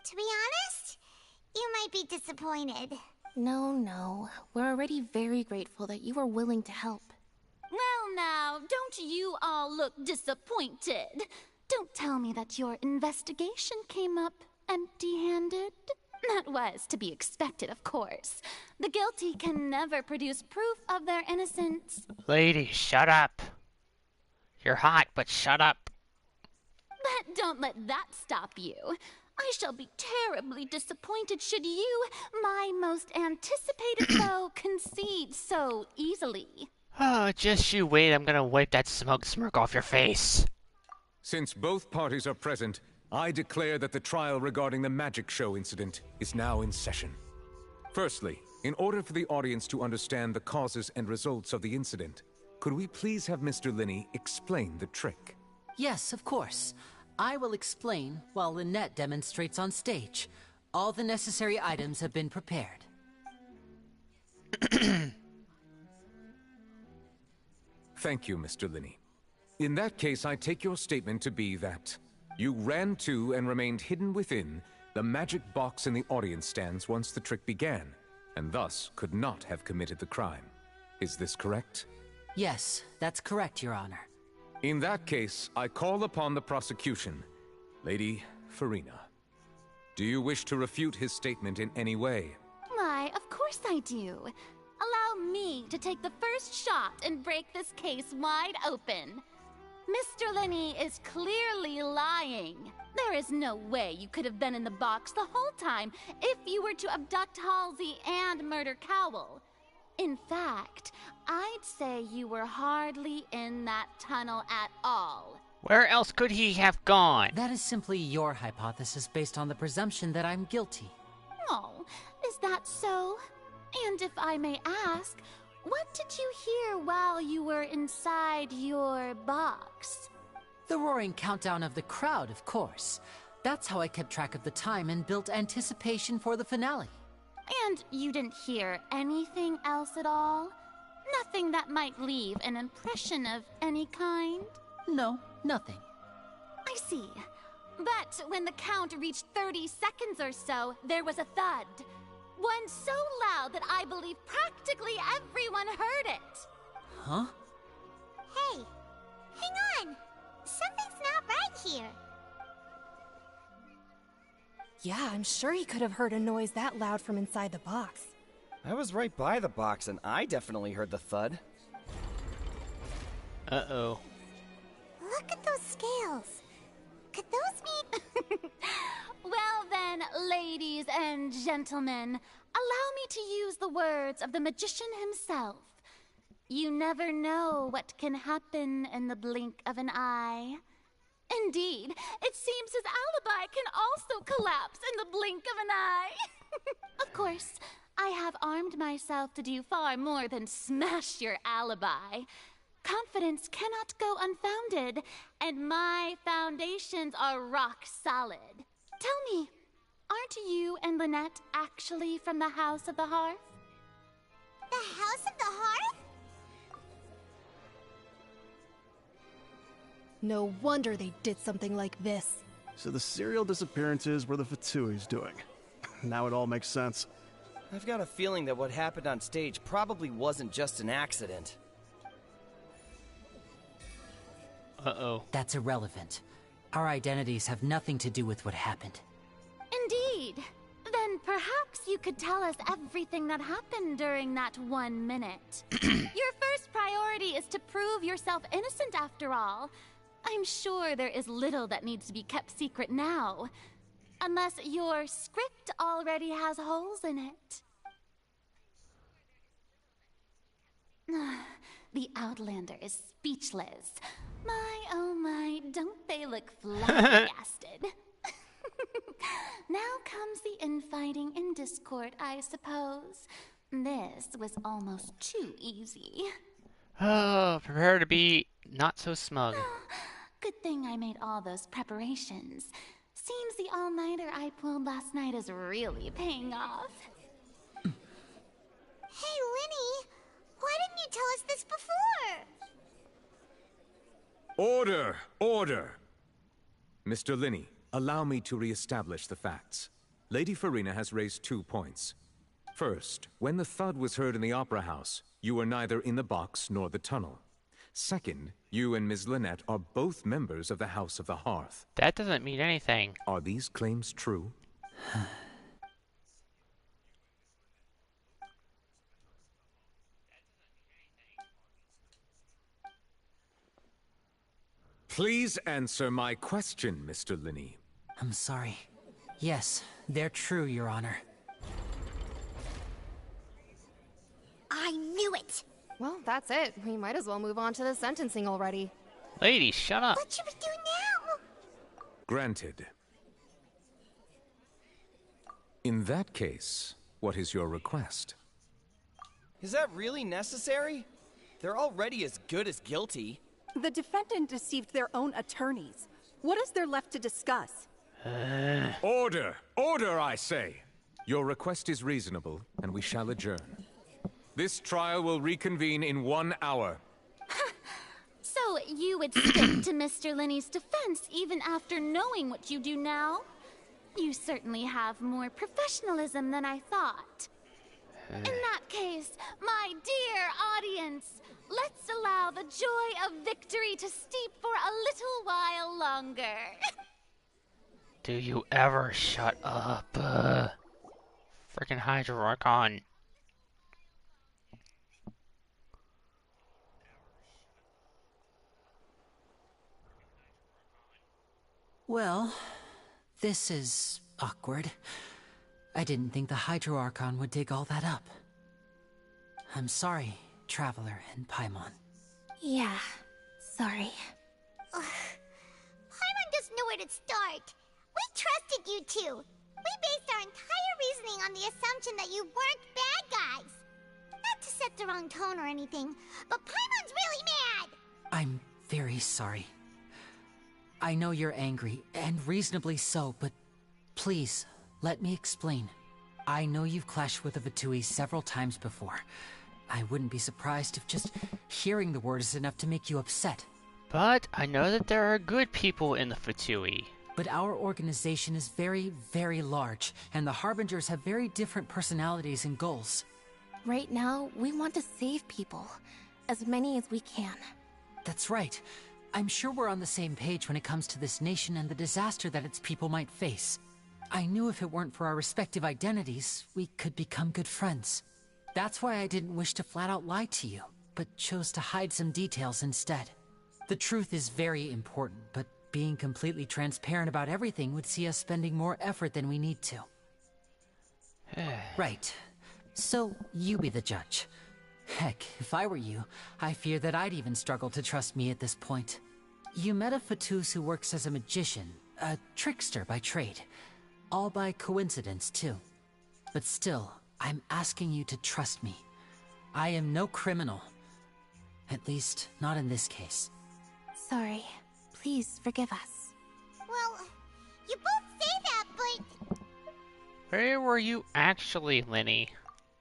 Speaker 2: To be honest, you might be disappointed.
Speaker 6: No. We're already very grateful that you were willing to help.
Speaker 11: Well now, don't you all look disappointed? Don't tell me that your investigation came up empty-handed. That was to be expected, of course. The guilty can never produce proof of their innocence.
Speaker 1: Lady, shut up. You're hot, but shut up.
Speaker 11: But don't let that stop you. I shall be terribly disappointed should you, my most anticipated foe, concede so easily.
Speaker 1: Oh, just you wait. I'm gonna wipe that smug smirk off your face.
Speaker 10: Since both parties are present, I declare that the trial regarding the magic show incident is now in session. Firstly, in order for the audience to understand the causes and results of the incident, could we please have Mr. Linney explain the trick?
Speaker 7: Yes, of course. I will explain while Lynette demonstrates on stage. All the necessary items have been prepared.
Speaker 10: Thank you, Mr. Linney. In that case, I take your statement to be that you ran to and remained hidden within the magic box in the audience stands once the trick began, and thus could not have committed the crime. Is this correct?
Speaker 7: Yes, that's correct, Your Honor.
Speaker 10: In that case, I call upon the prosecution. Lady Farina, do you wish to refute his statement in any way?
Speaker 11: Why, of course I do. Allow me to take the first shot and break this case wide open. Mr. Linney is clearly lying. There is no way you could have been in the box the whole time if you were to abduct Halsey and murder Cowell. In fact, I'd say you were hardly in that tunnel at all.
Speaker 1: Where else could he have gone?
Speaker 7: That is simply your hypothesis based on the presumption that I'm guilty.
Speaker 11: Oh, is that so? And if I may ask, what did you hear while you were inside your box?
Speaker 7: The roaring countdown of the crowd, of course. That's how I kept track of the time and built anticipation for the finale.
Speaker 11: And you didn't hear anything else at all? Nothing that might leave an impression of any kind?
Speaker 7: No, nothing.
Speaker 11: I see. But when the count reached 30 seconds or so, there was a thud. One so loud that I believe practically everyone heard it.
Speaker 7: Huh?
Speaker 2: Hey, hang on. Something's not right here.
Speaker 13: Yeah, I'm sure he could have heard a noise that loud from inside the box.
Speaker 19: I was right by the box, and I definitely heard the thud.
Speaker 1: Uh-oh.
Speaker 2: Look at those scales. Could those mean...
Speaker 11: Well then, ladies and gentlemen, allow me to use the words of the magician himself. You never know what can happen in the blink of an eye. Indeed, it seems his alibi can also collapse in the blink of an eye. Of course, I have armed myself to do far more than smash your alibi. Confidence cannot go unfounded, and my foundations are rock solid. Tell me, aren't you and Lynette actually from the House of the Hearth?
Speaker 2: The House of the Hearth?
Speaker 13: No wonder they did something like this.
Speaker 20: So the serial disappearances were the Fatoui's doing. Now it all makes sense.
Speaker 19: I've got a feeling that what happened on stage probably wasn't just an accident.
Speaker 1: Uh-oh.
Speaker 7: That's irrelevant. Our identities have nothing to do with what happened.
Speaker 11: Indeed. Then perhaps you could tell us everything that happened during that 1 minute. Your first priority is to prove yourself innocent after all. I'm sure there is little that needs to be kept secret now. Unless your script already has holes in it. The Outlander is speechless. My, oh my, don't they look flabbergasted? Now comes the infighting and discord, I suppose. This was almost too easy.
Speaker 1: Oh, prepare to be not so smug.
Speaker 11: Good thing I made all those preparations. Seems the all-nighter I pulled last night is really paying off.
Speaker 2: Hey, Linny, why didn't you tell us this before?
Speaker 10: Order! Order! Mr. Linney, allow me to re-establish the facts. Lady Farina has raised 2 points. First, when the thud was heard in the Opera House, you were neither in the box nor the tunnel. Second, you and Ms. Lynette are both members of the House of the Hearth.
Speaker 1: That doesn't mean anything.
Speaker 10: Are these claims true? Please answer my question, Mr. Linney.
Speaker 7: I'm sorry. Yes, they're true, Your Honor.
Speaker 2: I knew it!
Speaker 16: Well, that's it. We might as well move on to the sentencing already.
Speaker 1: Lady, shut up.
Speaker 2: What should we do now?
Speaker 10: Granted. In that case, what is your request?
Speaker 19: Is that really necessary? They're already as good as guilty.
Speaker 17: The defendant deceived their own attorneys. What is there left to discuss?
Speaker 10: Order! Order, I say! Your request is reasonable, and we shall adjourn. This trial will reconvene in 1 hour.
Speaker 11: So you would stick to Mr. Linney's defense even after knowing what you do now? You certainly have more professionalism than I thought. In that case, my dear audience, let's allow the joy of victory to steep for a little while longer.
Speaker 1: Do you ever shut up? Freaking Hydro-Archon.
Speaker 7: Well, this is awkward. I didn't think the Hydro-Archon would dig all that up. I'm sorry, Traveler and Paimon.
Speaker 6: Yeah, sorry.
Speaker 2: Paimon doesn't know where to start. We trusted you two. We based our entire reasoning on the assumption that you weren't bad guys. Not to set the wrong tone or anything, but Paimon's really mad!
Speaker 7: I'm very sorry. I know you're angry, and reasonably so, but please, let me explain. I know you've clashed with the Fatui several times before. I wouldn't be surprised if just hearing the word is enough to make you upset.
Speaker 1: But I know that there are good people in the Fatui.
Speaker 7: But our organization is very, very large, and the Harbingers have very different personalities and goals.
Speaker 6: Right now, we want to save people. As many as we can.
Speaker 7: That's right. I'm sure we're on the same page when it comes to this nation and the disaster that its people might face. I knew if it weren't for our respective identities, we could become good friends. That's why I didn't wish to flat out lie to you, but chose to hide some details instead. The truth is very important, but being completely transparent about everything would see us spending more effort than we need to. Right. So, you be the judge. Heck, if I were you, I fear that I'd even struggle to trust me at this point. You met a Fatus who works as a magician, a trickster by trade. All by coincidence, too. But still, I'm asking you to trust me. I am no criminal. At least, not in this case.
Speaker 6: Sorry. Please forgive us.
Speaker 2: Well, you both say that, but...
Speaker 1: Where were you actually, Linny?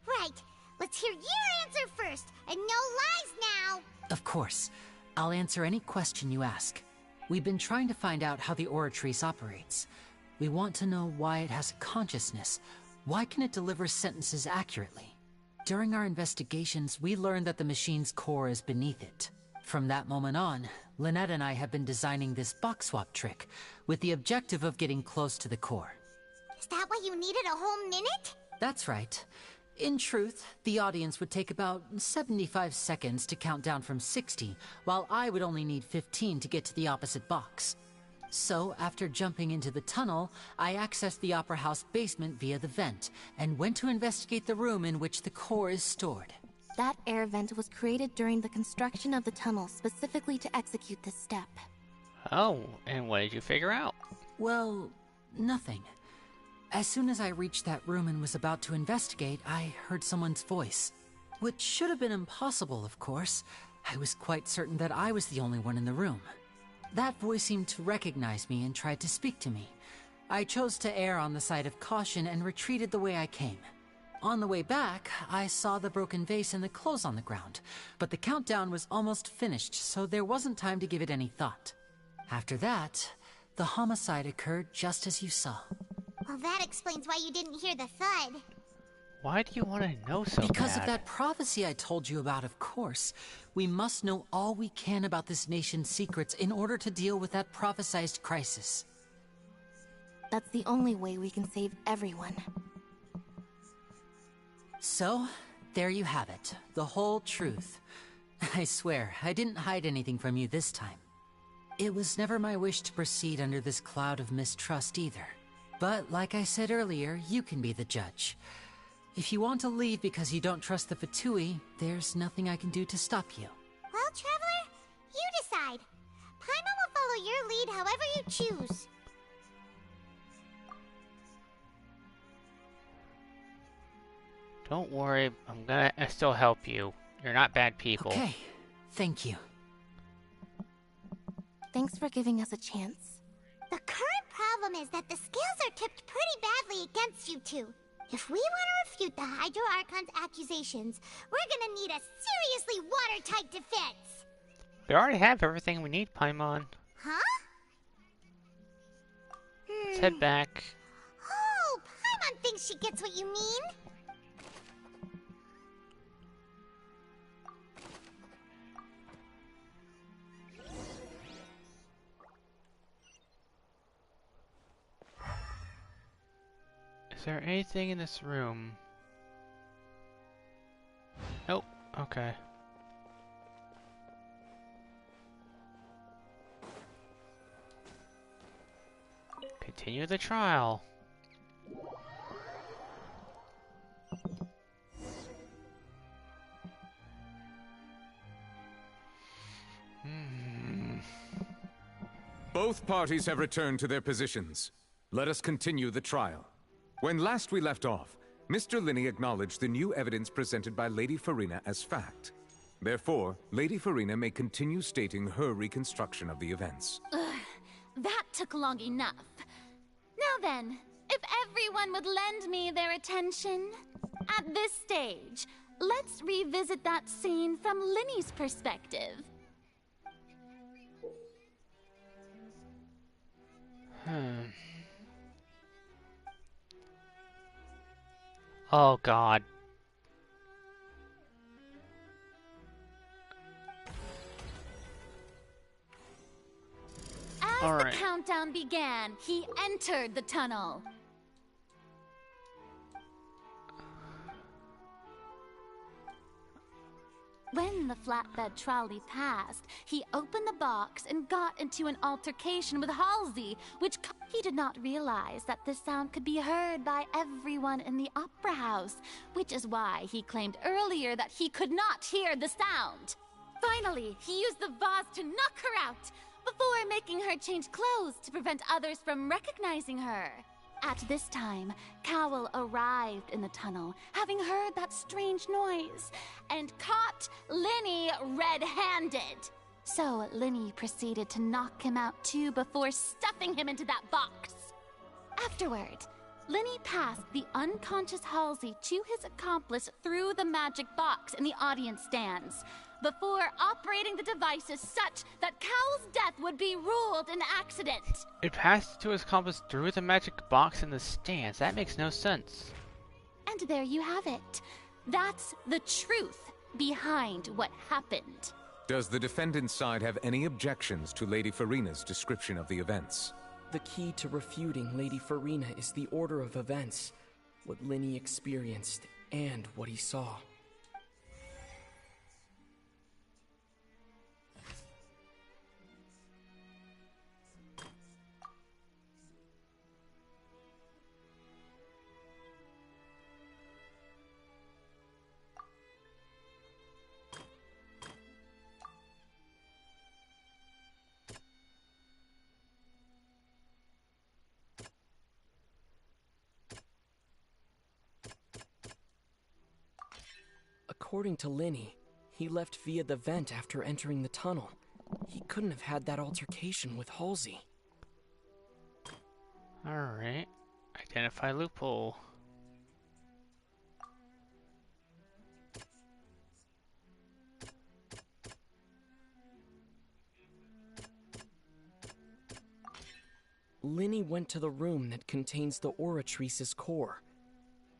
Speaker 2: Right. Let's hear your answer first, and no lies now!
Speaker 7: Of course. I'll answer any question you ask. We've been trying to find out how the Oratrice operates. We want to know why it has a consciousness. Why can it deliver sentences accurately? During our investigations, we learned that the machine's core is beneath it. From that moment on, Lynette and I have been designing this box swap trick, with the objective of getting close to the core.
Speaker 2: Is that why you needed a whole minute?
Speaker 7: That's right. In truth, the audience would take about 75 seconds to count down from 60, while I would only need 15 to get to the opposite box. So, after jumping into the tunnel, I accessed the Opera House basement via the vent, and went to investigate the room in which the core is stored.
Speaker 6: That air vent was created during the construction of the tunnel specifically to execute this step.
Speaker 1: Oh, and what did you figure out?
Speaker 7: Well, nothing. As soon as I reached that room and was about to investigate, I heard someone's voice. Which should have been impossible, of course. I was quite certain that I was the only one in the room. That voice seemed to recognize me and tried to speak to me. I chose to err on the side of caution and retreated the way I came. On the way back, I saw the broken vase and the clothes on the ground, but the countdown was almost finished, so there wasn't time to give it any thought. After that, the homicide occurred just as you saw.
Speaker 2: Well, that explains why you didn't hear the thud.
Speaker 1: Why do you want to know so
Speaker 7: Because
Speaker 1: bad?
Speaker 7: of that prophecy I told you about, of course. We must know all we can about this nation's secrets in order to deal with that prophesized crisis.
Speaker 6: That's the only way we can save everyone.
Speaker 7: So, there you have it. The whole truth. I swear, I didn't hide anything from you this time. It was never my wish to proceed under this cloud of mistrust either. But like I said earlier, you can be the judge. If you want to leave because you don't trust the Fatui, there's nothing I can do to stop you.
Speaker 2: Well, Traveler, you decide. Paimon will follow your lead however you choose.
Speaker 1: Don't worry, I'm gonna still help you. You're not bad people.
Speaker 7: Okay, thank you.
Speaker 6: Thanks for giving us a chance.
Speaker 2: The current problem is that the scales are tipped pretty badly against you two. If we want to refute the Hydro Archon's accusations, we're gonna need a seriously watertight defense.
Speaker 1: We already have everything we need, Paimon.
Speaker 2: Huh?
Speaker 1: Let's head back.
Speaker 2: Oh, Paimon thinks she gets what you mean.
Speaker 1: Is there anything in this room? Nope. Okay. Continue the trial.
Speaker 10: Both parties have returned to their positions. Let us continue the trial. When last we left off, Mr. Linney acknowledged the new evidence presented by Lady Farina as fact. Therefore, Lady Farina may continue stating her reconstruction of the events.
Speaker 11: Ugh, that took long enough. Now then, if everyone would lend me their attention. At this stage, let's revisit that scene from Linney's perspective.
Speaker 1: Oh God.
Speaker 11: As the countdown began, he entered the tunnel. When the flatbed trolley passed, he opened the box and got into an altercation with Halsey, which he did not realize that this sound could be heard by everyone in the opera house, which is why he claimed earlier that he could not hear the sound. Finally, he used the vase to knock her out, before making her change clothes to prevent others from recognizing her. At this time, Cowell arrived in the tunnel, having heard that strange noise, and caught Linney red-handed. So Linney proceeded to knock him out too before stuffing him into that box. Afterward, Linney passed the unconscious Halsey to his accomplice through the magic box in the audience stands, before operating the devices such that Cowell's death would be ruled an accident.
Speaker 1: It passed to his accomplice through the magic box in the stands. That makes no sense.
Speaker 11: And there you have it. That's the truth behind what happened.
Speaker 10: Does the defendant's side have any objections to Lady Farina's description of the events?
Speaker 4: The key to refuting Lady Farina is the order of events, what Linney experienced, and what he saw. According to Linney, he left via the vent after entering the tunnel. He couldn't have had that altercation with Halsey.
Speaker 1: Alright. Identify loophole.
Speaker 4: Linney went to the room that contains the Oratrice's core.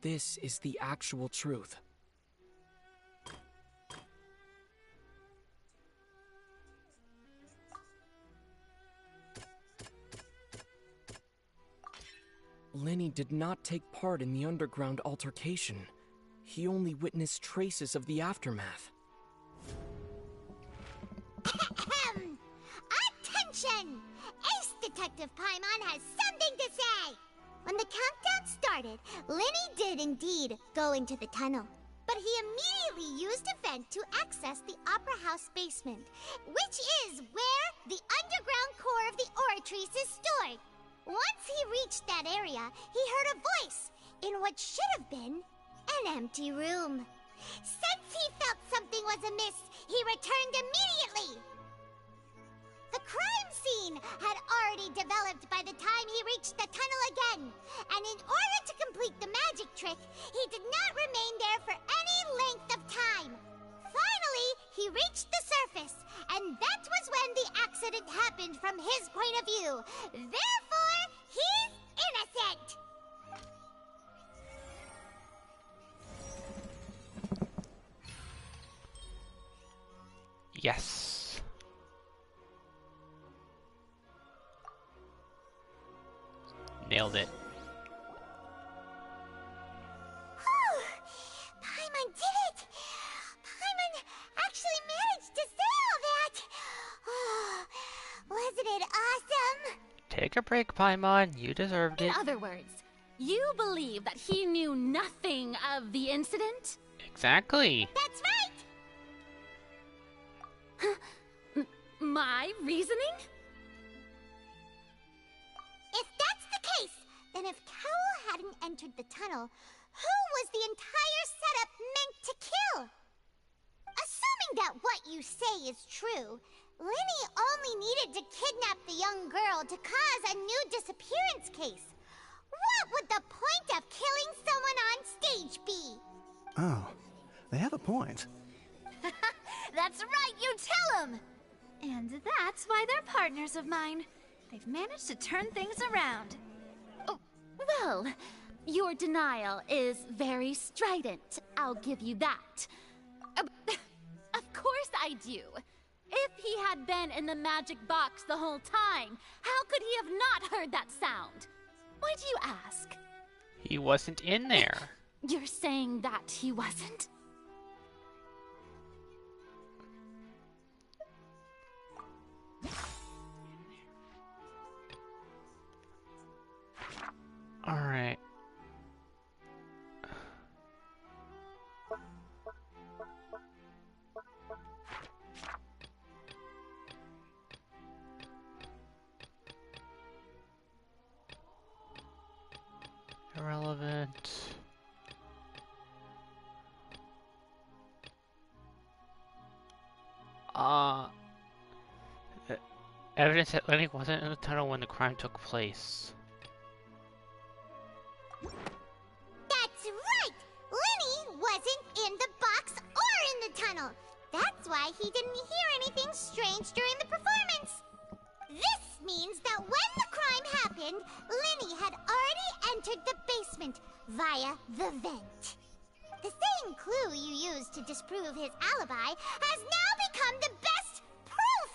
Speaker 4: This is the actual truth. Linney did not take part in the underground altercation. He only witnessed traces of the aftermath.
Speaker 2: Attention, action! Ace Detective Paimon has something to say! When the countdown started, Linny did indeed go into the tunnel. But he immediately used a vent to access the Opera House basement, which is where the underground core of the Oratrice is stored. Once he reached that area, he heard a voice in what should have been an empty room. Since he felt something was amiss, he returned immediately. The crime scene had already developed by the time he reached the tunnel again, and in order to complete the magic trick, he did not remain there for any length of time. Finally, he reached the surface, and that was when the accident happened from his point of view. Therefore, he's innocent!
Speaker 1: Yes. Nailed it.
Speaker 2: Whew! Paimon did it! Paimon actually managed to say all that! Oh, wasn't it awesome?
Speaker 1: Take a break, Paimon. You deserved it.
Speaker 11: In other words, you believe that he knew nothing of the incident?
Speaker 1: Exactly.
Speaker 2: That's right!
Speaker 11: My reasoning?
Speaker 2: If that's the case, then if Cowell hadn't entered the tunnel, who was the entire setup meant to kill? Assuming that what you say is true, Linny only needed to kidnap the young girl to cause a new disappearance case. What would the point of killing someone on stage be?
Speaker 20: Oh, they have a point.
Speaker 12: That's right, you tell them! And that's why they're partners of mine. They've managed to turn things around.
Speaker 11: Oh, well, your denial is very strident. I'll give you that. Of course I do. If he had been in the magic box the whole time, how could he have not heard that sound? Why do you ask?
Speaker 1: He wasn't in there.
Speaker 11: You're saying that he wasn't?
Speaker 1: Alright. Irrelevant. Evidence that Lenny wasn't in the tunnel when the crime took place.
Speaker 2: That's right! Linny wasn't in the box or in the tunnel. That's why he didn't hear anything strange during the performance. This means that when the crime happened, Linny had already entered the basement via the vent. The same clue you used to disprove his alibi has now become the best proof!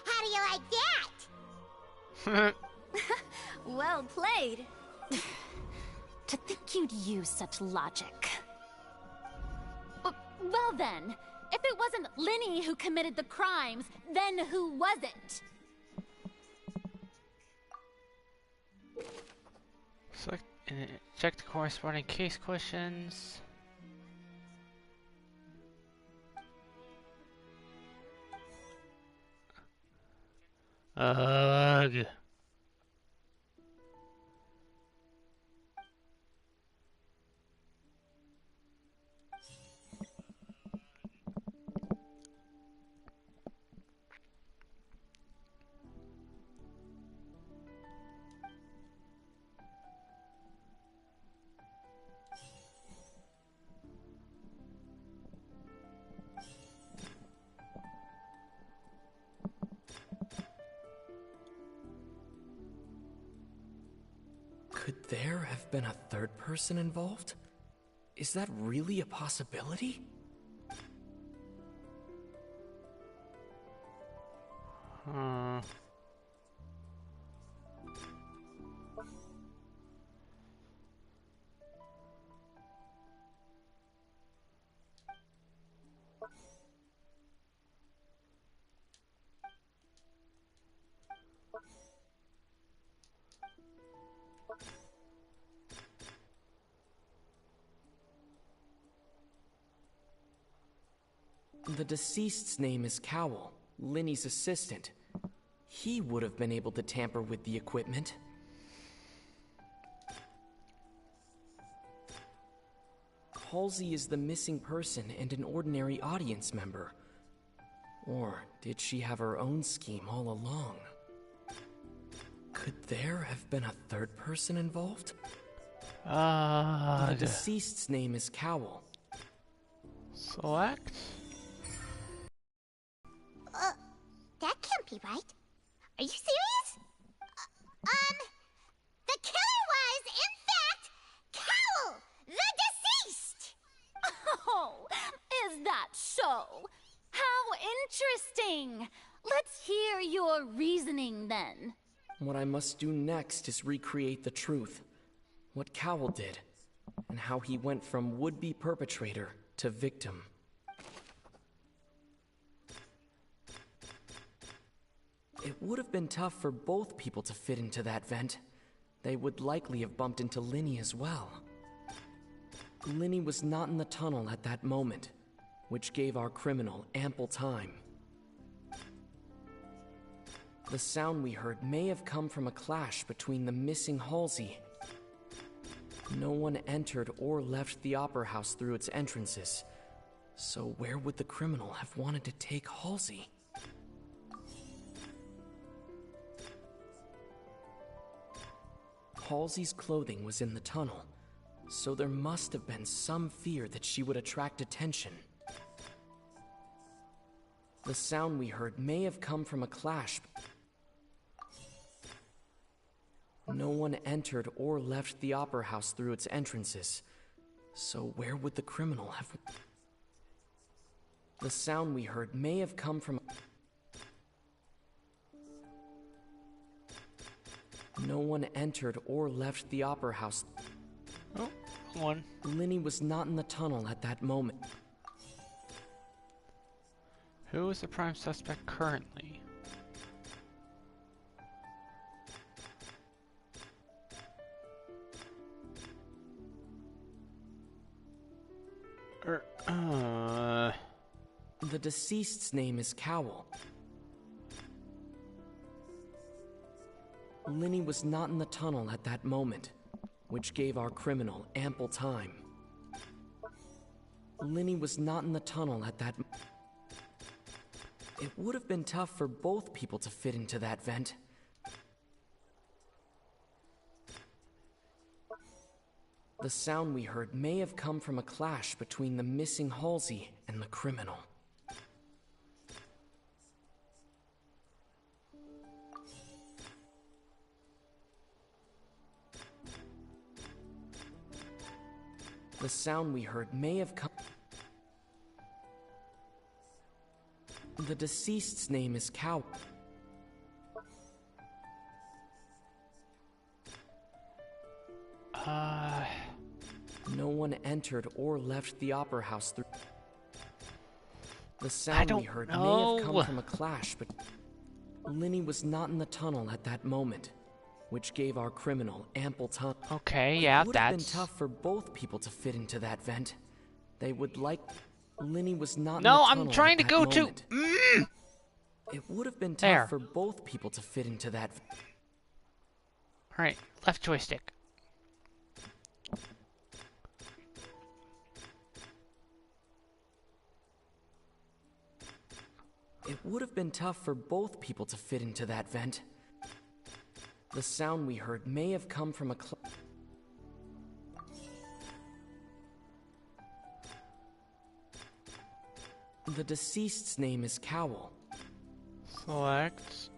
Speaker 2: How do you like that?
Speaker 12: Well played.
Speaker 11: To think you'd use such logic. Well then, if it wasn't Linny who committed the crimes, then who was it?
Speaker 1: Select, check the corresponding case questions. Ugh.
Speaker 4: Could there have been a third person involved? Is that really a possibility?
Speaker 1: Huh.
Speaker 4: The deceased's name is Cowell, Linny's assistant. He would have been able to tamper with the equipment. Halsey is the missing person and an ordinary audience member. Or did she have her own scheme all along? Could there have been a third person involved? The deceased's name is Cowell.
Speaker 1: Select?
Speaker 2: That can't be right. Are you serious? The killer was, in fact, Cowell, the deceased!
Speaker 11: Oh, is that so? How interesting! Let's hear your reasoning then.
Speaker 4: What I must do next is recreate the truth. What Cowell did, and how he went from would-be perpetrator to victim. It would have been tough for both people to fit into that vent. They would likely have bumped into Linny as well. Linny was not in the tunnel at that moment, which gave our criminal ample time. The sound we heard may have come from a clash between the missing Halsey. No one entered or left the Opera House through its entrances, so where would the criminal have wanted to take Halsey? Halsey's clothing was in the tunnel, so there must have been some fear that she would attract attention. The sound we heard may have come from a clash. No one entered or left the Opera House through its entrances, so where would the criminal have... The sound we heard may have come from... No one entered or left the Opera House.
Speaker 1: Oh, one.
Speaker 4: Linny was not in the tunnel at that moment.
Speaker 1: Who is the prime suspect currently?
Speaker 4: The deceased's name is Cowell. Linny was not in the tunnel at that moment, which gave our criminal ample time. Linny was not in the tunnel at that... It would have been tough for both people to fit into that vent. The sound we heard may have come from a clash between the missing Halsey and the criminal. The sound we heard may have come... The deceased's name is Cow. No one entered or left the Opera House through... The sound we heard may have come from a clash, but... Linny was not in the tunnel at that moment, which gave our criminal ample time.
Speaker 1: Okay, yeah,
Speaker 4: it would have been tough for both people to fit into that vent. They would like... Linny was not in the tunnel
Speaker 1: I'm trying to go
Speaker 4: moment.
Speaker 1: to...
Speaker 4: It would have been tough for both people to fit into that...
Speaker 1: Alright, left joystick.
Speaker 4: It would have been tough for both people to fit into that vent. The sound we heard may have come from a... The deceased's name is Cowell.
Speaker 1: Select.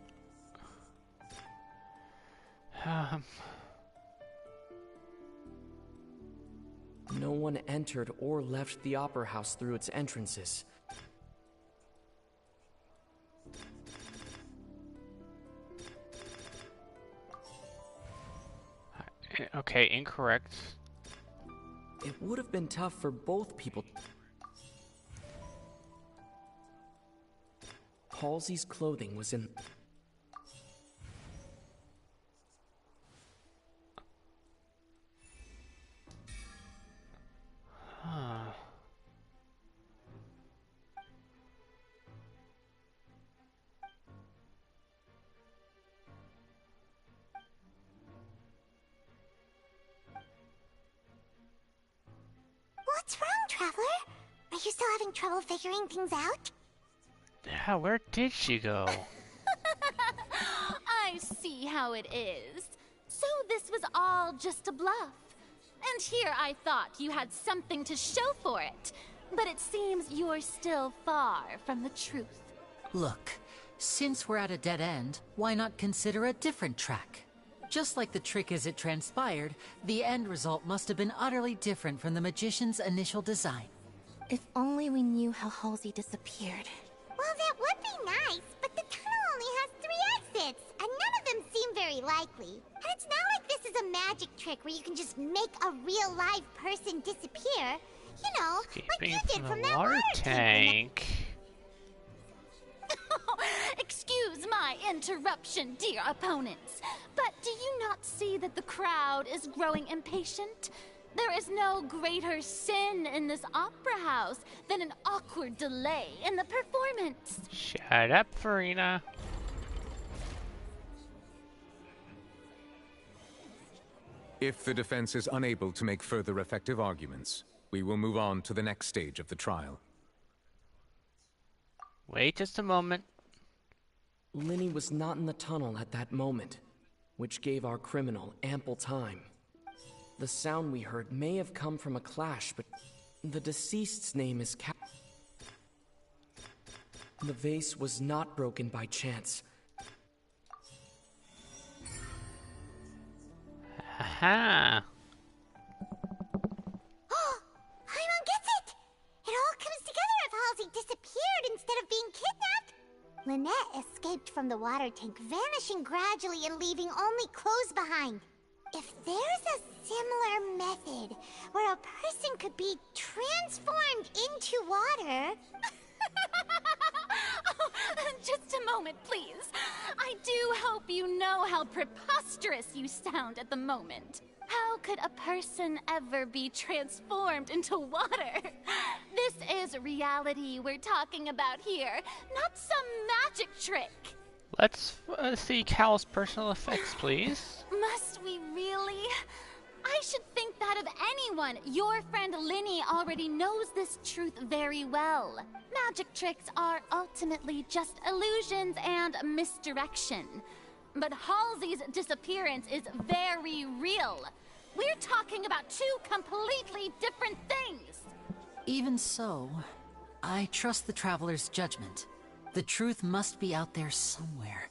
Speaker 4: No one entered or left the Opera House through its entrances.
Speaker 1: Okay, incorrect.
Speaker 4: It would have been tough for both people. Halsey's clothing was in...
Speaker 2: What's wrong, Traveler? Are you still having trouble figuring things out?
Speaker 1: Yeah, where did she go?
Speaker 11: I see how it is. So this was all just a bluff. And here I thought you had something to show for it. But it seems you're still far from the truth.
Speaker 7: Look, since we're at a dead end, why not consider a different track? Just like the trick as it transpired, the end result must have been utterly different from the magician's initial design.
Speaker 6: If only we knew how Halsey disappeared.
Speaker 2: Well, that would be nice, but the tunnel only has 3 exits, and none of them seem very likely. And it's not like this is a magic trick where you can just make a real live person disappear. You know, like you did from that water tank.
Speaker 11: Excuse my interruption, dear opponents, but do you not see that the crowd is growing impatient? There is no greater sin in this opera house than an awkward delay in the performance.
Speaker 1: Shut up, Farina.
Speaker 10: If the defense is unable to make further effective arguments, we will move on to the next stage of the trial.
Speaker 1: Wait just a moment.
Speaker 4: Linny was not in the tunnel at that moment, which gave our criminal ample time. The sound we heard may have come from a clash, but the deceased's name is The vase was not broken by chance.
Speaker 1: Aha!
Speaker 2: Paimon gets it! It all comes together if Halsey disappeared instead of being kidnapped. Lynette escaped from the water tank, vanishing gradually and leaving only clothes behind. If there's a similar method where a person could be transformed into water...
Speaker 11: Just a moment, please. I do hope you know how preposterous you sound at the moment. How could a person ever be transformed into water? This is reality we're talking about here, not some magic trick.
Speaker 1: Let's see Cal's personal effects, please.
Speaker 11: Must we really? I should think that of anyone. Your friend Linny already knows this truth very well. Magic tricks are ultimately just illusions and misdirection. But Halsey's disappearance is very real. We're talking about 2 completely different things.
Speaker 7: Even so, I trust the Traveler's judgment. The truth must be out there somewhere.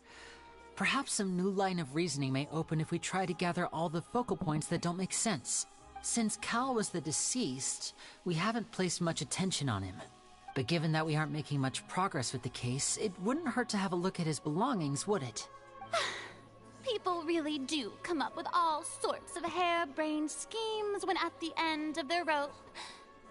Speaker 7: Perhaps some new line of reasoning may open if we try to gather all the focal points that don't make sense. Since Cal was the deceased, we haven't placed much attention on him. But given that we aren't making much progress with the case, it wouldn't hurt to have a look at his belongings, would it?
Speaker 11: People really do come up with all sorts of harebrained schemes when at the end of their rope.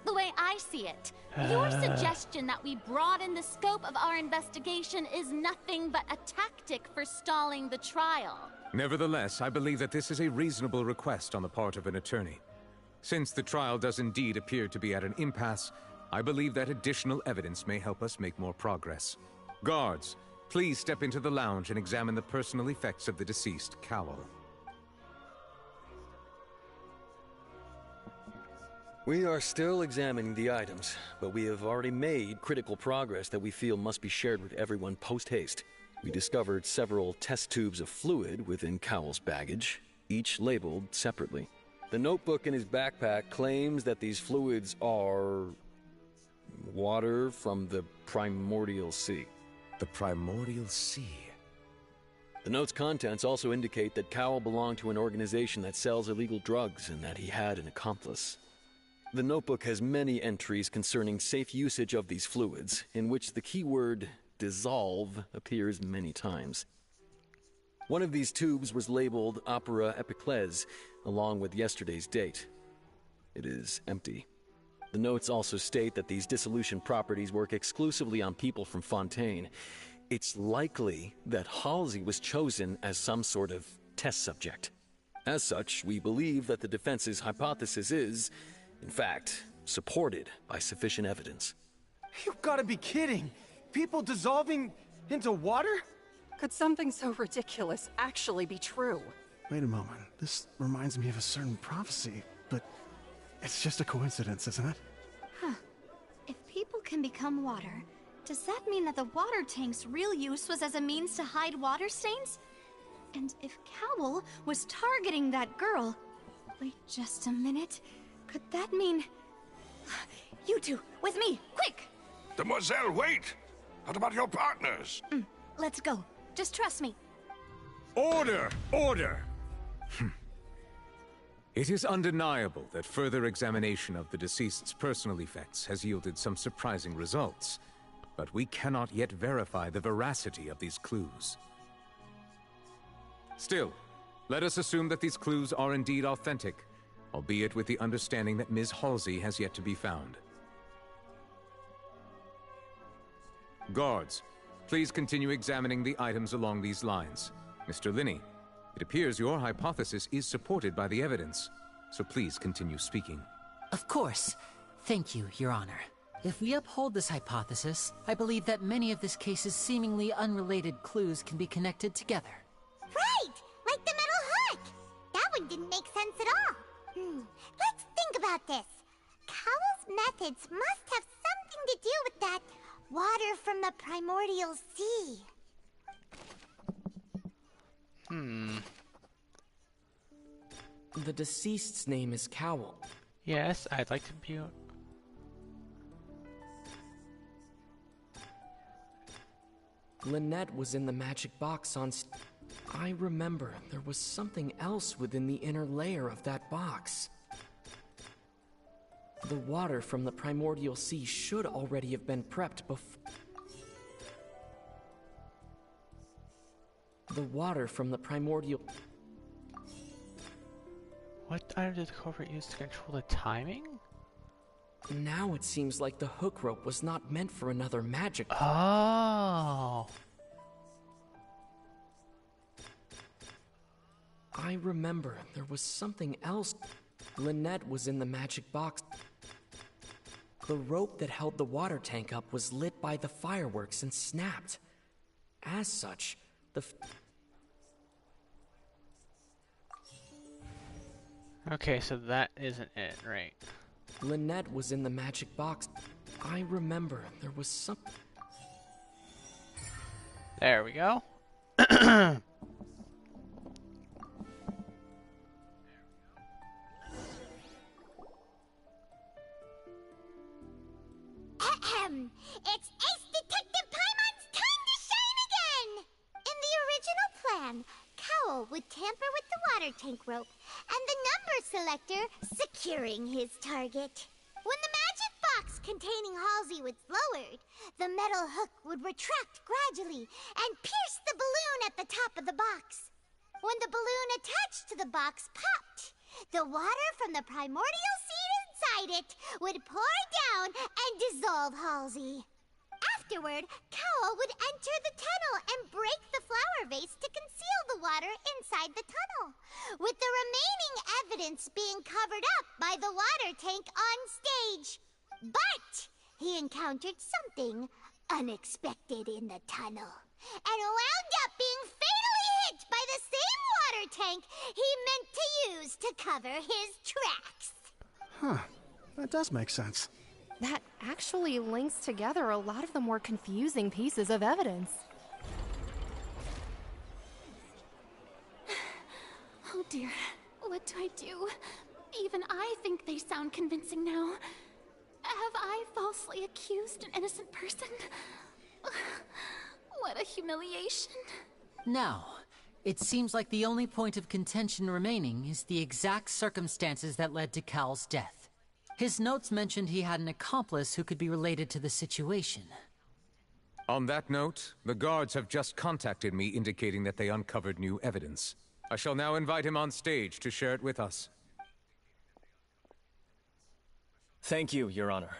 Speaker 11: The way I see it, your suggestion that we broaden the scope of our investigation is nothing but a tactic for stalling the trial.
Speaker 10: Nevertheless, I believe that this is a reasonable request on the part of an attorney. Since the trial does indeed appear to be at an impasse, I believe that additional evidence may help us make more progress. Guards, please step into the lounge and examine the personal effects of the deceased Cowell.
Speaker 5: We are still examining the items, but we have already made critical progress that we feel must be shared with everyone post-haste. We discovered several test tubes of fluid within Cowell's baggage, each labeled separately. The notebook in his backpack claims that these fluids are... water from the primordial sea.
Speaker 10: The primordial sea?
Speaker 5: The note's contents also indicate that Cowell belonged to an organization that sells illegal drugs and that he had an accomplice. The notebook has many entries concerning safe usage of these fluids, in which the keyword dissolve appears many times. One of these tubes was labeled Opera Epiclese, along with yesterday's date. It is empty. The notes also state that these dissolution properties work exclusively on people from Fontaine. It's likely that Halsey was chosen as some sort of test subject. As such, we believe that the defense's hypothesis is, in fact, supported by sufficient evidence.
Speaker 9: You've got to be kidding! People dissolving into water?
Speaker 17: Could something so ridiculous actually be true?
Speaker 20: Wait a moment. This reminds me of a certain prophecy, but it's just a coincidence, isn't it?
Speaker 12: people can become water, does that mean that the water tank's real use was as a means to hide water stains? And if Cowl was targeting that girl... Wait just a minute. Could that mean... You two, with me, quick!
Speaker 23: Demoiselle, wait! What about your partners?
Speaker 12: Let's go. Just trust me.
Speaker 10: Order! Order! It is undeniable that further examination of the deceased's personal effects has yielded some surprising results, but we cannot yet verify the veracity of these clues. Still, let us assume that these clues are indeed authentic, albeit with the understanding that Ms. Halsey has yet to be found. Guards, please continue examining the items along these lines. Mr. Linney, it appears your hypothesis is supported by the evidence, so please continue speaking.
Speaker 7: Of course. Thank you, Your Honor. If we uphold this hypothesis, I believe that many of this case's seemingly unrelated clues can be connected together.
Speaker 2: Right! Like the metal hook! That one didn't make sense at all. Let's think about this. Cowell's methods must have something to do with that water from the primordial sea.
Speaker 4: The deceased's name is Cowell.
Speaker 1: Yes, I'd like to be...
Speaker 4: Lynette was in the magic box on... I remember there was something else within the inner layer of that box. The water from the primordial sea should already have been prepped before... The water from the primordial...
Speaker 1: What item did the culprit use to control the timing?
Speaker 4: Now it seems like the hook rope was not meant for another magic...
Speaker 1: Oh.
Speaker 4: I remember there was something else. Lynette was in the magic box. The rope that held the water tank up was lit by the fireworks and snapped. As such, the...
Speaker 1: Okay, so that isn't it, right?
Speaker 4: Lynette was in the magic box. I remember there was some...
Speaker 1: There we go.
Speaker 2: It's Ace Detective Paimon's time to shine again! In the original plan, Cowell would tamper with the water tank rope and the number selector securing his target. When the magic box containing Halsey was lowered, the metal hook would retract gradually and pierce the balloon at the top of the box. When the balloon attached to the box popped, the water from the primordial seed inside it would pour down and dissolve Halsey. Afterward, Cowell would enter the tunnel and break the flower vase to conceal the water inside the tunnel, with the remaining evidence being covered up by the water tank on stage. But he encountered something unexpected in the tunnel, and wound up being fatally hit by the same water tank he meant to use to cover his tracks.
Speaker 20: Huh. That does make sense.
Speaker 16: That actually links together a lot of the more confusing pieces of evidence.
Speaker 11: Oh dear, what do I do? Even I think they sound convincing now. Have I falsely accused an innocent person? What a humiliation.
Speaker 7: Now, it seems like the only point of contention remaining is the exact circumstances that led to Cal's death. His notes mentioned he had an accomplice who could be related to the situation.
Speaker 10: On that note, the guards have just contacted me indicating that they uncovered new evidence. I shall now invite him on stage to share it with us.
Speaker 15: Thank you, Your Honor.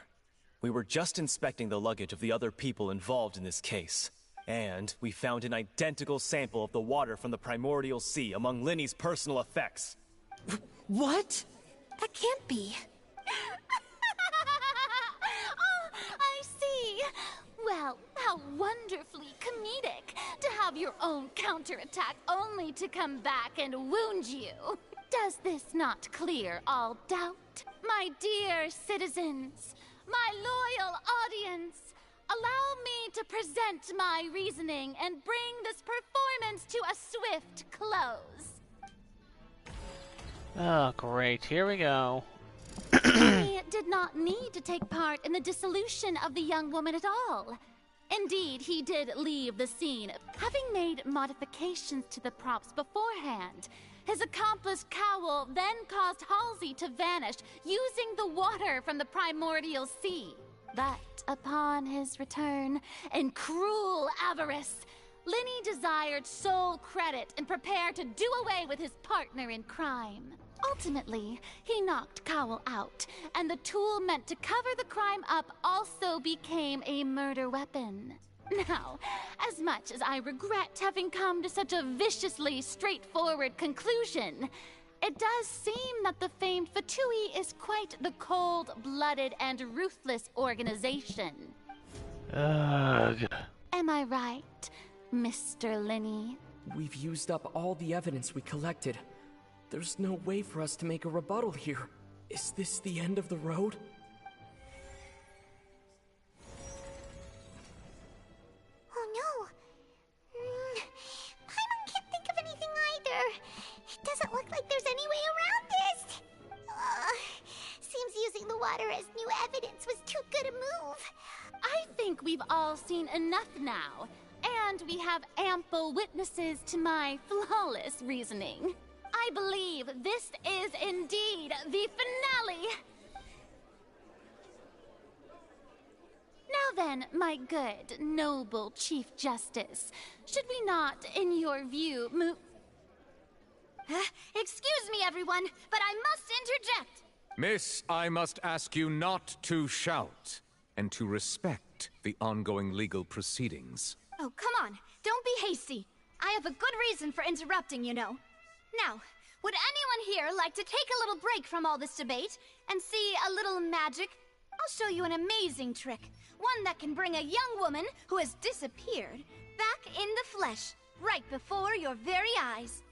Speaker 15: We were just inspecting the luggage of the other people involved in this case, and we found an identical sample of the water from the primordial sea among Linny's personal effects.
Speaker 7: What?
Speaker 12: That can't be.
Speaker 11: Oh, I see. Well, how wonderfully comedic to have your own counterattack only to come back and wound you. Does this not clear all doubt? My dear citizens, my loyal audience, allow me to present my reasoning and bring this performance to a swift close.
Speaker 1: Oh, great. Here we go.
Speaker 11: He did not need to take part in the dissolution of the young woman at all. Indeed, he did leave the scene, having made modifications to the props beforehand. His accomplice Cowl then caused Halsey to vanish using the water from the primordial sea. But upon his return, in cruel avarice, Linny desired sole credit and prepared to do away with his partner in crime. Ultimately, he knocked Cowl out, and the tool meant to cover the crime up also became a murder weapon. Now, as much as I regret having come to such a viciously straightforward conclusion, it does seem that the famed Fatui is quite the cold-blooded and ruthless organization.
Speaker 1: Ugh.
Speaker 11: Am I right, Mr. Linny?
Speaker 4: We've used up all the evidence we collected. There's no way for us to make a rebuttal here. Is this the end of the road?
Speaker 2: Oh no. Paimon can't think of anything either. It doesn't look like there's any way around this. Seems using the water as new evidence was too good a move.
Speaker 11: I think we've all seen enough now, and we have ample witnesses to my flawless reasoning. I believe this is indeed the finale. Now then, my good, noble Chief Justice, should we not, in your view, move...
Speaker 12: Excuse me, everyone, but I must interject.
Speaker 10: Miss, I must ask you not to shout, and to respect the ongoing legal proceedings.
Speaker 12: Oh, come on. Don't be hasty. I have a good reason for interrupting, you know. Now, would anyone here like to take a little break from all this debate and see a little magic? I'll show you an amazing trick. One that can bring a young woman who has disappeared back in the flesh, right before your very eyes.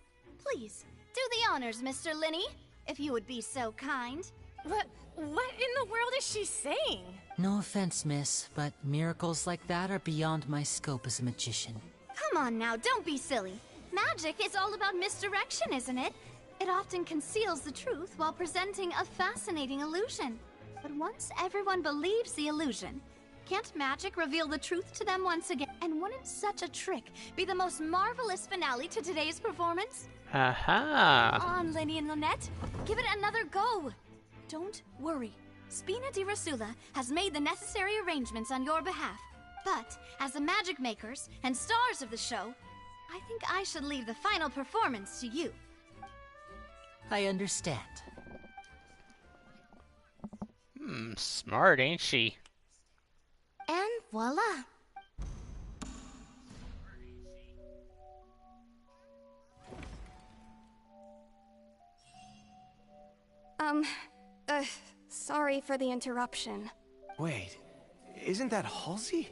Speaker 12: Please, do the honors, Mr. Linny, if you would be so kind.
Speaker 16: What in the world is she saying?
Speaker 7: No offense, miss, but miracles like that are beyond my scope as a magician.
Speaker 12: Come on now, don't be silly. Magic is all about misdirection, isn't it? It often conceals the truth while presenting a fascinating illusion. But once everyone believes the illusion, can't magic reveal the truth to them once again? And wouldn't such a trick be the most marvelous finale to today's performance?
Speaker 1: Aha!
Speaker 12: Come on, Linny and Lynette. Give it another go. Don't worry. Spina di Rasula has made the necessary arrangements on your behalf. But, as the magic makers and stars of the show, I think I should leave the final performance to you.
Speaker 7: I understand.
Speaker 1: Smart, ain't she?
Speaker 6: And voila.
Speaker 17: Sorry for the interruption.
Speaker 9: Wait, isn't that Halsey?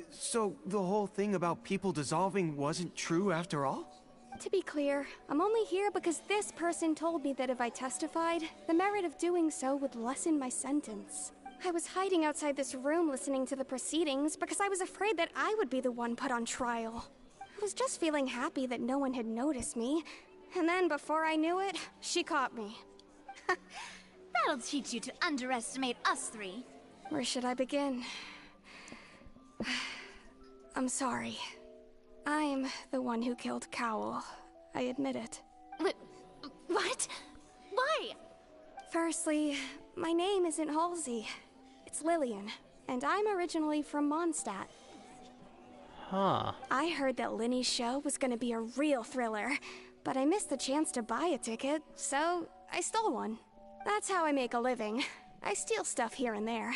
Speaker 9: So the whole thing about people dissolving wasn't true after all?
Speaker 17: To be clear, I'm only here because this person told me that if I testified, the merit of doing so would lessen my sentence. I was hiding outside this room listening to the proceedings because I was afraid that I would be the one put on trial. I was just feeling happy that no one had noticed me, and then before I knew it, she caught me.
Speaker 12: That'll teach you to underestimate us three.
Speaker 17: Where should I begin? I'm sorry. I'm the one who killed Cowl. I admit it.
Speaker 11: What? Why?
Speaker 17: Firstly, my name isn't Halsey. It's Lillian, and I'm originally from Mondstadt.
Speaker 1: Huh.
Speaker 17: I heard that Linny's show was gonna be a real thriller, but I missed the chance to buy a ticket, so I stole one. That's how I make a living. I steal stuff here and there.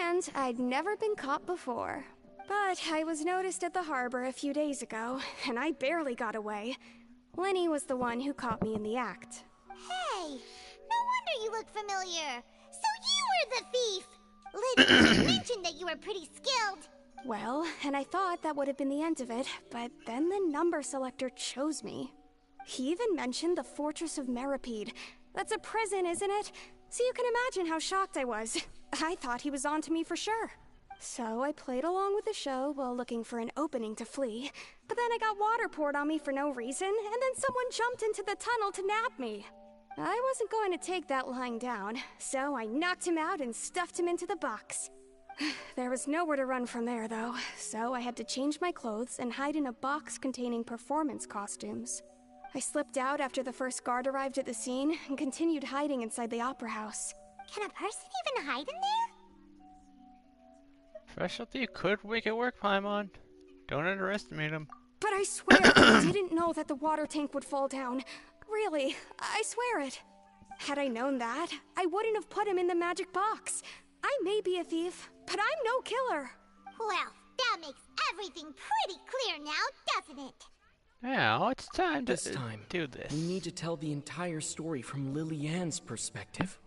Speaker 17: And I'd never been caught before. But I was noticed at the harbor a few days ago, and I barely got away. Linny was the one who caught me in the act.
Speaker 2: Hey, no wonder you look familiar. So you were the thief. Lydia mentioned that you were pretty skilled.
Speaker 17: Well, and I thought that would have been the end of it, but then the number selector chose me. He even mentioned the Fortress of Meripede. That's a prison, isn't it? So you can imagine how shocked I was. I thought he was onto me for sure. So I played along with the show while looking for an opening to flee. But then I got water poured on me for no reason, and then someone jumped into the tunnel to nab me. I wasn't going to take that lying down, so I knocked him out and stuffed him into the box. There was nowhere to run from there, though, so I had to change my clothes and hide in a box containing performance costumes. I slipped out after the first guard arrived at the scene and continued hiding inside the opera house.
Speaker 2: Can a person even hide in there?
Speaker 1: Specialty could wicked work, Paimon. Don't underestimate him.
Speaker 17: But I swear I didn't know that the water tank would fall down. Really, I swear it. Had I known that, I wouldn't have put him in the magic box. I may be a thief, but I'm no killer.
Speaker 2: Well, that makes everything pretty clear now, doesn't it?
Speaker 1: Now it's time to
Speaker 4: do this. We need to tell the entire story from Lily-Ann's perspective.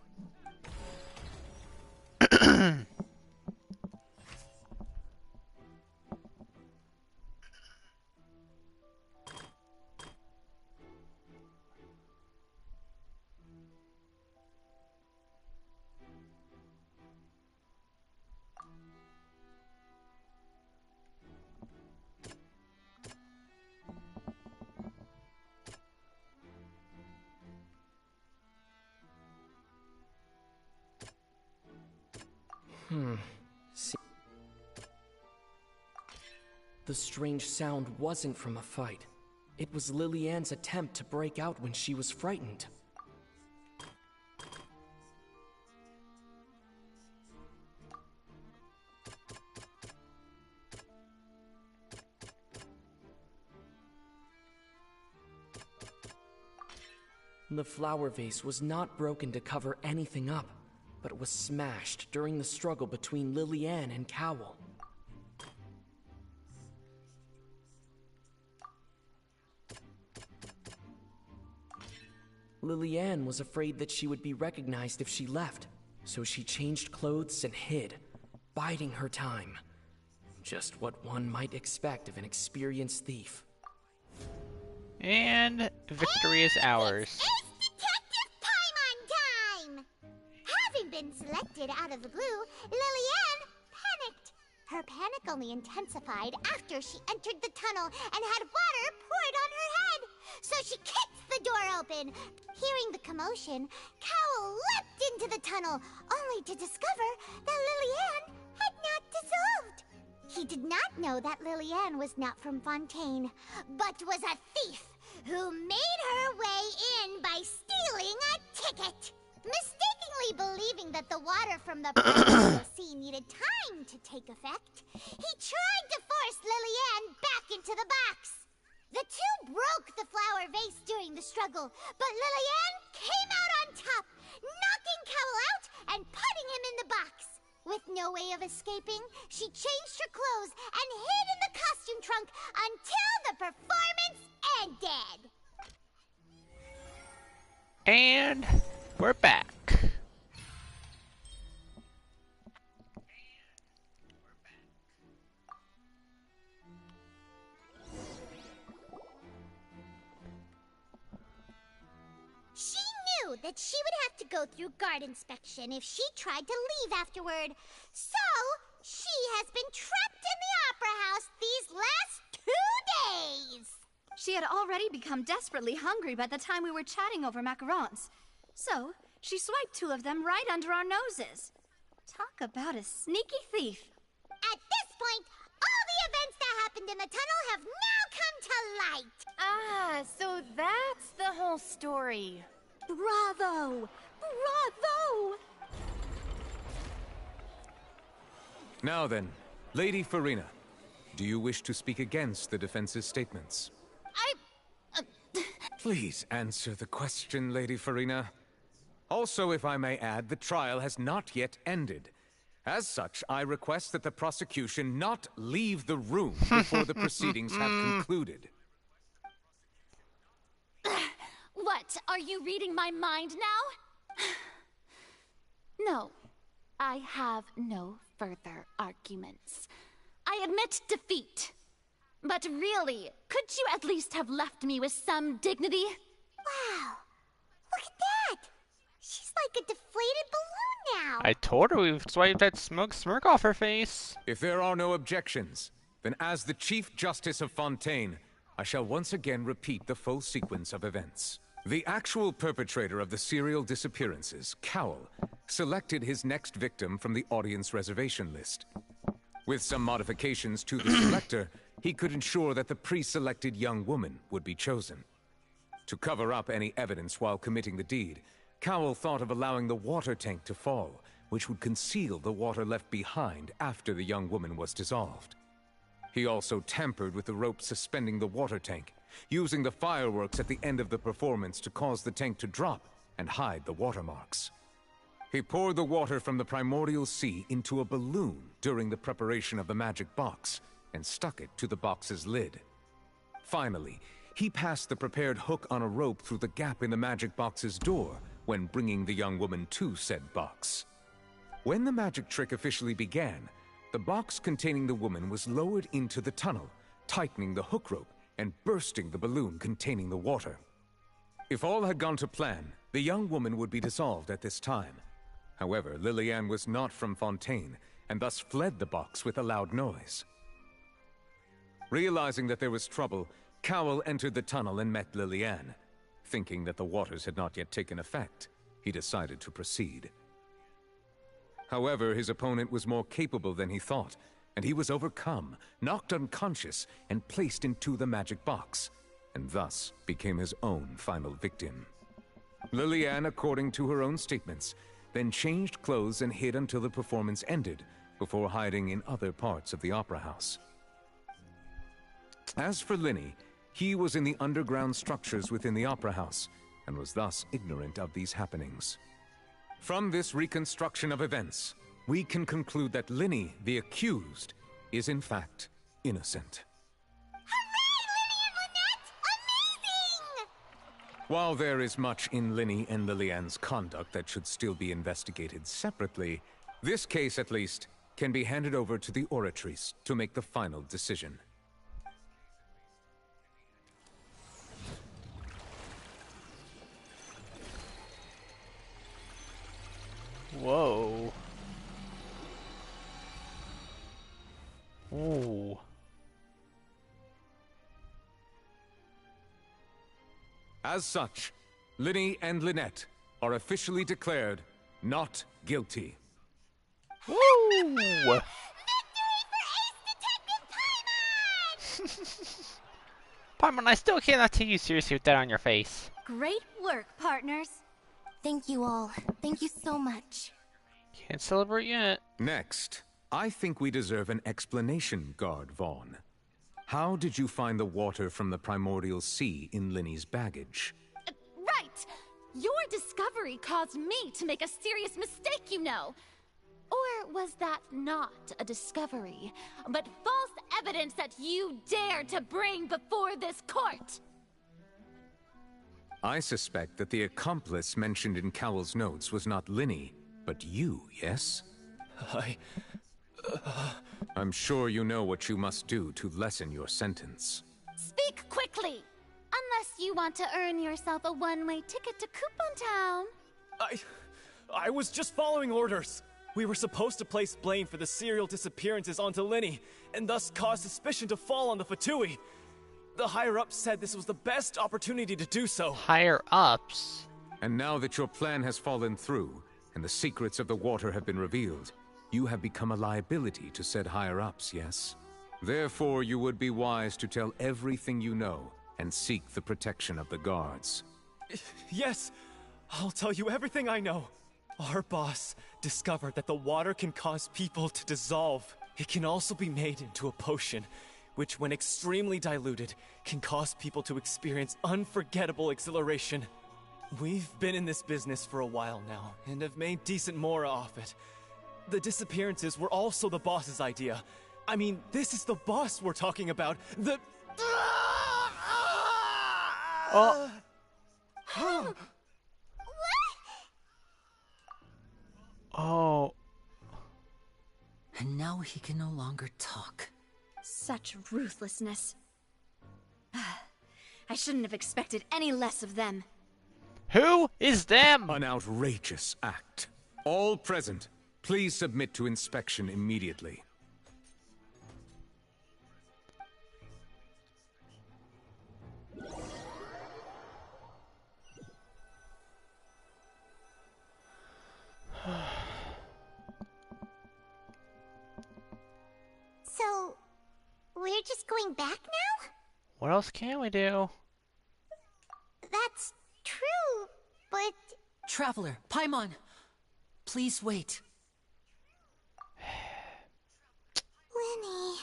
Speaker 4: The strange sound wasn't from a fight. It was Lily-Ann's attempt to break out when she was frightened. The flower vase was not broken to cover anything up, but it was smashed during the struggle between Lily-Ann and Cowl. Lily-Ann was afraid that she would be recognized if she left, so she changed clothes and hid, biding her time. Just what one might expect of an experienced thief.
Speaker 1: And victory is ours.
Speaker 2: It's Detective Paimon time! Having been selected out of the blue, Lily-Ann panicked. Her panic only intensified after she entered the tunnel and had water poured on her head. So she kicked the door open. Hearing the commotion, Cowl leapt into the tunnel, only to discover that Lily-Ann had not dissolved. He did not know that Lily-Ann was not from Fontaine, but was a thief who made her way in by stealing a ticket. Mistakenly believing that the water from the sea needed time to take effect, he tried to force Lily-Ann back into the box. The two broke the flower vase during the struggle, but Lily-Ann came out on top, knocking Cowl out and putting him in the box. With no way of escaping, she changed her clothes and hid in the costume trunk until the performance ended.
Speaker 1: And we're back.
Speaker 2: She knew that she would have to go through guard inspection if she tried to leave afterward. So, she has been trapped in the opera house these last 2 days.
Speaker 12: She had already become desperately hungry by the time we were chatting over macarons. So, she swiped 2 of them right under our noses. Talk about a sneaky thief.
Speaker 2: At this point, all the events that happened in the tunnel have now come to light.
Speaker 16: Ah, so that's the whole story.
Speaker 12: Bravo! Bravo!
Speaker 10: Now then, Lady Farina, do you wish to speak against the defense's statements? Please answer the question, Lady Farina. Also, if I may add, the trial has not yet ended. As such, I request that the prosecution not leave the room before the proceedings have concluded.
Speaker 11: What? Are you reading my mind now? No. I have no further arguments. I admit defeat. But really, could you at least have left me with some dignity?
Speaker 2: Wow. Look at that. She's like a defeated inflated balloon now.
Speaker 1: I told her we've swiped that smirk off her face.
Speaker 10: If there are no objections, then as the Chief Justice of Fontaine, I shall once again repeat the full sequence of events. The actual perpetrator of the serial disappearances, Cowell, selected his next victim from the audience reservation list. With some modifications to the selector, he could ensure that the pre-selected young woman would be chosen. To cover up any evidence while committing the deed, Cowell thought of allowing the water tank to fall, which would conceal the water left behind after the young woman was dissolved. He also tampered with the rope suspending the water tank, using the fireworks at the end of the performance to cause the tank to drop and hide the watermarks. He poured the water from the primordial sea into a balloon during the preparation of the magic box and stuck it to the box's lid. Finally, he passed the prepared hook on a rope through the gap in the magic box's door when bringing the young woman to said box. When the magic trick officially began, the box containing the woman was lowered into the tunnel, tightening the hook rope and bursting the balloon containing the water. If all had gone to plan, the young woman would be dissolved at this time. However, Lillian was not from Fontaine, and thus fled the box with a loud noise. Realizing that there was trouble, Cowell entered the tunnel and met Lillian. Thinking that the waters had not yet taken effect, he decided to proceed. However, his opponent was more capable than he thought, and he was overcome, knocked unconscious, and placed into the magic box, and thus became his own final victim. Lillian, according to her own statements, then changed clothes and hid until the performance ended, before hiding in other parts of the opera house. As for Linny, he was in the underground structures within the opera house, and was thus ignorant of these happenings. From this reconstruction of events, we can conclude that Linny, the accused, is in fact innocent. While there is much in Linny and Lillian's conduct that should still be investigated separately, this case, at least, can be handed over to the Oratrice to make the final decision.
Speaker 1: Whoa. Ooh.
Speaker 10: As such, Linny and Lynette are officially declared not guilty.
Speaker 1: Woo! Paimon, I still cannot take you seriously with that on your face.
Speaker 12: Great work, partners.
Speaker 6: Thank you all. Thank you so much.
Speaker 1: Can't celebrate yet.
Speaker 10: Next, I think we deserve an explanation, Guard Vaughn. How did you find the water from the primordial sea in Linny's baggage?
Speaker 11: Right! Your discovery caused me to make a serious mistake, you know. Or was that not a discovery, but false evidence that you dared to bring before this court?
Speaker 10: I suspect that the accomplice mentioned in Cowell's notes was not Linny, but you, yes? I'm sure you know what you must do to lessen your sentence.
Speaker 11: Speak quickly! Unless you want to earn yourself a one-way ticket to Coupon Town.
Speaker 15: I was just following orders. We were supposed to place blame for the serial disappearances onto Linny, and thus cause suspicion to fall on the Fatui. The higher-ups said this was the best opportunity to do so.
Speaker 1: Higher-ups?
Speaker 10: And now that your plan has fallen through, and the secrets of the water have been revealed, you have become a liability to said higher-ups, yes? Therefore, you would be wise to tell everything you know, and seek the protection of the guards.
Speaker 15: Yes, I'll tell you everything I know. Our boss discovered that the water can cause people to dissolve. It can also be made into a potion, which when extremely diluted, can cause people to experience unforgettable exhilaration. We've been in this business for a while now, and have made decent mora off it. The disappearances were also the boss's idea. I mean, this is the boss we're talking about. The...
Speaker 1: Oh. Oh.
Speaker 7: And now he can no longer talk.
Speaker 12: Such ruthlessness. I shouldn't have expected any less of them.
Speaker 1: Who is them?
Speaker 10: An outrageous act. All present, please submit to inspection immediately.
Speaker 2: So, we're just going back now?
Speaker 1: What else can we do?
Speaker 2: That's true, but...
Speaker 7: Traveler, Paimon, please wait.
Speaker 2: Lenny...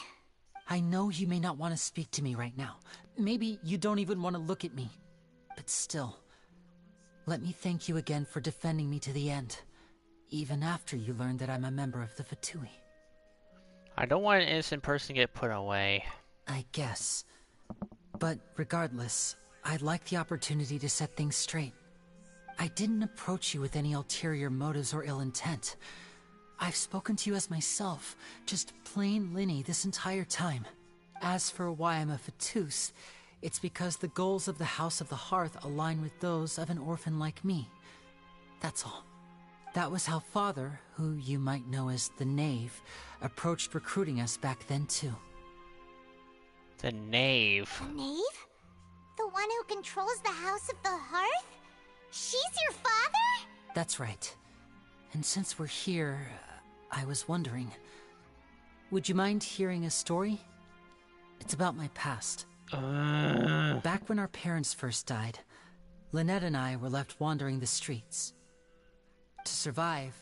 Speaker 7: I know you may not want to speak to me right now. Maybe you don't even want to look at me. But still, let me thank you again for defending me to the end, even after you learned that I'm a member of the Fatui.
Speaker 1: I don't want an innocent person to get put away.
Speaker 7: I guess. But regardless, I'd like the opportunity to set things straight. I didn't approach you with any ulterior motives or ill intent. I've spoken to you as myself, just plain Linny this entire time. As for why I'm a Fatus, it's because the goals of the House of the Hearth align with those of an orphan like me. That's all. That was how Father, who you might know as the Knave, approached recruiting us back then too.
Speaker 1: The Knave?
Speaker 2: The Knave? The one who controls the House of the Hearth? She's your father?
Speaker 7: That's right. And since we're here, I was wondering, would you mind hearing a story? It's about my past. Back when our parents first died, Lynette and I were left wandering the streets. To survive,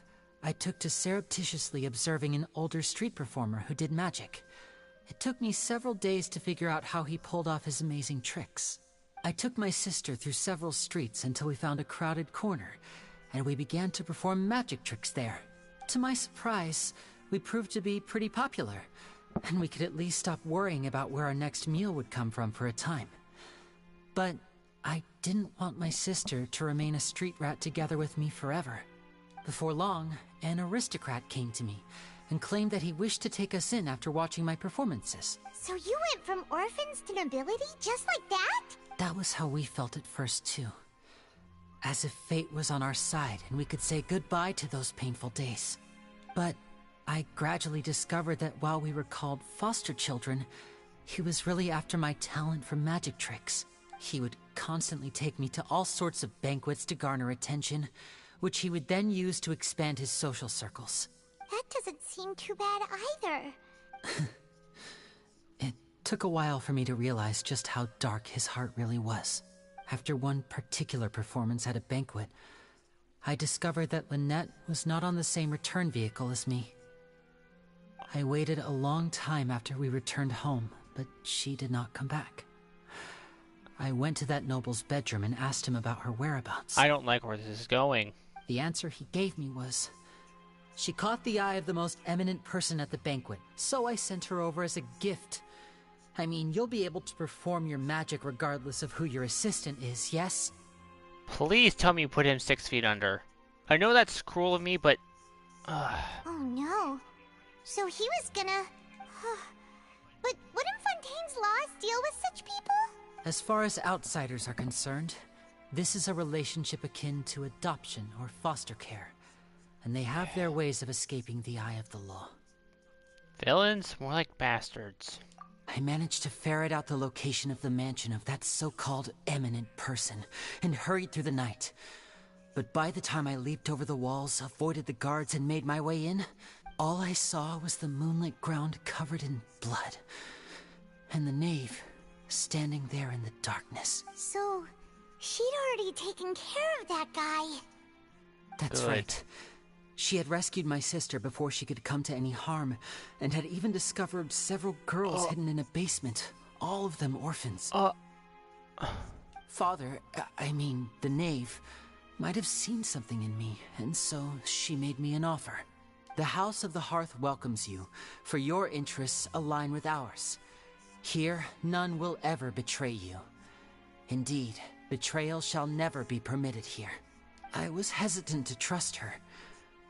Speaker 7: I took to surreptitiously observing an older street performer who did magic. It took me several days to figure out how he pulled off his amazing tricks. I took my sister through several streets until we found a crowded corner, and we began to perform magic tricks there. To my surprise, we proved to be pretty popular, and we could at least stop worrying about where our next meal would come from for a time. But I didn't want my sister to remain a street rat together with me forever. Before long, an aristocrat came to me and claimed that he wished to take us in after watching my performances.
Speaker 2: So you went from orphans to nobility just like that?
Speaker 7: That was how we felt at first too. As if fate was on our side and we could say goodbye to those painful days. But I gradually discovered that while we were called foster children, he was really after my talent for magic tricks. He would constantly take me to all sorts of banquets to garner attention, which he would then use to expand his social circles.
Speaker 2: That doesn't seem too bad either.
Speaker 7: It took a while for me to realize just how dark his heart really was. After one particular performance at a banquet, I discovered that Lynette was not on the same return vehicle as me. I waited a long time after we returned home, but she did not come back. I went to that noble's bedroom and asked him about her whereabouts.
Speaker 1: I don't like where this is going.
Speaker 7: The answer he gave me was, she caught the eye of the most eminent person at the banquet, so I sent her over as a gift. I mean, you'll be able to perform your magic regardless of who your assistant is, yes?
Speaker 1: Please tell me you put him 6 feet under. I know that's cruel of me, but...
Speaker 2: Oh no. So he was gonna... But wouldn't Fontaine's laws deal with such people?
Speaker 7: As far as outsiders are concerned, this is a relationship akin to adoption or foster care, and they have their ways of escaping the eye of the law.
Speaker 1: Villains? More like bastards.
Speaker 7: I managed to ferret out the location of the mansion of that so-called eminent person, and hurried through the night. But by the time I leaped over the walls, avoided the guards, and made my way in, all I saw was the moonlit ground covered in blood, and the knave standing there in the darkness.
Speaker 2: So, she'd already taken care of that guy.
Speaker 7: That's right. She had rescued my sister before she could come to any harm, and had even discovered several girls hidden in a basement, all of them orphans. Father, I mean, the knave, might have seen something in me, and so she made me an offer. The House of the Hearth welcomes you, for your interests align with ours. Here, none will ever betray you. Indeed, betrayal shall never be permitted here. I was hesitant to trust her.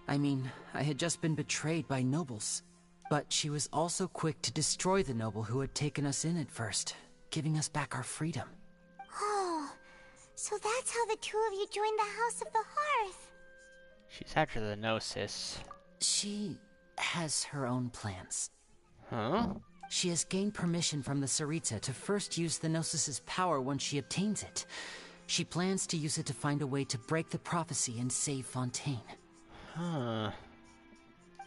Speaker 7: I mean, I had just been betrayed by nobles. But she was also quick to destroy the noble who had taken us in at first, giving us back our freedom.
Speaker 2: Oh, So that's how the two of you joined the House of the Hearth.
Speaker 1: She's after the Gnosis.
Speaker 7: She has her own plans.
Speaker 1: Huh?
Speaker 7: She has gained permission from the Tsaritsa to first use the Gnosis' power once she obtains it. She plans to use it to find a way to break the prophecy and save Fontaine.
Speaker 1: Huh.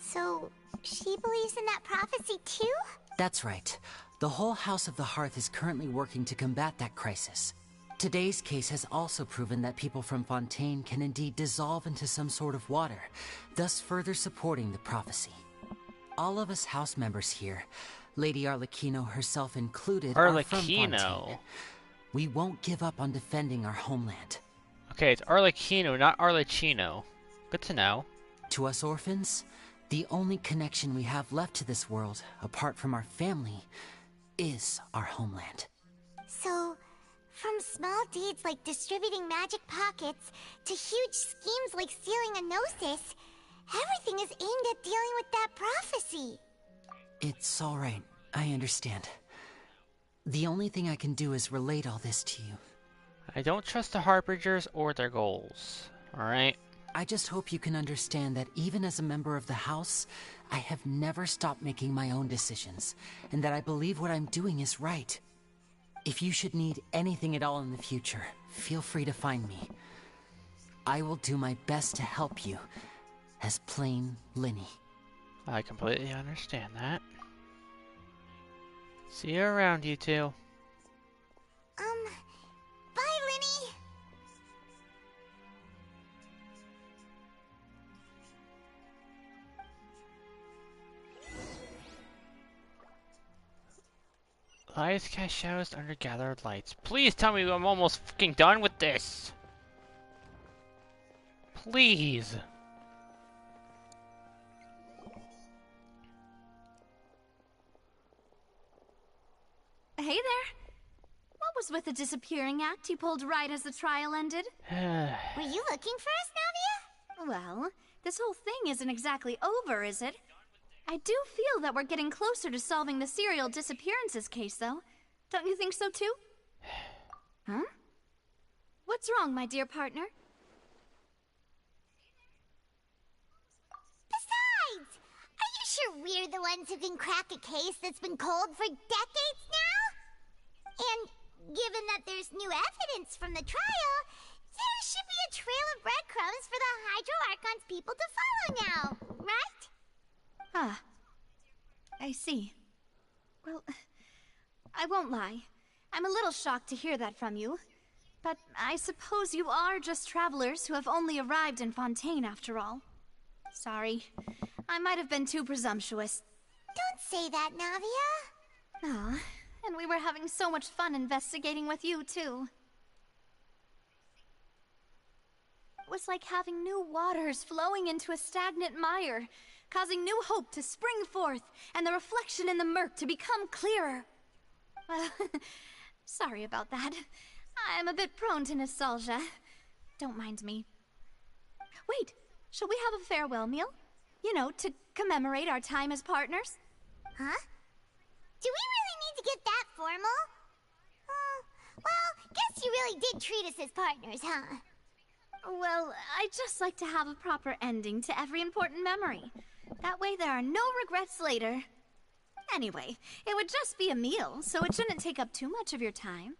Speaker 2: So, she believes in that prophecy too?
Speaker 7: That's right. The whole House of the Hearth is currently working to combat that crisis. Today's case has also proven that people from Fontaine can indeed dissolve into some sort of water, thus further supporting the prophecy. All of us house members here, Lady Arlecchino herself included, are from Fontaine. We won't give up on defending our homeland.
Speaker 1: Okay, it's Arlecchino, not Arlecchino. Good to know.
Speaker 7: To us orphans, the only connection we have left to this world, apart from our family, is our homeland.
Speaker 2: So, from small deeds like distributing magic pockets to huge schemes like stealing a Gnosis, everything is aimed at dealing with that prophecy.
Speaker 7: It's all right. I understand. The only thing I can do is relate all this to you.
Speaker 1: I don't trust the Harbingers or their goals. Alright?
Speaker 7: I just hope you can understand that even as a member of the House, I have never stopped making my own decisions, and that I believe what I'm doing is right. If you should need anything at all in the future, feel free to find me. I will do my best to help you, as plain Linny.
Speaker 1: I completely understand that. See you around, you two.
Speaker 2: Bye, Linny!
Speaker 1: Lights cast shadows under gathered lights. Please tell me I'm almost fucking done with this! Please!
Speaker 12: Hey there. What was with the disappearing act you pulled right as the trial ended?
Speaker 2: Were you looking for us, Navia?
Speaker 12: Well, this whole thing isn't exactly over, is it? I do feel that we're getting closer to solving the serial disappearances case, though. Don't you think so, too? Huh? What's wrong, my dear partner?
Speaker 2: Besides, are you sure we're the ones who can crack a case that's been cold for decades now? And given that there's new evidence from the trial, there should be a trail of breadcrumbs for the Hydro Archon's people to follow now, right?
Speaker 12: Ah, I see. Well, I won't lie. I'm a little shocked to hear that from you. But I suppose you are just travelers who have only arrived in Fontaine after all. Sorry, I might have been too presumptuous.
Speaker 2: Don't say that, Navia.
Speaker 12: Ah, and we were having so much fun investigating with you, too. It was like having new waters flowing into a stagnant mire, causing new hope to spring forth, and the reflection in the murk to become clearer. Sorry about that. I'm a bit prone to nostalgia. Don't mind me. Wait, shall we have a farewell meal? You know, to commemorate our time as partners?
Speaker 2: Huh? Do we really need to get that formal? Well, guess you really did treat us as partners, huh?
Speaker 12: Well, I'd just like to have a proper ending to every important memory. That way there are no regrets later. Anyway, it would just be a meal, so it shouldn't take up too much of your time.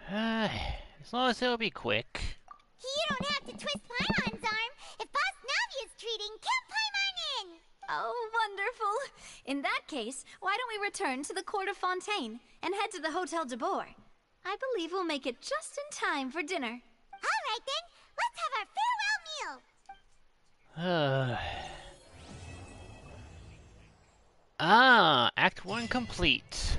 Speaker 1: As long as it'll be quick.
Speaker 2: You don't have to twist Paimon's arm. If Boss Navia's treating, count Paimon in!
Speaker 12: Oh, wonderful. In that case, why don't we return to the court of Fontaine and head to the Hotel de Boer? I believe we'll make it just in time for dinner.
Speaker 2: All right then, let's have our farewell meal.
Speaker 1: Act 1 complete.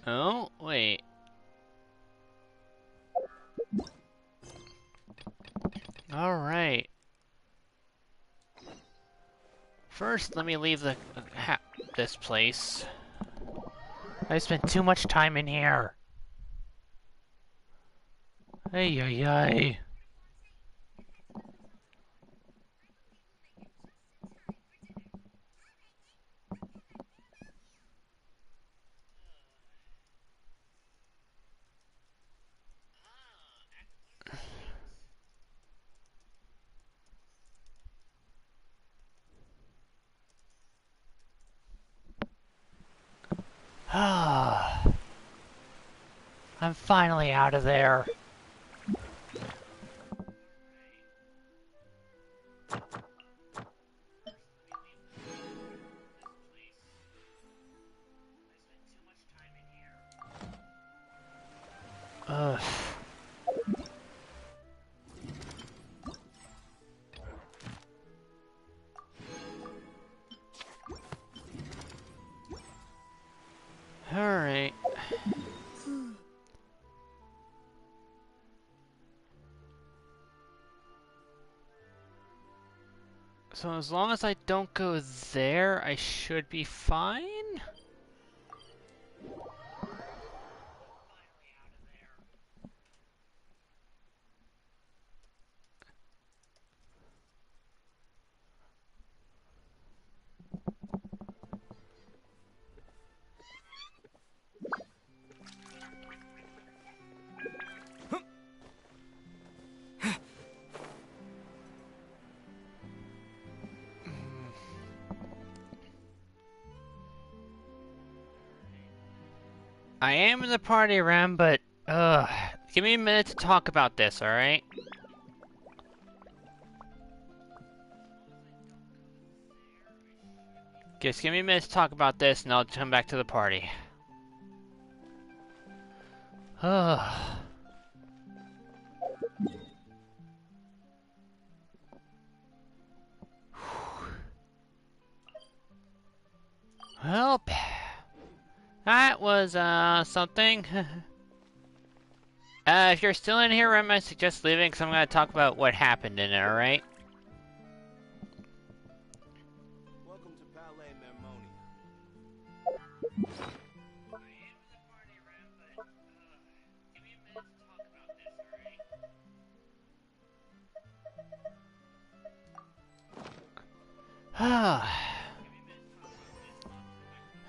Speaker 1: Oh, wait. Alright. First, let me leave this place. I spent too much time in here. Ay, ay, ay. I'm finally out of there. Ugh. Alright. So as long as I don't go there, I should be fine? I am in the party room, but give me a minute to talk about this, alright? Just give me a minute to talk about this and I'll come back to the party. Well, that was something. If you're still in here, I suggest leaving because I'm going to talk about what happened in it, alright?
Speaker 9: Welcome to Palais Mermonia.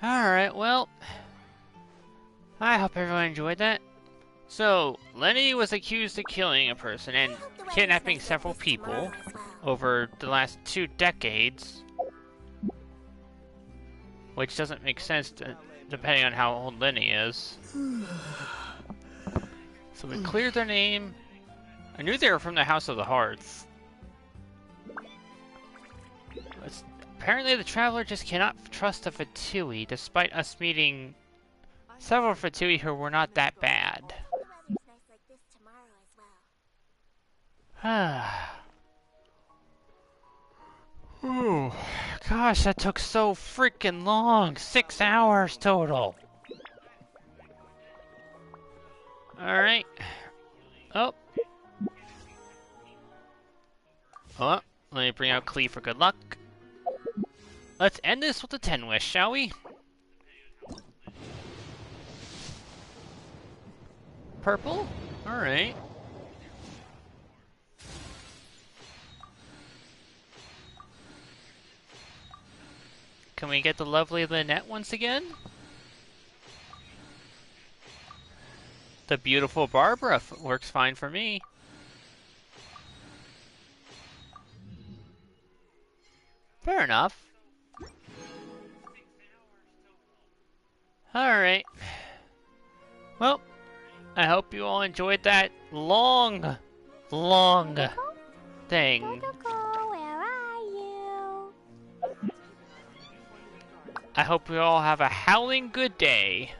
Speaker 1: Alright, well, I hope everyone enjoyed that. So, Lenny was accused of killing a person and kidnapping several people over the last 2 decades. Which doesn't make sense depending on how old Lenny is. So we cleared their name. I knew they were from the House of the Hearts. Apparently the Traveler just cannot trust a Fatui, despite us meeting several Fatui who were not that bad. Ooh, gosh, that took so freaking long. 6 hours total. Alright. Oh. Oh, let me bring out Klee for good luck. Let's end this with a 10 wish, shall we? Purple? Alright. Can we get the lovely Lynette once again? The beautiful Barbara works fine for me. Fair enough. Alright. Well, I hope you all enjoyed that long thing.
Speaker 2: Where are you?
Speaker 1: I hope you all have a howling good day.